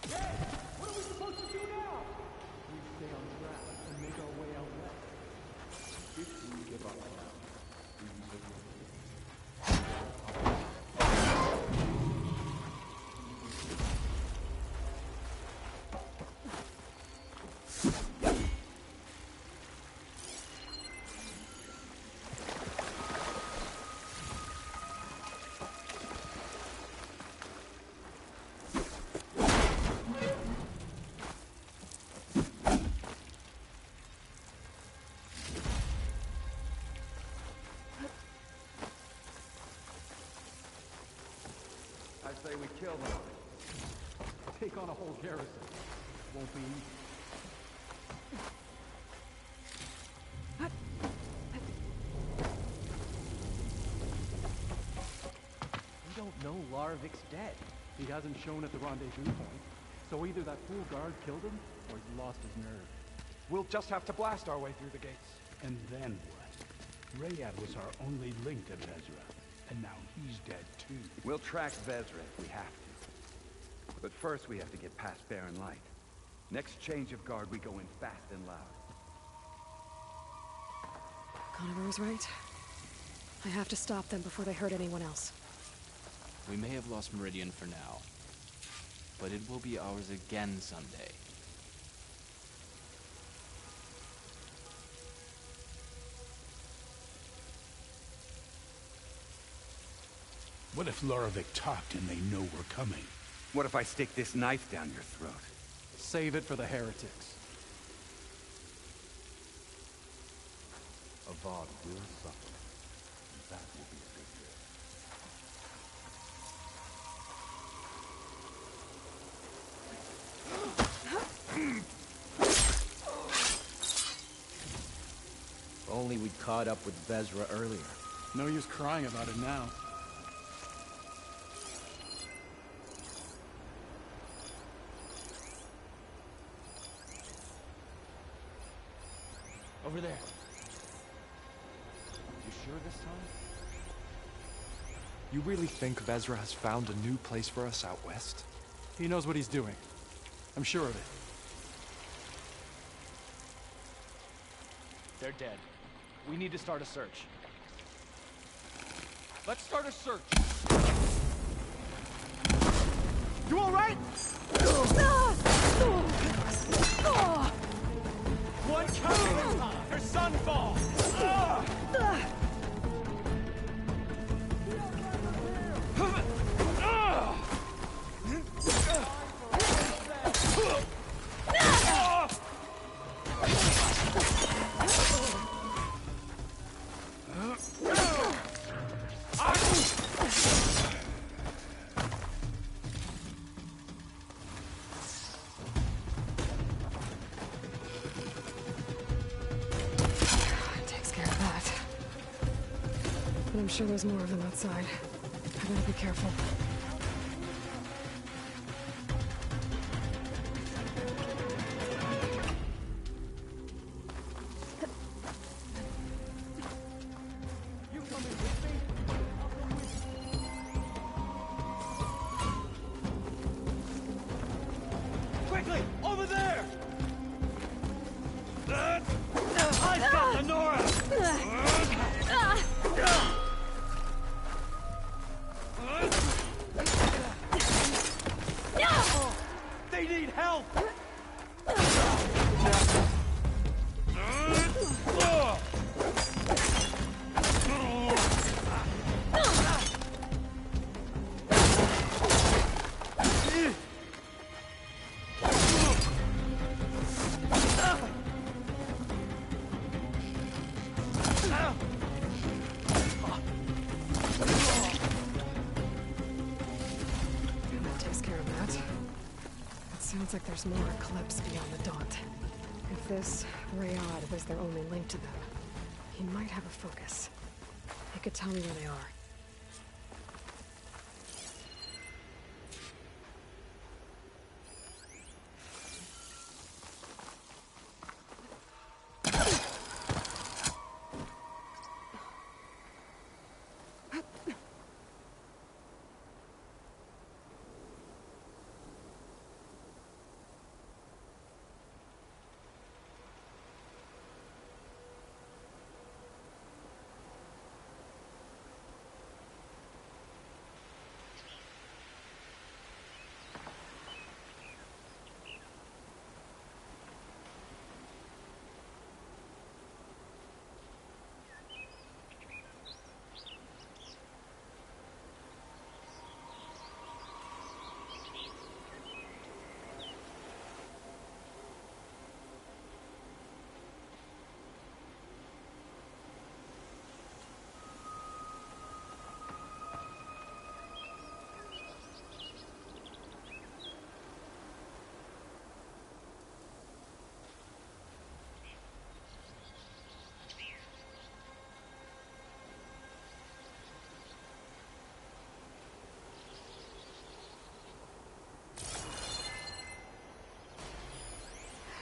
What are we supposed to do now? We stay on track and make our way out west. If we give up now, we I say we kill them. Take on a whole garrison. Won't be easy. We don't know Larvik's dead. He hasn't shown at the rendezvous point. So either that fool guard killed him, or he's lost his nerve. We'll just have to blast our way through the gates. And then what? Rayad was our only link to Vezra. And now he's dead too. We'll track Vezra if we have to. But first we have to get past Barren Light. Next change of guard, we go in fast and loud. Conover was right. I have to stop them before they hurt anyone else. We may have lost Meridian for now, but it will be ours again someday. What if Loravik talked and they know we're coming? What if I stick this knife down your throat? Save it for the heretics. Avad will suffer. And that will be a good deal. If only we'd caught up with Vezra earlier. No use crying about it now. Over there. You sure this time? You really think Vezra has found a new place for us out west? He knows what he's doing. I'm sure of it. They're dead. We need to start a search. Let's start a search. You all right? One count at a time for Sunfall! I'm sure there's more of them outside. I better be careful. Quickly! Over there! I've got Lenora! They need help! That takes care of that. It sounds like there's more Eclipse beyond the Daunt. If this Rayad was their only link to them, he might have a focus. He could tell me where they are.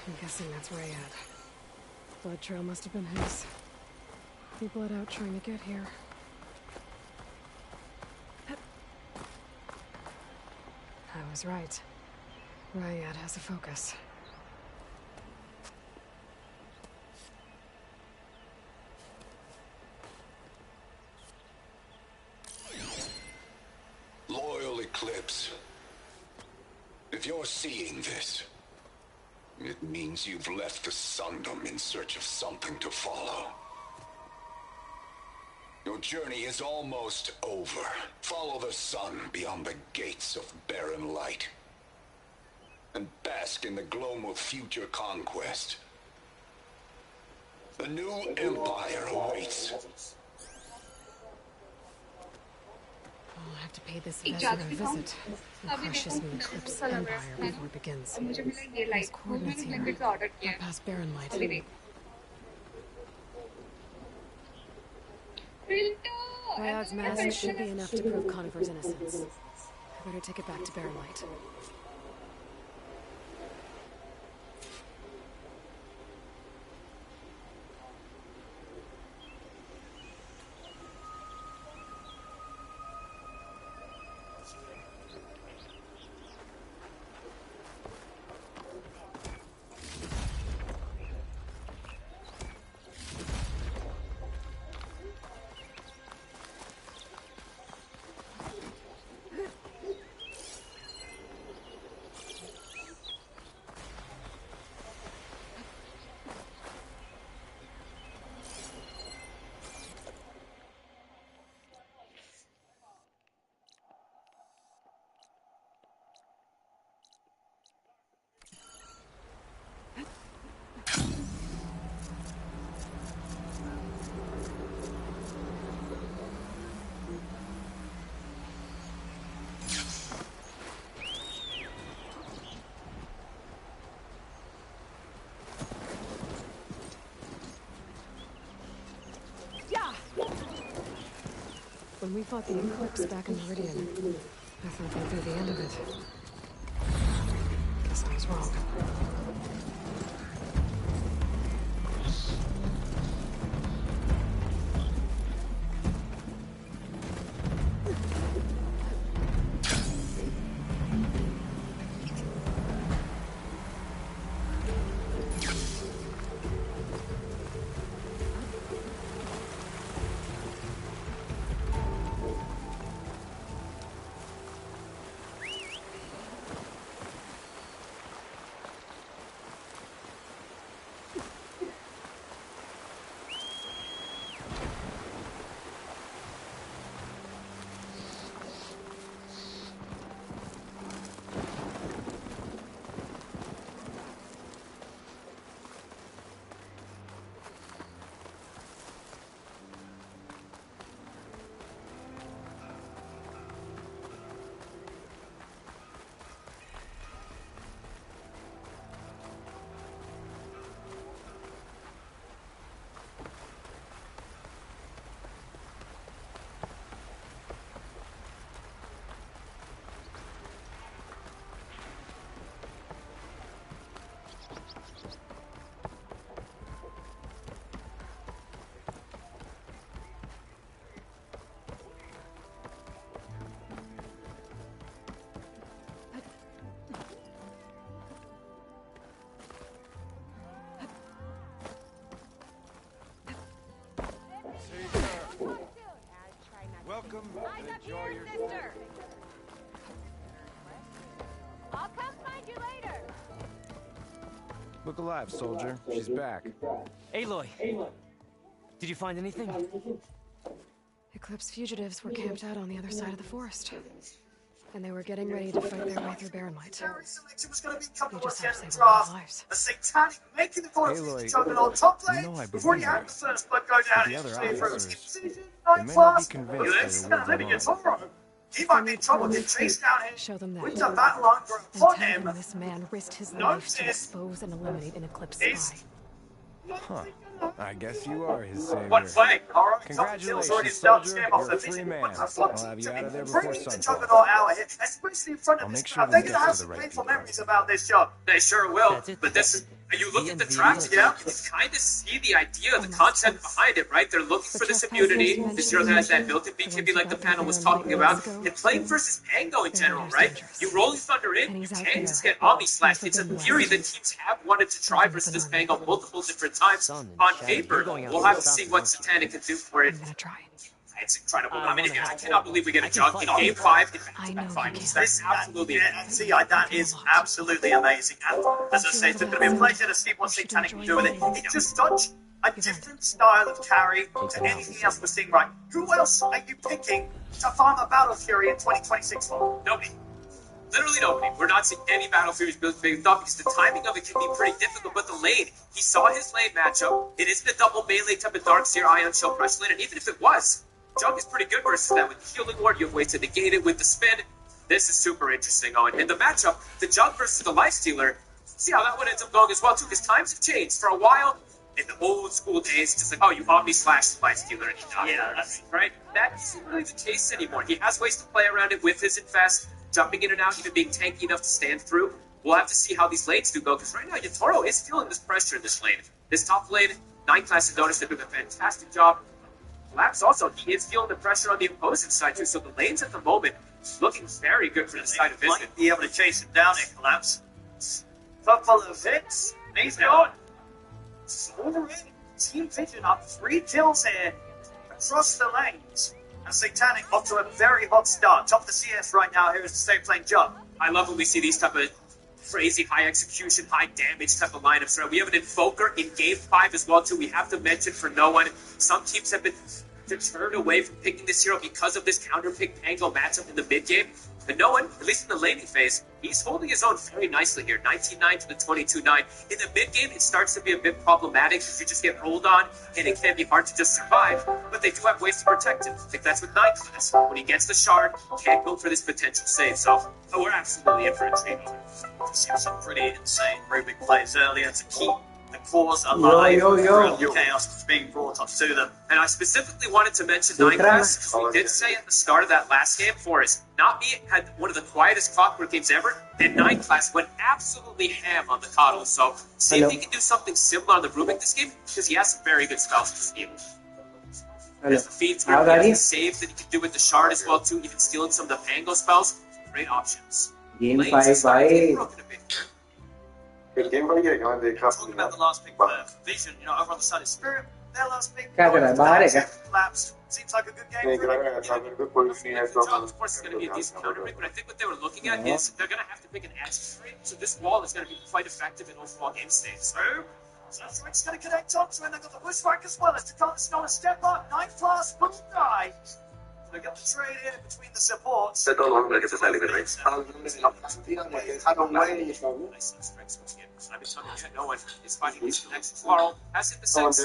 I'm guessing that's Rayad. Blood trail must have been his. He bled out trying to get here. I was right. Ryad has a focus. Loyal Eclipse. If you're seeing this, it means you've left the Sundom in search of something to follow. Your journey is almost over. Follow the sun beyond the gates of barren light. And bask in the gloom of future conquest. The new empire awaits. I'll have to pay this Vezra a visit and crush his new Eclipse empire before it begins. Those coordinates here are past Barren Light. Ryad's mask should be enough to prove Conover's innocence. I better take it back to Barren Light. When we fought the Eclipse back in Meridian, I thought that'd be the end of it. Guess I was wrong. Welcome and enjoy your sister. I'll come find you later. Look alive, soldier. She's back. Aloy! Did you find anything? Eclipse fugitives were camped out on the other side of the forest. And they were getting ready to fight their way through Barren Light. It was going to be a couple You of just have to in save our draft. lives. A satanic making the forest Aloy, juggernaut top you lane know I before you believe had you. the first blood go down The in other the officers, they may not be convinced you they were living in alone. Toro. He might be in trouble getting chased down here. Show them that. With the battle hunger And upon tell him. them this man risked his No, life to sis. expose and eliminate an Eclipse He's- spy. Huh. I guess you are his savior. One way, alright. Congratulations, already started soldier. scam off You're a the free vision. man. But I'll have you out of there before bring the sunset. juggernaut out here, especially in front of I'll this make sure crowd. this They're gonna gets have to the some right painful people. memories about this job. They sure will. That's it. But this And you look at the tracks, yeah, you kind of see the idea, the concept behind it, right? They're looking for this immunity. The zero that has that built-in BKB like the panel was talking about. And playing versus Pango in general, right? You roll your Thunder in, you can just get Omni Slash. It's a theory that teams have wanted to try versus this Pango multiple different times. On paper, we'll have to see what Satanic can do for it. It's incredible. I mean, I cannot believe we get a jug in Game 5 in back-to-back finals. That's absolutely amazing. That is absolutely amazing. And as I say, it's going to be a pleasure to see what Satanic can do with it. It's just such a different style of carry to anything else we're seeing, right? Who else are you picking to farm a Battle Fury in 2026 for? Nobody. Literally nobody. We're not seeing any Battle Furies built big enough because the timing of it can be pretty difficult. But the lane, he saw his lane matchup. It isn't a double melee type of Darkseer Ion Shell press lane, and even if it was, Jug is pretty good versus that. With the Healing Ward, you have ways to negate it with the spin. This is super interesting, Owen. In the matchup, the Jug versus the Lifestealer, see how that one ends up going as well, too, because times have changed. For a while, in the old school days, just like, oh, you Omni Slash the Lifestealer and he dies. Yeah, that's right. That isn't really the case anymore. He has ways to play around it with his Infest, jumping in and out, even being tanky enough to stand through. We'll have to see how these lanes do go, because right now, Yatoro is feeling this pressure in this lane. This top lane, 9 class and Notice, they're doing a fantastic job. Collapse also, he is feeling the pressure on the opposing side too, so the lanes at the moment looking very good for the side of Vision. Might be able to chase him down in Collapse. Couple of hits, he's gone. Already, Team Vision up 3 kills here across the lanes. And Satanic off to a very hot start. Top of the CS right now, here is the same playing Jug. I love when we see these type of crazy high execution, high damage type of lineups, right? We have an Invoker in Game 5 as well, too. We have to mention for no one, some teams have been deterred away from picking this hero because of this counter-pick Pango matchup in the mid-game. But no one, at least in the laning phase, he's holding his own very nicely here. 19-9 to the 22-9. In the mid-game, it starts to be a bit problematic because you just get rolled on, and it can be hard to just survive. But they do have ways to protect him. I think that's with 9 class. When he gets the shard, can't go for this potential save. So, we're absolutely in for a treat. Seen some pretty insane Rubik plays earlier to keep the cause alive through the chaos that's being brought up to them. And I specifically wanted to mention 9 class because we did say at the start of that last game for us, Navi had one of the quietest Clockwork games ever, and 9 class went absolutely ham on the Coddle. So see if he can do something similar on the Rubik this game, because he has some very good spells to steal. There's the feeds where he has the save that he can do with the shard as well too, even stealing some of the Pango spells. Great options. Game 5 by Talking about the last pick for Vision, over on the side of Spirit, their last pick collapsed. Seems like a good game for them. Of course, it's going to be a decent counter pick, but I think what they were looking at is they're going to have to pick an edge trade, so this wall is going to be quite effective in overall game states. So that's right, it's going to connect up to, and they've got the Bushwhack as well. It's going to step up. 9 class will die. They got the trade here between the supports. I've been talking to no one is fighting these connections. Laurel has hit the sense.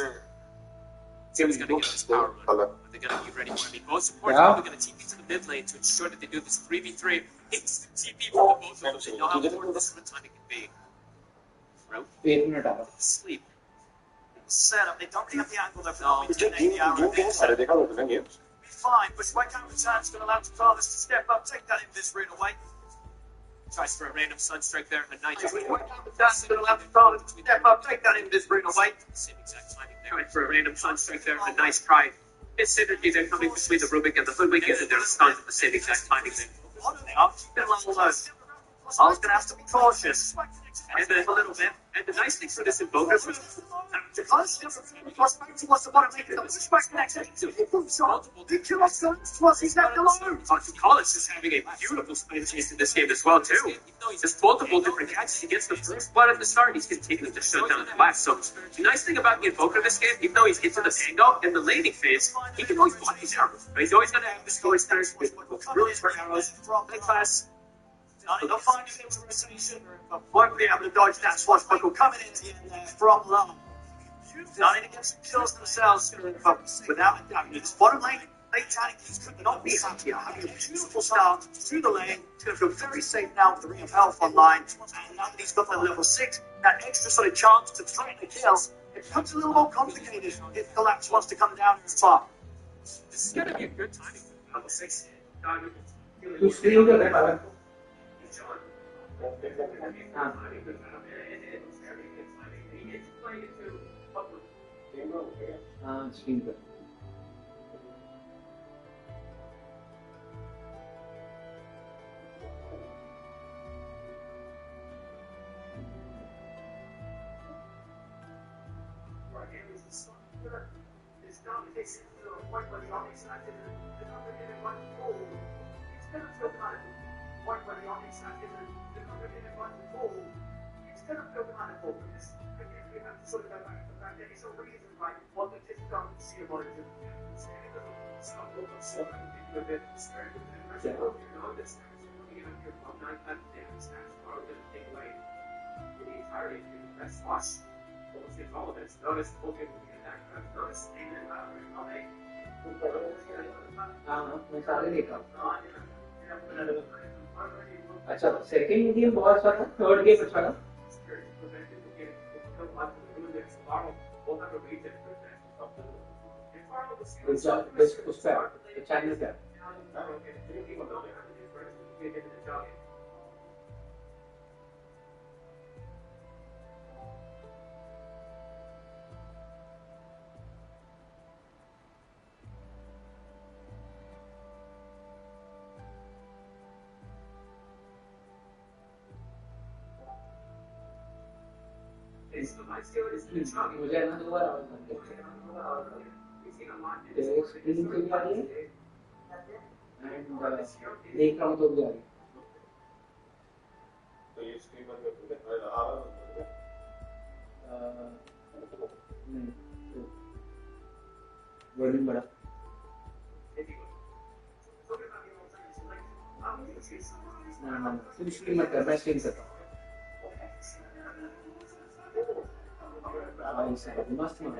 He's going to get this power run, but they're going to be ready for it. I mean, both supports are going to TP to the mid lane to ensure that they do this 3v3. It's the TP for the both of them. They know how important this run time it can be. Sleep. Setup. They don't really have the angle though for the hour. Fine, but White Counter Returns going to allow Tavares to step up, take that Invis rune away. Tries for a random Sunstrike there, a nice White Counter Returns going to allow Tavares to step up, take that Invis rune away. Same exact timing there. Trying for a random Sunstrike there, a nice try. His synergy there coming between the Rubik and the Hoodwink, and they're stunned at the same exact timing there. I'm keeping along those. I was going to have to be cautious. And a little bit. And the nice thing for this Invoker was Collis is having a beautiful spin chase in this game as well, too. There's multiple different catches. He gets the first blood at the start, he's continuing to shut down the last. So the nice thing about the Invoker in this game, even though he's into the Pango in the laning phase, he can always block these arrows. But he's always going to have the story stars with brilliant for arrows. High class. They'll find him in rotation, but won't be able to dodge that swashbuckle coming into the end there from low. Starting to get some kills themselves, without a doubt. This bottom lane, Satanic could not be happier. Having a beautiful start through the lane, he's going to feel very safe now with the Ring of Health online. And now that he's got that level 6, that extra sort of chance to threaten the kill, it becomes a little more complicated if Collapse wants to come down as far. This is going to be a good timing for level 6. हाँ screen पर मैं सारे देखा अच्छा second game बहुत अच्छा था third game अच्छा था उस पे चैनल पे मुझे ना दोबारा स्क्रीन पे भी आ रही है एंड देख रहा हूँ तो भी आ रही है तो ये स्क्रीन पर नहीं वॉल्यूम बड़ा ना तुम स्क्रीन मत कर मैं स्क्रीन करता हूँ मस्त मत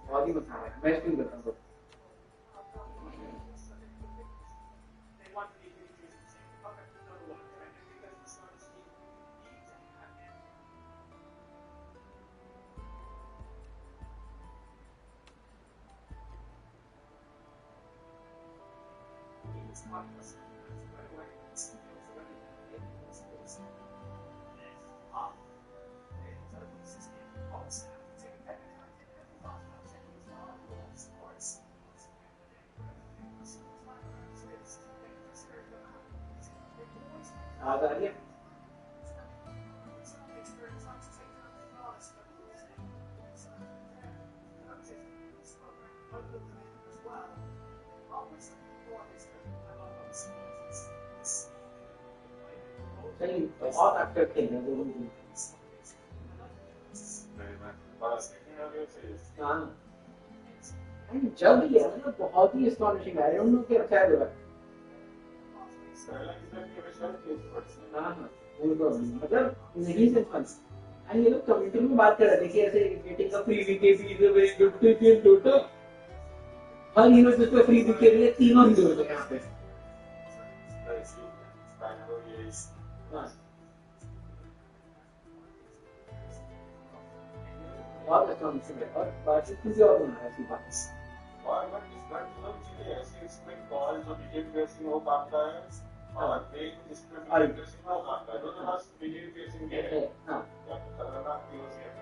बहुत ही मत मैं स्क्रीन करता हूँ आ रही है सही बहुत एक्टिव थे ना दोनों भी हाँ जब ये है ना बहुत ही एस्टॉनिशिंग है उन लोग के अच्छा है लोग हाँ मतलब नहीं से फन एंड ये लोग कम्युनिटी में बात कर रहे थे कि ऐसे getting a free week is a very good thing in total हर हीरो जिसको फ्री वीके लिए तीनों हीरो हैं यहाँ पे बहुत अच्छा मिशन है और बाकी किसी और बना है ऐसी बात और बट इस बार तो चीजें ऐसी इसमें कॉल जो वीडियो फेसिंग हो पाता है और पेज इस पे वीडियो फेसिंग हो पाता है तो बस वीडियो फेसिंग है हां खतरनाक यूज है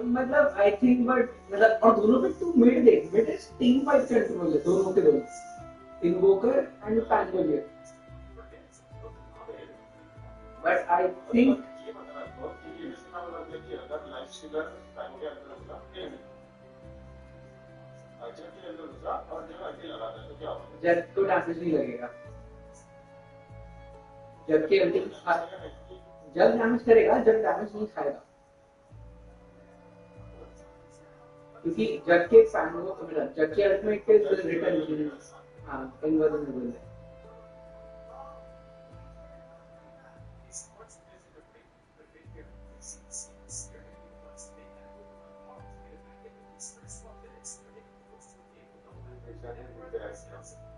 मतलब आई थिंक बट मतलब और दोनों पे तू मिड देख mid is team fight control है दोनों के दोनों इन्वोकर एंड पैंगोलियर बट आई थिंक जब तो डैमेज नहीं लगेगा जबकि जब डैमेज करेगा जब डैमेज नहीं खाएगा क्योंकि जब के जब के अल्टीमेट पे रिटर्न हाँ इनवर्जन है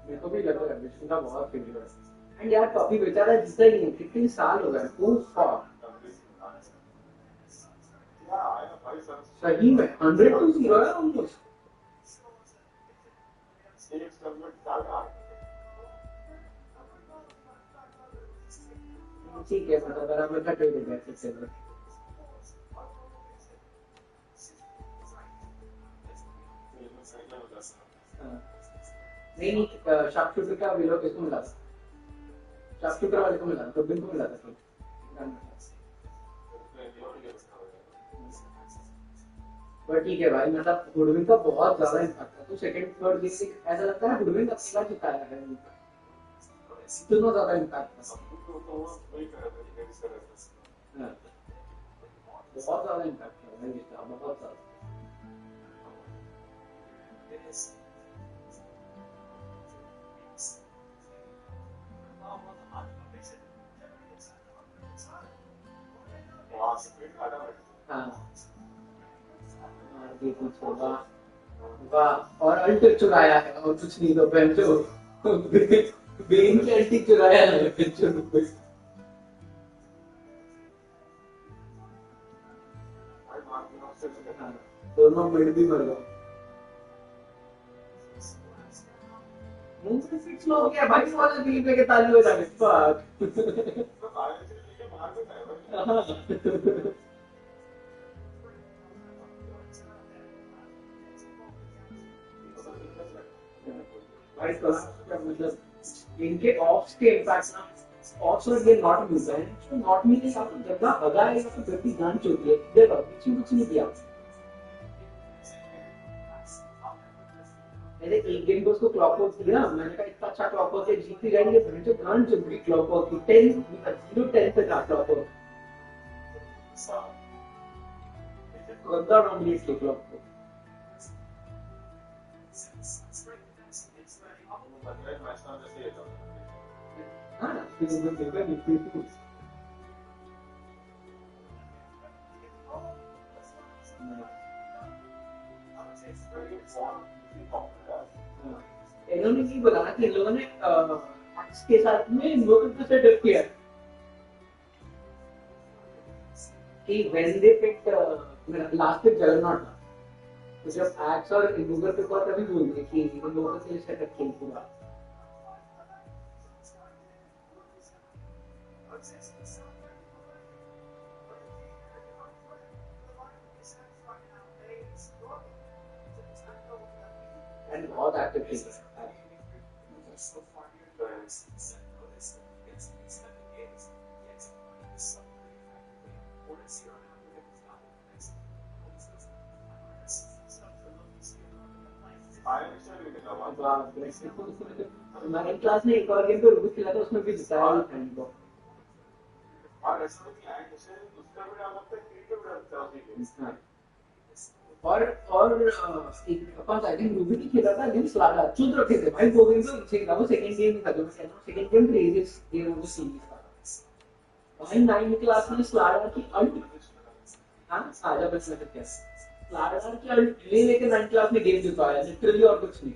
मेरे को भी लग रहा है विष्णु का बहुत फेवरेट है एंड यार कॉपी बेचारा जीता ही नहीं कितने साल हो गए सही में 100-0 है ऑलमोस्ट ठीक है मतलब बराबर का ट्रेड है फिर से नहीं शार्प शूटर का विलो किसको मिला था शार्प शूटर वाले को मिला तो बिन को मिला था पर ठीक है भाई मतलब गुडविन का बहुत ज्यादा इम्पैक्ट था तो सेकंड थर्ड गेम से ऐसा लगता है गुडविन अपनी बार जिताया है इतना ज्यादा इम्पैक्ट था बहुत ज्यादा इम्पैक्ट था भाई इसका बहुत ज्यादा वाह और अल्ट चुराया है और कुछ नहीं तो बहन जो बेन की अल्टी चुराया है दोनों मिड भी मर गए मुंह से फिक्स हो गया भाई वाले भी पे के ताली हो जाए फक भाई तो मतलब इनके ऑफ्स के इम्पैक्ट ना ऑफ्स और ये नॉट मिलता है तो नॉट मिलने का तो जगह भगा है तो गति जान चुकी है देखो कुछ नहीं किया मैंने एक गेम को उसको क्लॉक आउट किया मैंने कहा इतना अच्छा क्लॉक आउट है जीती जाएंगे फिर जो जान चुकी क्लॉक आउट की 10 पे था क्लॉक आउट गंदा डोमिनेट के क्लॉक को हाँ इन्होंने नहीं बोला कि इन लोगों ने के साथ में इन्वोकर से डर किया कि when they picked last pick juggernaut तो जब एक्स और इन्वोकर पे कॉल तभी बोल दिए कि इन्वोकर के लिए सेटअप किया पूरा and बहुत एक्टिव थी हमारे क्लास में एक और गेम पे रुक खेला था उसमें भी जिताया ही था इनको और एक अपन आई थिंक रूबी की खेला था गेम स्लागा चुद रखे थे भाई वो गेम तो ठीक था वो सेकंड गेम था जो मैं कह रहा हूं second game craziest game of the series था भाई 9th क्लास में स्लागा की अल्ट हां आजा बस मैं क्या स्लागा की अल्ट लेके 9th क्लास में गेम जितवाया लिटरली और कुछ नहीं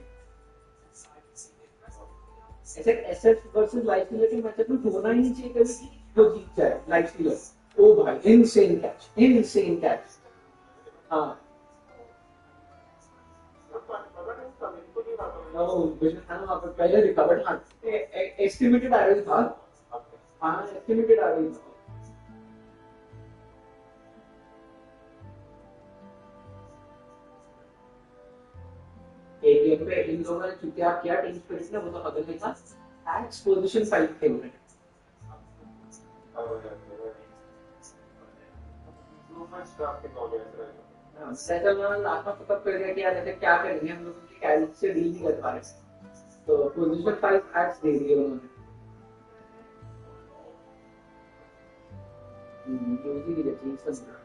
ऐसे एसएफ वर्सेस लाइफ स्टीलर के मैच में होना ही नहीं चाहिए कभी कि वो जीत जाए लाइफ स्टीलर ओ भाई इनसेन कैच हां नो विजन था ना पर पहले रिकवर्ड हां एस्टिमेटेड आ रही था हां एस्टिमेटेड आ रही था एक गेम पे इन लोगों ने चुतिया किया टीम स्पिरिट ने वो तो खबर नहीं था एक्स पोजीशन 5 खेल रहे हैं सेटल में आत्मा पकड़ कर गया कि यार ऐसे क्या करेंगे हम लोग की कैरेट से डील नहीं कर पा रहे तो पोजीशन 5 एक्स दे दिए उन्होंने यूजी की चीज सब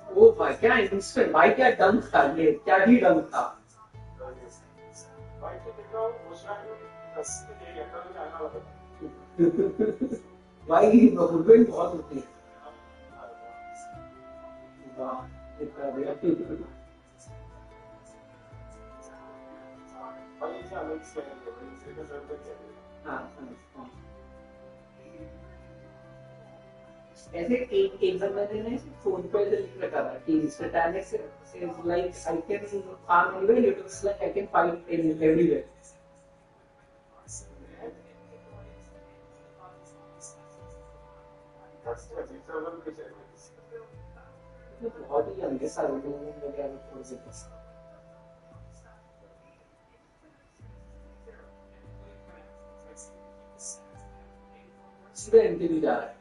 ओ भाई क्या इंस्टेंट भाई क्या डंक था ये क्या ही डंक था भाई हुरबेन बहुत होती है वाह इतना दिया हाँ ऐसे एक बंदे ने फोन पे लिख रखा था कि Satanic is like I can farm anywhere, it is like I can fight everywhere. बहुत ही अंधे सारे लोगों ने क्या छोड़ दिया सीधा इंटरव्यू जा रहा है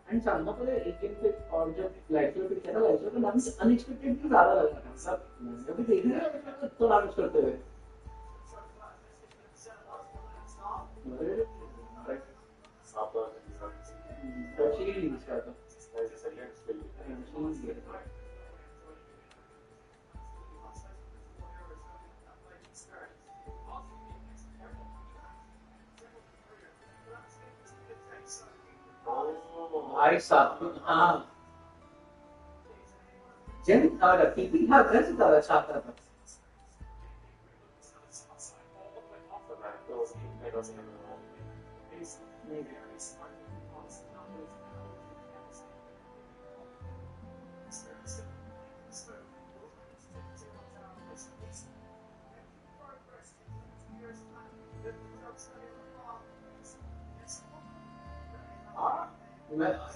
एंड सामना पर एक पे और जब लाइटर पे चला लाइटर का नाम अनएक्सपेक्टेडली ज्यादा लगा था सब मैंने भी देखा है तो लाइट करते हुए actually started भाई साहब हाँ जब था टीवी था घर से ज्यादा चाहता था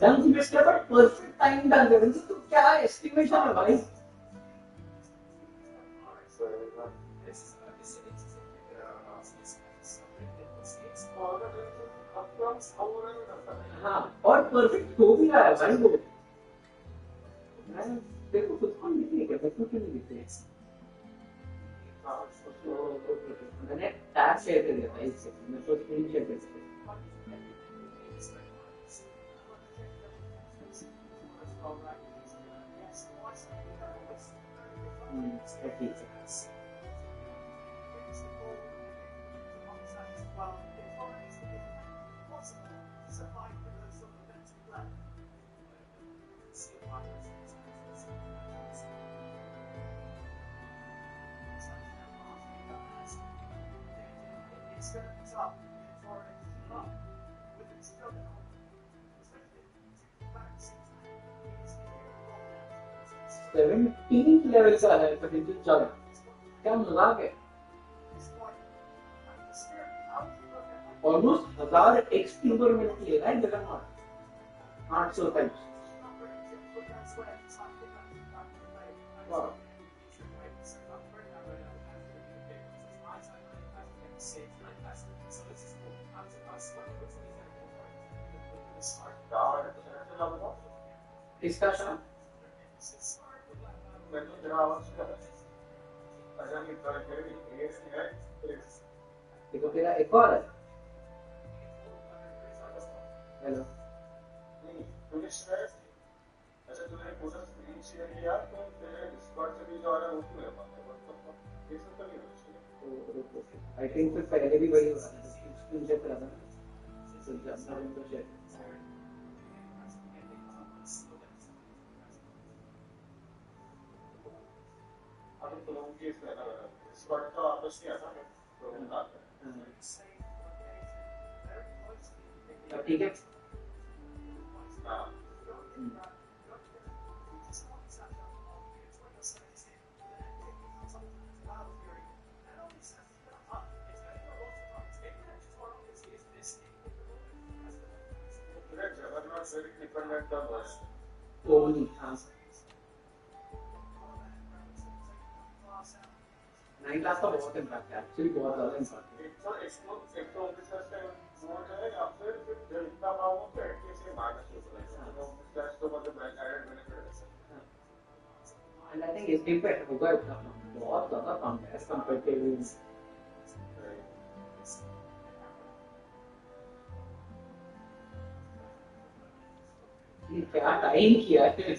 डंक मिस किया बट परफेक्ट टाइम डंक है तो क्या एस्टिमेशन है भाई हाँ और परफेक्ट हो भी रहा है भाई वो मैं देखो खुद को नहीं दिखे क्या क्यों नहीं दिखे मैंने टैग शेयर कर दिया था इससे मैं तो स्क्रीन शेयर कर दिया लेवल का है पोटेंशियल चल क्या मजाक है ऑलमोस्ट 1000 एक्सपी पर मिनट ले रहा है जगन्नाथ 800 टाइम्स इसका शाम देखो तेरा एक और है हेलो तूने शेयर अच्छा तूने पूरा स्क्रीन शेयर किया तो तेरे डिस्कॉर्ड से भी जो आ रहा है वो मेरे पास है ये सब तो नहीं होना आई थिंक फिर पहले भी वही हो रहा है स्क्रीन शेयर करा था तो जानता हूं तो शेयर ठीक है नाइन क्लास का बहुत इम्पैक्ट है एक्चुअली बहुत ज्यादा इम्पैक्ट है वो है या फिर इतना मामूल बैठ के से मारना शुरू कर देगा that's the one the added benefit and I think it's different होगा इतना बहुत ज़्यादा कम है as compared to ये क्या टाइम किया है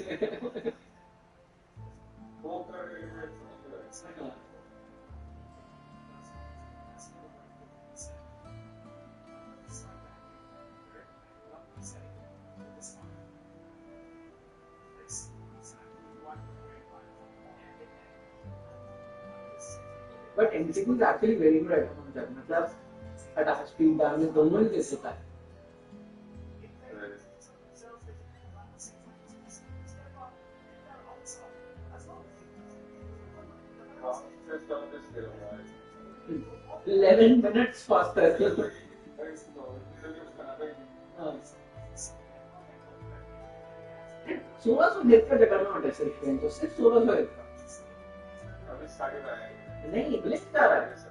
वो कर रही है but MCQ is actually very good at मतलब attack speed damage दोनों ही दे सकता है just on this film right 11 minutes faster 1600 देख कर जगह में हटे सिर्फ तो सिर्फ 1600 देख अभी साढ़े बारह नहीं ब्लिक कर रहा है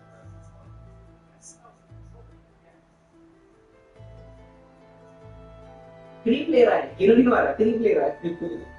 क्रीप ले रहा है हीरो नहीं मारा क्रीप ले रहा है